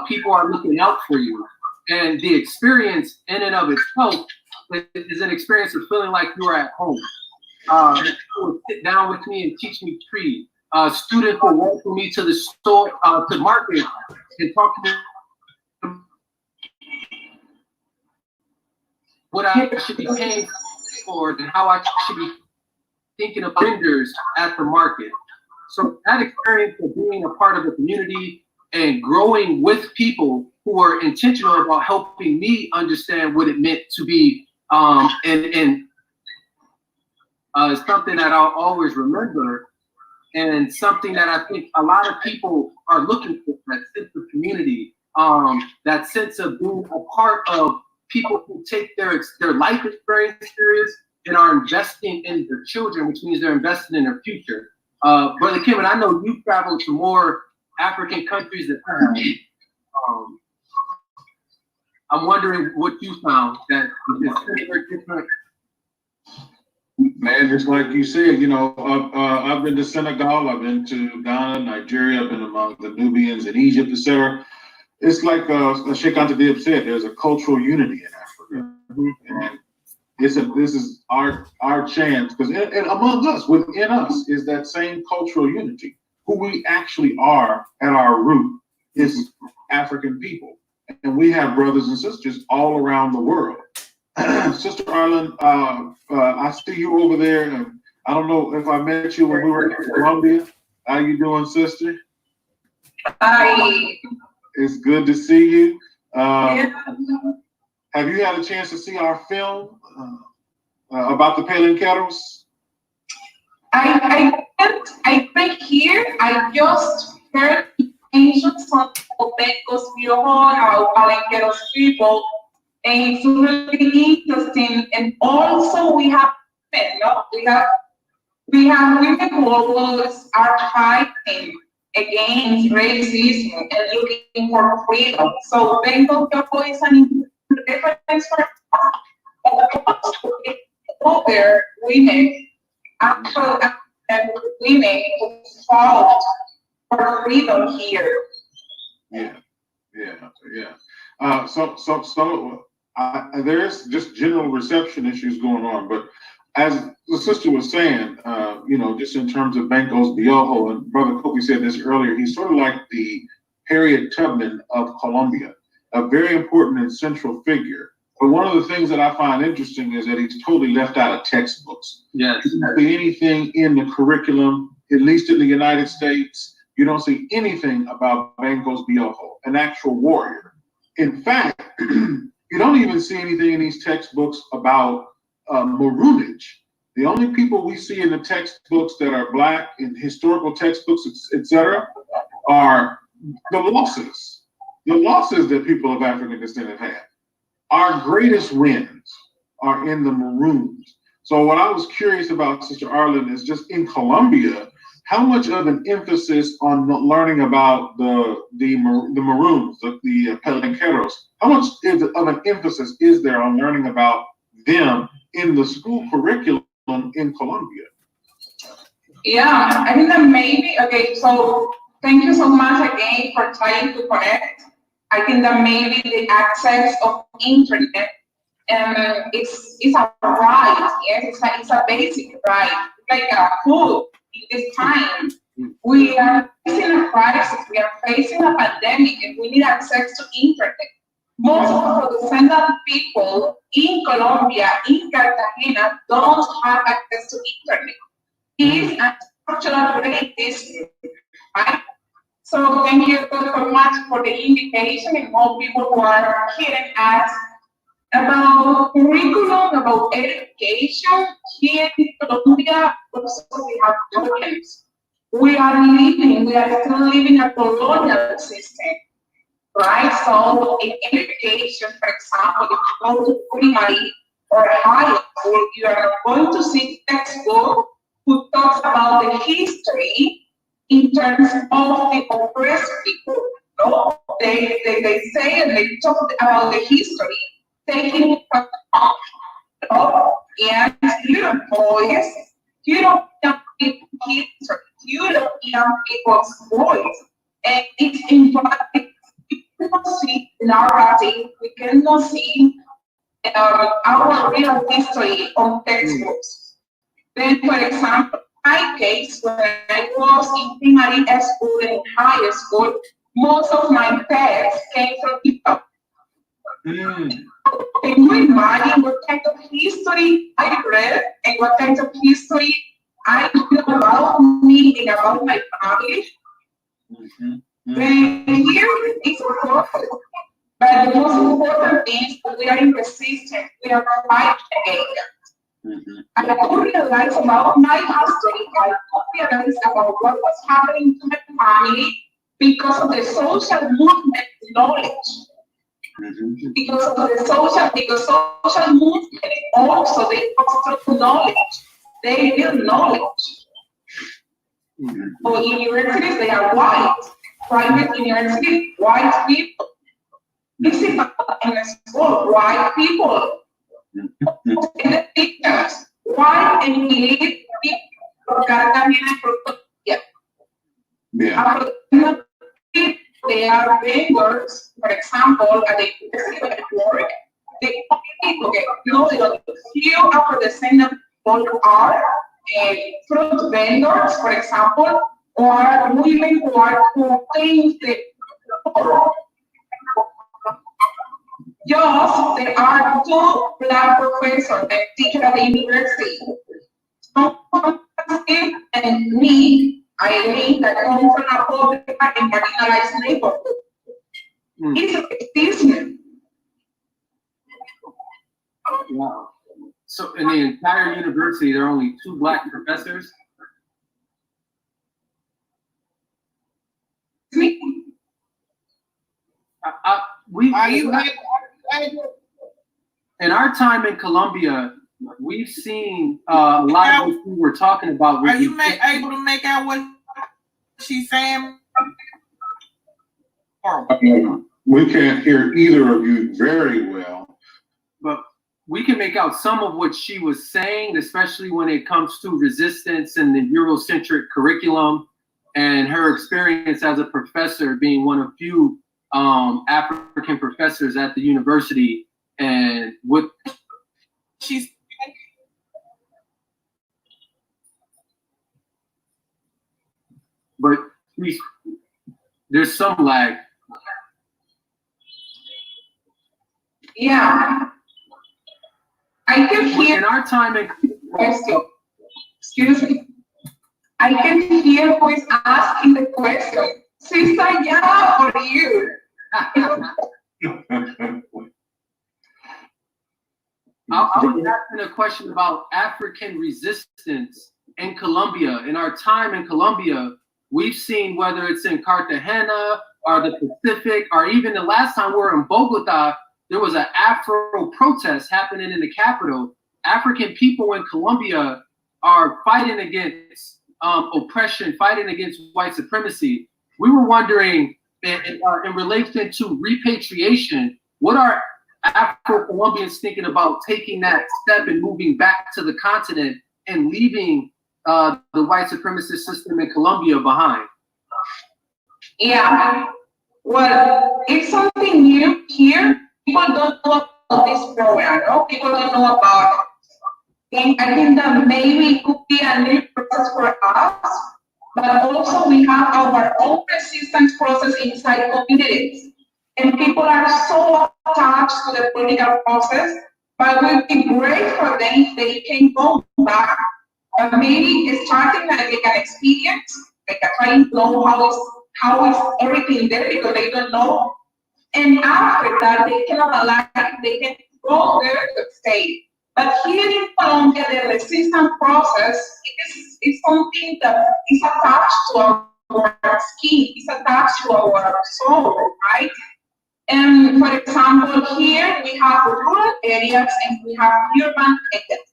People are looking out for you. And the experience in and of itself is an experience of feeling like you are at home. People would sit down with me and teach me tree. Students will welcome me to the store, to market, and talk to me what I should be paying for and how I should be thinking of vendors at the market. So that experience of being a part of the community and growing with people who are intentional about helping me understand what it meant to be, and something that I'll always remember, and something that I think a lot of people are looking for, that sense of community, that sense of being a part of people who take their life experience serious and are investing in their children, which means they're investing in their future. Brother Kim, and I know you've traveled to more African countries than I have. I'm wondering what you found that is very different. Man, just like you said, you know, I've been to Senegal, I've been to Ghana, Nigeria, I've been among the Nubians in Egypt, etc. It's like Sheikh Anta Diop said, there's a cultural unity in Africa. And this is our chance, because among us, within us, is that same cultural unity. Who we actually are at our root is African people. And we have brothers and sisters all around the world. Sister Arlen, I see you over there, and I don't know if I met you when we were in Colombia. How you doing, sister? Hi. It's good to see you. Have you had a chance to see our film about the Pelenqueros? I think here I just heard information from Obokese about Pelenqueros people, and it's really interesting. And also we have men, no? We have women who always are fighting against racism and looking for freedom. So Bengo Kuabo is an reference for other women, actual women who fought for freedom here. Yeah. There's just general reception issues going on, but as the sister was saying, you know, just in terms of Bankos Bioho, and Brother Kofi said this earlier, he's sort of like the Harriet Tubman of Colombia, a very important and central figure. But one of the things that I find interesting is that he's totally left out of textbooks. Yes. You don't see anything in the curriculum, at least in the United States. You don't see anything about Bankos Bioho, an actual warrior. In fact, you don't even see anything in these textbooks about maroonage. The only people we see in the textbooks that are Black, in historical textbooks, etc., are the losses that people of African descent have had. Our greatest wins are in the maroons. So what I was curious about, Sister Arlen, is just in Colombia, how much of an emphasis on learning about the maroons, the Pelenqueros, how much of an emphasis is there on learning about them in the school curriculum in Colombia? Yeah, I think that maybe, okay, so thank you so much again for trying to connect. I think that maybe the access of internet, it's a right, yes, it's a basic right, like food in this time. We are facing a crisis, we are facing a pandemic, and we need access to internet. Most of the descendant people in Colombia, in Cartagena, don't have access to internet. It is a structural racism, right? So thank you so much for the invitation, and all people who are hearing us about curriculum, about education. Here in Colombia, also we have problems. We are still living a colonial system. right? So in education, for example, if you go to primary or high school, you are going to see textbook who talks about the history in terms of the oppressed people. No? They say and they talk about the history, taking into account, and little boys, European people's history, European people's voice, and it's inviting. We cannot see narrative, we cannot see our real history on textbooks. Then, for example, my case, when I was in primary school and high school, most of my texts came from people. Can you imagine what kind of history I read and what kind of history I knew about me and about my family? Then here it's important. But the most important thing is that we are in resistance, we are fighting again. I don't realize about my history, I don't realize about what was happening to my family because of the social movement knowledge. Because of the social movement also they foster knowledge, they build knowledge. For universities, they are white, private universities, white people. This is in the school, white people. The teachers, white and elite people. They are vendors, for example, at the university of work. The people get few after the same are fruit vendors, for example, or women who clean the Yes, there are two black professors that teach at the university. And me, Airling, that come from a poor and marginalized neighborhood. It's a business. Wow. So in the entire university, there are only 2 black professors? In our time in Colombia, we've seen a lot of what we were talking about. Are you able to make out what she's saying? We can't hear either of you very well. But we can make out some of what she was saying, especially when it comes to resistance and the Eurocentric curriculum and her experience as a professor, being one of few African professors at the university, and what she's but there's some lag. Yeah, I can hear in our time in question. Excuse me. I can hear who is asking the question. Sista, yeah, or you? I was asking a question about African resistance in Colombia. In our time in Colombia, we've seen, whether it's in Cartagena or the Pacific, or even the last time we were in Bogota, there was an Afro protest happening in the capital. African people in Colombia are fighting against oppression, fighting against white supremacy. We were wondering, in relation to repatriation, what are Afro-Colombians thinking about taking that step and moving back to the continent and leaving the white supremacist system in Colombia behind? Yeah, well, it's something new here. People don't know about this program, no? People don't know about it. And I think that maybe it could be a new process for us, but also we have our own resistance process inside communities. And people are so attached to the political process, but it would be great for them if they can go back. Maybe starting like an experience, like trying to know how is everything there, because they don't know. And after that, they cannot allow, they can go there to stay. But here in Colombia, the resistance process is something that is attached to our skin, it's attached to our soul, right? have rural areas and we have urban areas.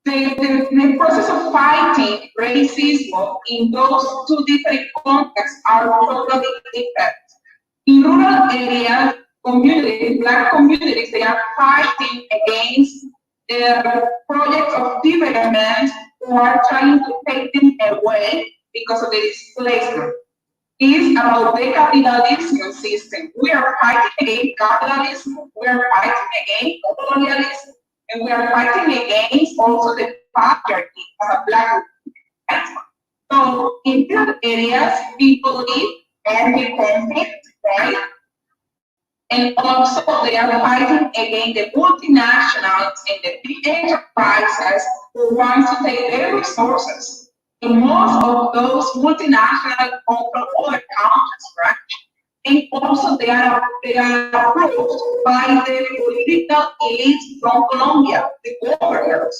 The process of fighting racism in those two different contexts are totally different. In rural areas, communities, Black communities, they are fighting against the projects of development who are trying to take them away because of the displacement. It's about the capitalism system. We are fighting against capitalism, we are fighting against colonialism, and we are fighting against also the patriarchy as a Black man. So in these areas, people live ethnic conflict, right? And also they are fighting against the multinationals and the big enterprises who want to take their resources. And most of those multinationals control other countries, right? And also they are approved by the political elite from Colombia, the governors.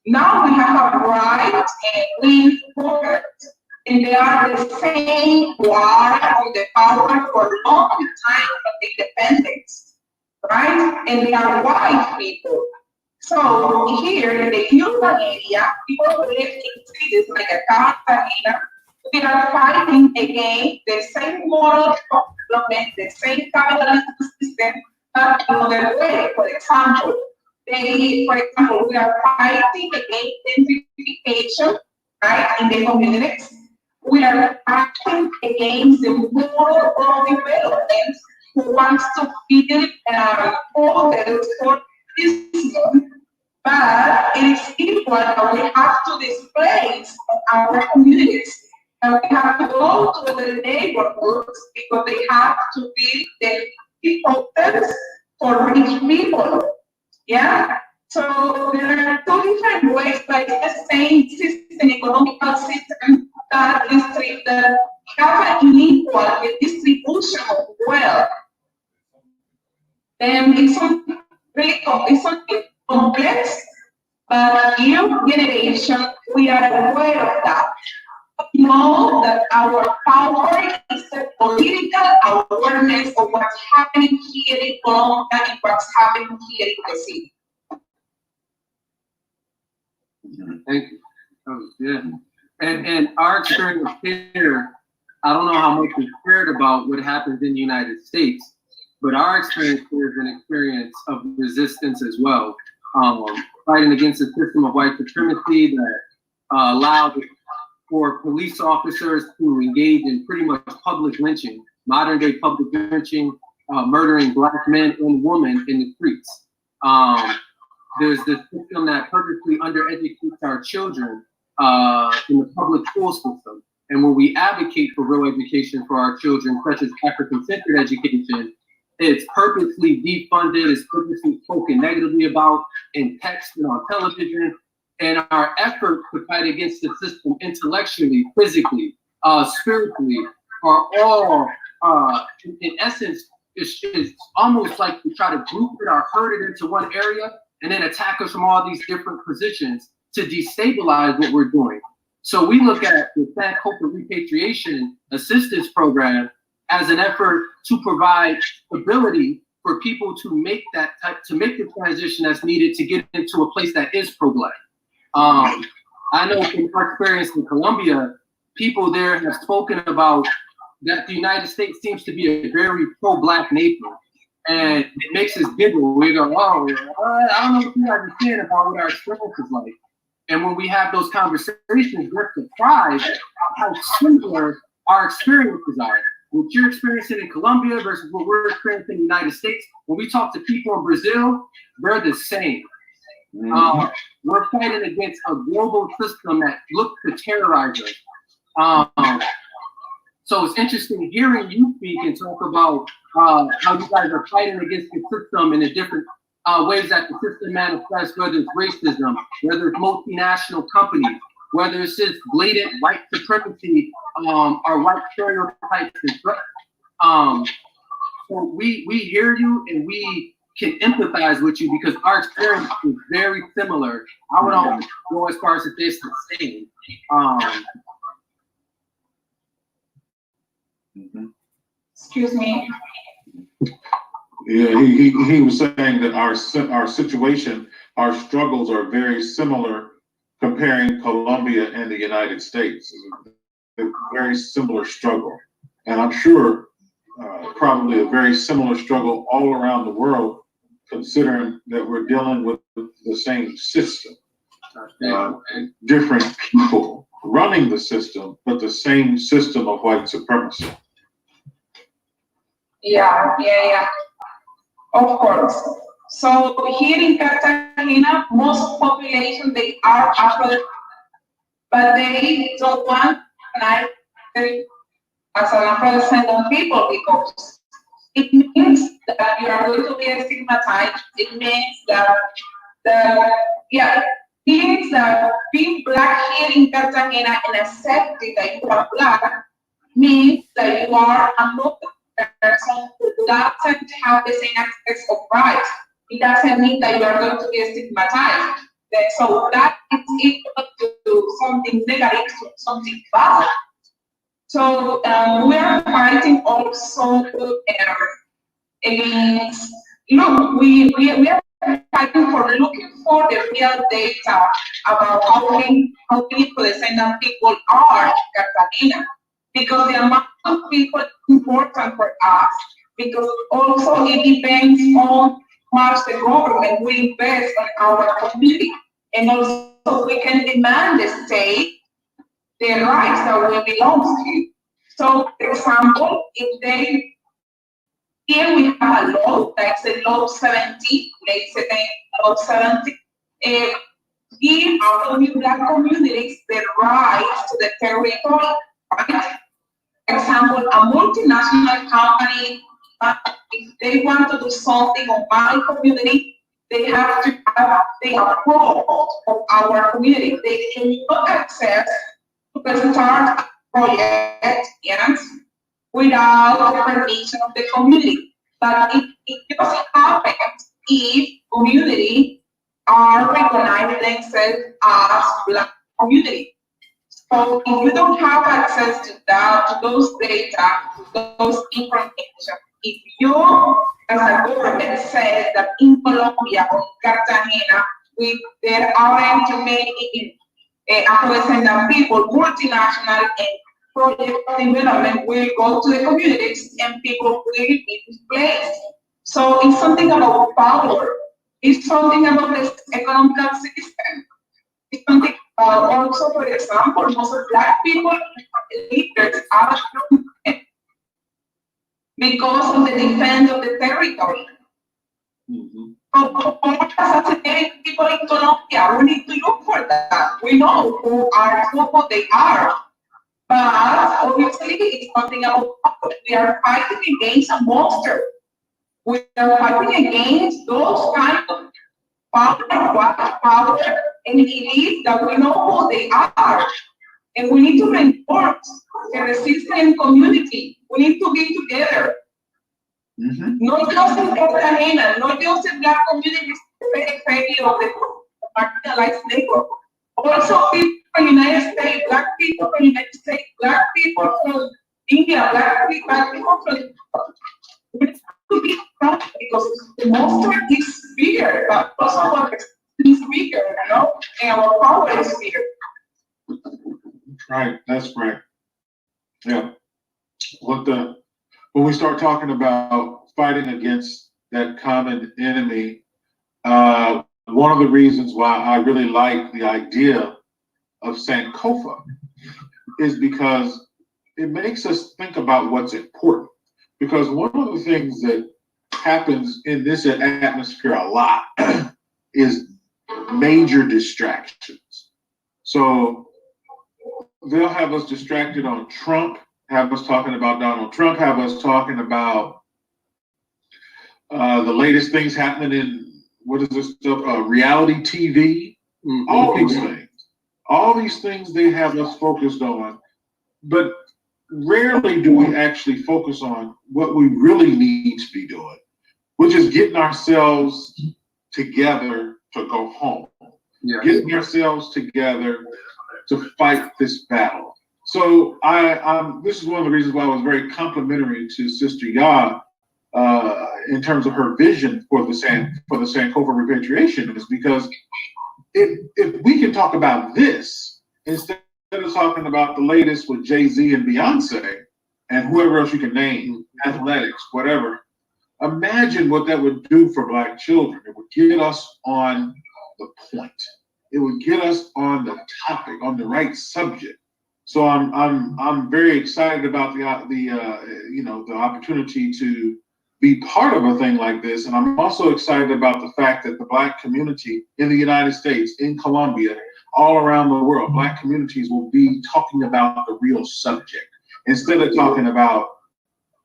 Now we have a right with governors, and they are the same who are on the power for a long time of independence, right? And they are white people. So here in the urban area, people who live in cities like Cartagena, we are fighting against the same model of development, the same capitalist system, but another way. For example, we are fighting against gentrification, right, in the communities. We are fighting against the model of development who wants to build hotels for tourism, but it is equal that we have to displace our communities. And we have to go to the neighborhoods because they have to build the hotels for rich people. Yeah? So there are two different ways, but it's the same system, economical system that have an unequal distribution of wealth. Then it's something really complex, but new generation, we are aware of that. We know that our power is the political awareness of what's happening here in Colombia and what's happening here in the city. Thank you. Yeah. And our experience here, I don't know how much we cared about what happens in the United States, but our experience here is an experience of resistance as well. Fighting against a system of white supremacy that allowed for police officers to engage in pretty much public lynching, modern day public lynching, murdering Black men and women in the streets. There's this system that purposely undereducates our children in the public school system. And when we advocate for real education for our children, such as African-centered education, it's purposely defunded, it's purposely spoken negatively about in text and on television. And our efforts to fight against the system intellectually, physically, spiritually, are all, in essence, is almost like we try to group it or herd it into one area and then attack us from all these different positions to destabilize what we're doing. So we look at the Shanaqua Repatriation Assistance Program as an effort to provide stability for people to make the transition that's needed to get into a place that is pro-Black. I know from our experience in Colombia, people there have spoken about that the United States seems to be a very pro-Black nation. And it makes us giggle. We go, oh, I don't know what you understand about what our experience is like. And when we have those conversations, we're surprised how similar our experiences are. What you're experiencing in Colombia versus what we're experiencing in the United States. When we talk to people in Brazil, they're the same. We're fighting against a global system that looks to terrorize us. So it's interesting hearing you speak and talk about how you guys are fighting against the system in the different ways that the system manifests, whether it's racism, whether it's multinational companies, whether it's just blatant white supremacy or white stereotypes. So we hear you and we can empathize with you because our experience is very similar. I would almost go as far as it's the same. Excuse me. Yeah, he was saying that our situation, our struggles are very similar comparing Colombia and the United States. It's a very similar struggle. And I'm sure probably a very similar struggle all around the world, considering that we're dealing with the same system. Different people running the system, but the same system of white supremacy. Yeah. Of course. So here in Cartagena, most population, they are Afro, but they don't want like as an Afro-descendant people because it means that you are going to be stigmatized. It means that being Black here in Cartagena and accepting that you are Black means that you are another person who doesn't have the same access of rights. It doesn't mean that you are going to be stigmatized. So that is equal to something negative, something bad. So we are fighting also against, look, we are fighting for looking for the real data about how many descendant people are in Cartagena. Because the amount of people is important for us. Because also it depends on how much the government will invest on our community. And also we can demand the state the rights that will belong to. So, for example, here we have a law, that's the law 70, law 70, give our new Black communities the rights to the territory, right? For example, a multinational company, if they want to do something on my community, they have to have the approval of our community. They cannot access to start a project, yes, without the permission of the community. But it just happens if community are recognizing themselves as Black community. So if you don't have access to that, to those data, to those information, if you as a government says that in Colombia or Cartagena, there aren't too many Afro-descendant people, multinational and project development will go to the communities and people will be displaced. So it's something about power. It's something about the economic system. It's something about also, for example, most of Black people leaders are because of the defense of the territory. Assassinating people in Colombia, we need to look for that. We know who they are. But obviously, it's something about we are fighting against a monster. We are fighting against those kind of power and elites that we know who they are. And we need to reinforce the resistant community. We need to be together. Not just in Cartagena, not just in Black communities, periphery of the marginalized neighborhood. Also people from the United States, Black people from the United States, Black people from India, Black people from we need to be strong because the monster is bigger, but also our is bigger, you know, and our power is bigger. Right, that's right. Yeah. When we start talking about fighting against that common enemy, one of the reasons why I really like the idea of Sankofa is because it makes us think about what's important. Because one of the things that happens in this atmosphere a lot is major distractions. So they'll have us distracted on Trump, have us talking about Donald Trump, have us talking about the latest things happening in, what is this stuff, reality TV, all these things they have us focused on, but rarely do we actually focus on what we really need to be doing, which is getting ourselves together to go home, getting ourselves together to fight this battle. So this is one of the reasons why I was very complimentary to Sister Ya in terms of her vision for the Sankofa repatriation is because if we can talk about this instead of talking about the latest with Jay-Z and Beyonce and whoever else you can name, athletics, whatever, imagine what that would do for Black children. It would get us on the point. It would get us on the topic, on the right subject. So I'm very excited about the opportunity to be part of a thing like this, and I'm also excited about the fact that the Black community in the United States, in Colombia, all around the world, Black communities will be talking about the real subject instead of talking about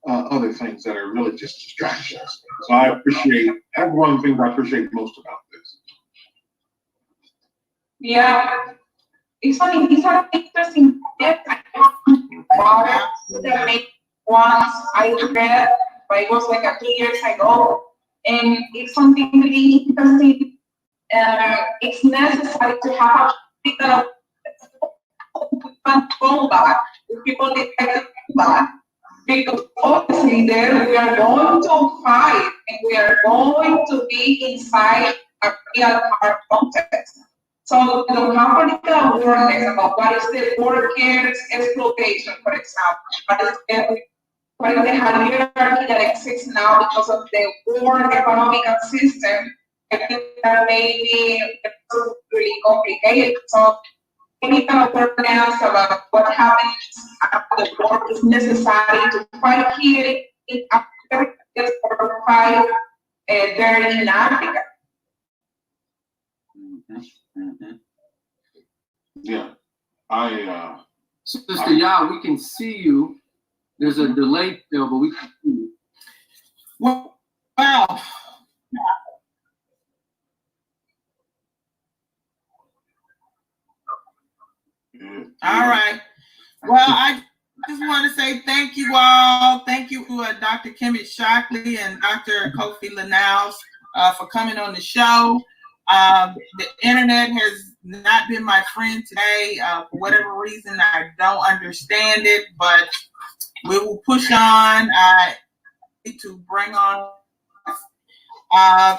other things that are really just distractions. So I appreciate, that's one of the things I appreciate most about this. Yeah, it's an interesting project. I haven't the make once I read, but it was like 2 years ago, and it's something really interesting. It's necessary to have a control back, people detect the back, because obviously there we are going to fight and we are going to be inside a real hard context. So we don't have political awareness about what is the workers' exploitation, for example, what is the hierarchy that exists now because of the world economic system. I think that may be really complicated. So any kind of awareness about what happens after the war is necessary to fight here in Africa or fight there in Africa. Yeah, Sister Ya, we can see you. There's a delay still, but we can see you. Wow. All right. Well, I just want to say thank you all. Thank you to Dr. Shockley and Dr. Kofi LeNile for coming on the show. The internet has not been my friend today. For whatever reason, I don't understand it, but we will push on. I need to bring on.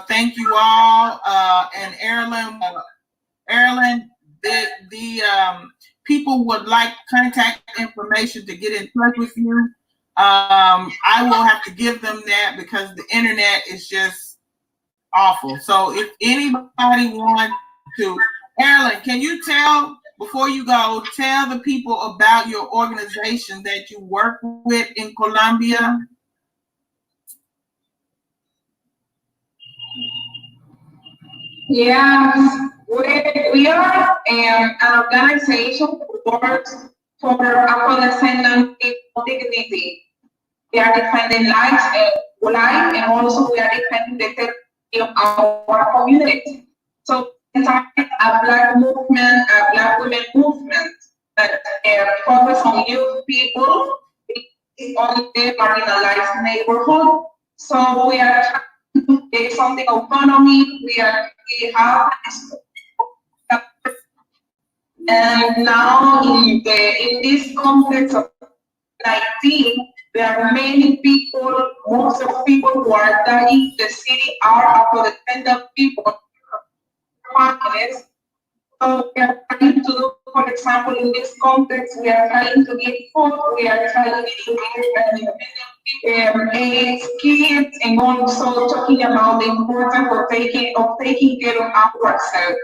Thank you all. And Airling, the people would like contact information to get in touch with you. I will have to give them that because the internet is just awful. So if anybody wants to, Airling, can you tell, before you go, tell the people about your organization that you work with in Colombia? Yes, we are an organization that works for Afro-descendant people dignity. We are defending life, and also we are defending the safety of our community. So it's a Black movement, a Black women movement that focus on youth people on the marginalized neighborhood. So we are trying to get something autonomy. We have, and now in this context of 19, there are many people, most of the people who are dying in the city are Afro-descendant people, families. So we are trying to do, for example, in this context, we are trying to get food, we are trying to get AIDS, kids, and also talking about the importance of taking care of ourselves.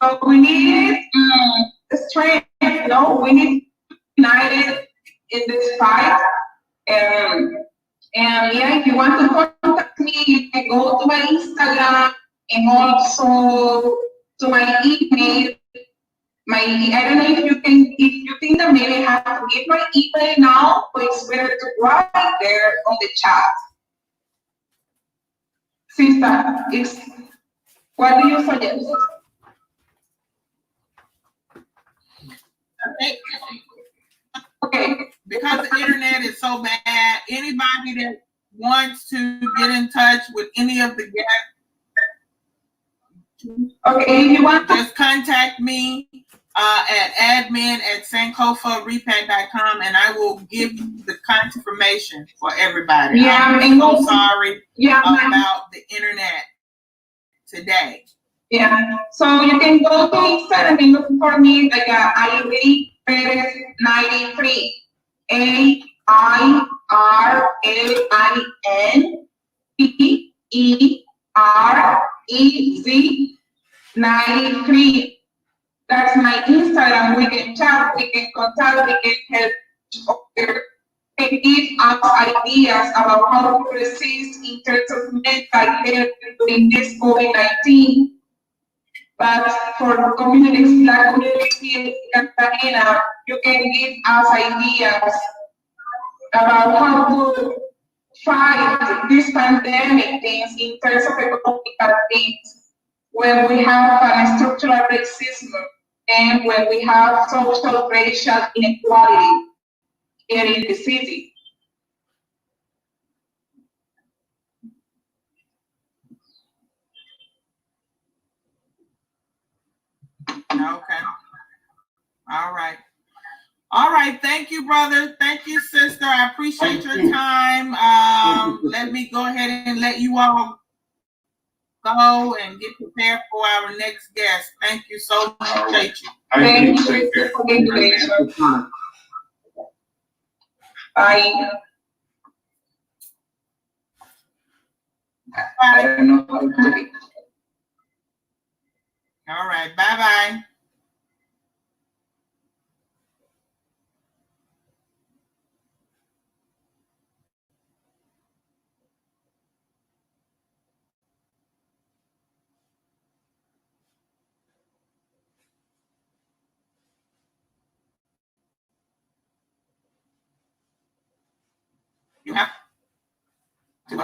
So we need strength, we need united in this fight. And yeah, if you want to contact me, you can go to my Instagram and also to my email. I don't know if you think that maybe I have to give my email now, but it's better to write there on the chat. Sista, what do you suggest? Okay, because the internet is so bad, anybody that wants to get in touch with any of the guests, okay, if you want, just contact me at admin@sankofarepack.com, and I will give you the contact information for everybody. Yeah, I'm so sorry about the internet today. Yeah, so you can go to Instagram and look for me like Airling Perez 93, AIRLINPEREZ 93. That's my Instagram. We can chat, we can contact, we can help. They give us ideas about how to resist in terms of mental health during this COVID-19. But for communities, Black community in Cartagena, you can give us ideas about how to fight this pandemic things in terms of economic things, when we have structural racism and when we have social racial inequality here in the city. Okay. All right. All right. Thank you, brother. Thank you, sister. I appreciate your time. Let me go ahead and let you all go and get prepared for our next guest. Thank you so much. Appreciate you. Thank you for the invitation. Bye. I don't know how to do it. All right. Bye-bye. You have to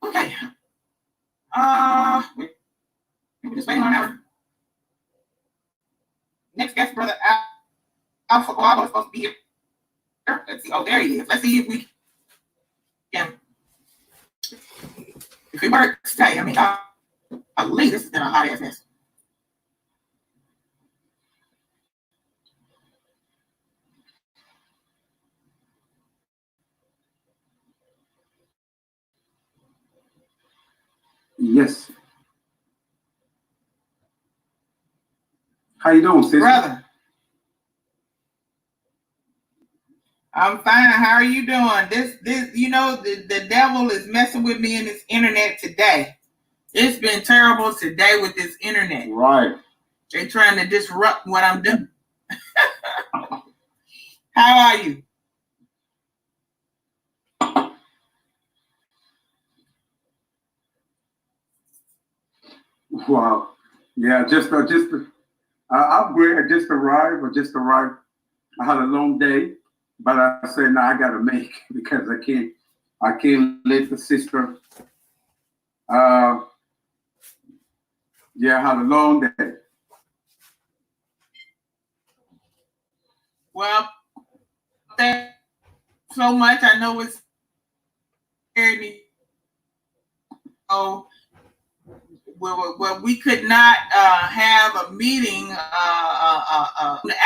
Okay. We're just waiting on our next guest, brother Alfa Kuabo is supposed to be here. Let's see. Oh, there he is. Let's see if we can. If it works, hey, I mean, golly, this has been a hot ass mess. Yes. How you doing, sister? Brother. I'm fine. How are you doing? This, you know, the devil is messing with me in this internet today. It's been terrible today with this internet. Right. They're trying to disrupt what I'm doing. How are you? Wow. Yeah, I'm great. I just arrived. I had a long day, but I said, no, I gotta make it because I can't let the sister. Yeah, I had a long day. Well, thank you so much. I know it's scared me. Oh, well, we could not have a meeting in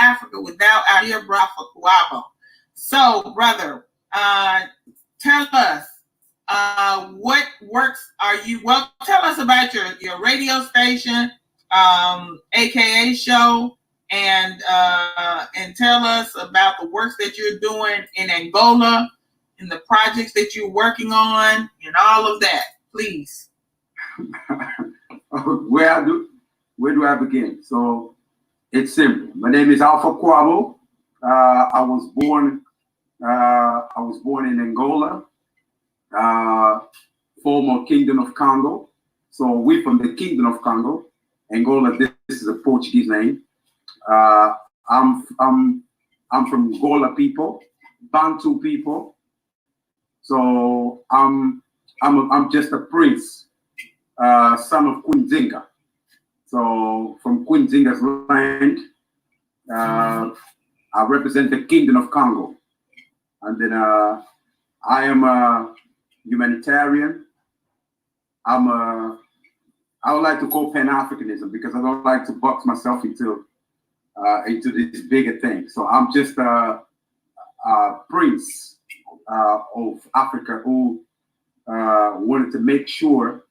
Africa without our dear brother Kuabo. So, brother, tell us what works are you? Well, tell us about your radio station, aka show, and tell us about the work that you're doing in Angola, and the projects that you're working on, and all of that, please. Where do I begin? So it's simple. My name is Alfa Kuabo. I was born in Angola, former Kingdom of Congo. So we're from the Kingdom of Congo. Angola, this is a Portuguese name. I'm from Gola people, Bantu people. So I'm just a prince, son of Queen Zinga. So from Queen Zinga's land, I represent the Kingdom of Congo. And then I am a humanitarian. I would like to call Pan-Africanism because I don't like to box myself into this bigger thing. So I'm just a prince of Africa who wanted to make sure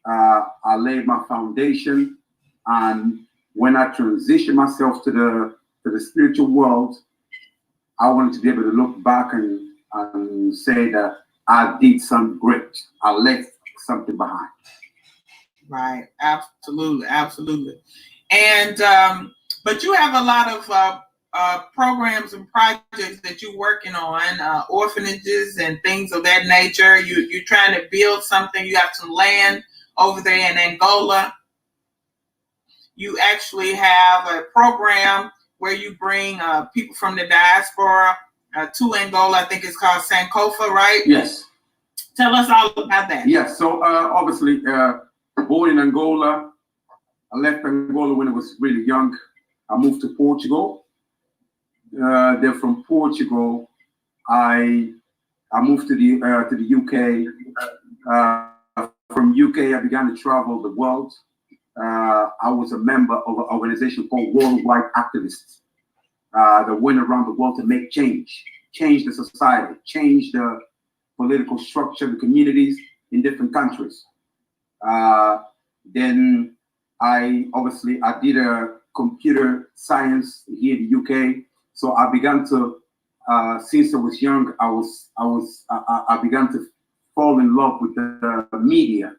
I laid my foundation, and when I transition myself to the spiritual world, I wanted to be able to look back and say that I did something great. I left something behind. Right, absolutely, absolutely. And but you have a lot of programs and projects that you're working on, orphanages and things of that nature. You're trying to build something. You have some land over there in Angola. You actually have a program where you bring people from the diaspora to Angola. I think it's called Sankofa, right? Yes. Tell us all about that. Yes. So obviously, born in Angola, I left Angola when I was really young. I moved to Portugal. Then from Portugal, I moved to the UK. From UK, I began to travel the world. I was a member of an organization called Worldwide Activists that went around the world to make change the society, change the political structure, the communities in different countries. Then I did a computer science here in the UK. So I began to, since I was young, I began to fall in love with the media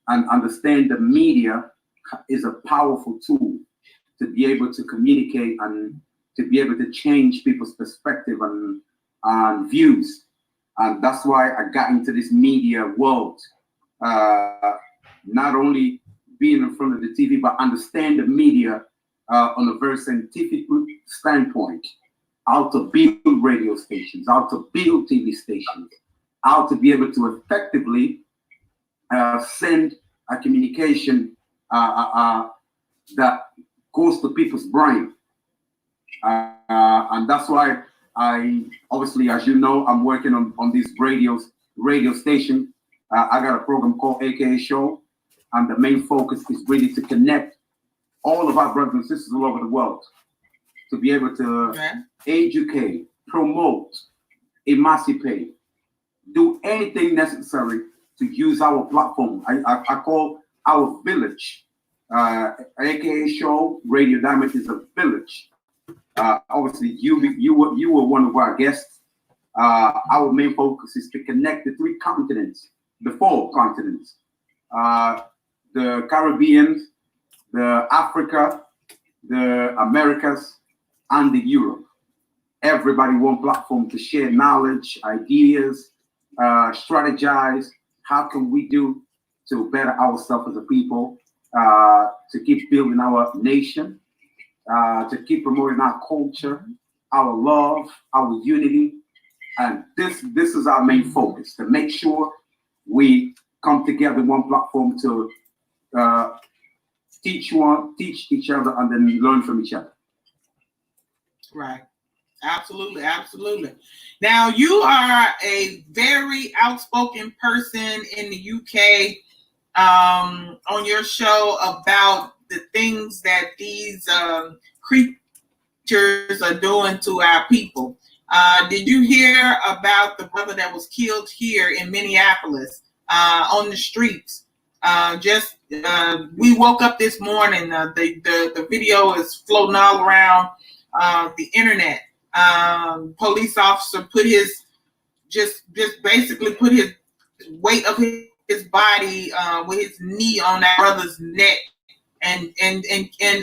and understand the media is a powerful tool to be able to communicate and to be able to change people's perspective and views. And that's why I got into this media world. Not only being in front of the TV, but understand the media on a very scientific standpoint. How to build radio stations, how to build TV stations, how to be able to effectively send a communication that goes to people's brain. And that's why I, obviously, as you know, I'm working on these radio station. I got a program called AKA Show, and the main focus is really to connect all of our brothers and sisters all over the world to be able to educate, promote, emancipate, do anything necessary to use our platform. I call our village, AKA Show, Radio Dynast is a village. Obviously, you were one of our guests. Our main focus is to connect the the 4 continents, the Caribbean, the Africa, the Americas, and the Europe. Everybody one platform to share knowledge, ideas, strategize. How can we do to better ourselves as a people, to keep building our nation, to keep promoting our culture, our love, our unity. And this is our main focus, to make sure we come together one platform to teach each other and then learn from each other. Right. Absolutely. Absolutely. Now, you are a very outspoken person in the UK on your show about the things that these creatures are doing to our people. Did you hear about the brother that was killed here in Minneapolis on the streets just we woke up this morning. The video is floating all around the internet. Police officer put his just basically put his weight of his body with his knee on that brother's neck, and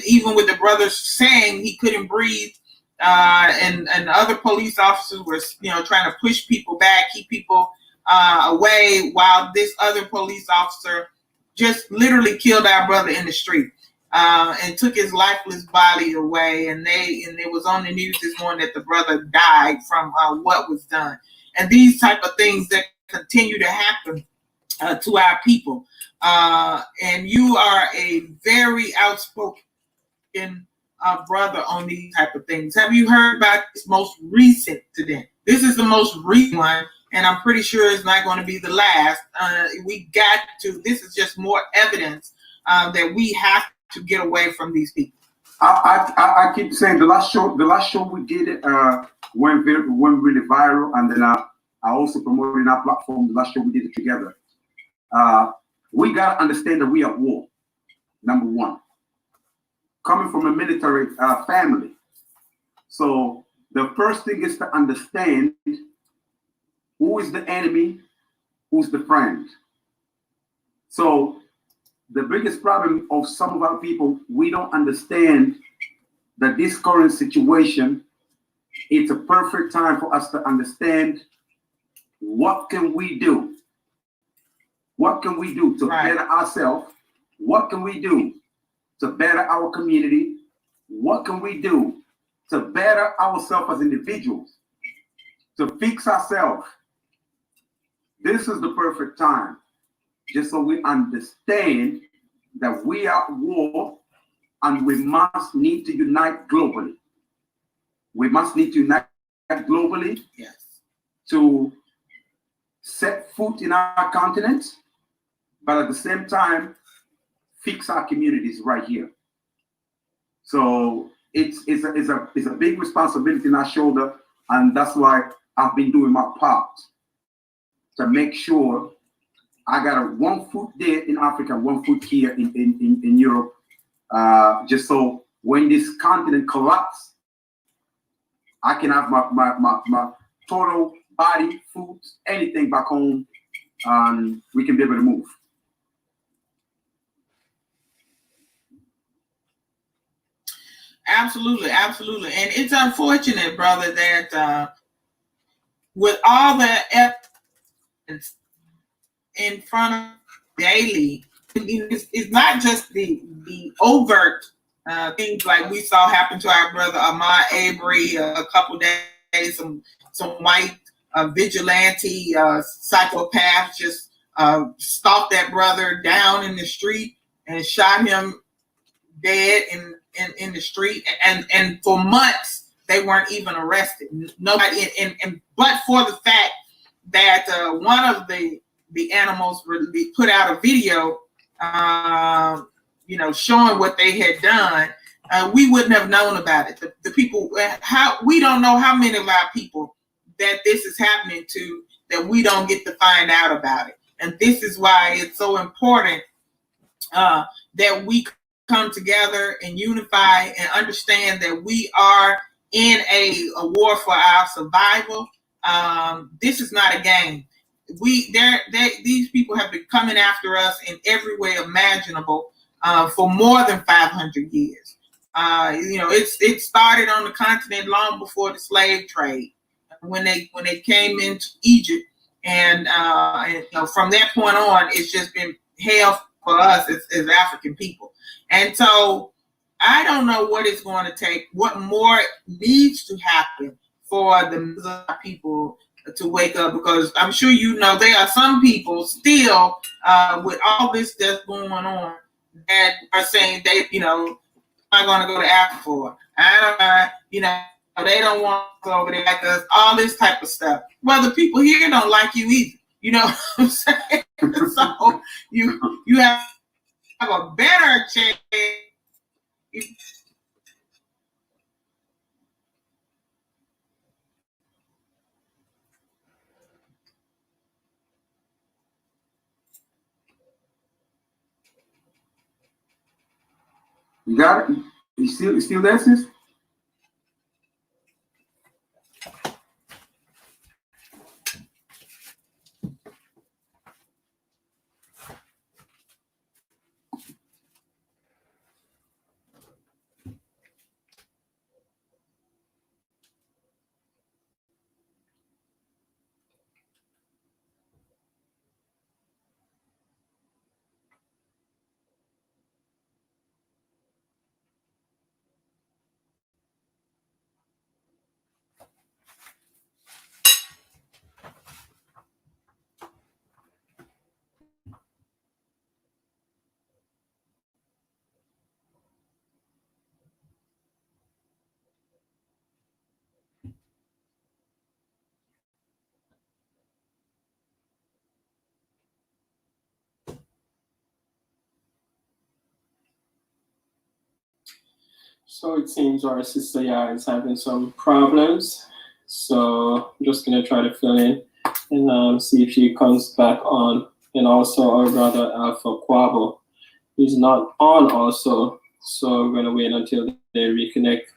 even with the brother saying he couldn't breathe, and other police officers were trying to push people back, keep people away, while this other police officer just literally killed our brother in the street and took his lifeless body away. And it was on the news this morning that the brother died from what was done. And these type of things that continue to happen to our people. And you are a very outspoken brother on these type of things. Have you heard about this most recent today? This is the most recent one, and I'm pretty sure it's not going to be the last. This is just more evidence that we have to get away from these people. I keep saying the last show we did went really viral, and then I also promoted our platform. The last show we did it together. We gotta understand that we are at war. Number one, coming from a military family, so the first thing is to understand who is the enemy, who's the friend. So the biggest problem of some of our people, we don't understand that this current situation, it's a perfect time for us to understand what can we do? What can we do to better ourselves? What can we do to better our community? What can we do to better ourselves as individuals? To fix ourselves? This is the perfect time, just so we understand that we are at war and we must need to unite globally. We must need to unite globally to set foot in our continent, but at the same time, fix our communities right here. So it's a big responsibility on our shoulder, and that's why I've been doing my part to make sure I got one foot there in Africa, one foot here in Europe, just so when this continent collapses, I can have my total body, food, anything back home, and we can be able to move. Absolutely, absolutely. And it's unfortunate, brother, that with all the evidence in front of daily, it's not just the overt things like we saw happen to our brother Ahmaud Arbery a couple days, some white vigilante psychopath just stalked that brother down in the street and shot him dead in the street, and for months they weren't even arrested. Nobody, but for the fact that one of the animals put out a video, showing what they had done, we wouldn't have known about it. The people, we don't know how many of our people that this is happening to, that we don't get to find out about it. And this is why it's so important that we come together and unify and understand that we are in a war for our survival. This is not a game. These people have been coming after us in every way imaginable for more than 500 years. It started on the continent long before the slave trade, when they came into Egypt, and from that point on, it's just been hell for us as African people. And so I don't know what it's going to take, what more needs to happen for the people to wake up, because I'm sure there are some people still with all this that's going on that are saying they, I'm going to go to Africa for. They don't want to go over there like us, all this type of stuff. Well, the people here don't like you either. You know what I'm saying? So you have a better chance. You got it? You still there, sis? So it seems our sister is having some problems. So I'm just gonna try to fill in and see if she comes back on. And also our brother Alfa Kuabo, he's not on also. So we're gonna wait until they reconnect.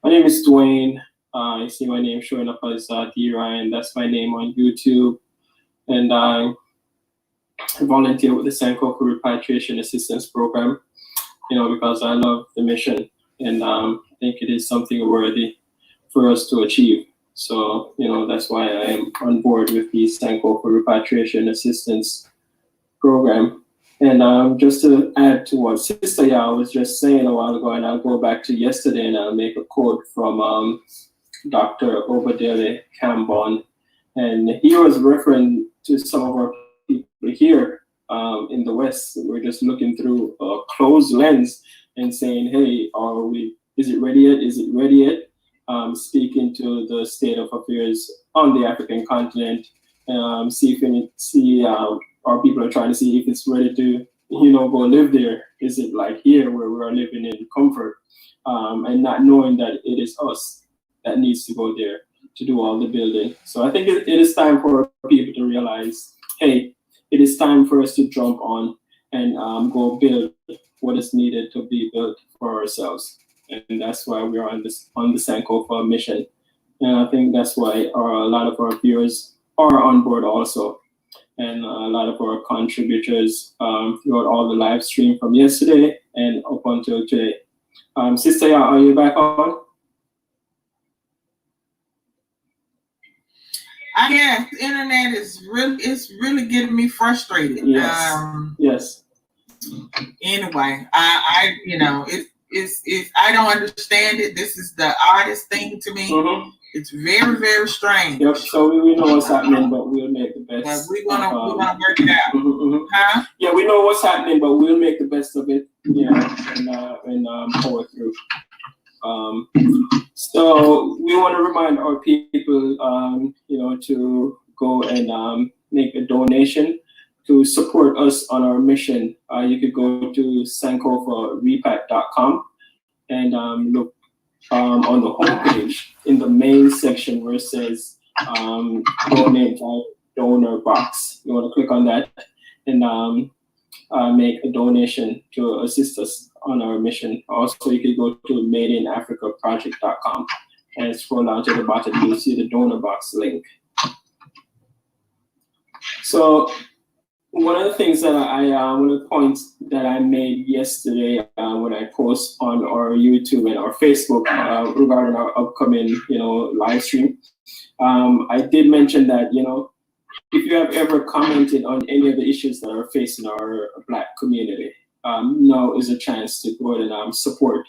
My name is Dwayne. You see my name showing up as D Ryan. That's my name on YouTube. And I volunteer with the Sankofa Repatriation Assistance Program, because I love the mission. And I think it is something worthy for us to achieve. So, that's why I am on board with the Sankofa Repatriation Assistance Program. And just to add to what Sista was just saying a while ago, and I'll go back to yesterday and I'll make a quote from Dr. Obokese Cambon. And he was referring to some of our people here in the West. We're just looking through a closed lens and saying, hey, is it ready yet? Is it ready yet? Speaking to the state of affairs on the African continent, our people are trying to see if it's ready to, go live there. Is it like here where we are living in comfort, and not knowing that it is us that needs to go there to do all the building. So I think it is time for people to realize, hey, it is time for us to jump on and go build what is needed to be built for ourselves. And that's why we are on the Sankofa mission. And I think that's why a lot of our viewers are on board also. And a lot of our contributors throughout all the live stream from yesterday and up until today. Sister, are you back on? Yeah, the internet is really getting me frustrated. Yes. Yes. Anyway, it's I don't understand it. This is the oddest thing to me. Mm-hmm. It's very, very strange. Yep. So we know what's happening, but we'll make the best. We're gonna work it out. Mm-hmm. Huh? Yeah, we know what's happening, but we'll make the best of it. And power through. So we want to remind our people, to go and make a donation to support us on our mission. You could go to sankofarepat.com and look on the homepage in the main section where it says donate donor box. You want to click on that and make a donation to assist us on our mission. Also, you can go to madeinafricaproject.com and scroll down to the bottom. You'll see the donor box link. So one of the things that one of the points that I made yesterday when I post on our YouTube and our Facebook regarding our upcoming, live stream, I did mention that, if you have ever commented on any of the issues that are facing our Black community, now is a chance to go ahead and support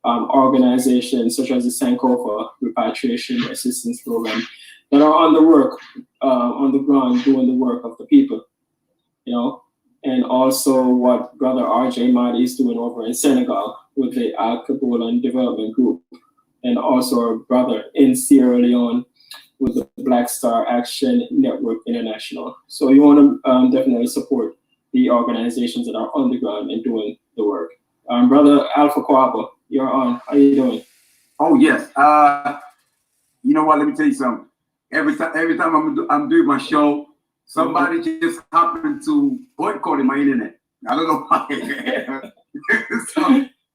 organizations such as the Sankofa Repatriation Assistance Program that are on the work, on the ground, doing the work of the people, and also what Brother RJ Madhi is doing over in Senegal with the Al-Kabulan Development Group, and also our brother in Sierra Leone with the Black Star Action Network International. So you want to definitely support the organizations that are on the ground and doing the work. Brother Alfa Kuabo, you're on. How are you doing? Oh yes. You know what? Let me tell you something. Every time I'm doing my show, somebody just happened to boycott my internet. I don't know why.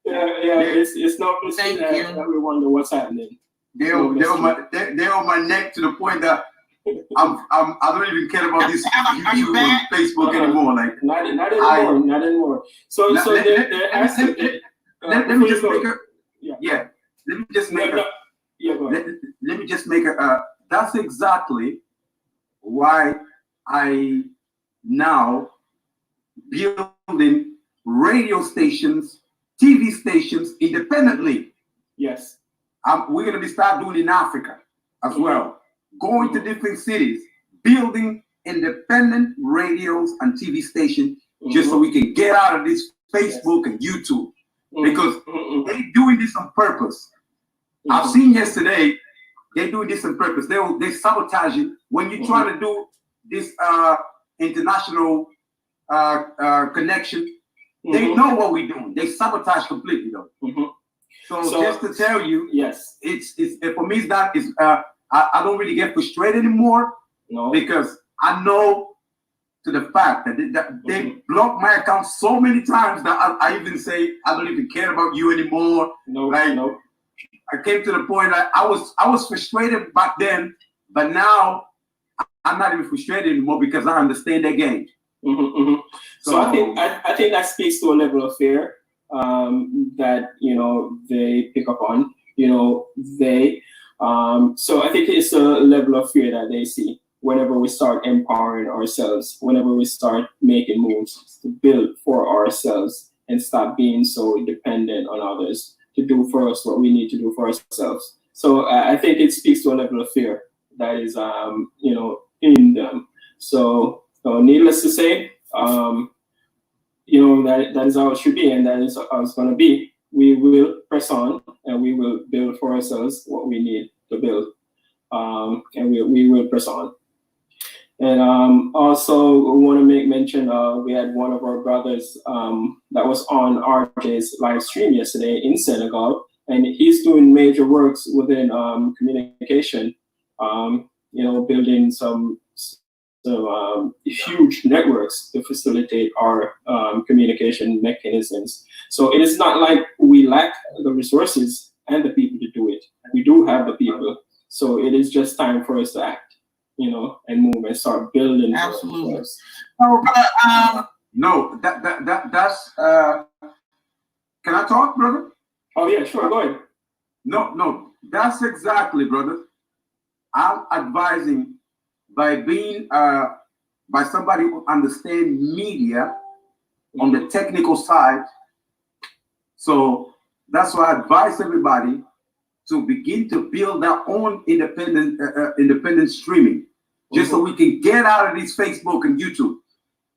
Yeah, it's not mystery that we wonder what's happening. They're on my neck to the point that I don't even care about this YouTube and Facebook anymore. Like not anymore. So there has to be. Let me just make a Let me just make a. Let me just make a. That's exactly why I now building radio stations, TV stations independently. Yes. We're gonna be start doing in Africa as well. Going to different cities, building independent radios and TV stations just so we can get out of this Facebook and YouTube. Because they're doing this on purpose. I've seen yesterday, they're doing this on purpose. They sabotaging when you try to do this international connection. They know what we're doing. They sabotage completely though. So just to tell you, yes, it's for me. I don't really get frustrated anymore. No, because I know to the fact that they blocked my account so many times that I even say I don't even care about you anymore. No. I came to the point that I was frustrated back then, but now I'm not even frustrated anymore because I understand their game. So I think that speaks to a level of fear that they pick up on. So I think it's a level of fear that they see whenever we start empowering ourselves, whenever we start making moves to build for ourselves and stop being so dependent on others to do for us what we need to do for ourselves. So I think it speaks to a level of fear that is, in them. So needless to say, that is how it should be, and that is how it's going to be. We will press on, and we will build for ourselves what we need to build, and we will press on. And also, we want to make mention we had one of our brothers that was on RJ's live stream yesterday in Senegal, and he's doing major works within communication, building some huge networks to facilitate our communication mechanisms. So it is not like we lack the resources and the people to do it. We do have the people. So it is just time for us to act, and move and start building. Absolutely. No, that's can I talk, brother? Oh yeah, sure, go ahead. No, that's exactly, brother. I'm advising by being by somebody who understands media on the technical side. So that's why I advise everybody to begin to build their own independent streaming, just so we can get out of this Facebook and YouTube.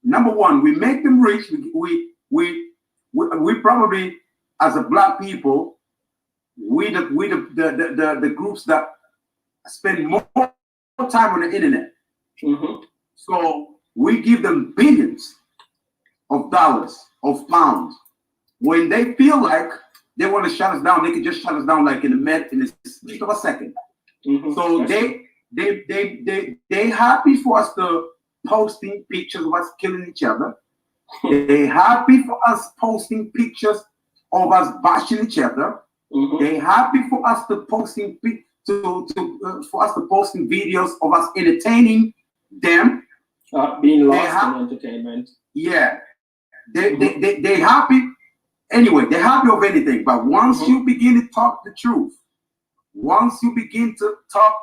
Number one, we make them rich. We probably, as a Black people, we the groups that spend more time on the internet. So we give them billions of dollars, of pounds. When they feel like they want to shut us down, they can just shut us down like in a split of a second. So they happy for us to posting pictures of us killing each other. They happy for us posting pictures of us bashing each other. They happy for us to posting posting videos of us entertaining them. Being lost in entertainment. Yeah, they happy. Anyway, they're happy of anything. But once you begin to talk the truth, once you begin to talk,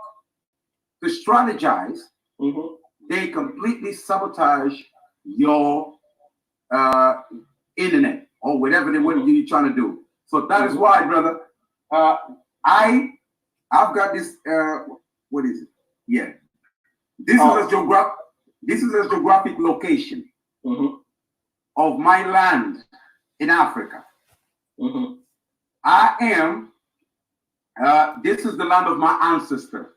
to strategize, they completely sabotage your internet or whatever you're trying to do. So that is why, brother, I've got this. What is it? Yeah, this is a geographic location of my land in Africa. I am. This is the land of my ancestor.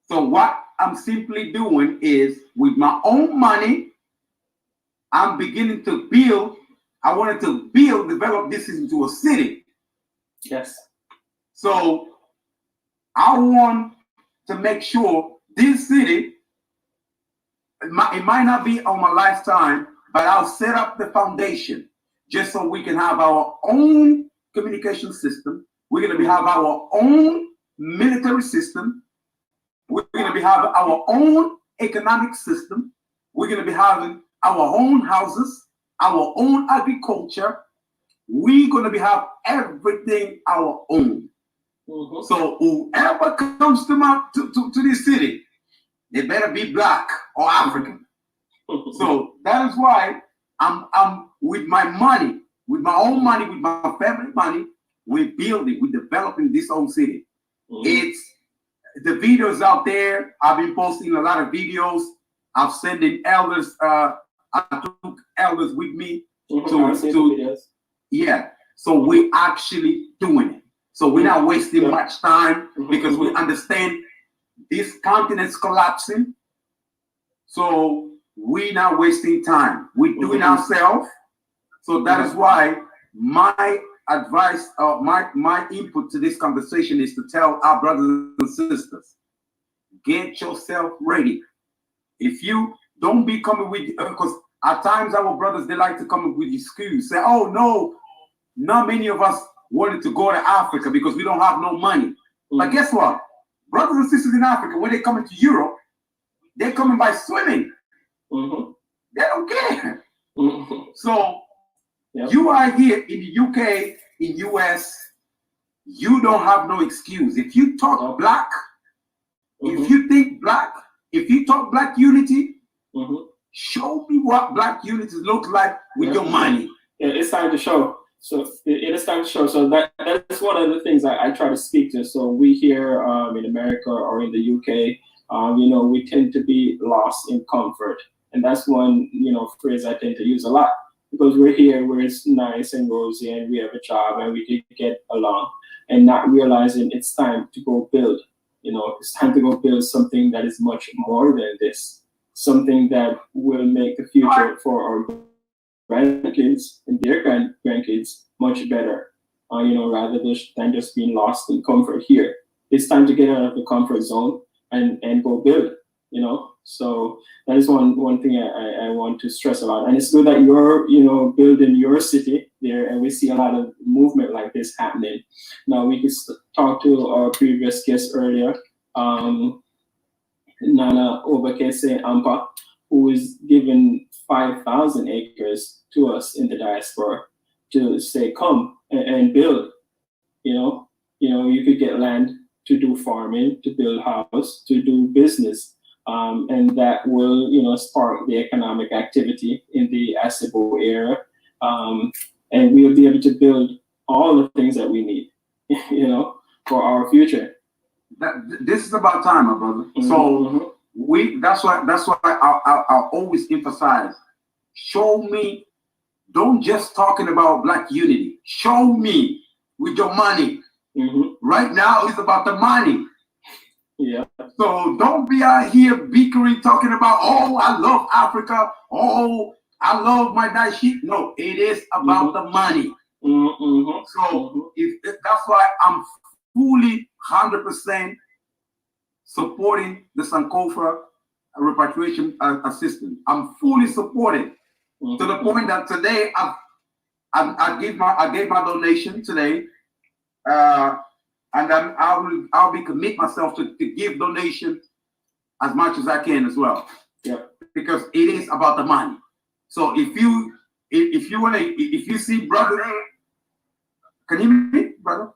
So what I'm simply doing is, with my own money, I'm beginning to build. I wanted to develop this into a city. Yes. So I want to make sure this city, it might not be on my lifetime, but I'll set up the foundation just so we can have our own communication system. We're going to have our own military system. We're going to have our own economic system. We're going to be having our own houses, our own agriculture. We're going to be have everything our own. So whoever comes to this city, they better be Black or African. So that is why I'm with my money, with my own money, with my family money, we're building, we're developing this own city. It's the videos out there. I've been posting a lot of videos. I've sent in elders. I took elders with me yeah. So we're actually doing it. So we're not wasting much time because we understand this continent's collapsing. So we're not wasting time. We're doing ourselves. So that is why my advice, my input to this conversation is to tell our brothers and sisters, get yourself ready. If you don't be coming with, because at times our brothers, they like to come up with excuses, say, oh no, not many of us wanted to go to Africa because we don't have no money. But guess what? Brothers and sisters in Africa, when they come into Europe, they're coming by swimming. They don't care. So you are here in the UK, in US, you don't have no excuse. If you talk Black, if you think Black, if you talk Black unity, show me what Black unity looks like with your money. Yeah, it's time to show. So it is time to show. So that's one of the things I try to speak to. So we here in America or in the UK, you know, we tend to be lost in comfort. And that's one, you know, phrase I tend to use a lot because we're here where it's nice and rosy and we have a job and we can get along and not realizing it's time to go build. You know, it's time to go build something that is much more than this, something that will make the future for our grandkids and their grandkids much better, you know, rather than just being lost in comfort here. It's time to get out of the comfort zone and go build, you know. So that is one thing I want to stress about. And it's good that you're, you know, building your city there, and we see a lot of movement like this happening. Now we could talk to our previous guest earlier, Nana Obokese Ampah, who is given 5,000 acres to us in the diaspora to say, come and build. You know, you could get land to do farming, to build house, to do business. And that will, you know, spark the economic activity in the Asebu area. And we'll be able to build all the things that we need, you know, for our future. This is about time, my brother. So that's why I always emphasize, show me, don't just talking about Black unity. Show me with your money. Right now it's about the money. Yeah. So don't be out here bickering, talking about, oh, I love Africa. Oh, I love my Dynast. No, it is about the money. So that's why I'm fully 100% supporting the Sankofa repatriation assistance. I'm fully supporting to the point that today I gave my donation today. And I'll be commit myself to give donation as much as I can as well. Yeah. Because it is about the money. So if you see brother, can you hear me, brother?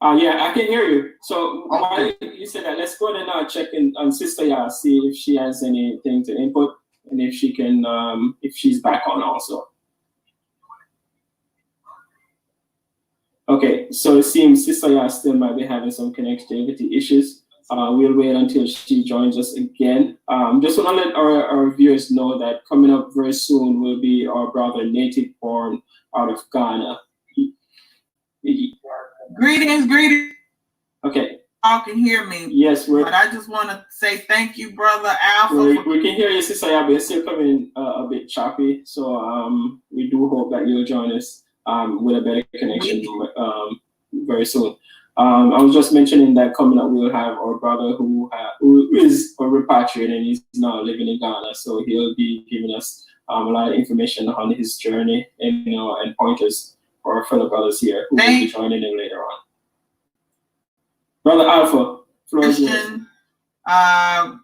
Yeah, I can hear you. So while you said that, let's go ahead and now check in on Sister Ya, see if she has anything to input and if she can, if she's back on also. Okay, so it seems Sister Ya still might be having some connectivity issues. We'll wait until she joins us again. Just want to let our viewers know that coming up very soon will be our brother Native Borne out of Ghana. Greetings. Okay. Y'all can hear me. Yes, but I just want to say thank you, brother Alfa. We can hear you, Sister Ya, but it's still coming a bit choppy. So we do hope that you'll join us with a better connection very soon. I was just mentioning that coming up we'll have our brother who is a repatriate and he's now living in Ghana. So he'll be giving us a lot of information on his journey and and pointers for our fellow brothers here who will be joining in later on. Brother Alpha, floor is yours. Of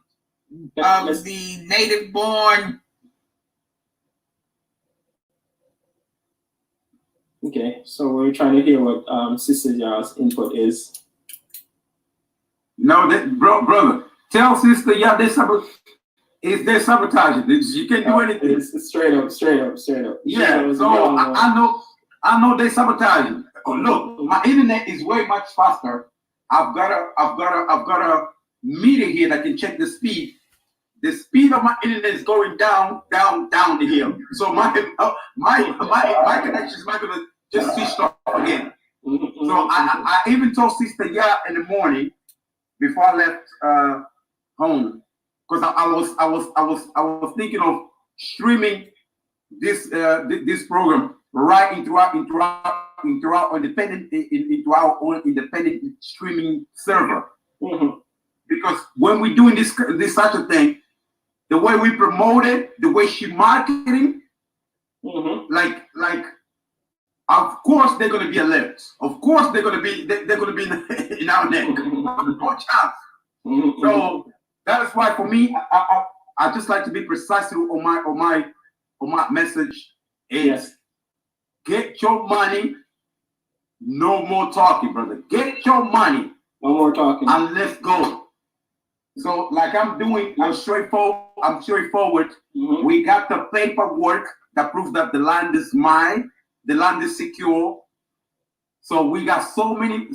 the native born. Okay, so we're trying to hear what Sister Ya's input is. No, brother, tell Sister Ya they're sabotaging. You can't do anything. It's straight up. Yeah, so I know they sabotaging. Oh, look, my internet is way much faster. I've got a meter here that can check the speed. The speed of my internet is going down the hill. So my connection is not gonna just switch off again. So I even told Sister Ya in the morning before I left home, because I was thinking of streaming this program right into our own independent streaming server. Because when we're doing this such a thing, the way we promote it, the way she marketing, like of course they're gonna be alert. Of course they're gonna be in our neck. No chance. So that is why for me, I just like to be precise on my message is get your money, no more talking, brother. Get your money. No more talking. And let's go. So like I'm doing, I'm straightforward. We got the paperwork that proves that the land is mine, the land is secure. So we got so many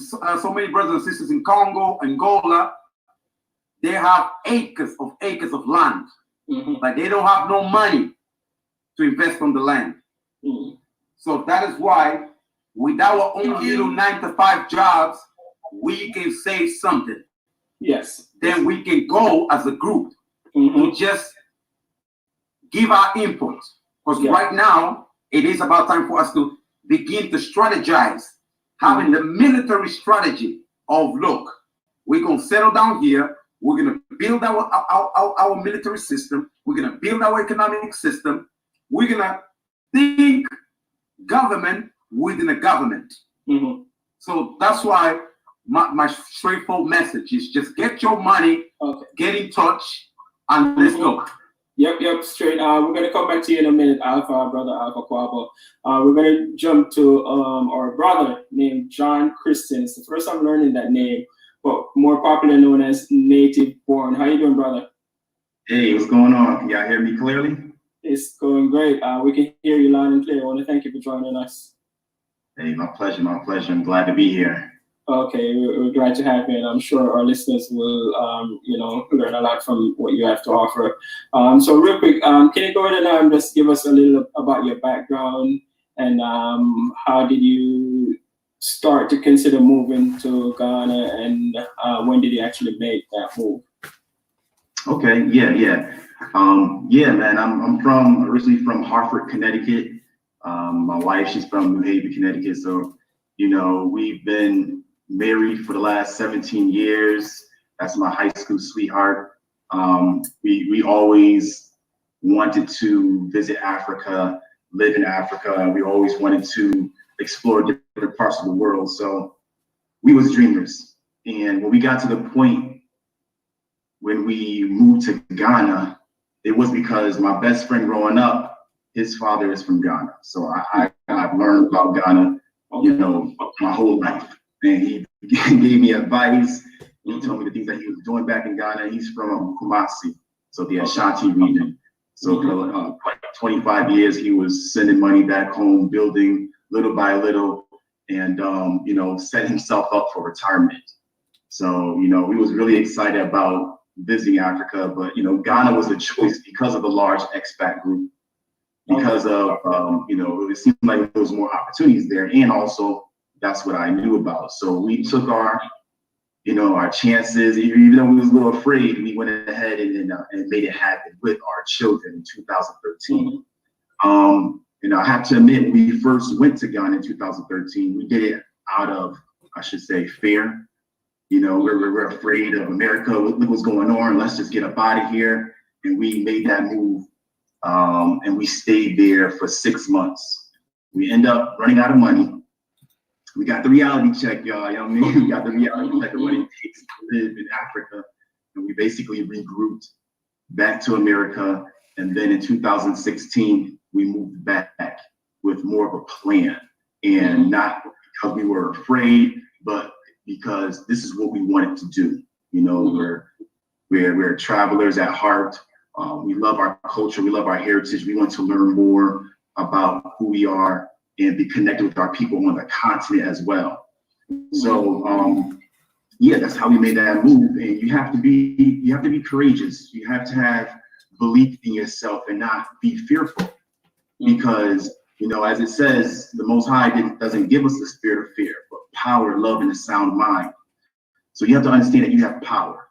brothers and sisters in Congo, Angola. They have acres of land, but they don't have no money to invest on the land. So that is why with our own little 9-to-5 jobs, we can save something. Yes. Then we can go as a group to just give our input. Because right now, it is about time for us to begin to strategize, having the military strategy of, look, we're going to settle down here. We're going to build our military system. We're going to build our economic system. We're going to think government within a government. So that's why my straightforward message is just get your money, get in touch, and let's go. Yep, straight. We're going to come back to you in a minute, Alpha, brother Alpha Kuabo. We're going to jump to our brother named John Christian. It's the first time learning that name, but more popular known as Native Borne. How you doing, brother? Hey, what's going on? Can y'all hear me clearly? It's going great. We can hear you loud and clear. I want to thank you for joining us. Hey, my pleasure. I'm glad to be here. Okay, we're glad to have you, and I'm sure our listeners will, learn a lot from what you have to offer. So real quick, can you go ahead and just give us a little about your background and how did you start to consider moving to Ghana, and when did you actually make that move? Okay, yeah, man. I'm originally from Hartford, Connecticut. My wife, she's from New Haven, Connecticut. So, we've been married for the last 17 years. That's my high school sweetheart. We always wanted to visit Africa, live in Africa. We always wanted to explore different parts of the world. So we was dreamers. And when we got to the point when we moved to Ghana, it was because my best friend growing up, his father is from Ghana. So I've learned about Ghana, my whole life. And he gave me advice. He told me the things that he was doing back in Ghana. He's from Kumasi, so the Ashanti region. So for 25 years, he was sending money back home, building little by little, and set himself up for retirement. So we was really excited about visiting Africa, but Ghana was a choice because of the large expat group, because of it seemed like there was more opportunities there, and also that's what I knew about. So we took our chances, even though we was a little afraid. We went ahead and made it happen with our children in 2013. I have to admit, when we first went to Ghana in 2013, we did it out of, I should say, fear. We're afraid of America. Look what's going on. Let's just get up out of here. And we made that move. And we stayed there for 6 months. We end up running out of money. we got the reality check, y'all. You know what I mean? We got the reality check of what it takes to live in Africa. And we basically regrouped back to America. And then in 2016, we moved back with more of a plan. And not because we were afraid, but because this is what we wanted to do. You know, we're travelers at heart. We love our culture. We love our heritage. We want to learn more about who we are and be connected with our people on the continent as well. So yeah, that's how we made that move. And you have to be courageous. You have to have belief in yourself and not be fearful, because you know, as it says, the Most High doesn't give us the spirit of fear, but power, love, and a sound mind. So you have to understand that you have power.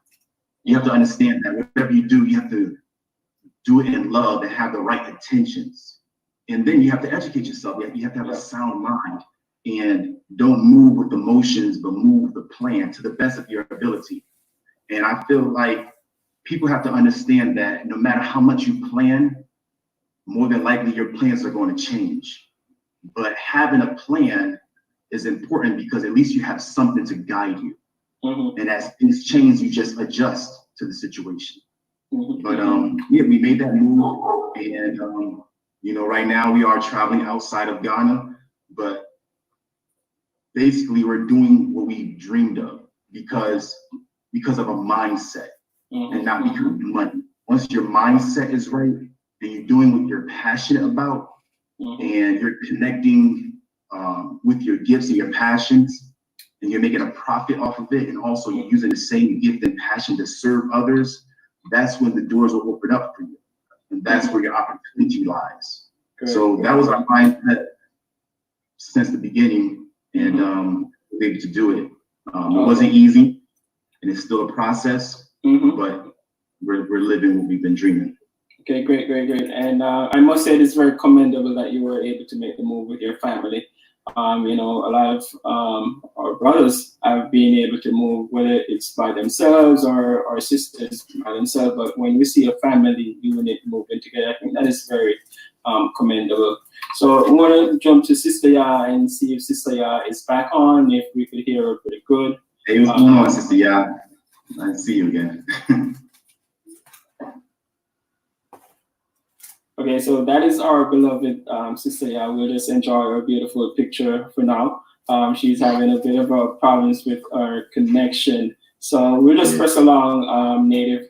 You have to understand that whatever you do, you have to do it in love and have the right intentions. And then you have to educate yourself. You have to have a sound mind and don't move with emotions, but move the plan to the best of your ability. And I feel like people have to understand that no matter how much you plan, more than likely your plans are going to change. But having a plan is important because at least you have something to guide you. And as things change, you just adjust to the situation. But yeah, we made that move, and you know, right now we are traveling outside of Ghana, but basically we're doing what we dreamed of because of a mindset and not because of money. Once your mindset is right and you're doing what you're passionate about and you're connecting with your gifts and your passions, and you're making a profit off of it, and also you're using the same gift and passion to serve others, that's when the doors will open up for you. And that's where your opportunity lies. So that was our mindset since the beginning, and we were able to do it. It wasn't easy, and it's still a process, but we're living what we've been dreaming. Okay, great. And I must say it's very commendable that you were able to make the move with your family. You know, a lot of our brothers have been able to move, whether it's by themselves or our sisters by themselves. But when we see a family unit moving together, I think that is very commendable. So I want to jump to Sista Ya and see if Sista Ya is back on, if we could hear her pretty good. Hey, what's going on, Sista Ya? Nice to see you again. Okay, so that is our beloved Sista Ya. We'll just enjoy her beautiful picture for now. She's having a bit of a problems with our connection. So we'll just press along, Native.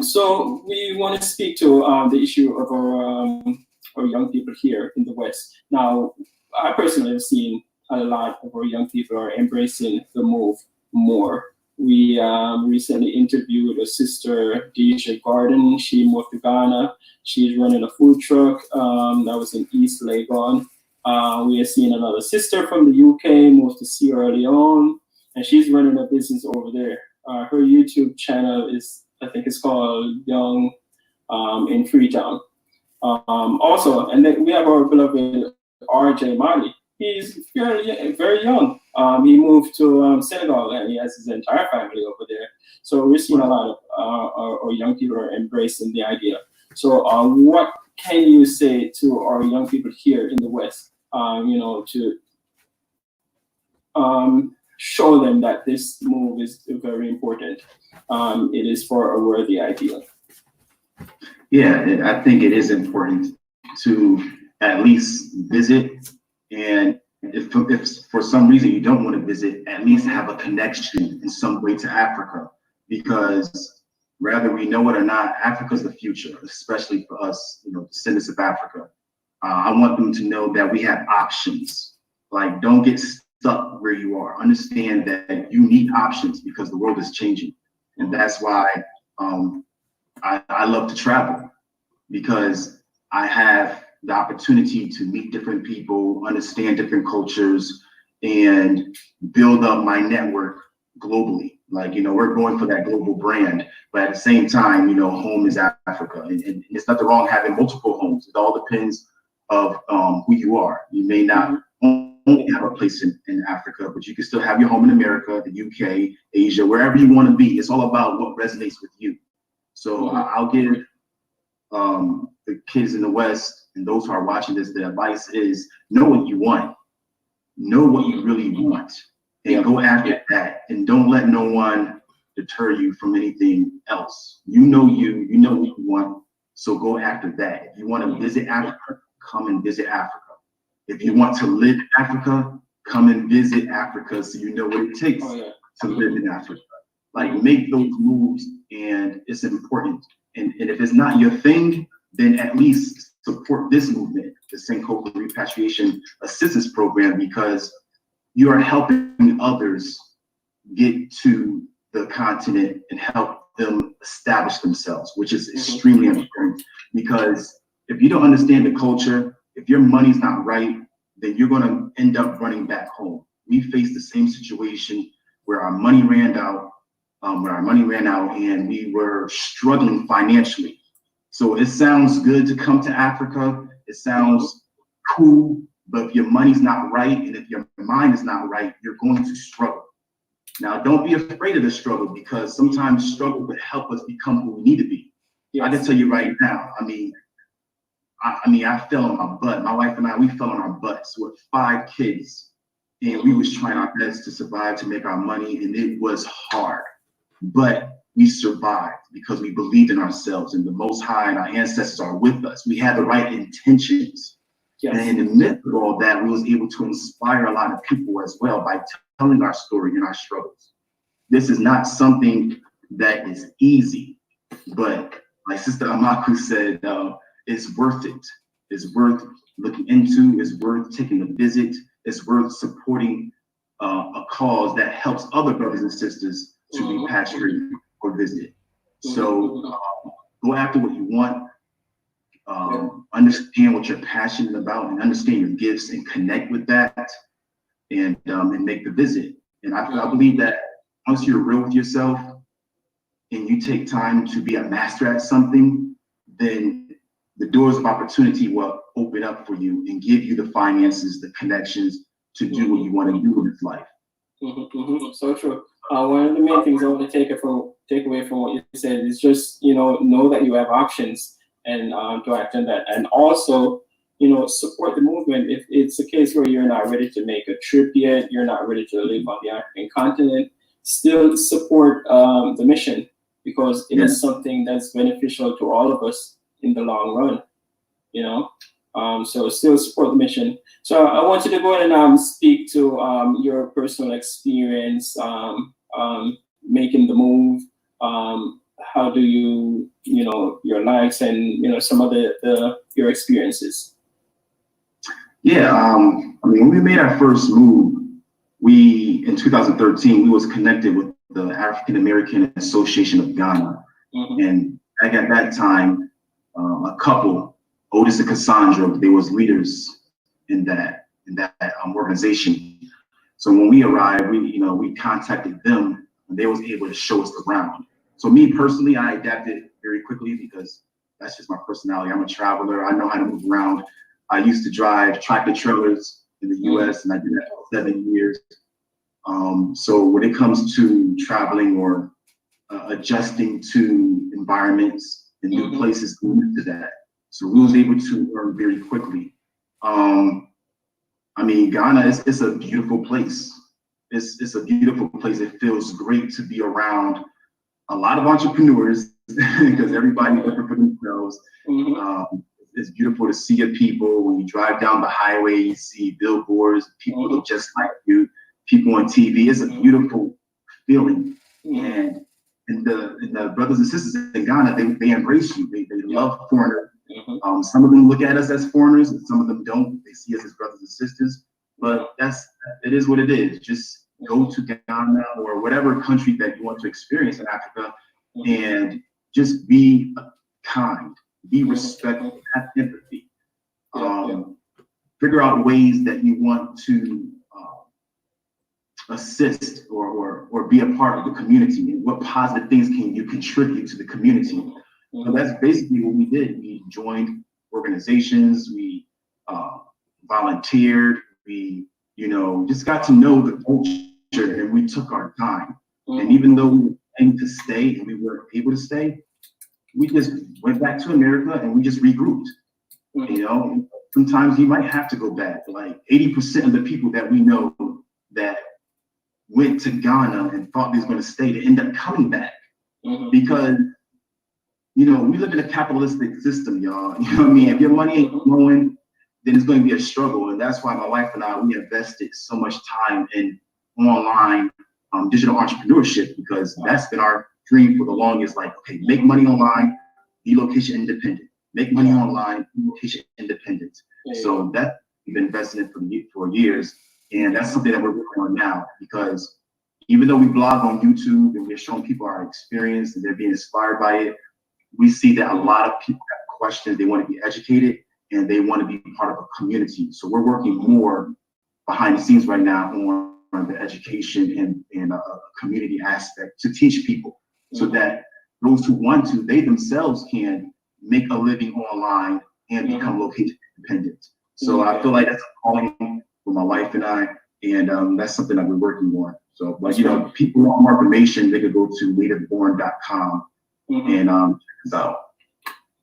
So we want to speak to the issue of our young people here in the West. Now, I personally have seen a lot of our young people are embracing the move more. We recently interviewed a sister, Deisha Garden. She moved to Ghana. She's running a food truck that was in East Legon. We have seen another sister from the UK move to Sierra Leone, and she's running a business over there. Her YouTube channel is, I think it's called Young in Freetown. Also, and then we have our beloved RJ Madhi. He's very young. He moved to Senegal, and he has his entire family over there. So we're seeing a lot of our young people are embracing the idea. So what can you say to our young people here in the West, you know, to show them that this move is very important? It is for a worthy ideal. Yeah, I think it is important to at least visit, and if for some reason you don't want to visit, at least have a connection in some way to Africa, because whether we know it or not, Africa is the future, especially for us, you know, descendants of Africa. I want them to know that we have options. Like, don't get stuck where you are. Understand that you need options because the world is changing, and that's why I love to travel, because I have the opportunity to meet different people, understand different cultures, and build up my network globally. Like, you know, we're going for that global brand, but at the same time, you know, home is Africa, and it's nothing wrong having multiple homes. It all depends of who you are. You may not only have a place in Africa, but you can still have your home in America, the UK, Asia, wherever you want to be. It's all about what resonates with you. So I'll give the kids in the West and those who are watching this, the advice is know what you want. know what you really want and go after that, and don't let no one deter you from anything else. You know what you want, so go after that. If you want to visit Africa, come and visit Africa. If you want to live in Africa, come and visit Africa so you know what it takes to live in Africa. Like, make those moves, and it's important. And if it's not your thing, then at least support this movement, the Senkoku Repatriation Assistance Program, because you are helping others get to the continent and help them establish themselves, which is extremely important. Because if you don't understand the culture, if your money's not right, then you're going to end up running back home. We faced the same situation where our money ran out, and we were struggling financially. So it sounds good to come to Africa. It sounds cool, but if your money's not right and if your mind is not right, you're going to struggle. Now, don't be afraid of the struggle, because sometimes struggle will help us become who we need to be. I can tell you right now, I fell on my butt. My wife and I, we fell on our butts with 5 kids, and we was trying our best to survive, to make our money, and it was hard. But we survived because we believed in ourselves, and the Most High and our ancestors are with us. We had the right intentions. And in the midst of all that, we was able to inspire a lot of people as well by telling our story and our struggles. This is not something that is easy, but like Sister Amaku said, it's worth it. It's worth looking into. It's worth taking a visit. It's worth supporting a cause that helps other brothers and sisters to repatriate or visit. So go after what you want. Understand what you're passionate about, and understand your gifts, and connect with that, and make the visit. And I believe that once you're real with yourself and you take time to be a master at something, then the doors of opportunity will open up for you and give you the finances, the connections to do what you want to do in this life. So true. One of the main things I want to take away from what you said is just, know that you have options, and to act on that. And also, support the movement. If it's a case where you're not ready to make a trip yet, you're not ready to live on the African continent, still support the mission, because it is something that's beneficial to all of us in the long run, so still support the mission. So I want you to go ahead and speak to your personal experience making the move. How do you, your likes and, some of your experiences? Yeah, when we made our first move, in 2013, we was connected with the African American Association of Ghana. And back at that time, a couple, Otis and Cassandra, they was leaders in that organization. So when we arrived, we contacted them, and they was able to show us around. So me personally, I adapted very quickly because that's just my personality. I'm a traveler. I know how to move around. I used to drive tractor trailers in the U.S. and I did that for 7 years. So when it comes to traveling or adjusting to environments and new places, we used to that. So we was able to learn very quickly. Ghana is a beautiful place. It's a beautiful place. It feels great to be around a lot of entrepreneurs because everybody's looking for themselves. It's beautiful to see your people. When you drive down the highway, you see billboards, people look just like you, people on TV. It's a beautiful feeling. And the brothers and sisters in Ghana, they embrace you. They love foreigners. Some of them look at us as foreigners, and some of them don't. They see us as brothers and sisters. But it is what it is. Just go to Ghana or whatever country that you want to experience in Africa, and just be kind, be respectful, have empathy. Figure out ways that you want to assist or be a part of the community, and what positive things can you contribute to the community. So that's basically what we did. We joined organizations, we volunteered, we just got to know the culture, and we took our time. And even though we were aiming to stay and we weren't able to stay, we just went back to America and we just regrouped. sometimes you might have to go back. Like 80% of the people that we know that went to Ghana and thought they was going to stay, they end up coming back because, you know, we live in a capitalistic system, y'all. You know what I mean? If your money ain't flowing, then it's going to be a struggle. And that's why my wife and I, we invested so much time in online digital entrepreneurship, because that's been our dream for the longest. Like, okay, make money online, be location independent. Make money online, be location independent. So that we've been investing in for years. And that's something that we're working on now, because even though we blog on YouTube and we're showing people our experience and they're being inspired by it, we see that a lot of people have questions. They want to be educated and they want to be part of a community. So we're working more behind the scenes right now on the education and a community aspect to teach people so that those who want to, they themselves can make a living online and become location independent. So I feel like that's a calling for my wife and I, and that's something that we're working on. So, but you know, people want more information, they could go to nativeborne.com and check us out.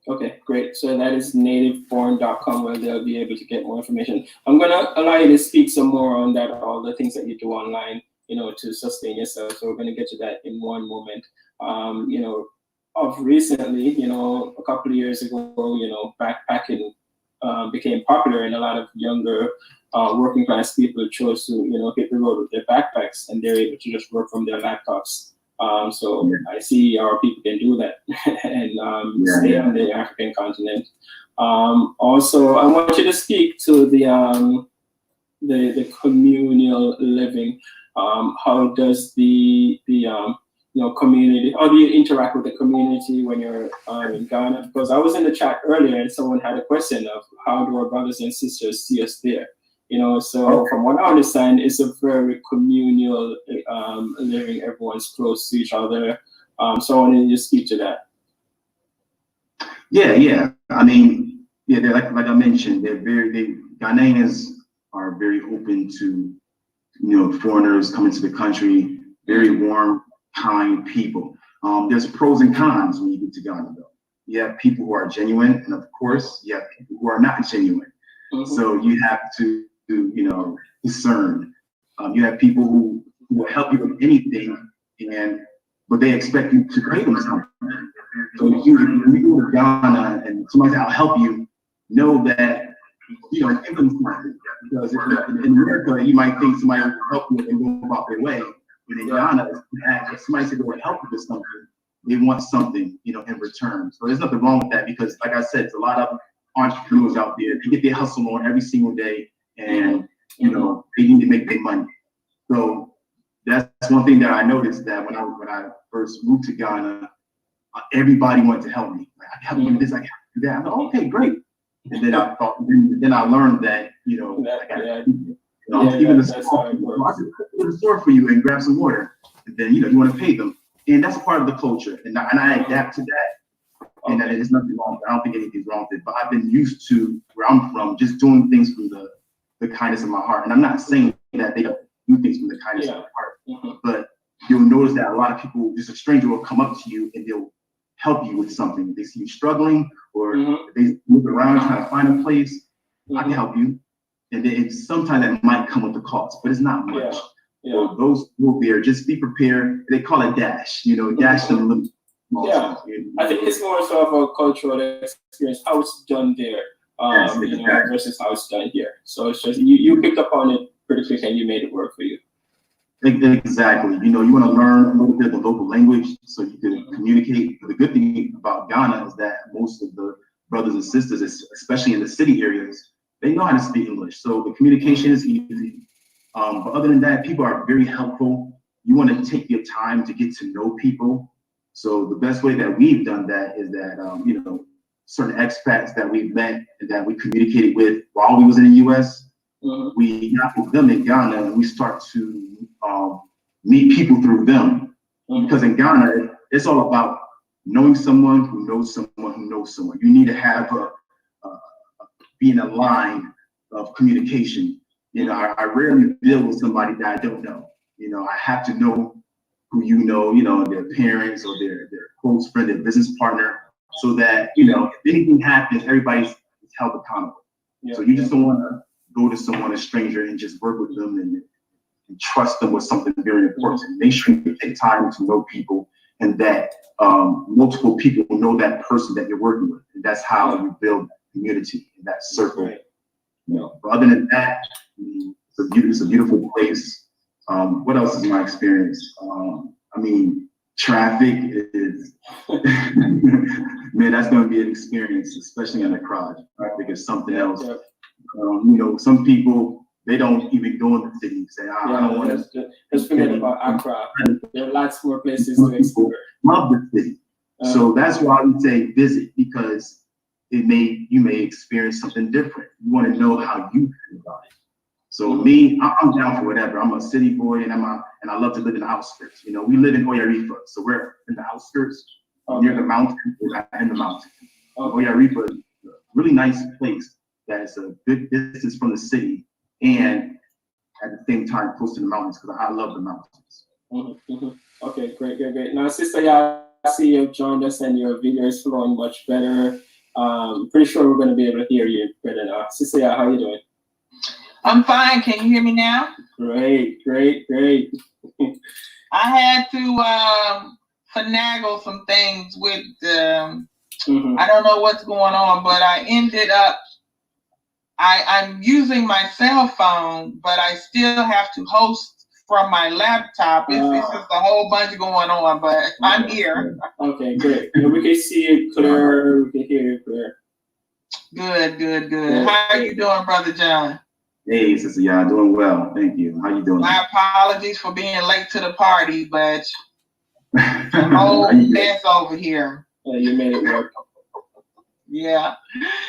Okay, great. So that is nativeborne.com, where they'll be able to get more information. I'm gonna allow you to speak some more on that, all the things that you do online, you know, to sustain yourself. So we're gonna get to that in one moment. You know, of recently, you know, a couple of years ago, you know, backpacking became popular, and a lot of younger working class people chose to, you know, hit the road with their backpacks, and they're able to just work from their laptops. So I see our people can do that and stay on the African continent. Also, I want you to speak to the communal living. How does the you know, community, how do you interact with the community when you're in Ghana? Because I was in the chat earlier and someone had a question of how do our brothers and sisters see us there? You know, so from what I understand, it's a very communal living. Everyone's close to each other. So I wanted you to speak to that. Yeah. I mean, yeah, they're like I mentioned, Ghanaians are very open to, you know, foreigners coming to the country. Very warm, kind people. There's pros and cons when you get to Ghana, though. You have people who are genuine, and of course, you have people who are not genuine. So you have to, you know, discern. You have people who will help you with anything, but they expect you to pay them something. So when you go to Ghana and somebody says, "I'll help you," know that, you know, give them something. Because in America, you might think somebody will help you and go about their way. But in Ghana, if somebody says they will help you with something, they want something, you know, in return. So there's nothing wrong with that, because, like I said, there's a lot of entrepreneurs out there. They get their hustle on every single day, and you know, they need to make their money. So that's one thing that I noticed, that when I first moved to Ghana, everybody wanted to help me. Like, I can help you with this, I can help you with that. I'm like, okay, great. And then I thought, then I learned that, you know, I got even the store, I can go to the store for you and grab some water, and then, you know, you want to pay them, and that's part of the culture, and I adapt to that, and there's nothing wrong. I don't think anything's wrong with it, but I've been used to where I'm from, just doing things from the kindness of my heart, and I'm not saying that they don't do things from the kindness of their heart, but you'll notice that a lot of people, just a stranger will come up to you and they'll help you with something. If they see you struggling, or they move around trying to find a place, I can help you. And then sometimes that might come with the cost, but it's not much. So those who there, just be prepared. They call it dash, you know, dash them a little. I think it's more sort of a cultural experience, how it's done there, you know, versus how it's done here. So it's just you picked up on it pretty quick and you made it work for you. Exactly. You know, you want to learn a little bit of the local language so you can communicate. But the good thing about Ghana is that most of the brothers and sisters, especially in the city areas, they know how to speak English. So the communication is easy. But other than that, people are very helpful. You want to take your time to get to know people. So the best way that we've done that is that, you know, certain expats that we've met and that we communicated with while we was in the U.S., we got with them in Ghana, and we start to meet people through them. Because in Ghana, it's all about knowing someone who knows someone who knows someone. You need to have be in a line of communication. You know, I rarely deal with somebody that I don't know. You know, I have to know who you know, their parents or their close friend, their business partner, so that, you know, if anything happens, everybody's held accountable. So you just don't want to go to someone, a stranger, and just work with them and trust them with something very important. Make sure you take time to know people, and that multiple people know that person that you're working with, and that's how you build community in that circle. You know, but other than that, it's a beautiful place. What else is my experience? I mean, traffic is, man, that's going to be an experience, especially in the crowd. Traffic is something else. You know, some people, they don't even go in the city. Say, I don't want to. Just forget about Accra. There are lots more places to explore. Love the city. So that's why we say visit, because you may experience something different. You want to know how you feel about it. So me, I'm down for whatever. I'm a city boy, and I love to live in the outskirts. You know, we live in Oyarifa, so we're in the outskirts, near the mountain. We're in the mountain. Oyarifa is a really nice place that's a good distance from the city, and at the same time close to the mountains, because I love the mountains. Okay, great. Now, Sister, I see you've joined us, and your video is flowing much better. Pretty sure we're going to be able to hear you better now. Sister, how are you doing? I'm fine. Can you hear me now? Great. I had to finagle some things with I don't know what's going on, but I ended up I'm using my cell phone, but I still have to host from my laptop. It's just a whole bunch going on, but I'm here. Okay, great. We can see you clear. We can hear you clear. Good. How are you doing, Brother John? Hey, Sister, doing well. Thank you. How you doing? My apologies for being late to the party, but a whole mess over here. Yeah, you made it work. Yeah.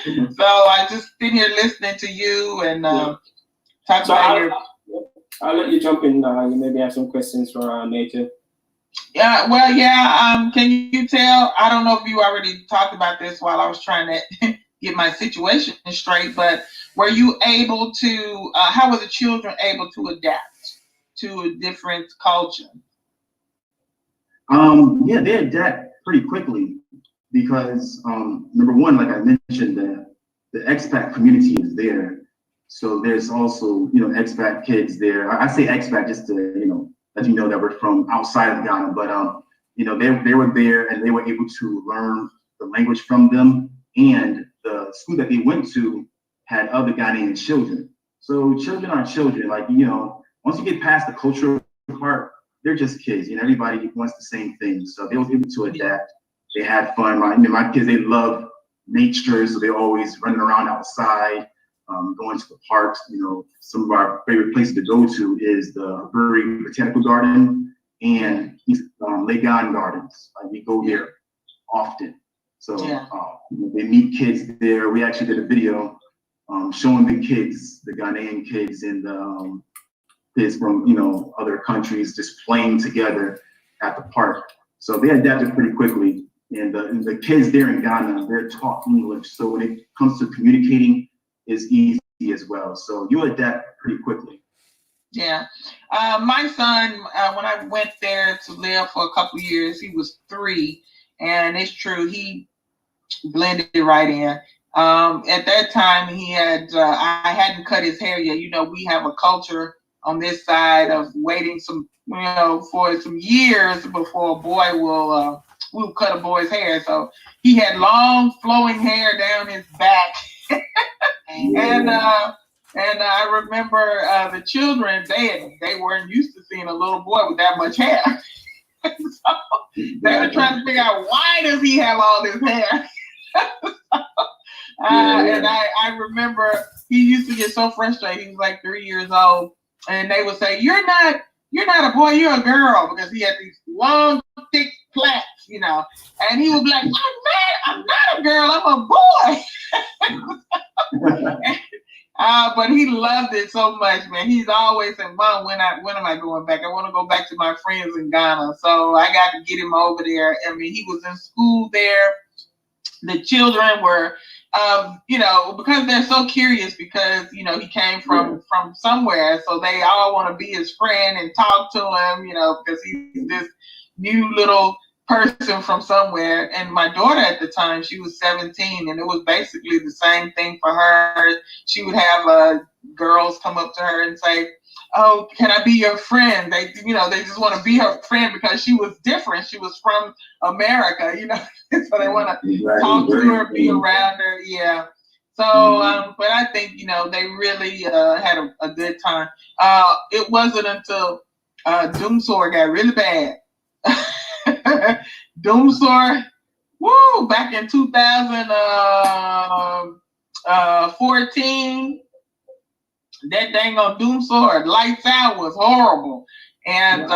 So I just been here listening to you and talk about your. I'll let you jump in. You maybe have some questions for Nature. Yeah. Well, can you tell? I don't know if you already talked about this while I was trying to get my situation straight, but were you able to, how were the children able to adapt to a different culture? Yeah, they adapt pretty quickly because, number one, like I mentioned, the expat community is there. So there's also, expat kids there. I say expat just to, let you know that we're from outside of Ghana, but, they were there and they were able to learn the language from them, and the school that they went to had other Ghanaian children. So children are children. Like, once you get past the cultural part, they're just kids. Everybody wants the same thing. So they were able to adapt. They had fun. My kids, they love nature, so they're always running around outside, going to the parks. Some of our favorite places to go to is the Bury Botanical Garden and Legon Gardens. We go there often. So they meet kids there. We actually did a video showing the kids, the Ghanaian kids and the kids from other countries just playing together at the park. So they adapted pretty quickly. And the kids there in Ghana, they're taught English. So when it comes to communicating, it's easy as well. So you adapt pretty quickly. Yeah. My son, when I went there to live for a couple years, he was 3. And it's true, he blended right in. At that time, he had, I hadn't cut his hair yet. We have a culture on this side of waiting for some years before a boy will cut a boy's hair. So he had long flowing hair down his back. And I remember the children, they weren't used to seeing a little boy with that much hair. So they were trying to figure out, why does he have all this hair? And I remember he used to get so frustrated. He was like 3 years old, and they would say, you're not a boy, you're a girl, because he had these long, thick plaits, and he would be like, I'm not a girl, I'm a boy. But he loved it so much, man. He's always saying, Mom, when am I going back? I want to go back to my friends in Ghana. So I got to get him over there. I mean, he was in school there. The children were, because they're so curious, because, he came from somewhere. So they all want to be his friend and talk to him, because he's this new little person from somewhere. And my daughter at the time, she was 17, and it was basically the same thing for her. She would have girls come up to her and say, "Oh, can I be your friend?" They just want to be her friend because she was different. She was from America, so they want to talk to her, be around her. Yeah. So, but I think, they really had a good time. It wasn't until Doomsor got really bad. Doomsor, woo, back in 2014, that dang on Doomsor, lights out, was horrible. And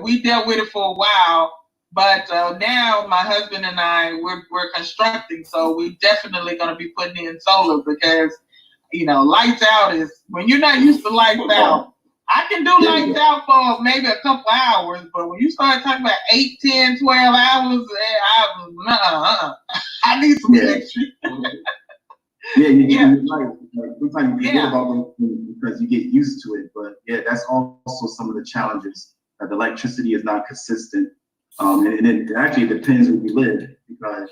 we dealt with it for a while. But now my husband and I, we're constructing, so we're definitely going to be putting in solar because, lights out is, when you're not used to lights out, I can do lights out for maybe a couple hours, but when you start talking about 8, 10, 12 hours, I need some electricity. You're right. Sometimes you forget about those things because you get used to it, but that's also some of the challenges, that the electricity is not consistent. And it actually depends where you live, because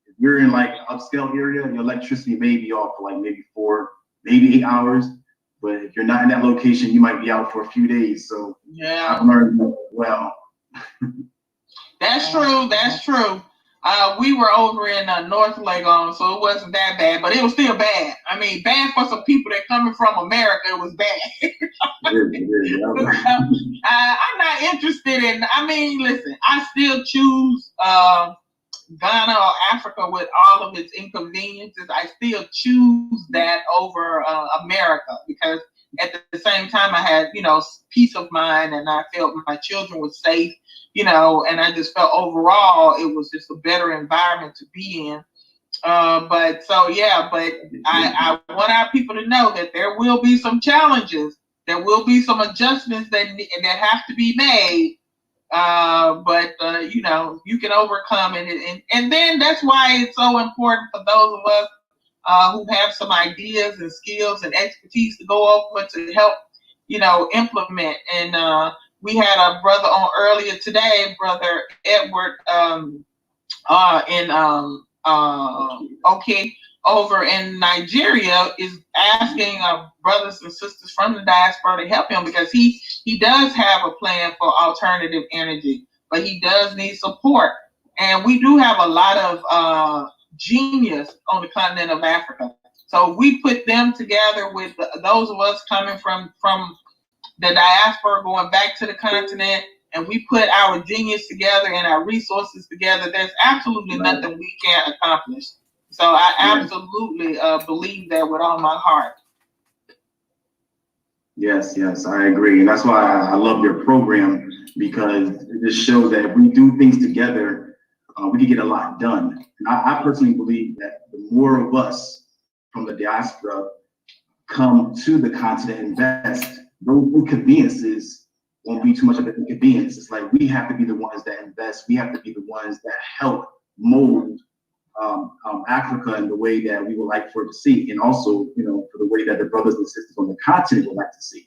if you're in like upscale area, your electricity may be off for like maybe 4, maybe 8 hours. But if you're not in that location, you might be out for a few days. So I've learned that well. That's true. That's true. We were over in North Legon, so it wasn't that bad, but it was still bad. I mean, bad for some people that coming from America. It was bad. I'm not interested in. Listen, I still choose Ghana or Africa with all of its inconveniences. I still choose that over America because at the same time I had, peace of mind, and I felt my children were safe, and I just felt overall it was just a better environment to be in. But I want our people to know that there will be some challenges. There will be some adjustments that have to be made. But you can overcome it, and then that's why it's so important for those of us who have some ideas and skills and expertise to go over to help, implement. And we had a brother on earlier today, Brother Edward, over in Nigeria, is asking brothers and sisters from the diaspora to help him because he does have a plan for alternative energy, but he does need support. And we do have a lot of genius on the continent of Africa. So we put them together with those of us coming from the diaspora going back to the continent, and we put our genius together and our resources together. There's absolutely nothing we can't accomplish. So I absolutely believe that with all my heart. Yes, I agree. And that's why I love your program, because it just shows that if we do things together, we can get a lot done. And I personally believe that the more of us from the diaspora come to the continent and invest, those inconveniences won't be too much of an inconvenience. It's like we have to be the ones that invest. We have to be the ones that help mold Africa in the way that we would like for it to see, and also, for the way that the brothers and sisters on the continent would like to see.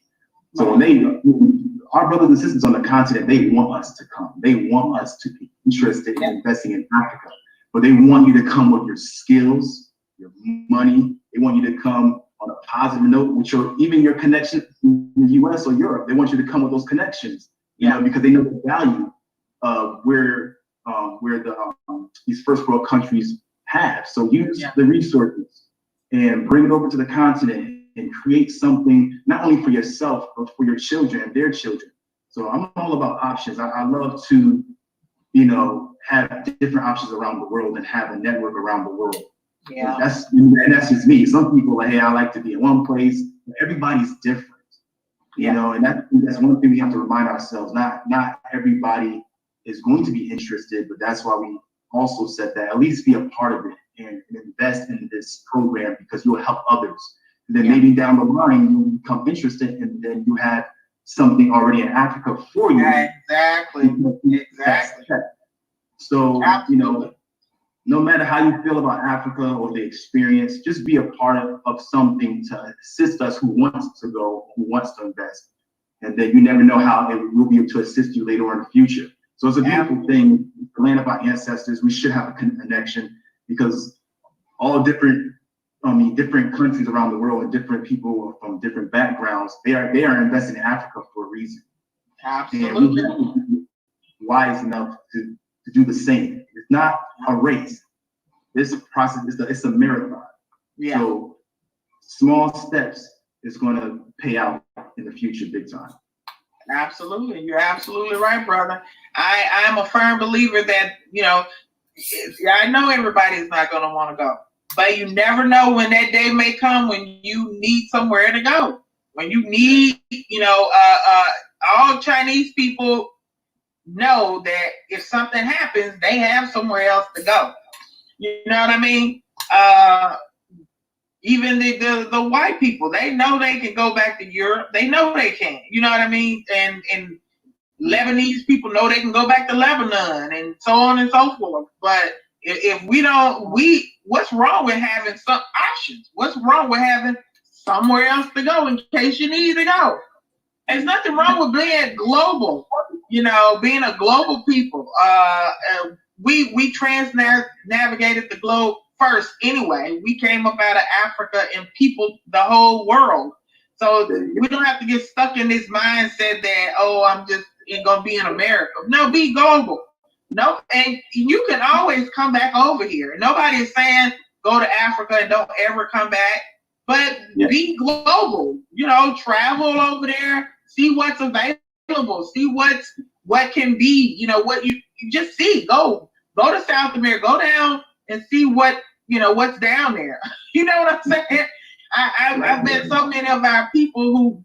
So when our brothers and sisters on the continent, they want us to come. They want us to be interested in investing in Africa, but they want you to come with your skills, your money. They want you to come on a positive note with even your connection in the U.S. or Europe. They want you to come with those connections, because they know the value of where these first world countries have. So use the resources and bring it over to the continent and create something not only for yourself, but for your children and their children. So I'm all about options. I love to, have different options around the world and have a network around the world. Yeah. And that's just me. Some people are like, hey, I like to be in one place. Everybody's different, and that's one thing we have to remind ourselves. Not everybody is going to be interested, but that's why we also said that at least be a part of it and invest in this program, because you'll help others. And then maybe down the line you become interested, and then you have something already in Africa for you. Exactly. So no matter how you feel about Africa or the experience, just be a part of something to assist us who wants to go, who wants to invest. And then you never know how it will be able to assist you later on in the future. So it's a beautiful thing. The land of our ancestors, we should have a connection, because all different countries around the world and different people from different backgrounds, they are investing in Africa for a reason. Absolutely. And we have to be wise enough to do the same. It's not a race. This process it's a marathon. Yeah. So small steps is going to pay out in the future big time. Absolutely. You're absolutely right, brother. I'm a firm believer that, I know everybody's not going to want to go, but you never know when that day may come when you need somewhere to go. When you need, all Chinese people know that if something happens, they have somewhere else to go. You know what I mean? Even the white people, they know they can go back to Europe. They know they can. You know what I mean? And Lebanese people know they can go back to Lebanon, and so on and so forth. But if we don't, what's wrong with having some options? What's wrong with having somewhere else to go in case you need to go? There's nothing wrong with being global. Being a global people. We navigated the globe first anyway. We came up out of Africa and peopled the whole world. So we don't have to get stuck in this mindset that, I'm just gonna be in America. No, be global. No, and you can always come back over here. Nobody is saying go to Africa and don't ever come back, but be global. Travel over there, see what's available, see what can be, what you just see. Go to South America, go down and see what's down there. You know what I'm saying? I've met so many of our people who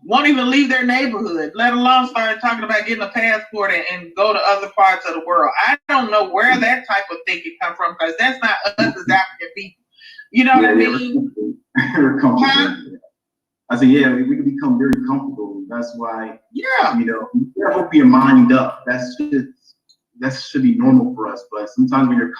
won't even leave their neighborhood, let alone start talking about getting a passport and go to other parts of the world. I don't know where that type of thinking come from, because that's not us as African people. You know what I mean? We're comfortable. I say, we can become very comfortable. That's why, you hope your mind up. That should be normal for us. But sometimes when you're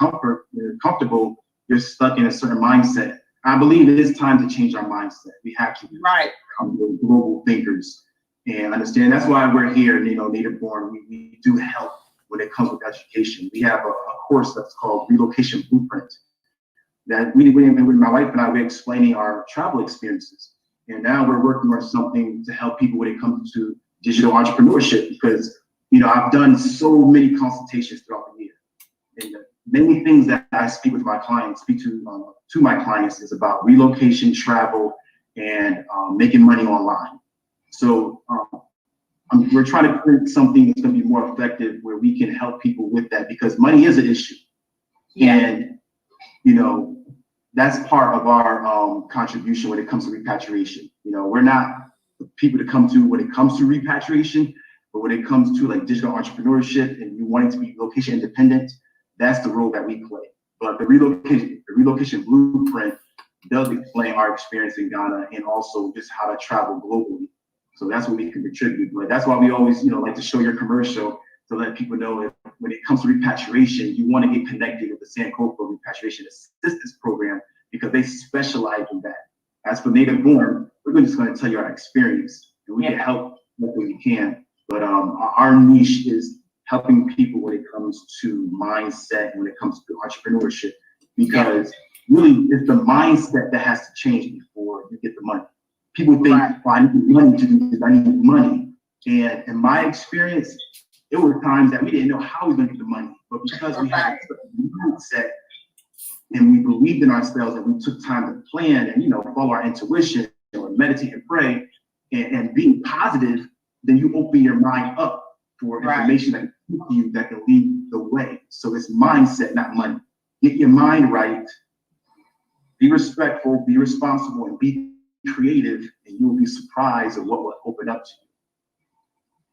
comfortable, you're stuck in a certain mindset. I believe it is time to change our mindset. We have to become global thinkers and understand. That's why we're here, Native Born. We do help when it comes with education. We have a course that's called Relocation Blueprint. That with my wife and I, we're explaining our travel experiences. And now we're working on something to help people when it comes to digital entrepreneurship, because I've done so many consultations throughout the year, and the many things that I speak to my clients is about relocation, travel, and making money online. So we're trying to create something that's going to be more effective, where we can help people with that, because money is an issue, and that's part of our contribution when it comes to repatriation. We're not the people to come to when it comes to repatriation. But when it comes to like digital entrepreneurship and you wanting to be location independent, that's the role that we play. But the relocation blueprint does explain our experience in Ghana, and also just how to travel globally. So that's what we can contribute. But that's why we always, like to show your commercial to let people know that when it comes to repatriation, you want to get connected with the Sankofa Repatriation Assistance Program, because they specialize in that. As for Native Born, we're just going to tell you our experience, and we can help what we can. But our niche is helping people when it comes to mindset, when it comes to entrepreneurship, because really it's the mindset that has to change before you get the money. People think, I need money to do this, I need money. And in my experience, it were times that we didn't know how we were going to get the money, but because we had a mindset and we believed in ourselves, and we took time to plan and follow our intuition and meditate and pray and being positive, then you open your mind up for information that can lead the way. So it's mindset, not money. Get your mind right, be respectful, be responsible, and be creative, and you'll be surprised at what will open up to you.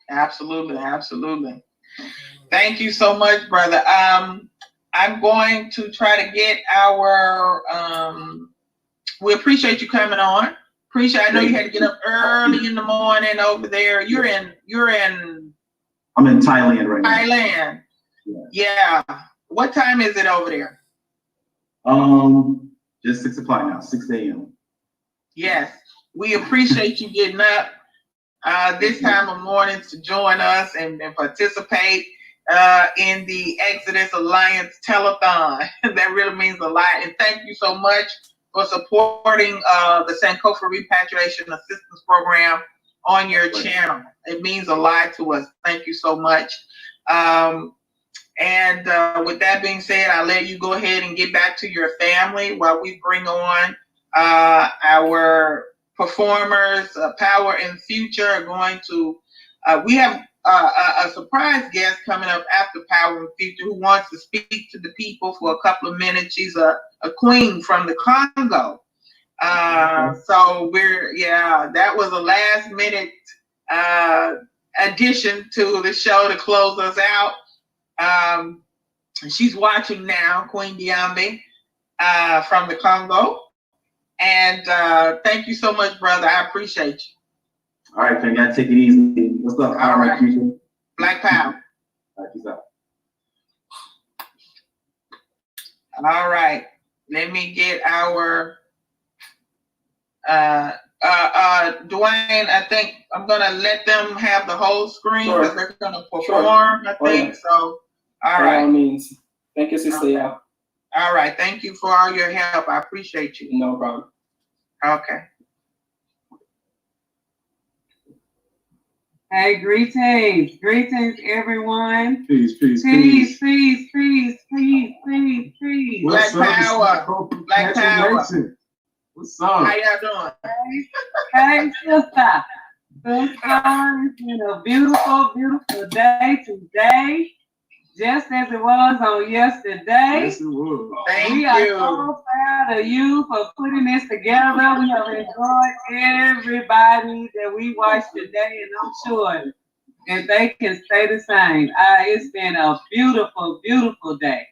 Absolutely, absolutely. Thank you so much, brother. I'm going to try to get our we appreciate you coming on. I know you had to get up early in the morning over there. You're in I'm in Thailand right now. Thailand. Yeah. What time is it over there? Just 6 o'clock now, 6 a.m. Yes. We appreciate you getting up. this time of morning to join us and participate in the Exodus Alliance Telethon. That really means a lot. And thank you so much for supporting the Sankofa Repatriation Assistance Program on your channel. It means a lot to us. Thank you so much. And with that being said, I'll let you go ahead and get back to your family while we bring on our performers. Powwah and PhuCha are going to, we have a surprise guest coming up after Powwah and PhuCha who wants to speak to the people for a couple of minutes. She's a queen from the Congo. So that was a last minute addition to the show to close us out. She's watching now, Queen Yaethbay from the Congo. And thank you so much, brother. I appreciate you. All right, fam, gotta take it easy. What's up? All right. Black Power. All right, peace out. All right. Let me get our Dwayne, I think I'm gonna let them have the whole screen because they're gonna perform, I think. So all right. By all means. Thank you, Sister. Yeah. All right. Thank you for all your help. I appreciate you. No problem. Okay. Hey, greetings, everyone. Peace. Black Power. Black Power. What's up? How y'all doing? Hey, Sista. It's been a beautiful day today, just as it was on yesterday. Yes, it was. We are so proud of you for putting this together. We have enjoyed everybody that we watched today, and I'm sure that they can say the same. It's been a beautiful day.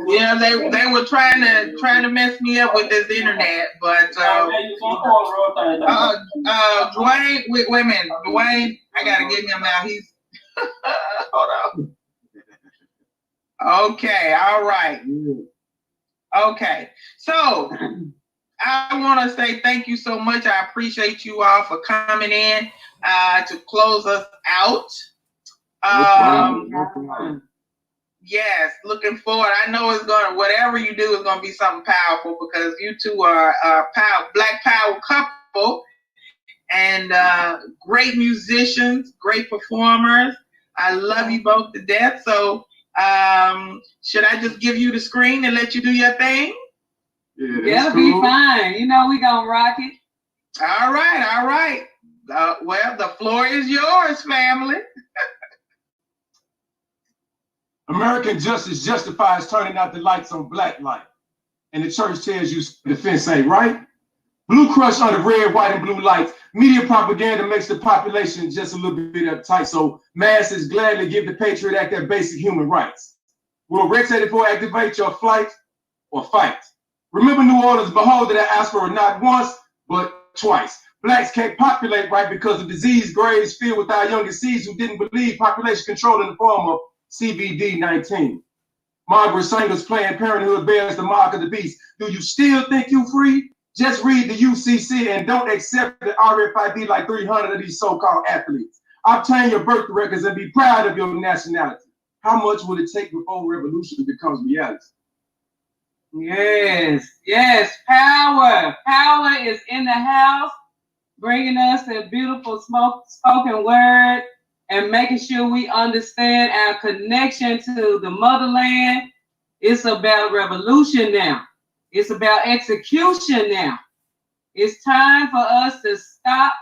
Yeah, they were trying to mess me up with this internet, but Dwayne, wait a minute, Dwayne, I gotta get him out. He's hold on. Okay, all right. Okay, so I want to say thank you so much. I appreciate you all for coming in to close us out. Yes, looking forward. I know it's gonna, whatever you do is gonna be something powerful because you two are a Black Power couple and great musicians, great performers. I love you both to death. So should I just give you the screen and let you do your thing? Yeah, it'll be fine. You know we gonna rock it. All right. Well, the floor is yours, family. American justice justifies turning out the lights on black light. And the church tells you the fence ain't right. Blue crush under red, white, and blue lights. Media propaganda makes the population just a little bit uptight. So masses gladly give the Patriot Act their basic human rights. Will Rex 84 activate your flight or fight? Remember New Orleans, behold that I asked for it not once, but twice. Blacks can't populate right because of disease graves filled with our youngest seeds who didn't believe population control in the form of CBD-19. Margaret Sanger's Planned Parenthood bears the mark of the beast. Do you still think you free? Just read the UCC and don't accept the RFID like 300 of these so-called athletes. Obtain your birth records and be proud of your nationality. How much will it take before revolution becomes reality? Yes, Powwah. Powwah is in the house, bringing us a beautiful spoken word and making sure we understand our connection to the motherland. It's about revolution now. It's about execution now. It's time for us to stop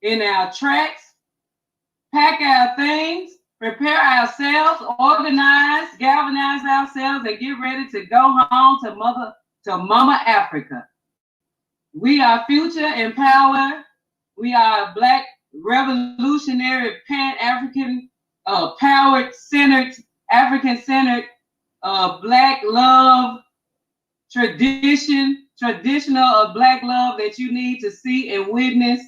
in our tracks, pack our things, prepare ourselves, organize, galvanize ourselves, and get ready to go home to Mama Africa. We are PhuCha and Powwah. We are Black revolutionary, pan-African, powered-centered, African-centered, Black love, traditional of Black love that you need to see and witness.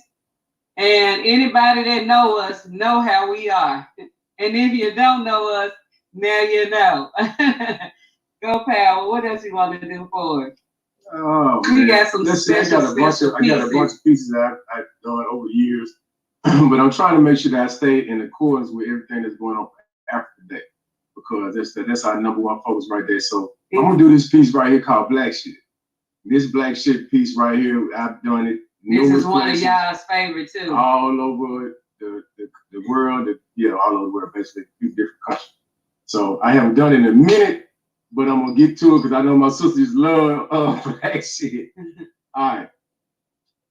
And anybody that know us know how we are. And if you don't know us, now you know. Go Powwah. What else you want to do for us? Oh, We man. got some Listen, I special got a bunch of pieces that I've done over the years, but I'm trying to make sure that I stay in accordance with everything that's going on for Africa Day, because that's our #1 focus right there. So I'm gonna do this piece right here called Black Shit. This Black Shit piece right here, I've done it. This is one of y'all's favorite too. All over the world, all over the world, basically, a few different countries. So I haven't done it in a minute, but I'm gonna get to it because I know my sisters love Black shit. All right.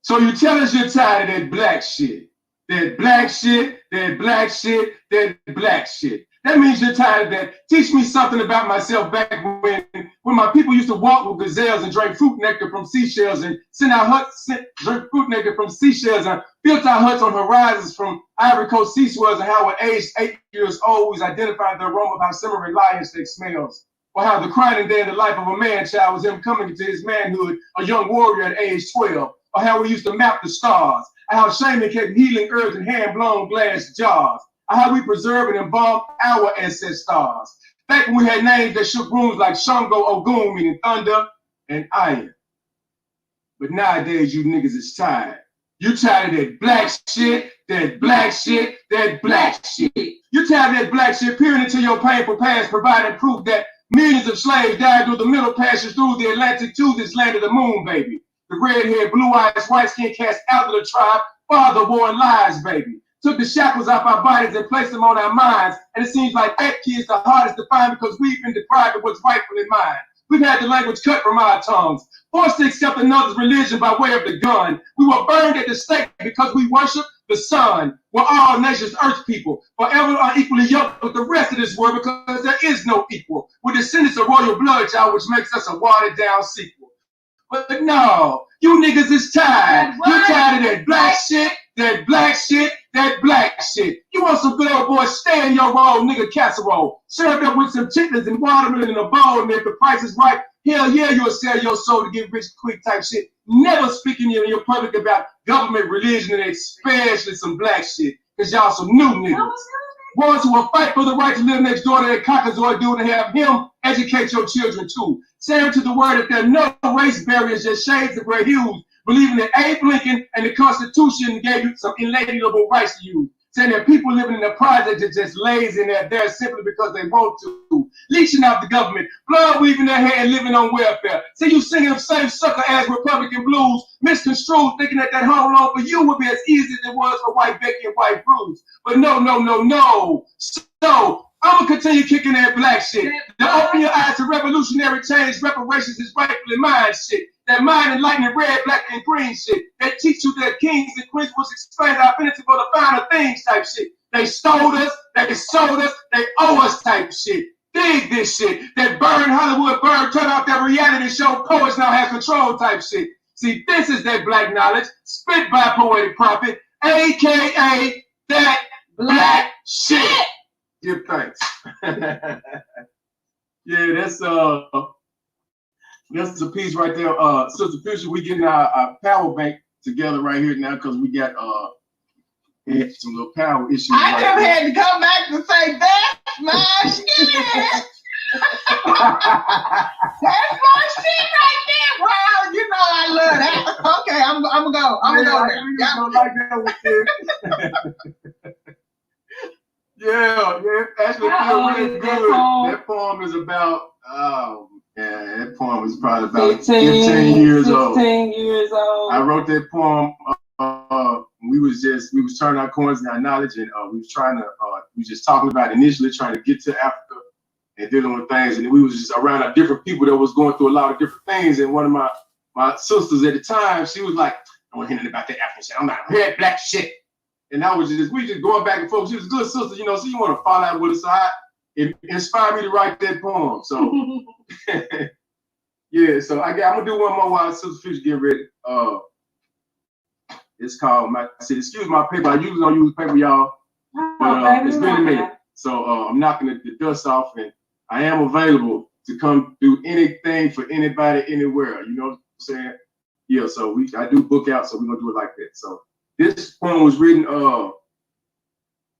So you tell us you're tired of that Black shit. That Black shit, that Black shit, that Black shit. That means you're tired of that. Teach me something about myself back when my people used to walk with gazelles and drink fruit nectar from seashells and drink fruit nectar from seashells and built our huts on horizons from Ivory Coast sea swells, and how at age 8 years old we identified the aroma of how simmering lion steak smells. Or how the crying day in the life of a man-child was him coming into his manhood, a young warrior at age 12. Or how we used to map the stars. Or how shaman kept healing herbs in hand-blown glass jars. Or how we preserve and embalm our ancestors. Back when we had names that shook rooms like Shango, Ogun, meaning thunder, and iron. But nowadays, you niggas is tired. You tired of that Black shit, that Black shit, that Black shit. You tired of that Black shit peering into your painful past, providing proof that millions of slaves died through the middle passage through the Atlantic to this land of the moon, baby. The red-haired, blue-eyed, white-skinned cats out of the tribe, father-born lies, baby. Took the shackles off our bodies and placed them on our minds. And it seems like that kid's the hardest to find because we've been deprived of what's rightfully mine. We've had the language cut from our tongues, forced to accept another's religion by way of the gun. We were burned at the stake because we worship the sun. We're all nations, earth people, forever unequally yoked with the rest of this world because there is no equal. We're descendants of royal blood, y'all, which makes us a watered-down sequel. But no, you niggas is tired. You're tired of that Black shit, that Black shit, that Black shit. You want some good old boy, stay in your role, nigga casserole. Served up with some chitlins and watermelon in a bowl, and if the price is right, hell yeah, you'll sell your soul to get rich quick type shit. Never speaking in your public about government, religion, and especially some Black shit, because y'all some new niggas. Ones who will fight for the right to live next door to that Akosua dude and have him educate your children too. Saying to the word that there are no race barriers, just shades of gray hues. Believing that Abe Lincoln and the Constitution gave you some inalienable rights to you. Saying that people living in the projects are just lazy and they're there simply because they want to. Leeching out the government, blood weaving their hair and living on welfare. See you singing the same sucker ass Republican blues, misconstrued, thinking that home loan for you would be as easy as it was for white Becky and white Bruce. But no, no, no, no. So I'm gonna continue kicking that Black shit. Now open your eyes to revolutionary change. Reparations is rightfully mine shit. That mind enlightening red, black, and green shit. That teach you that kings and queens was explain our affinity for the finer things type shit. They stole us, they sold us, they owe us type shit. Dig this shit. That burn Hollywood bird turn off that reality show. Poets now have control type shit. See, this is that Black knowledge spit by poetic prophet, aka that Black shit. Give thanks. Yeah, that's a piece right there. Sister PhuCha, we getting our power bank together right here now because we got some little power issues. I right just there. had to come back to say that's my shit. That's my shit right there. Wow, you know I love that. Okay, I'm gonna go. I'm gonna go there. Yeah, like that with yeah, actually feel really good. That poem is about, that poem is probably about 15 years old. 16 years old. I wrote that poem. We was turning our corners in our knowledge, and we was trying to, we was just talking about initially trying to get to Africa and dealing with things, and we was just around different people that was going through a lot of different things. And one of my sisters at the time, she was like, "I don't want to hear nothing about that African shit. I'm not hearing Black shit." And I was we just going back and forth. She was a good sister, you know, so you want to fall out with us. So it inspired me to write that poem. So yeah, so I'm gonna do one more while Sister PhuCha get ready. It's called excuse my paper. I usually don't use paper, y'all. But it's been a minute. So I'm knocking the dust off, and I am available to come do anything for anybody, anywhere. You know what I'm saying? Yeah, so I do book out, so we're gonna do it like that. So this poem was written, it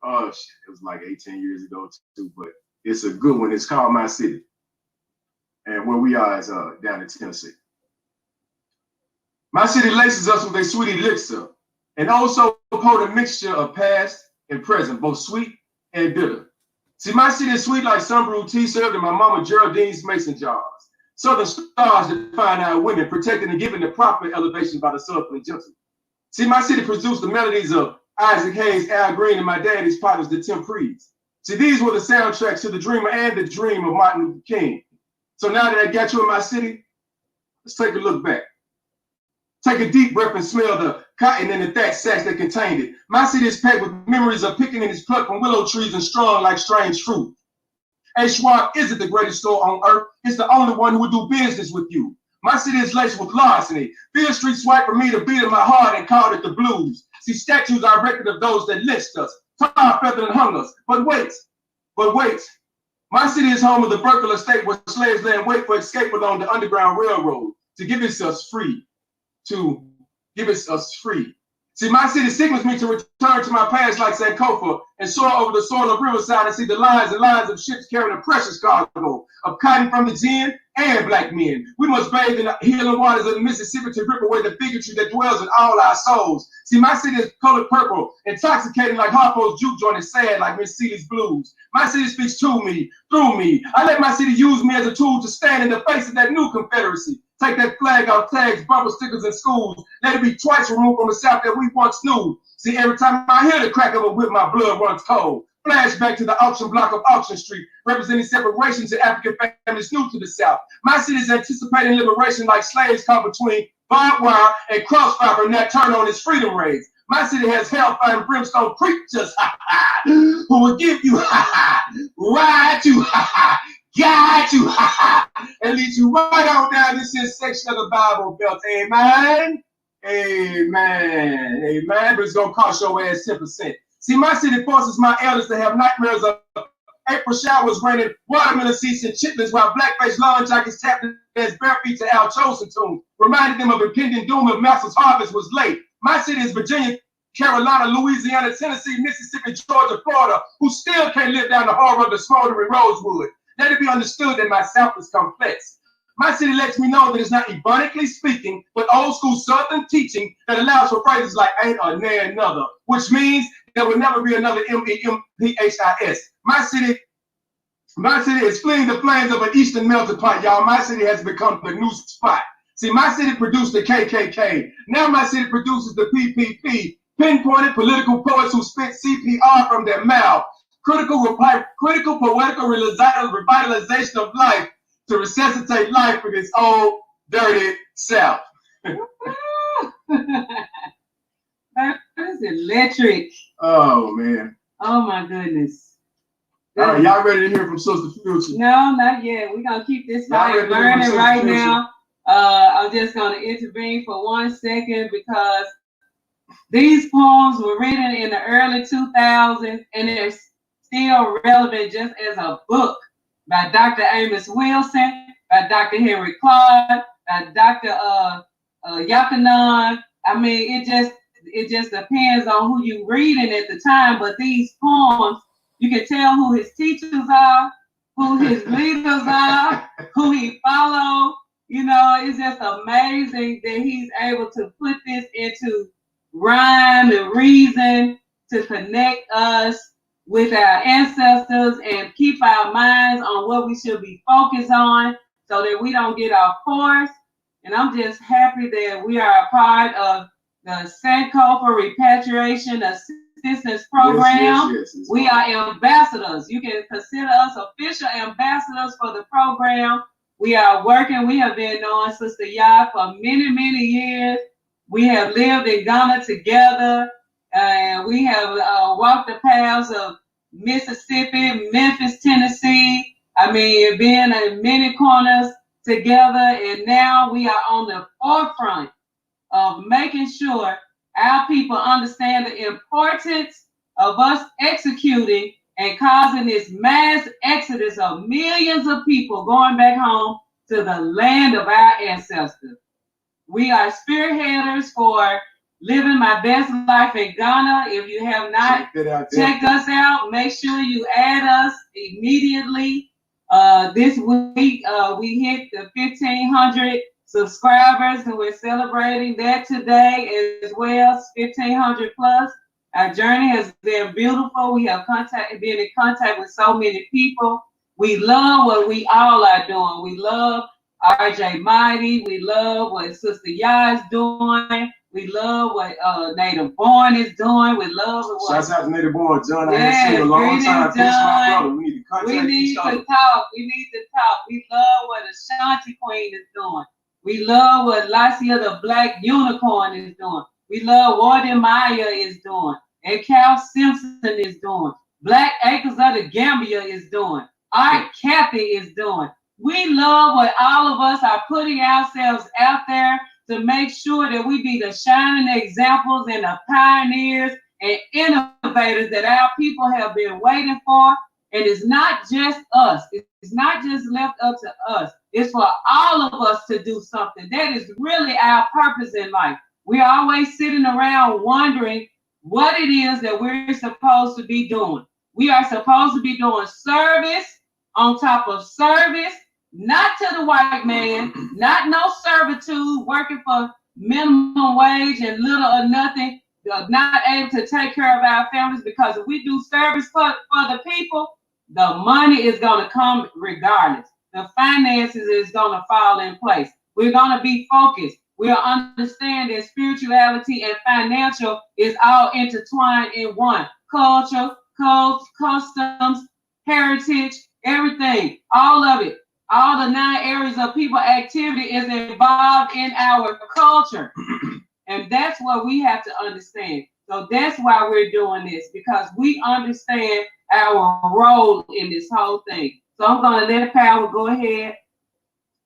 was like 18 years ago too, but it's a good one. It's called My City. And where we are is down in Tennessee. My city laces us with a sweet elixir, and also potent mixture of past and present, both sweet and bitter. See, my city is sweet like sun-brewed tea served in my mama Geraldine's mason jars. Southern stars define our women, protected and given the proper elevation by the soulful and gentle. See, my city produced the melodies of Isaac Hayes, Al Green, and my daddy's partners, the Tim Prees. See, these were the soundtracks to The Dreamer and The Dream of Martin Luther King. So now that I got you in my city, let's take a look back. Take a deep breath and smell the cotton and the thatch sacks that contained it. My city is packed with memories of picking in its pluck from willow trees and strong like strange fruit. Hey, Schwab isn't the greatest store on earth. It's the only one who would do business with you. My city is laced with larceny. Field Street swiped for me to beat in my heart and called it the blues. See, statues are record of those that lynched us, tar, feathered, and hung us. But wait. My city is home of the Berkeley estate where slaves lay in wait for escape along the Underground Railroad to give us free. See, my city signals me to return to my past like Sankofa and soar over the soil of Riverside and see the lines and lines of ships carrying a precious cargo of cotton from the gin and black men. We must bathe in the healing waters of the Mississippi to rip away the bigotry that dwells in all our souls. See, my city is colored purple, intoxicating like Harpo's juke joint and sad like Miss Celie's blues. My city speaks to me, through me. I let my city use me as a tool to stand in the face of that new Confederacy. Take that flag off tags, bumper stickers in schools. Let it be twice removed from the South that we once knew. See, every time I hear the crack of a whip, my blood runs cold. Flashback to the auction block of Auction Street, representing separation to African families new to the South. My city is anticipating liberation like slaves caught between barbed wire and crossfire and that turn on its freedom raids. My city has hellfire and brimstone preachers, who will give you, ride you, guide you, and lead you right on down this here section of the Bible Belt. Amen. Amen. Amen. But it's going to cost your ass 10%. See, my city forces my elders to have nightmares of April showers raining, watermelon seeds and chitlins while black-faced lawn jockeys tapped their bare feet to Al Chosen tune, reminding them of impending doom if Master's harvest was late. My city is Virginia, Carolina, Louisiana, Tennessee, Mississippi, Georgia, Florida, who still can't live down the horror of the smoldering rosewood. Let it be understood that my South is complex. My city lets me know that it's not ebonically speaking, but old school Southern teaching that allows for phrases like ain't or nay another, which means there will never be another MEMPHIS. My city is fleeing the flames of an Eastern melting pot, y'all. My city has become the new spot. See, my city produced the KKK. Now my city produces the PPP, pinpointed political poets who spit CPR from their mouth. Critical poetical revitalization of life to resuscitate life in its old dirty South. That is electric. Oh man. Oh my goodness. All right, y'all ready to hear from Sister PhuCha? No, not yet. We're gonna keep this fire burning right now. I'm just gonna intervene for 1 second because these poems were written in the early 2000s and they're still relevant just as a book by Dr. Amos Wilson, by Dr. Henry Clark, by Dr. Yakanan. I mean, it just depends on who you reading at the time, but these poems, you can tell who his teachers are, who his leaders are, who he followed. You know, it's just amazing that he's able to put this into rhyme and reason to connect us with our ancestors and keep our minds on what we should be focused on so that we don't get off course. And I'm just happy that we are a part of the Sankofa Repatriation Assistance Program. Yes. We are ambassadors. You can consider us official ambassadors for the program. We are working. We have been knowing Sister Yah for many, many years. We have lived in Ghana together. And we have walked the paths of Mississippi, Memphis, Tennessee. I mean, being in many corners together. And now we are on the forefront of making sure our people understand the importance of us executing and causing this mass exodus of millions of people going back home to the land of our ancestors. We are spearheaders for Living My Best Life in Ghana. If you have not checked us out, make sure you add us immediately. This week, we hit the 1,500 subscribers who are celebrating that today as well, 1,500 plus. Our journey has been beautiful. We have been in contact with so many people. We love what we all are doing. We love RJ Mighty. We love what Sister Ya's doing. We love what Native Borne is doing. We love what. Shouts out to Native Borne, John. I Yes, haven't seen you in a long time. Peace, my John. brother. We need to contact We need each to other. talk. We need to talk. We love what Ashanti Queen is doing. We love what Lacia the Black Unicorn is doing. We love what Maya is doing. And Cal Simpson is doing. Black Acres of the Gambia is doing. Art Kathy is doing. We love what all of us are putting ourselves out there to make sure that we be the shining examples and the pioneers and innovators that our people have been waiting for. And it's not just us. It's not just left up to us. It's for all of us to do something. That is really our purpose in life. We're always sitting around wondering what it is that we're supposed to be doing. We are supposed to be doing service on top of service, not to the white man, not no servitude, working for minimum wage and little or nothing, not able to take care of our families, because if we do service for the people, the money is going to come regardless. The finances is going to fall in place. We're going to be focused. We'll understand that spirituality and financial is all intertwined in one. Culture, codes, customs, heritage, everything, all of it. All the 9 areas of people activity is involved in our culture. And that's what we have to understand. So that's why we're doing this, because we understand our role in this whole thing. So I'm going to let Powwah go ahead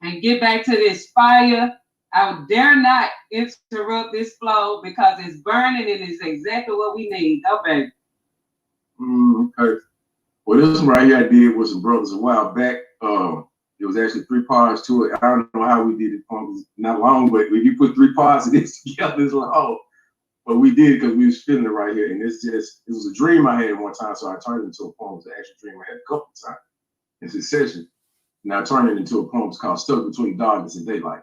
and get back to this fire. I dare not interrupt this flow because it's burning and it's exactly what we need. Go, baby. Okay. Well, this one right here I did with some brothers a while back. It was actually 3 parts to it. I don't know how we did it. Not long, but if you put 3 parts of this together, it's long. But we did because we was feeling it right here. And it was a dream I had one time, so I turned it into a poem. It's an actual dream I had a couple of times in succession. And I turned it into a poem. It's called Stuck Between Darkness and Daylight.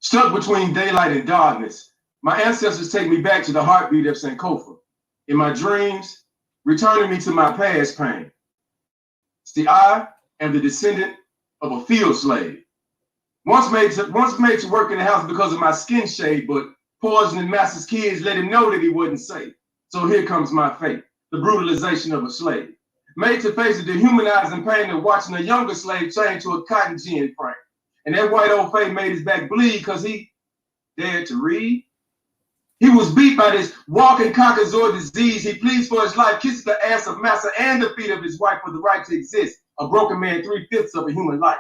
Stuck between daylight and darkness, my ancestors take me back to the heartbeat of Sankofa. In my dreams, returning me to my past pain. See, I am the descendant of a field slave. Once made to work in the house because of my skin shade, but poisoning master's kids let him know that he wasn't safe. So here comes my fate, the brutalization of a slave. Made to face the dehumanizing pain of watching a younger slave chained to a cotton gin frame. And that white old face made his back bleed because he dared to read. He was beat by this walking cockazoid disease. He pleads for his life, kisses the ass of master and the feet of his wife for the right to exist. A broken man, 3/5 of a human life.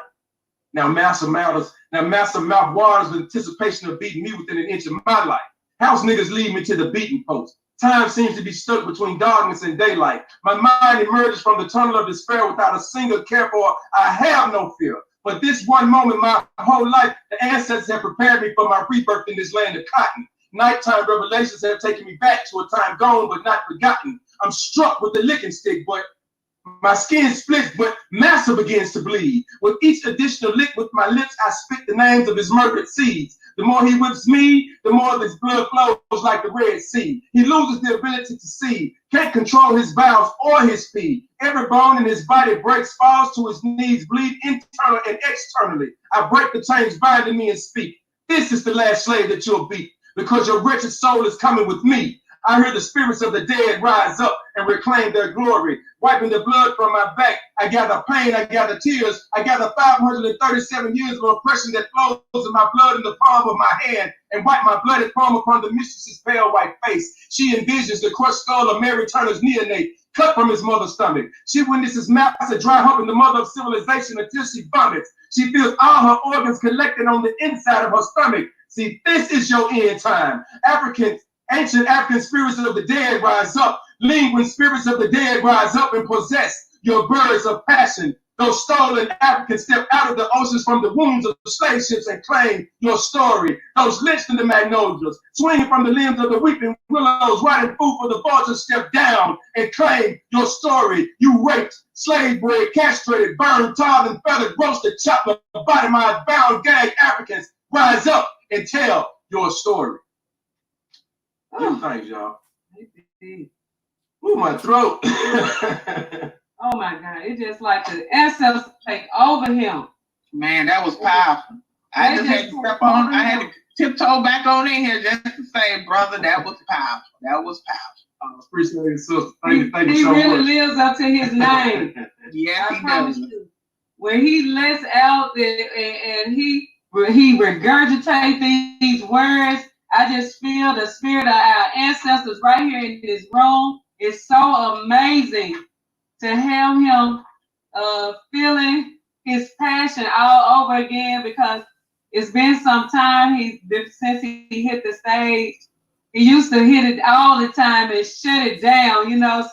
Now master mouth waters with anticipation of beating me within an inch of my life. House niggas lead me to the beating post. Time seems to be stuck between darkness and daylight. My mind emerges from the tunnel of despair without a single care for. I have no fear. But this one moment, my whole life, the ancestors have prepared me for my rebirth in this land of cotton. Nighttime revelations have taken me back to a time gone but not forgotten. I'm struck with the licking stick, but my skin splits, but master begins to bleed. With each additional lick with my lips, I spit the names of his murdered seeds. The more he whips me, the more this blood flows like the Red Sea. He loses the ability to see, can't control his bowels or his speed. Every bone in his body breaks, falls to his knees, bleed internally and externally. I break the chains binding me and speak. This is the last slave that you'll beat, because your wretched soul is coming with me. I hear the spirits of the dead rise up and reclaim their glory, wiping the blood from my back. I gather pain, I gather tears, I gather 537 years of oppression that flows in my blood in the palm of my hand, and wipe my bloody palm upon the mistress's pale white face. She envisions the crushed skull of Mary Turner's neonate, cut from his mother's stomach. She witnesses master dry humping the mother of civilization until she vomits. She feels all her organs collected on the inside of her stomach. See, this is your end time. Ancient African spirits of the dead rise up. Lingering spirits of the dead rise up and possess your birds of passion. Those stolen Africans step out of the oceans from the wombs of the slave ships and claim your story. Those lynched in the magnolias, swinging from the limbs of the weeping willows, riding food for the vultures, step down and claim your story. You raped, slave bred, castrated, burned, tarred, and feathered, roasted, chopped, lobotomized, bound, gagged Africans. Rise up and tell your story. Thanks, y'all. Ooh, my throat. Oh my God, it's just like the ancestors take over him. Man, that was powerful. I just had to step on, I had to tiptoe back on in here just to say, brother, that was powerful. That was powerful. Appreciate it, sister. Thank you He so really much. lives up to his name. Yeah, I promise you. When he lets out and he regurgitates these words, I just feel the spirit of our ancestors right here in this room. It's so amazing to have him feeling his passion all over again, because it's been some time since he hit the stage. He used to hit it all the time and shut it down,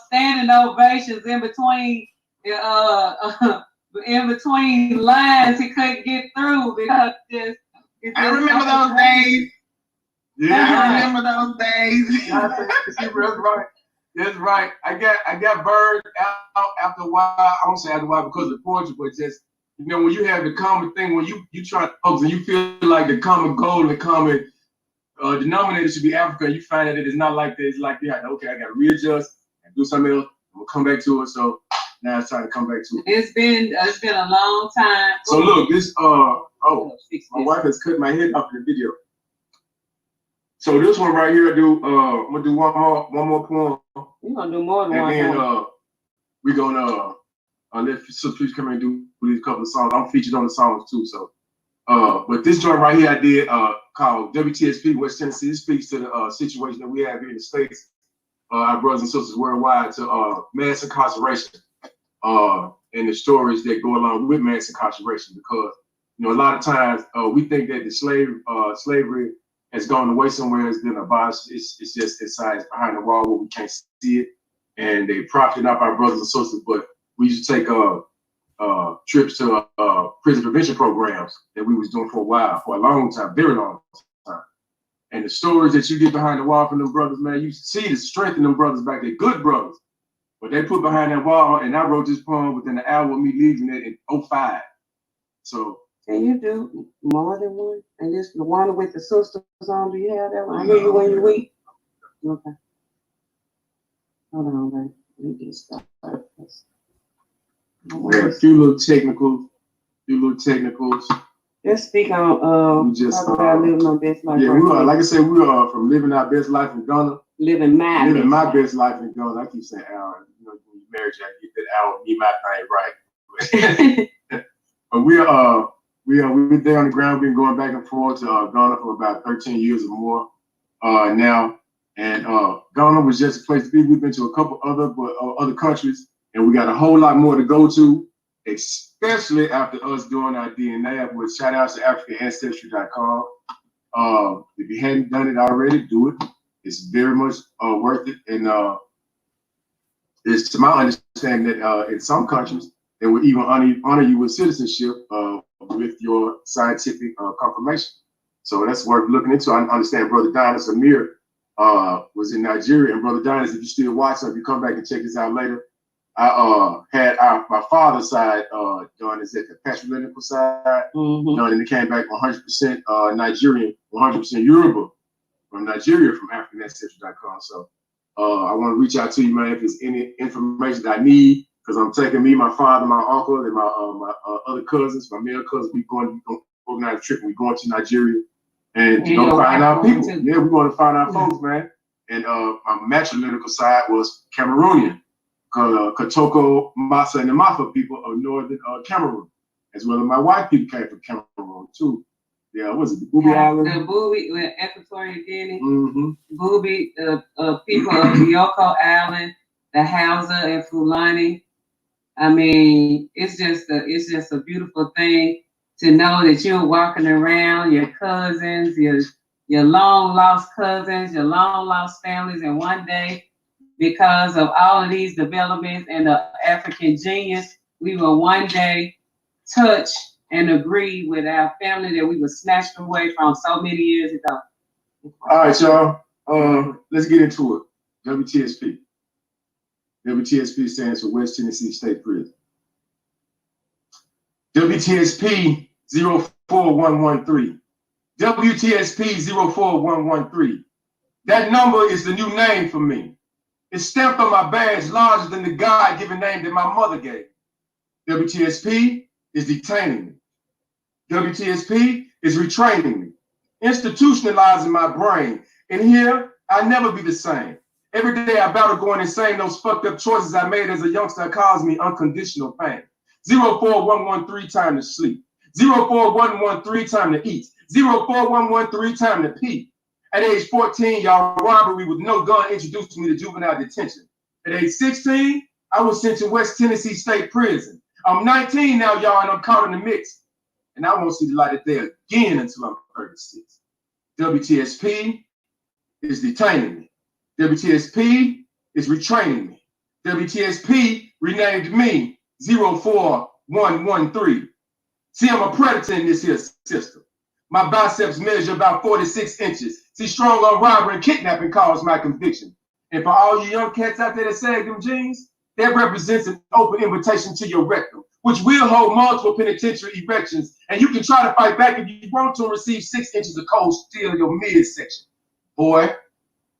standing ovations in between lines he couldn't get through because I remember those days. Yeah, I remember those days. That's right. That's right. I got burned out after a while. I won't say after a while because of poetry, but just, when you have the common thing, when you try to focus and you feel like the common goal and the common denominator should be Africa, you find that it is not like that. It's like, yeah, okay, I got to readjust and do something else. I'm going to come back to it. So now it's time to come back to it. It's been a long time. So look, this, my wife has cut my head off in the video. So this one right here, I'm gonna do one more poem. You're gonna do more than one and then poem. we're gonna let Sister Please come and do these couple of songs. I'm featured on the songs too. So but this joint right here I did called WTSP West Tennessee. It speaks to the situation that we have here in the States, our brothers and sisters worldwide, to mass incarceration and the stories that go along with mass incarceration, because a lot of times we think that the slavery has gone away somewhere, it's been abolished. It's just inside, it's behind the wall where we can't see it. And they profiting off our brothers and sisters. But we used to take trips to prison prevention programs that we was doing for a long time, very long time. And the stories that you get behind the wall from them brothers, man, you see the strength in them brothers back there, good brothers. But they put behind that wall, and I wrote this poem within an hour of me leaving it in 2005. So. Can you do more than one? And this the one with the sisters on, do you have that one? I hear you when you weak. Okay. Hold on, baby. Let me get started. Yeah, a few little technicals. Just speak on talk about living my best life. Yeah, we are, like I said, we are from living our best life in Ghana. Living my best life in Ghana. I keep saying Al, when you married, you have to get that Al, me my thing right. But we're there on the ground. We've been going back and forth to Ghana for about 13 years or more now. And Ghana was just a place to be. We've been to a couple other countries, and we got a whole lot more to go to, especially after us doing our DNA. With shout out to AfrikanAncestry.com. If you hadn't done it already, do it. It's very much worth it. And it's to my understanding that in some countries, they would even honor you with citizenship with your scientific confirmation. So that's worth looking into. I understand Brother Dynast, Amir, was in Nigeria. And Brother Dynast, if you still watching, if you come back and check this out later, I had my father's side done is at the patrilineal side, done, and it came back 100% Nigerian, 100% Yoruba from Nigeria from AfrikanAncestry.com. So I want to reach out to you, man, if there's any information that I need. Because I'm taking me, my father, my uncle, and my other cousins, my male cousins. We're going to organize a trip. We're going to Nigeria and find our people. Yeah, we're going to find our folks, man. And my matrilineal side was Cameroonian, because Kotoko, Massa, and the Mafa people of northern Cameroon, as well as my white people came from Cameroon too. Yeah, what was it? The Booby Island? The Booby, Equatorial Guinea. Booby, people of Yoko Island, the Hausa and Fulani. I mean, it's just a beautiful thing to know that you're walking around your cousins, your long lost cousins, your long lost families, and one day, because of all of these developments and the African genius, we will one day touch and agree with our family that we were snatched away from so many years ago. All right, y'all. Let's get into it. WTSP. WTSP stands for West Tennessee State Prison. WTSP 04113. WTSP 04113. That number is the new name for me. It's stamped on my badge larger than the God-given name that my mother gave. WTSP is detaining me. WTSP is retraining me, institutionalizing my brain. And here, I'll never be the same. Every day I battle going insane. Those fucked up choices I made as a youngster cause me unconditional pain. 04113 time to sleep. 04113 time to eat. 04113 time to pee. At age 14, y'all, robbery with no gun introduced me to juvenile detention. At age 16, I was sent to West Tennessee State Prison. I'm 19 now, y'all, and I'm caught in the mix. And I won't see the light of day again until I'm 36. WTSP is detaining me. WTSP is retraining me. WTSP renamed me 04113. See, I'm a predator in this here system. My biceps measure about 46 inches. See, strong on robbery and kidnapping caused my conviction. And for all you young cats out there that sag them jeans, that represents an open invitation to your rectum, which will hold multiple penitentiary erections. And you can try to fight back if you want to and receive 6 inches of cold steel in your midsection. Boy,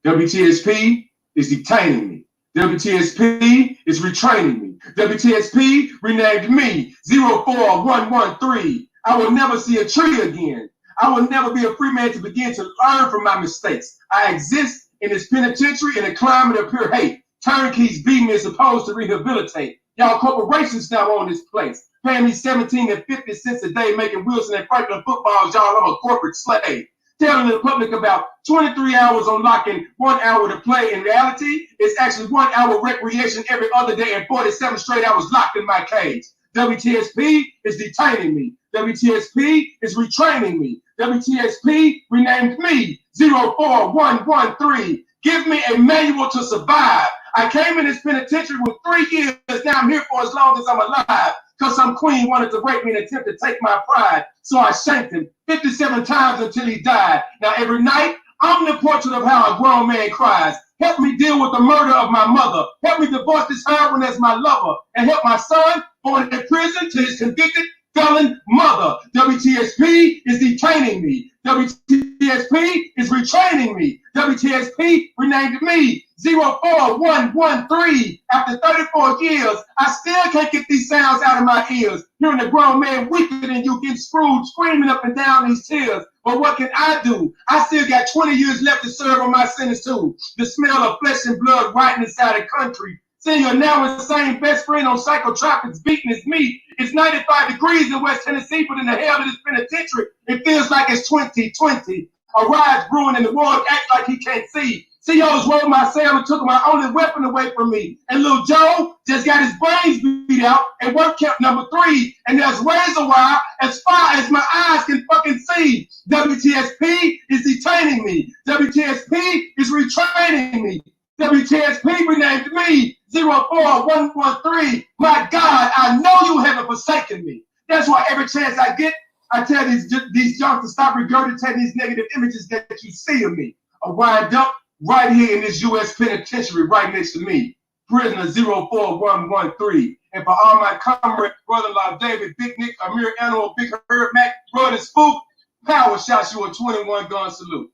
WTSP is detaining me. WTSP is retraining me. WTSP renamed me 04113. I will never see a tree again. I will never be a free man to begin to learn from my mistakes. I exist in this penitentiary in a climate of pure hate. Turnkeys beat me as opposed to rehabilitate. Y'all corporations now own this place, paying me 17 and 50 cents a day, making Wilson and Franklin footballs. Y'all, I'm a corporate slave. Telling the public about 23 hours on lock and 1 hour to play. In reality, it's actually 1 hour recreation every other day and 47 straight hours locked in my cage. WTSP is detaining me. WTSP is retraining me. WTSP renamed me 04113. Give me a manual to survive. I came in this penitentiary with 3 years. Now I'm here for as long as I'm alive. Because some queen wanted to rape me and attempt to take my pride. So I shanked him 57 times until he died. Now every night, I'm the portrait of how a grown man cries. Help me deal with the murder of my mother. Help me divorce this heroine as my lover. And help my son, born in prison, to his convicted felon mother. WTSP is detaining me. WTSP is retraining me. WTSP renamed me 04113. After 34 years, I still can't get these sounds out of my ears. Hearing a grown man weaker than you get screwed, screaming up and down these tears. But what can I do? I still got 20 years left to serve on my sentence too. The smell of flesh and blood right inside the country. Seeing your now insane best friend on psychotropics beating his meat. It's 95 degrees in West Tennessee, but in the hell of this penitentiary, it feels like it's 2020. A riot's brewing and the world acts like he can't see. CEOs rolled my cell and took my only weapon away from me. And little Joe just got his brains beat out at work camp number 3. And there's razor wire as far as my eyes can fucking see. WTSP is detaining me. WTSP is retraining me. WTSP renamed me 04113. My God, I know you haven't forsaken me. That's why every chance I get, I tell these junks to stop regurgitating these negative images that you see of me. I wind up right here in this U.S. penitentiary right next to me. Prisoner 04113. And for all my comrades, brother-in-law David, Big Nick, Amir, Animal, Big Herb, Mac, Brother Spook, Powwah shots you a 21-gun salute.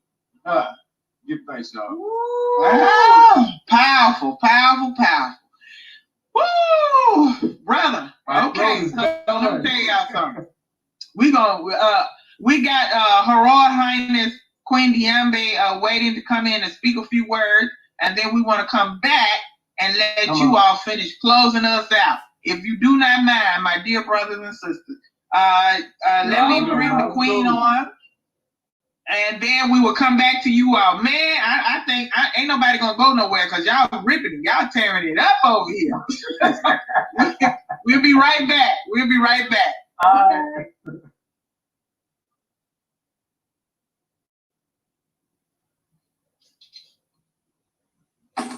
Give thanks, y'all. Wow. Powerful, powerful, powerful. Woo! Brother. Okay, so let me tell y'all something. We got Her Royal Highness Queen Yaethbay waiting to come in and speak a few words, and then we want to come back and let you all finish closing us out. If you do not mind, my dear brothers and sisters, let me bring the Queen on, and then we will come back to you all. Man, I think ain't nobody gonna go nowhere because y'all ripping it, y'all tearing it up over here. We'll be right back. We'll be right back.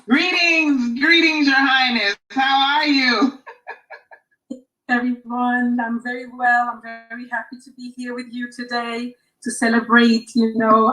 Greetings, Your Highness. How are you? everyone. I'm very well. I'm very happy to be here with you today to celebrate,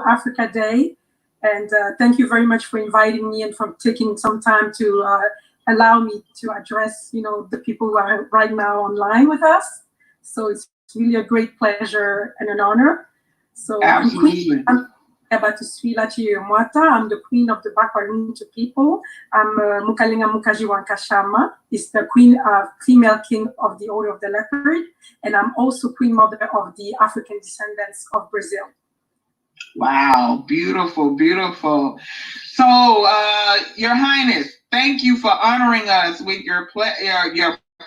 Africa Day. And thank you very much for inviting me and for taking some time to allow me to address, the people who are right now online with us. So it's really a great pleasure and an honor. So absolutely. I'm the queen of the Bakwalintu people. I'm Mukalinga Mukajiwan Kashama. It's the queen, female king of the Order of the Leopard. And I'm also queen mother of the African descendants of Brazil. Wow, beautiful, beautiful. So, Your Highness, thank you for honoring us with your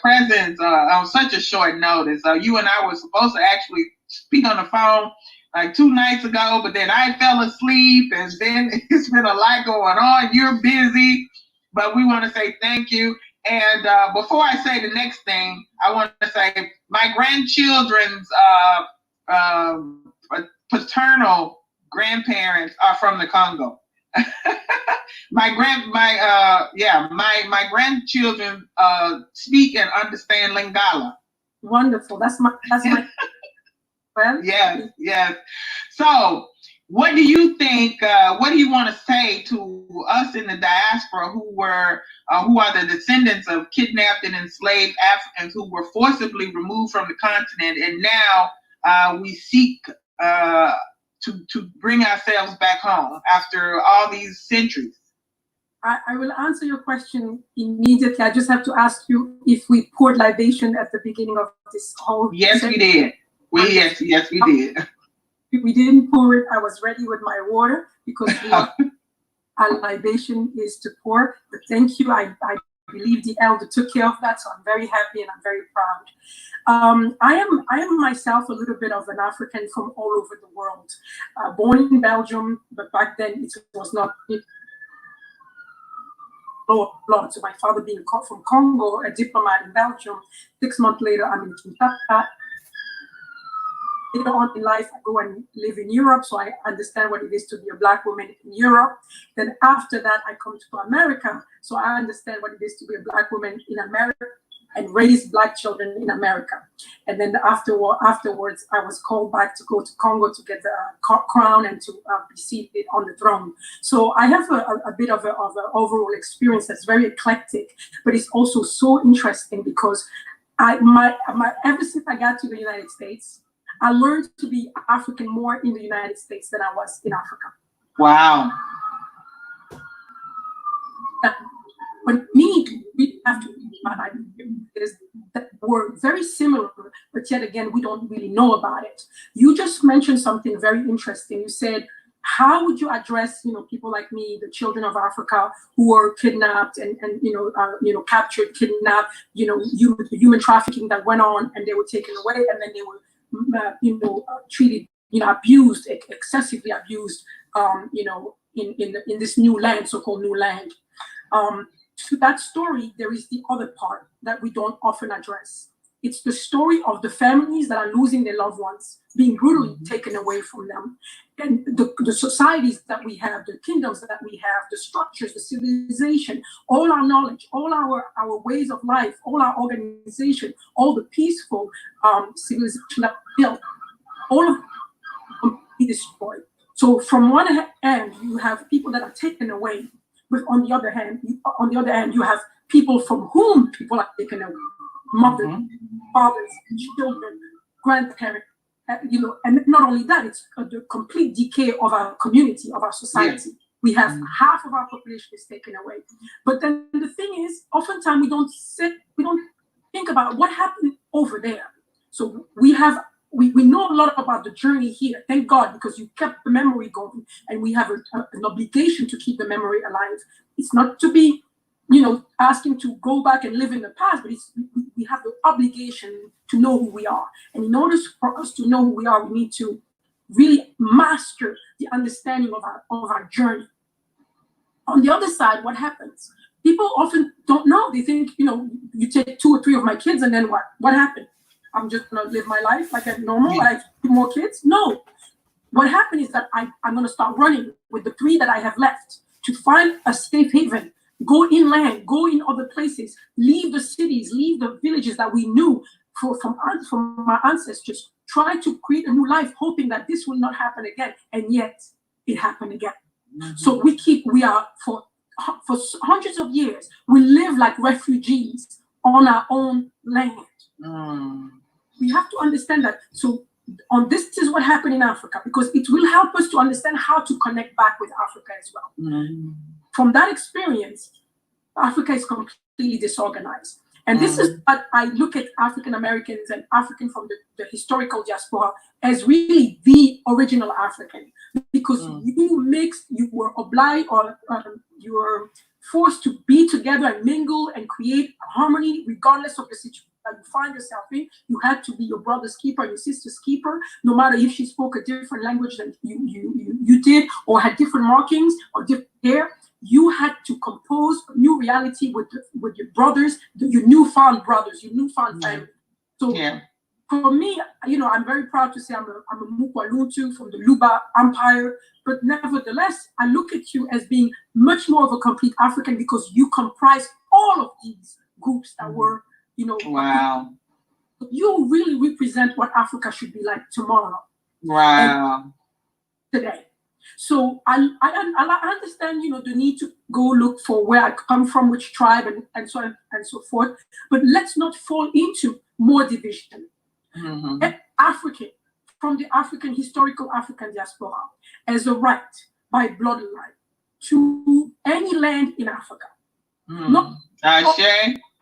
presence on such a short notice. You and I were supposed to actually speak on the phone like 2 nights ago, but then I fell asleep, and then it's been a lot going on. You're busy, but we want to say thank you. And before I say the next thing, I want to say my grandchildren's paternal grandparents are from the Congo. my grandchildren speak and understand Lingala. Wonderful. That's my well, yes. So what do you think, what do you want to say to us in the diaspora who are the descendants of kidnapped and enslaved Africans who were forcibly removed from the continent, and now we seek to bring ourselves back home after all these centuries? I will answer your question immediately. I just have to ask you if we poured libation at the beginning of this whole. Yes, we did. Yes, we did. We didn't pour it. I was ready with my water because our libation is to pour. But thank you. I believe the elder took care of that, so I'm very happy and I'm very proud. I am myself a little bit of an African from all over the world. Born in Belgium, but back then it was not. So my father being from Congo, a diplomat in Belgium. 6 months later, I'm in Kinshasa. Later on in life, I go and live in Europe, so I understand what it is to be a Black woman in Europe. Then after that, I come to America, so I understand what it is to be a Black woman in America and raise Black children in America. And then afterwards, I was called back to go to Congo to get the crown and to be seated on the throne. So I have a bit of an overall experience that's very eclectic, but it's also so interesting because ever since I got to the United States, I learned to be African more in the United States than I was in Africa. Wow. But we have to we're very similar, but yet again, we don't really know about it. You just mentioned something very interesting. You said, how would you address, people like me, the children of Africa who were kidnapped and captured, kidnapped, human trafficking that went on and they were taken away and then they were treated, abused, excessively abused, in this new land, so-called new land. To that story, there is the other part that we don't often address. It's the story of the families that are losing their loved ones, being brutally taken away from them. And the societies that we have, the kingdoms that we have, the structures, the civilization, all our knowledge, all our ways of life, all our organization, all the peaceful civilization that we built, all of them be destroyed. So from one end, you have people that are taken away, but on the other hand, you have people from whom people are taken away. Mothers, fathers, children, grandparents, and not only that, it's the complete decay of our community, of our society. Yes. We have half of our population is taken away. But then the thing is, oftentimes we don't think about what happened over there. So we know a lot about the journey here, thank God, because you kept the memory going, and we have an obligation to keep the memory alive. It's not to be asking to go back and live in the past, but we have the obligation to know who we are. And in order for us to know who we are, we need to really master the understanding of our journey. On the other side, what happens? People often don't know. They think, you take 2 or 3 of my kids and then what? What happened? I'm just gonna live my life like a normal, I have 2 more kids? No. What happened is that I'm gonna start running with the 3 that I have left to find a safe haven. Go inland, go in other places, leave the cities, leave the villages that we knew, from my ancestors, try to create a new life, hoping that this will not happen again, and yet it happened again. So we are for hundreds of years, we live like refugees on our own land. We have to understand that. So this is what happened in Africa, because it will help us to understand how to connect back with Africa as well. From that experience, Africa is completely disorganized. And this is what I look at African Americans and African from the historical diaspora as really the original African, because you were obliged, or you were forced to be together and mingle and create harmony regardless of the situation that you find yourself in. You had to be your brother's keeper, your sister's keeper, no matter if she spoke a different language than you did, or had different markings or different hair. You had to compose a new reality with your brothers, your newfound brothers, your newfound family. So for me, I'm very proud to say I'm a Mukwalutu from the Luba Empire, but nevertheless, I look at you as being much more of a complete African, because you comprise all of these groups that were, Wow. You really represent what Africa should be like tomorrow. Wow. Today. So I understand, the need to go look for where I come from, which tribe, and so on and so forth. But let's not fall into more division. African, from the historical African diaspora, as a right by bloodline to any land in Africa. Not,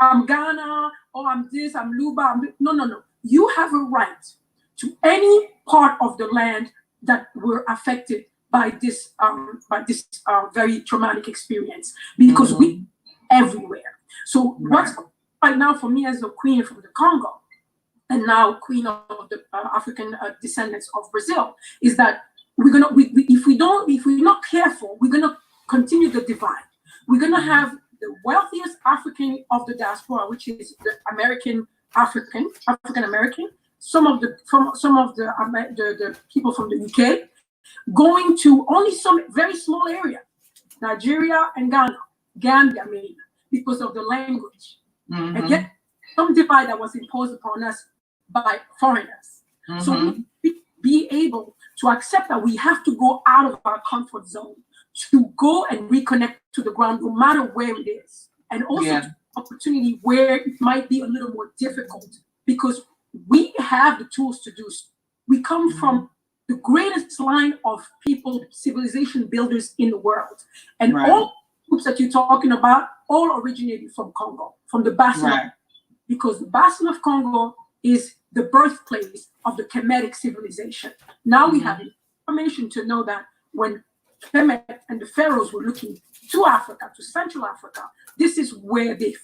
I'm Ghana, or I'm this, I'm Luba. No. You have a right to any part of the land that were affected by this very traumatic experience, because we everywhere. So what's right now for me as a queen from the Congo, and now queen of the African descendants of Brazil, is that if we're not careful, we're gonna continue the divide. We're gonna have the wealthiest African of the diaspora, which is the African American. Some of the people from the UK going to only some very small area, Nigeria and Ghana, Gambia maybe, because of the language. And yet some divide that was imposed upon us by foreigners. So we be able to accept that we have to go out of our comfort zone to go and reconnect to the ground, no matter where it is. And also to opportunity where it might be a little more difficult, because we have the tools to do so. We come from the greatest line of people, civilization builders in the world. And all groups that you're talking about all originated from Congo, from the Basin, because the Basin of Congo is the birthplace of the Kemetic civilization. Now we have information to know that when Kemet and the pharaohs were looking to Africa, to Central Africa, this is where they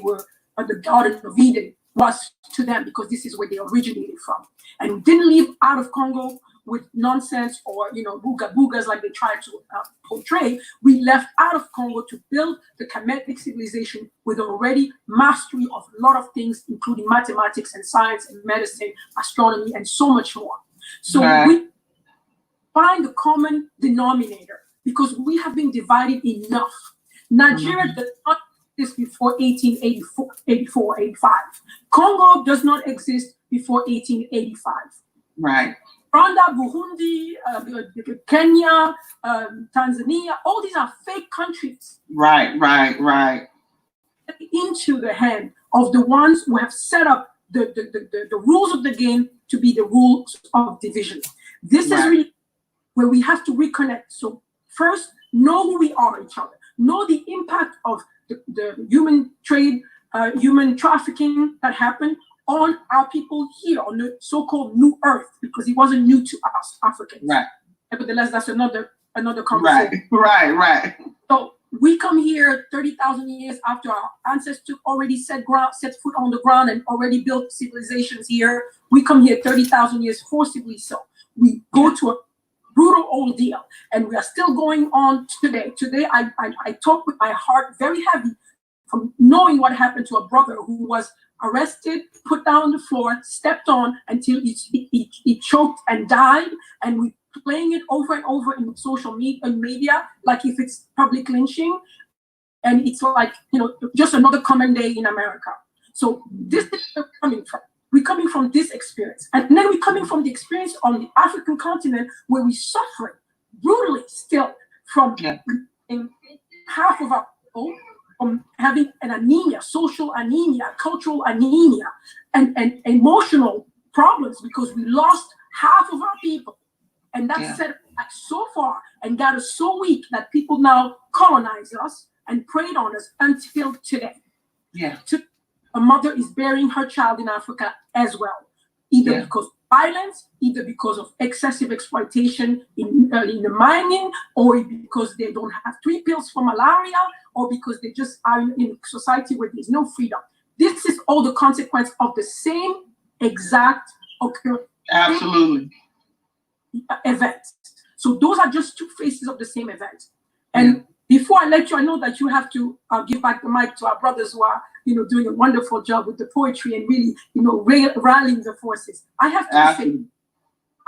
were, the Garden of Eden was to them, because this is where they originated from. And we didn't leave out of Congo with nonsense or booga boogas like they tried to portray. We left out of Congo to build the Kemetic civilization with already mastery of a lot of things, including mathematics and science and medicine, astronomy, and so much more. So we find the common denominator, because we have been divided enough. Nigeria does not exist before 1884, 85. Congo does not exist before 1885. Rwanda, Burundi, Kenya, Tanzania, all these are fake countries. Into the hand of the ones who have set up the rules of the game to be the rules of division. This is really where we have to reconnect. So first, know who we are, each other. Know the impact of the human trade, human trafficking that happened on our people here on the so-called New Earth, because it wasn't new to us Africans. Nevertheless, that's another conversation. So we come here 30,000 years after our ancestors already set foot on the ground and already built civilizations here. We come here 30,000 years forcibly. So we go to a brutal ordeal, and we are still going on today. Today, I talk with my heart very heavy from knowing what happened to a brother who was arrested, put down on the floor, stepped on until he choked and died, and we playing it over and over in social media like if it's public lynching, and it's like just another common day in America. So this is where we're coming from. we're coming from this experience. And then we're coming from the experience on the African continent where we suffer brutally still from half of our people from having an anemia, social anemia, cultural anemia, and emotional problems because we lost half of our people. And that set us back so far and got us so weak that people now colonize us and preyed on us until today. A mother is burying her child in Africa as well, either because of violence, either because of excessive exploitation in the mining, or because they don't have 3 pills for malaria, or because they just are in a society where there's no freedom. This is all the consequence of the same exact event. So those are just 2 faces of the same event. And before I let you, I know that you have to give back the mic to our brothers who are, doing a wonderful job with the poetry and really, rallying the forces. I have to say,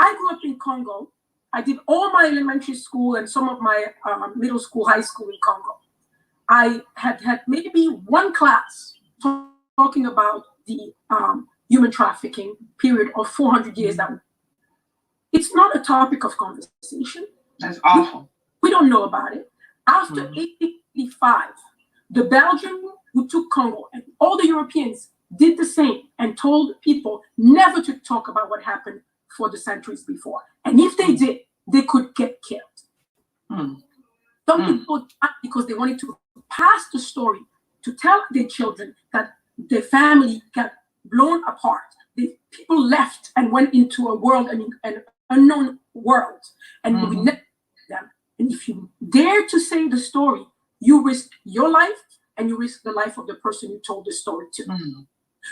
I grew up in Congo. I did all my elementary school and some of my middle school, high school in Congo. I had maybe 1 class talking about the human trafficking period of 400 years. That it's not a topic of conversation. That's awful. We don't know about it. After 1885, the Belgians who took Congo and all the Europeans did the same and told people never to talk about what happened for the centuries before. And if they did, they could get killed. Some people, because they wanted to pass the story to tell their children that their family got blown apart. The people left and went into a world, an unknown world, and we never them. And if you dare to say the story, you risk your life and you risk the life of the person you told the story to.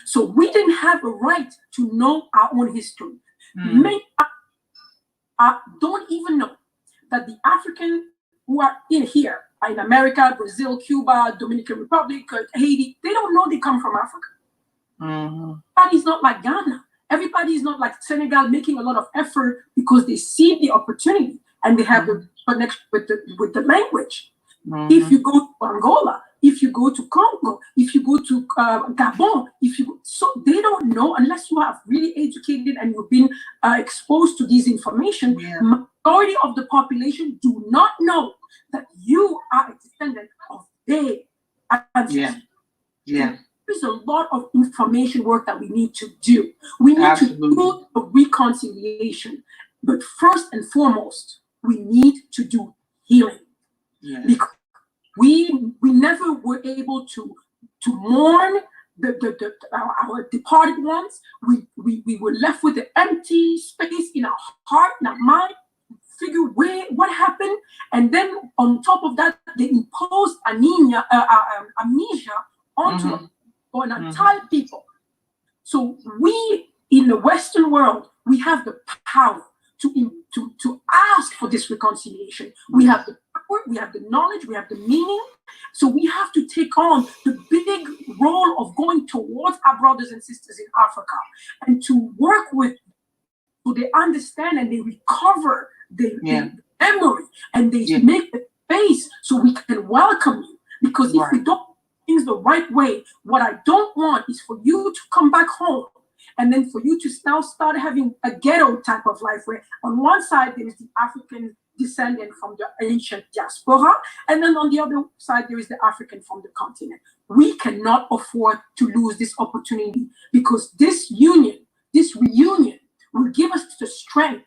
So we didn't have a right to know our own history. Many don't even know that the African who are in here, in America, Brazil, Cuba, Dominican Republic, Haiti, they don't know they come from Africa. Everybody's not like Ghana. Everybody is not like Senegal, making a lot of effort because they see the opportunity and they have the connection with the language. If you go to Angola, if you go to Congo, if you go to Gabon, so they don't know unless you have really educated and you've been exposed to this information. Majority of the population do not know that you are a descendant of their ancestors. There's a lot of information work that we need to do. We need to do a reconciliation, but first and foremost, we need to do healing. Because we never were able to mourn our departed ones. We were left with an empty space in our heart, in our mind, figure what happened, and then on top of that, they imposed amnesia onto an entire people. So we in the Western world, we have the power to ask for this reconciliation. We have the power, we have the knowledge, we have the meaning. So we have to take on the big role of going towards our brothers and sisters in Africa and to work with, so they understand and they recover the memory and they make the space so we can welcome you. Because if we don't do things the right way, what I don't want is for you to come back home and then for you to now start having a ghetto type of life where on one side there is the African descendant from the ancient diaspora, and then on the other side there is the African from the continent. We cannot afford to lose this opportunity because this reunion will give us the strength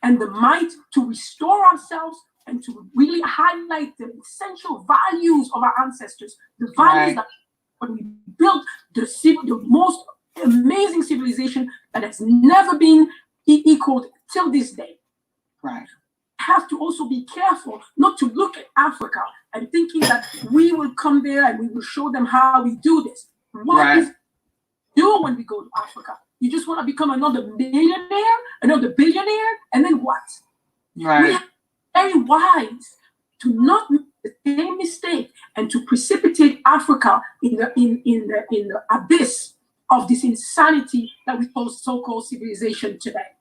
and the might to restore ourselves and to really highlight the essential values of our ancestors, the values that when we built the most amazing civilization that has never been equaled till this day. Have to also be careful not to look at Africa and thinking that we will come there and we will show them how we do this. What is do when we go to Africa? You just want to become another millionaire, another billionaire, and then what? We have very wise to not make the same mistake and to precipitate Africa in the abyss of this insanity that we call so-called civilization today.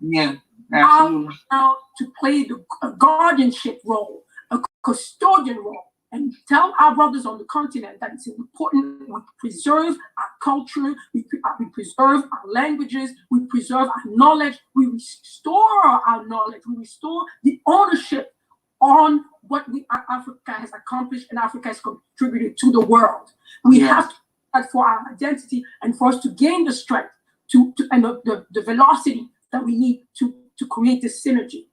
How now to play a guardianship role, a custodian role, and tell our brothers on the continent that it's important we preserve our culture, we preserve our languages, we preserve our knowledge, we restore our knowledge, we restore the ownership on what Africa has accomplished and Africa has contributed to the world. We have to do that for our identity and for us to gain the strength and the velocity that we need to create this synergy.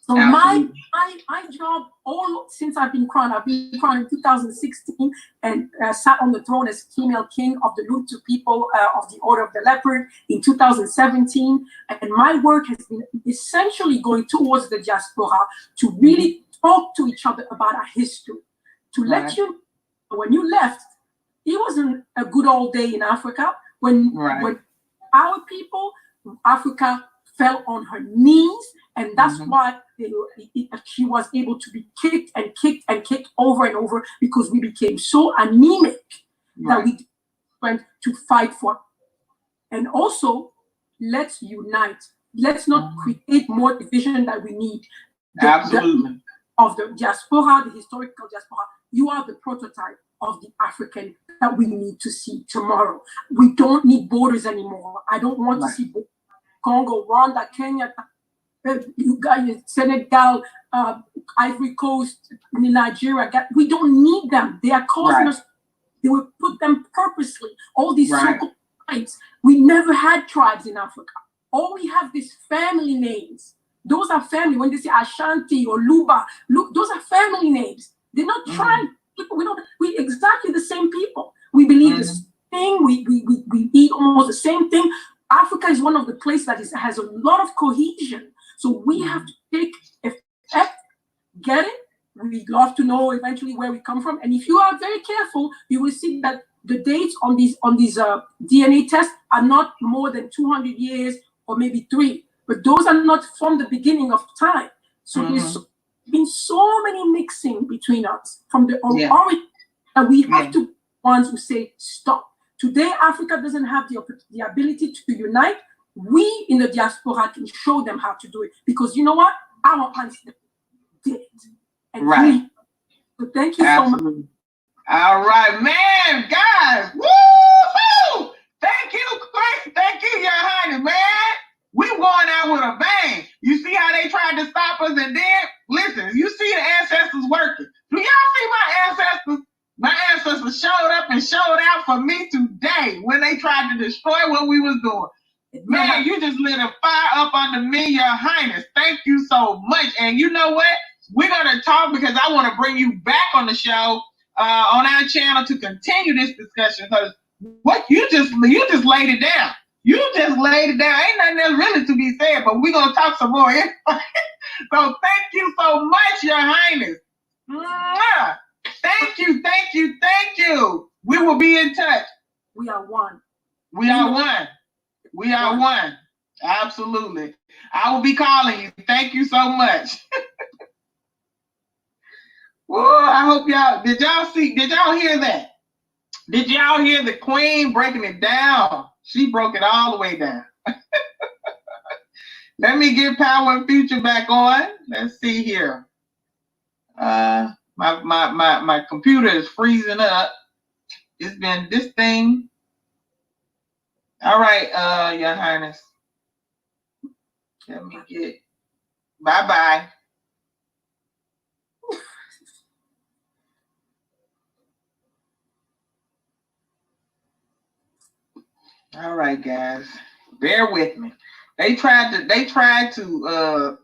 So my job, all since I've been crowned in 2016 and sat on the throne as female king of the Lutu people of the Order of the Leopard in 2017. And my work has been essentially going towards the diaspora to really talk to each other about our history. To let you, when you left, it wasn't a good old day in Africa. When our people, Africa fell on her knees, and that's why she was able to be kicked and kicked and kicked over and over, because we became so anemic that we went to fight for. And also, let's unite. Let's not create more division that we need. Of the diaspora, the historical diaspora, you are the prototype of the African that we need to see tomorrow. We don't need borders anymore. I don't want to see Congo, Rwanda, Kenya, Uganda, Senegal, Ivory Coast, Nigeria. We don't need them. They are causing us. They will put them purposely. All these so-called tribes. We never had tribes in Africa. All we have is family names. Those are family. When they say Ashanti or Luba, those are family names. They're not tribe people. We exactly the same people. We believe the same thing. We eat almost the same thing. Africa is one of the places that has a lot of cohesion. So we have to take effect, get it. We'd love to know eventually where we come from. And if you are very careful, you will see that the dates on these DNA tests are not more than 200 years or maybe 3. But those are not from the beginning of time. So there's been so many mixing between us from the origin that we have to be ones who say stop. Today, Africa doesn't have the ability to unite. We in the diaspora can show them how to do it, because you know what? Our ancestors did it. And so thank you so much. All right, man, guys. Woo-hoo! Thank you, Chris. Thank you, Your Highness, man. We going out with a bang. You see how they tried to stop us, and then listen, you see the ancestors working. Do y'all see my ancestors? My ancestors showed up and showed out for me today when they tried to destroy what we was doing. Man, you just lit a fire up under me, Your Highness. Thank you so much. And you know what? We're gonna talk, because I want to bring you back on the show on our channel to continue this discussion. Because what you just laid it down. You just laid it down. Ain't nothing else really to be said, but we're gonna talk some more. So thank you so much, Your Highness. Mwah. Thank you, thank you, thank you. We will be in touch. We are one. We are one. We are one. Absolutely. I will be calling you. Thank you so much. Well, I hope y'all, did y'all hear that? Did y'all hear the queen breaking it down? She broke it all the way down. Let me get Powwah and PhuCha back on. Let's see here. My computer is freezing up. It's been this thing. All right, Your Highness. Let me get, bye-bye. All right, guys, bear with me. They tried to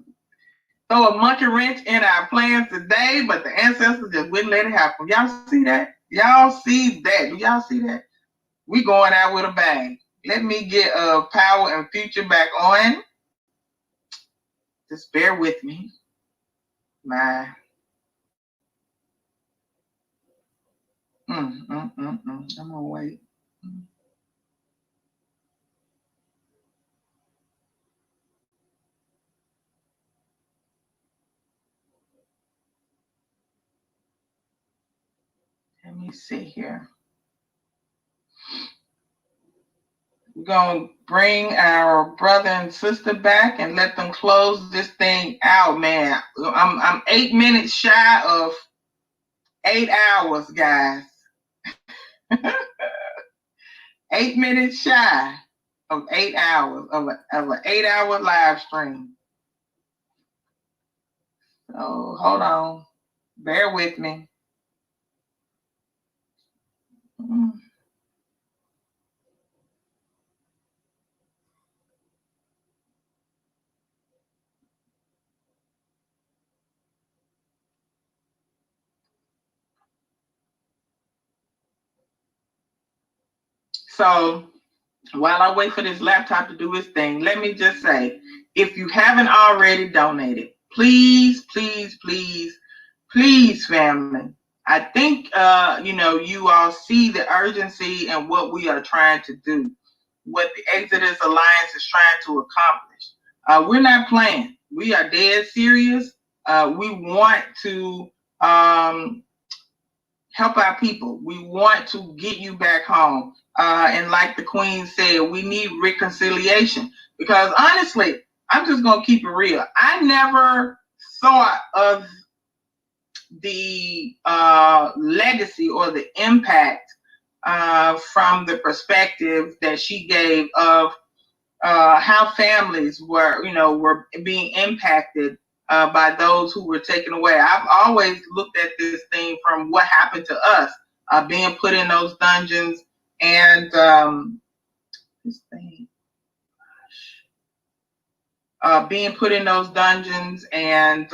throw a monkey wrench in our plans today, but the ancestors just wouldn't let it happen. Y'all see that? Y'all see that? Do y'all see that? We going out with a bang. Let me get Powwah and PhuCha back on. Just bear with me. I'm gonna wait. Let me see here. We're going to bring our brother and sister back and let them close this thing out, man. I'm 8 minutes shy of 8 hours, guys. 8 minutes shy of 8 hours of an 8-hour live stream. So hold on, bear with me. So while I wait for this laptop to do its thing, let me just say, if you haven't already donated, please, please, please, please, family. I think, you all see the urgency and what we are trying to do, what the Exodus Alliance is trying to accomplish. We're not playing. We are dead serious. We want to help our people. We want to get you back home. And like the Queen said, we need reconciliation. Because honestly, I'm just going to keep it real. I never thought of the legacy or the impact from the perspective that she gave of how families were being impacted by those who were taken away. I've always looked at this thing from what happened to us, being put in those dungeons and being put in those dungeons and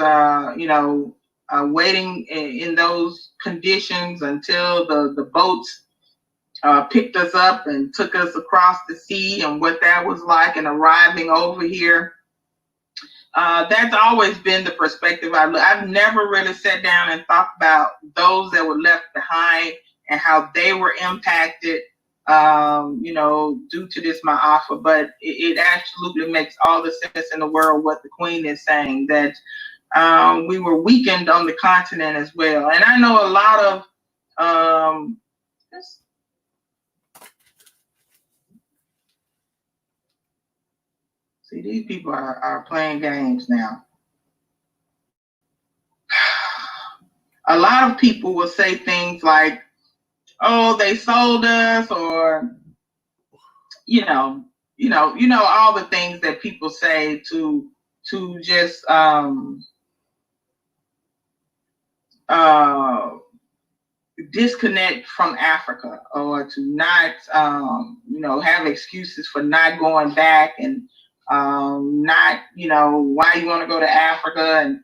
waiting in those conditions until the boats picked us up and took us across the sea, and what that was like, and arriving over here. That's always been the perspective I've never really sat down and thought about those that were left behind and how they were impacted, due to this Ma'afa. But it absolutely makes all the sense in the world what the Queen is saying, that we were weakened on the continent as well. And I know a lot of see, these people are playing games now. A lot of people will say things like, "Oh, they sold us," or all the things that people say to just disconnect from Africa, or to not have excuses for not going back, and not why you want to go to Africa, and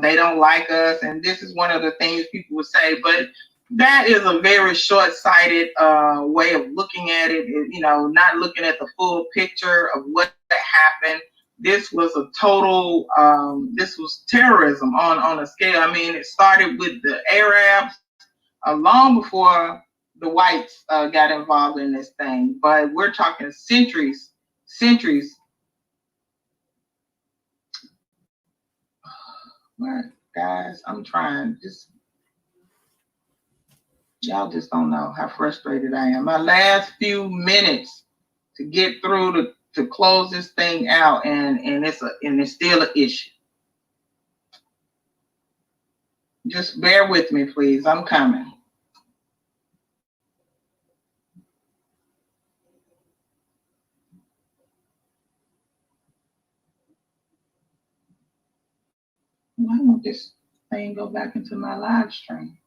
they don't like us, and this is one of the things people would say. But that is a very short-sighted way of looking at it, not looking at the full picture of what happened. This was a total, this was terrorism on a scale. I mean, it started with the Arabs long before the whites got involved in this thing. But we're talking centuries. What, guys? I'm trying. Y'all just don't know how frustrated I am. My last few minutes to get through to close this thing out, and it's still an issue. Just bear with me, please. I'm coming. Why won't this thing go back into my live stream?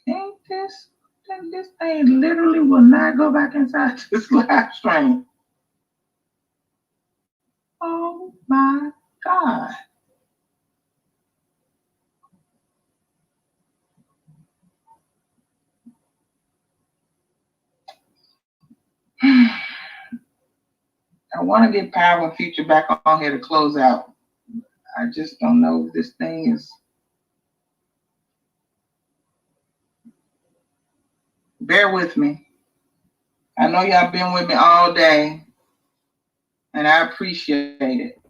Ain't this thing literally will not go back inside this live stream. Oh my God. I want to get Powwah and PhuCha back on here to close out. I just don't know if this thing is. Bear with me. I know y'all been with me all day, and I appreciate it.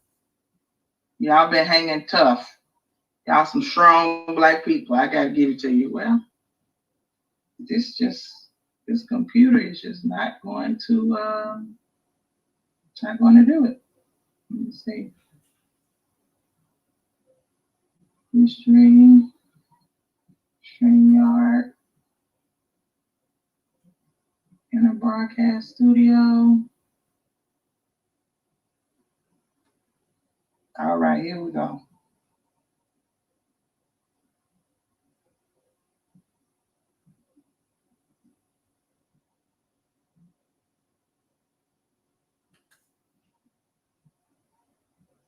Y'all been hanging tough. Y'all some strong black people. I gotta give it to you. Well, this computer is just not going to do it. Let me see. History, StreamYard, in a broadcast studio. All right, here we go.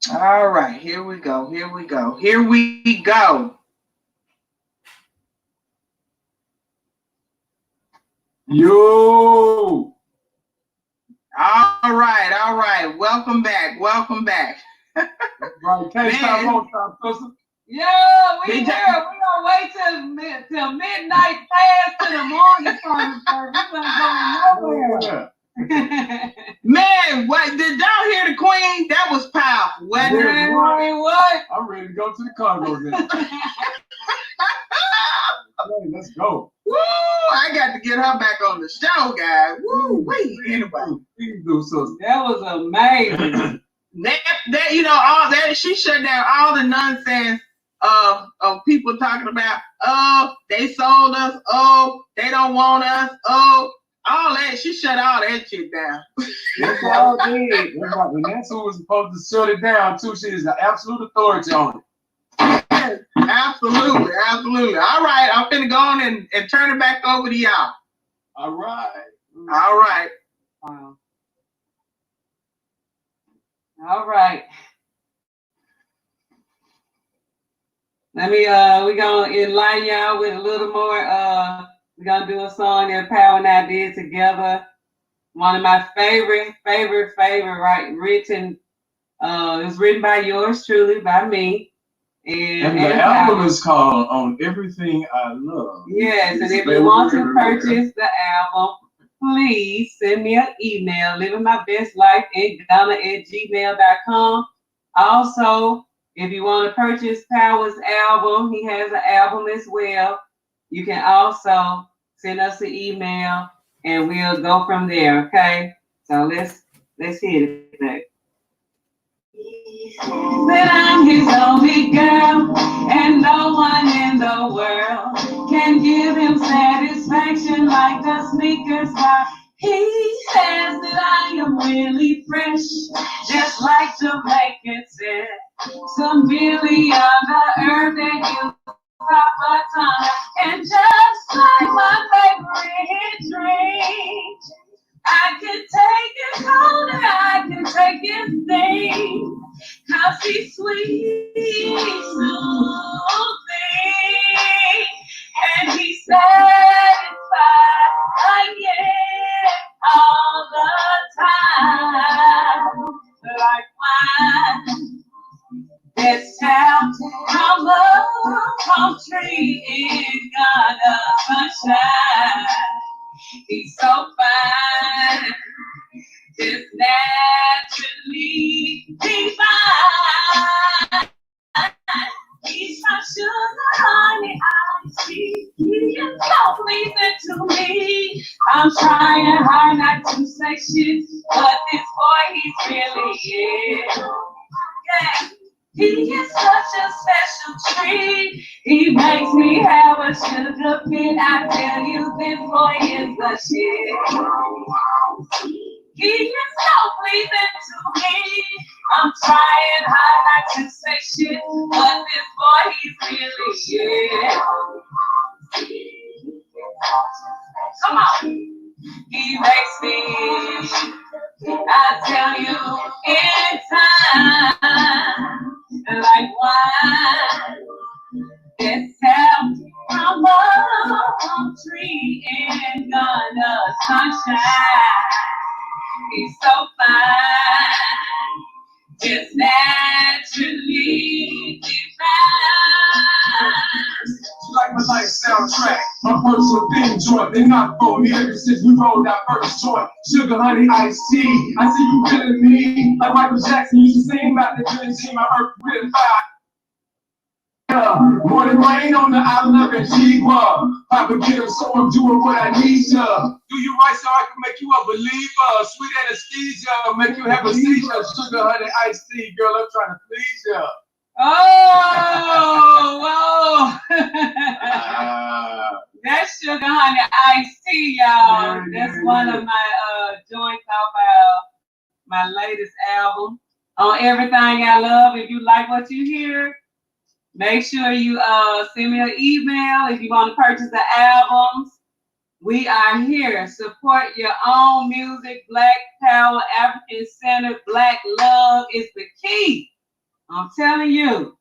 All right, here we go. Here we go. Here we go. Yo! All right. Welcome back. Right, can't stop, won't stop, sister. Yeah, we here. We gonna wait till midnight past to the morning service. We ain't going nowhere. Man, what did y'all hear the Queen? That was powerful. What? I'm ready to go to the cargo then. Let's go. Woo! I got to get her back on the show, guys. Woo! Wait, anyway. Please do, sister. That was amazing. that you know, all that she shut down all the nonsense of people talking about, oh, they sold us, oh, they don't want us, oh, all that. She shut all that shit down. That's all did. And that's who was supposed to shut it down too. She is the absolute authority on it. Yes, absolutely. All right, I'm finna go on and turn it back over to y'all. All right. Wow. All right. Let me we're gonna enlighten y'all with a little more. We're gonna do a song that Powwah and I did together. One of my favorite, right? Written. It was written by yours truly, by me. And the album is called On Everything I Love. Yes, and if you want to purchase the album, please send me an email, livingmybestlife@ghana@gmail.com. Also, if you want to purchase Powwah's album, he has an album as well. You can also send us an email and we'll go from there, okay? So let's hit it back. That I'm his only girl, and no one in the world can give him satisfaction like the sneakers buy. He says that I am really fresh, just like Jamaican said. Some Billy on the earth that you pop a tongue, and just like my favorite drink, I can take it colder, I can take it thin, 'cause he's sweet, soothing, and he's satisfied, all the time, like wine that's tapped from a palm tree in Ghana sunshine. He's so fine, just naturally divine. He's my sugar, honey, ice tea. He is so pleasing to me. I'm trying hard not to say shit, but this boy, he's really it. Yeah. He is such a special treat. He makes me have a sugar pit. I tell you, this boy is the shit. He is so pleasing to me. I'm trying hard not to say shit, but this boy, he's really shit. Come on. He makes me, I tell you, in time, like wine that's tapped from a palm tree in Ghana sunshine. He's so fine, just naturally divine. Like my life soundtrack, my personal thing joint, they not for me ever since we rolled that first joint. Sugar, honey, iced tea. I see you feeling me like Michael Jackson used to sing about the good team. I heard with fire. Morning rain on the island of Antigua. Papa get him, so I'm doing what I need to. Do you right so I can make you a believer? Sweet anesthesia, make you have a seizure. Sugar, honey, iced tea, girl, I'm trying to please you. Oh, whoa. That's sugar, honey, iced tea, y'all. That's one of my joints off my latest album. On Everything I Love. If you like what you hear, make sure you send me an email if you want to purchase the albums. We are here. Support your own music. Black power, African centered, black love is the key. I'm telling you.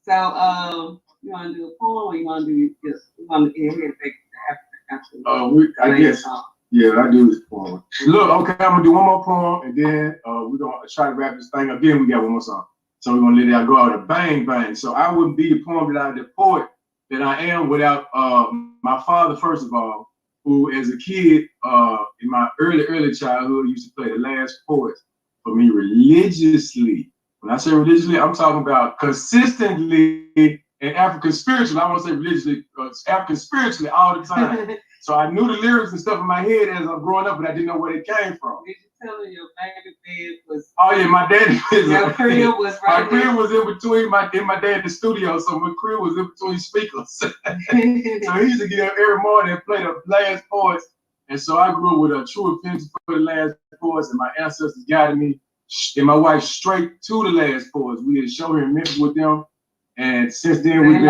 So, you want to do a poem or you want to do just, you want to get here and take the African? I guess. Yeah, I do this poem. Look, okay, I'm gonna do one more poem and then we're gonna try to wrap this thing up. Then we got one more song. So we're gonna let that go out a bang bang. So I wouldn't be the poet that I am without my father, first of all, who as a kid in my early childhood used to play the last poets for me religiously. When I say religiously, I'm talking about consistently and African spiritually. I want to say religiously, African spiritually all the time. So I knew the lyrics and stuff in my head as I'm growing up, but I didn't know where they came from. Did you tell her your baby bed was? Oh yeah, my daddy. Your crib was right. My crib was in between my dad's studio, so my crib was in between speakers. So he used to get up every morning and play the last poets. And so I grew up with a true affinity for the last poets, and my ancestors guided me and my wife straight to the last poets. We did a show here in Memphis with them. And since then, we've been,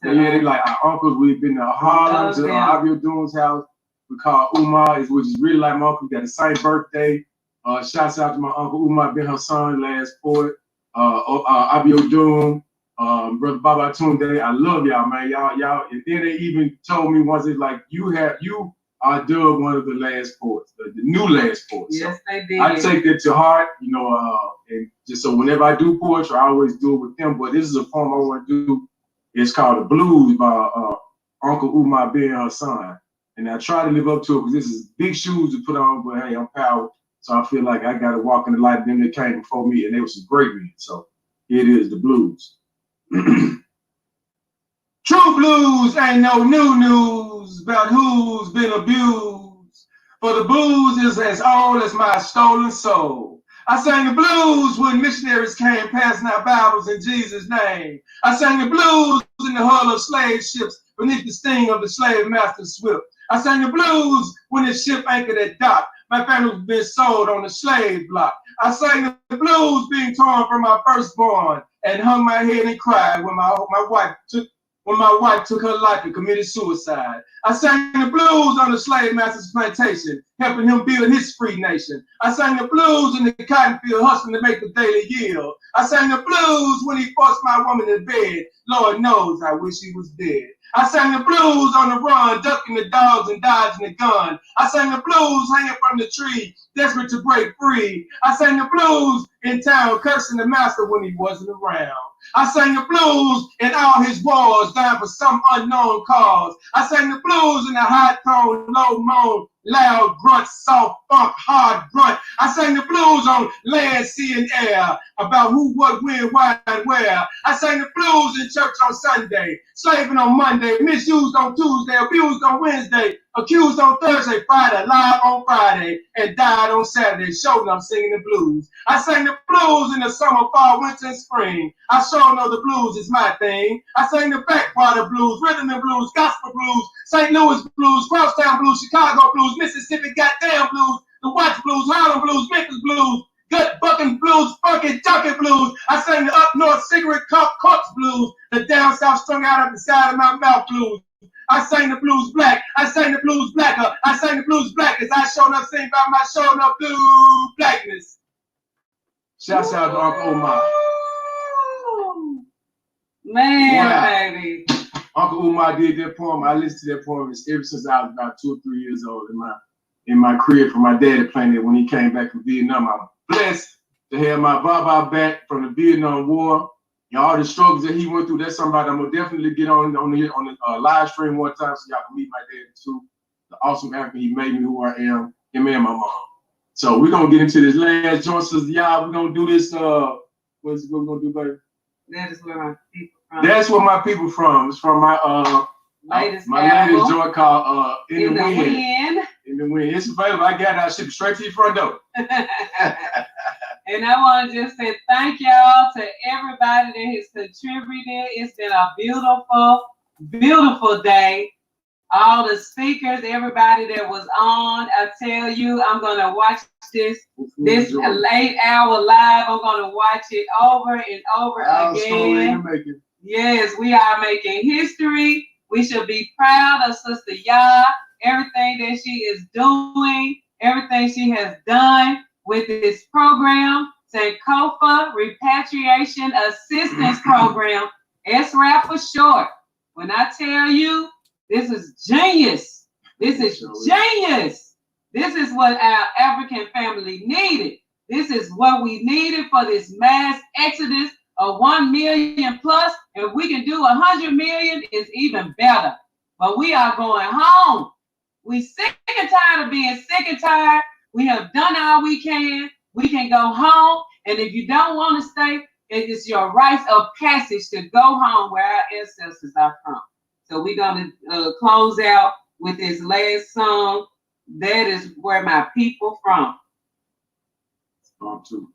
they like our uncles. We've been to Harlem, to Abiodun's house. We call Umar, which is really like my uncle. We got the same birthday. Shouts out to my uncle Umar, been her son, last poet. Abiodun, brother Baba Tunde. I love y'all, man. Y'all. And then they even told me once, it's like, you are dubbed one of the last poets, the new last poets. Yes, so they did. I take that to heart, and just so whenever I do poetry, I always do it with them. But this is a poem I want to do. It's called The Blues by Uncle Umar being her son. And I try to live up to it because this is big shoes to put on, but hey, I'm Powwah. So I feel like I got to walk in the light of them that came before me, and they were some great men. So here it is, The Blues. True blues ain't no new news about who's been abused. For the blues is as old as my stolen soul. I sang the blues when missionaries came passing out Bibles in Jesus' name. I sang the blues in the hull of slave ships beneath the sting of the slave master's whip. I sang the blues when the ship anchored at dock. My family was being sold on the slave block. I sang the blues being torn from my firstborn and hung my head and cried when my wife took her life and committed suicide. I sang the blues on the slave master's plantation, helping him build his free nation. I sang the blues in the cotton field, hustling to make the daily yield. I sang the blues when he forced my woman in bed. Lord knows I wish he was dead. I sang the blues on the run, ducking the dogs and dodging the gun. I sang the blues hanging from the tree, desperate to break free. I sang the blues in town, cursing the master when he wasn't around. I sang the blues in all his wars, dying for some unknown cause. I sang the blues in the high tone, low moan, loud grunt, soft funk, hard grunt. I sang the blues on land, sea, and air, about who, what, when, why, and where. I sang the blues in church on Sunday, slaving on Monday, misused on Tuesday, abused on Wednesday, accused on Thursday, Friday, live on Friday, and died on Saturday. Showing I'm singing the blues. I sang the blues in the summer, fall, winter, and spring. I sure know the blues is my thing. I sang the backwater blues, rhythm and blues, gospel blues, St. Louis blues, Crosstown blues, Chicago blues, Mississippi goddamn blues, the Watch blues, Harlem blues, Memphis blues, gut bucking blues, funky junkie blues. I sang the up north cigarette cup corpse blues, the down south strung out up the side of my mouth blues. I sang the blues black. I sang the blues blacker. I sang the blues black as I showed up sing about my showing up blue blackness. Shouts out to Uncle Umar. Man, baby. Uncle Umar did that poem. I listened to that poem ever since I was about 2 or 3 years old in my crib for my daddy playing it when he came back from Vietnam. I'm blessed to have my Baba back from the Vietnam War. And all the struggles that he went through, that's somebody I'm gonna definitely get on the live stream one time so y'all can meet my daddy too. The awesome African he made me who I am, him and my mom. So we're gonna get into this last joint, so y'all, we're gonna do this, what's it we're gonna do, baby? That is where my people from? That's where my people from. It's from my latest latest joint called In the Wind. In the Wind. It's available. I got it. I ship it straight to your front door. And I want to just say thank y'all to everybody that has contributed. It's been a beautiful, beautiful day. All the speakers, everybody that was on, I tell you, I'm going to watch this late hour live. I'm going to watch it over and over again. Yes, we are making history. We should be proud of Sister Ya, everything that she is doing, everything she has done with this program, Sankofa Repatriation Assistance Program, SRAP for short. When I tell you, this is genius. This is genius. This is what our African family needed. This is what we needed for this mass exodus of 1 million plus. If we can do 100 million, it's even better. But we are going home. We sick and tired of being sick and tired. We have done all we can. We can go home. And if you don't want to stay, it is your rites of passage to go home where our ancestors are from. So we're going to close out with this last song. That is where my people from. Song 2.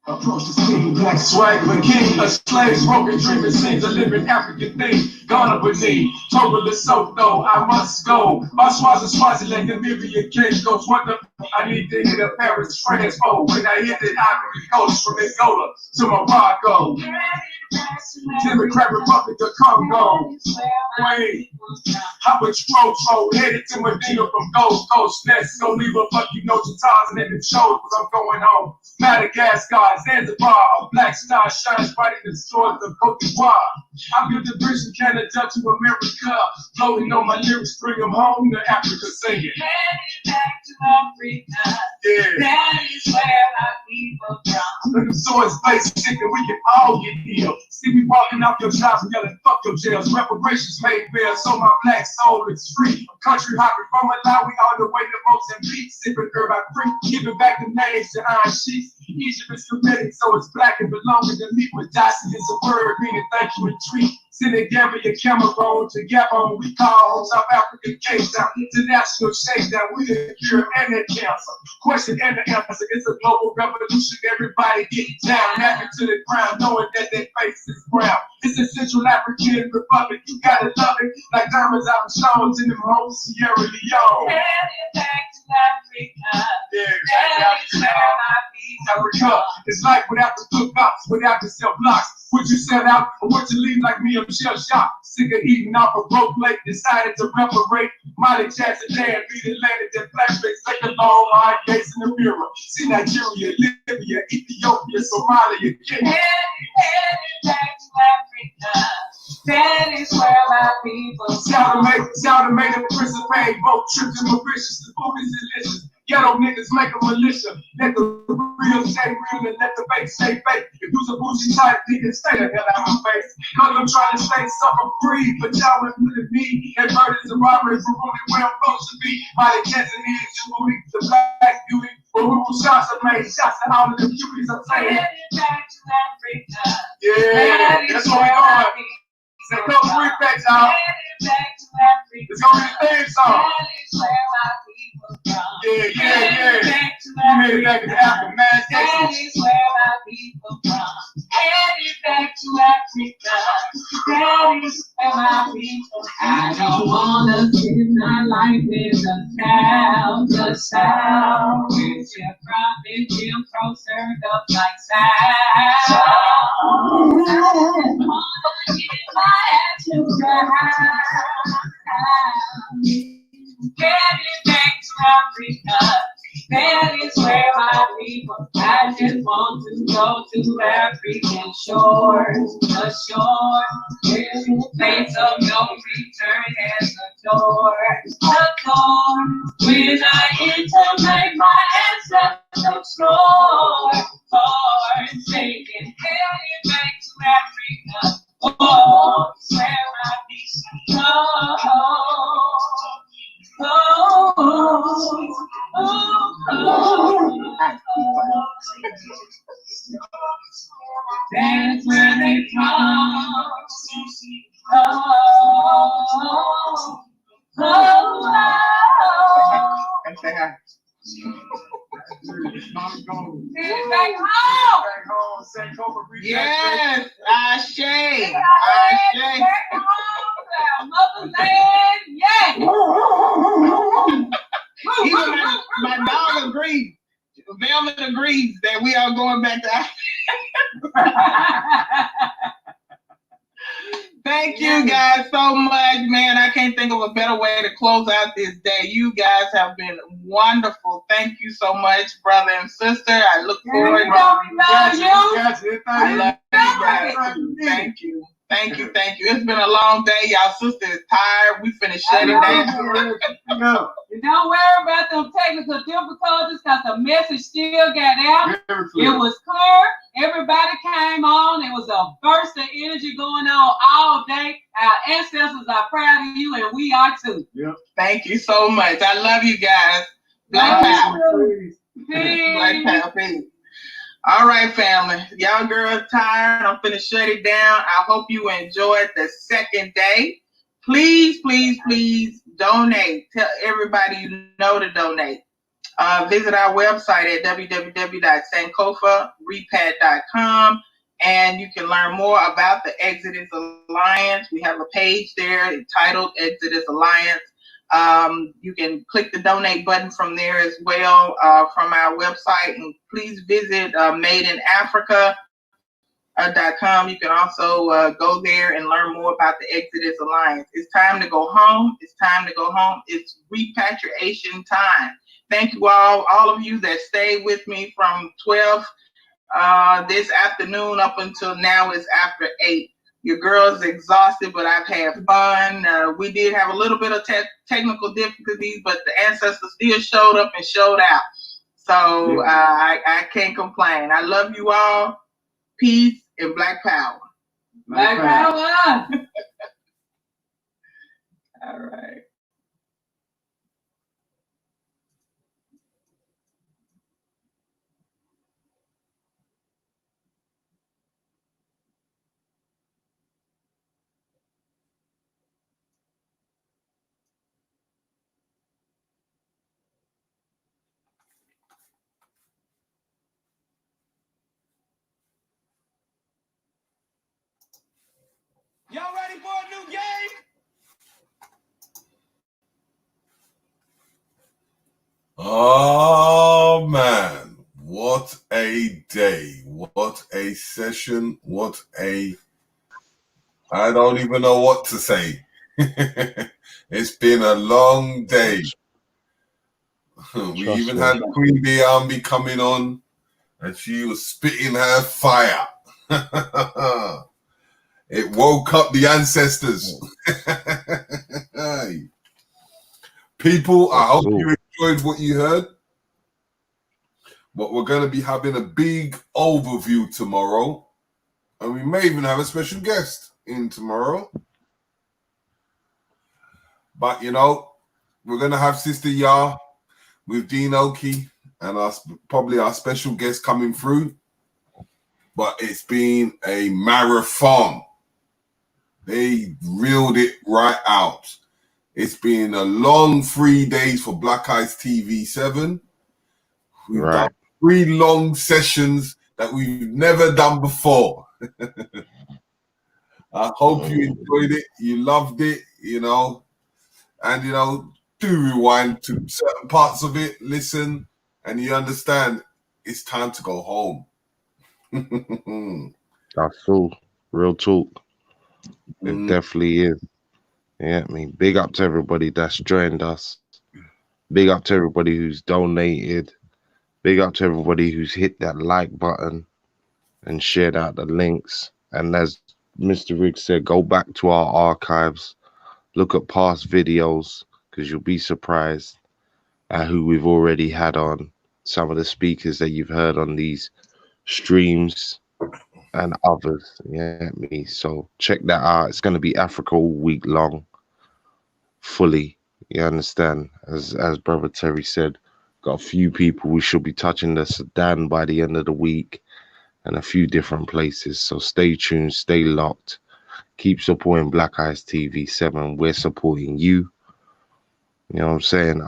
Approach the scene, black swag, the king, a slave, smoking, dreaming, sings a living African thing. Gonna beneath, total Lesotho, I must go. Swaziland, Namibia, Cape Coast, what the I need to hit a Paris, France, when I hit the Ivory Coast, from Angola to Morocco. Democratic Republic of Congo. Wait, I patrol, headed to Medina from Gold Coast. Let's go leave a fuck, you know, Tarzan and the shows, cause I'm going home. Madagascar, Zanzibar, a black star shines bright in the stores of Cote d'Ivoire. I built the bridge from Canada to America, floating on my lyrics, bring them home to Africa singing. Headed back to Africa. Yeah. That is where my people from. Let the swords face sick and we can all get healed. See me walking out your jobs and yelling, fuck your jails. Reparations made fair, so my black soul is free. Country hopping from Malawi all the way to Mozambique. Sipping herb I free, giving back the names to iron sheets. Egypt is Semitic, so it's black and belonging to me. But Dasi is a word, meaning thank you and treat. Senegambia, Cameroon to Gabon, we call South Africa, Cape Town, international shakedown. We the cure and the cancer. Question and the answer. It's a global revolution. Everybody get down, napping to the ground, knowing that their face is brown. It's a Central African Republic. You gotta love it, like diamonds out of stones in the most Sierra Leone. Headed back to Africa. That is where my people Africa. It's like without the cook-ups, without the self-blocks. Would you sell out or would you leave like me? I'm shell-shocked. Sick of eating off a broke plate, decided to reparate. Molly Jackson, Dan, beat Atlantic, that flashback, take a long, hard days in the mirror. See Nigeria, Libya, Ethiopia, Somalia, Kenya. Headed back to Africa. That is where my people from. Shout made a participate, both trips and Mauritius. The food is delicious. Ghetto niggas make a militia. Let the real stay real and let the fake stay fake. If you's a bougie type, nigga, stay the hell out of my face. Cause I'm trying to stay suffer free, but y'all ain't with me. And murders and robberies are only where I'm supposed to be. Molly Jackson is Julie, the black beauty. But who shots are made, shots to all of the beauties I'm saying. Headed back to Africa. Yeah, that's what we going. Say, come bring back, y'all. Headed back to Africa. It's gonna be the theme song. That is where my people from. Yeah. Back to You made it back to Africa, man. That is where my people from. Headed back to Africa. That is where my people from. I don't wanna live my life in the South. With your profit, Jim Crow served up like South. I wanna get my ass to the house. Headed back to Africa. That is where my people. I just want to go to African shores, a shore where the place of no return has a door. When I enter, make my ancestors soar, singing, headed back to Africa. Oh, where my people That's where they come. Yes, Ashe. Ashe. Motherland, yeah. Even my dog agrees. Velvet agrees that we are going back to Thank you guys so much, man. I can't think of a better way to close out this day. You guys have been wonderful. Thank you so much, brother and sister. I look forward to I love you guys. Thank you. Thank you. Thank you. It's been a long day. Y'all sister is tired. We finished shutting down. Don't worry about them technical difficulties because the message still got out. It was clear. Everybody came on. It was a burst of energy going on all day. Our ancestors are proud of you, and we are too. Yep. Thank you so much. I love you guys. Black Power. Black Power. Peace. All right, family. Y'all girls tired. I'm finna shut it down. I hope you enjoyed the second day. Please, please, please donate. Tell everybody you know to donate. Visit our website at www.sankofarepad.com and you can learn more about the Exodus Alliance. We have a page there entitled Exodus Alliance. You can click the donate button from there as well from our website. And please visit madeinafrica.com. You can also go there and learn more about the Exodus Alliance. It's time to go home. It's time to go home. It's repatriation time. Thank you all of you that stayed with me from 12 this afternoon up until now. It's after 8. Your girl's exhausted, but I've had fun. We did have a little bit of technical difficulties, but the ancestors still showed up and showed out. So I can't complain. I love you all. Peace and Black Power. Black Power. All right. Y'all ready for a new game? Oh man, what a day, what a session, what a, I don't even know what to say. It's been a long day. We even had Queen Bee Army coming on and she was spitting her fire. It woke up the ancestors. People, I hope you enjoyed what you heard. But we're going to be having a big overview tomorrow. And we may even have a special guest in tomorrow. But, you know, we're going to have Sister Yah with Dean Oki and probably our special guest coming through. But it's been a marathon. They reeled it right out. It's been a long 3 days for Black Eyes TV 7. We've done 3 long sessions that we've never done before. I hope you enjoyed it. You loved it, you know. And, you know, do rewind to certain parts of it, listen, and you understand it's time to go home. That's true. Real talk. It definitely is. Yeah, I mean, big up to everybody that's joined us. Big up to everybody who's donated. Big up to everybody who's hit that like button and shared out the links. And as Mr. Riggs said, go back to our archives. Look at past videos because you'll be surprised at who we've already had on. Some of the speakers that you've heard on these streams and others. Yeah, me. So check that out. It's going to be Africa all week long, fully. You understand? As Brother Terry said, got a few people. We should be touching the Sudan by the end of the week and a few different places. So stay tuned, stay locked. Keep supporting Black Eyes TV 7. We're supporting you. You know what I'm saying?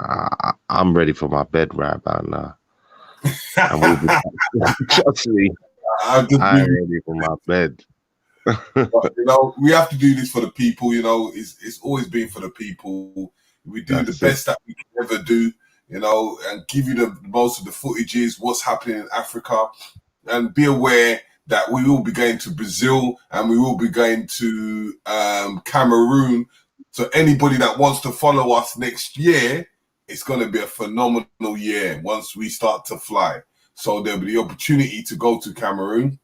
I'm ready for my bed right about now. And we'll be trust me. I'm just I'm ready for my bed. But, you know, we have to do this for the people. You know, it's always been for the people. We do the best that we can ever do. You know, and give you the most of the footages, what's happening in Africa, and be aware that we will be going to Brazil and we will be going to Cameroon. So anybody that wants to follow us next year, it's going to be a phenomenal year once we start to fly. So there'll be the opportunity to go to Cameroon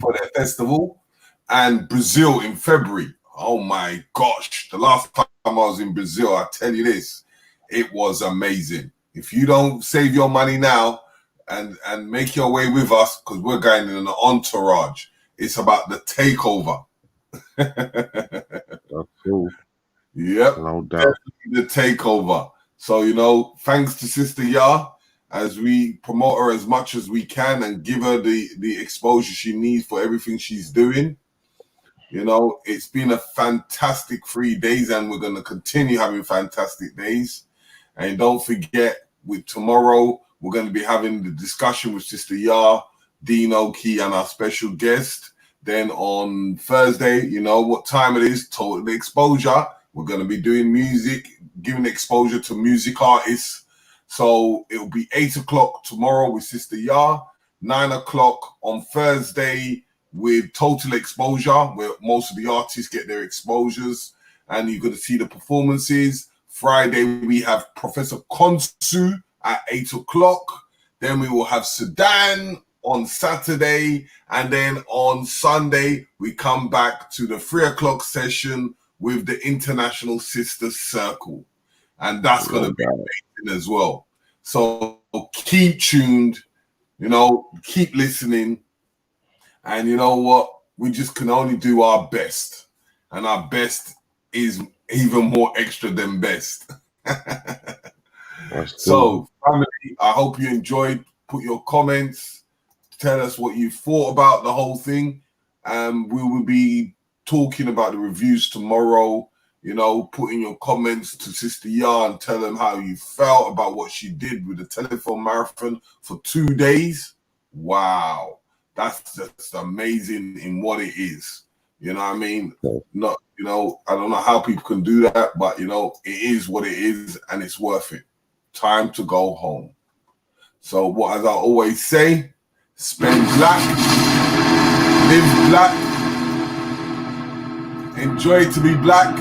for their festival and Brazil in February. Oh my gosh. The last time I was in Brazil, I tell you this, it was amazing. If you don't save your money now and make your way with us, because we're going in an entourage, it's about the takeover. That's cool. Yep. No doubt. The takeover. So, you know, thanks to Sister Ya, as we promote her as much as we can and give her the exposure she needs for everything she's doing. You know, it's been a fantastic 3 days and we're going to continue having fantastic days. And don't forget, with tomorrow, we're going to be having the discussion with Sister Ya, Dino, Key, and our special guest. Then on Thursday, you know what time it is, Total Exposure. We're going to be doing music, giving exposure to music artists. So it'll be 8 o'clock tomorrow with Sister Ya, 9 o'clock on Thursday with Total Exposure, where most of the artists get their exposures, and you're going to see the performances. Friday, we have Professor Konsu at 8 o'clock. Then we will have Sudan on Saturday. And then on Sunday, we come back to the 3 o'clock session with the International Sisters Circle. And that's going to be amazing as well. So keep tuned, you know, keep listening. And you know what? We just can only do our best. And our best is even more extra than best. So, family, I hope you enjoyed. Put your comments. Tell us what you thought about the whole thing. We will be talking about the reviews tomorrow. You know, put in your comments to Sister Ya and tell them how you felt about what she did with the telethon marathon for 2 days. Wow. That's just amazing in what it is. You know what I mean? Not, you know, I don't know how people can do that, but you know, it is what it is and it's worth it. Time to go home. So what, as I always say, spend black, live black, enjoy to be black,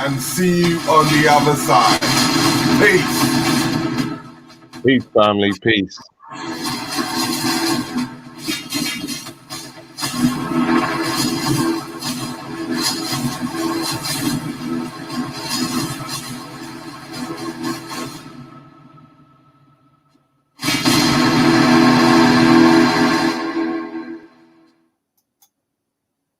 and see you on the other side. Peace. Peace, family. Peace.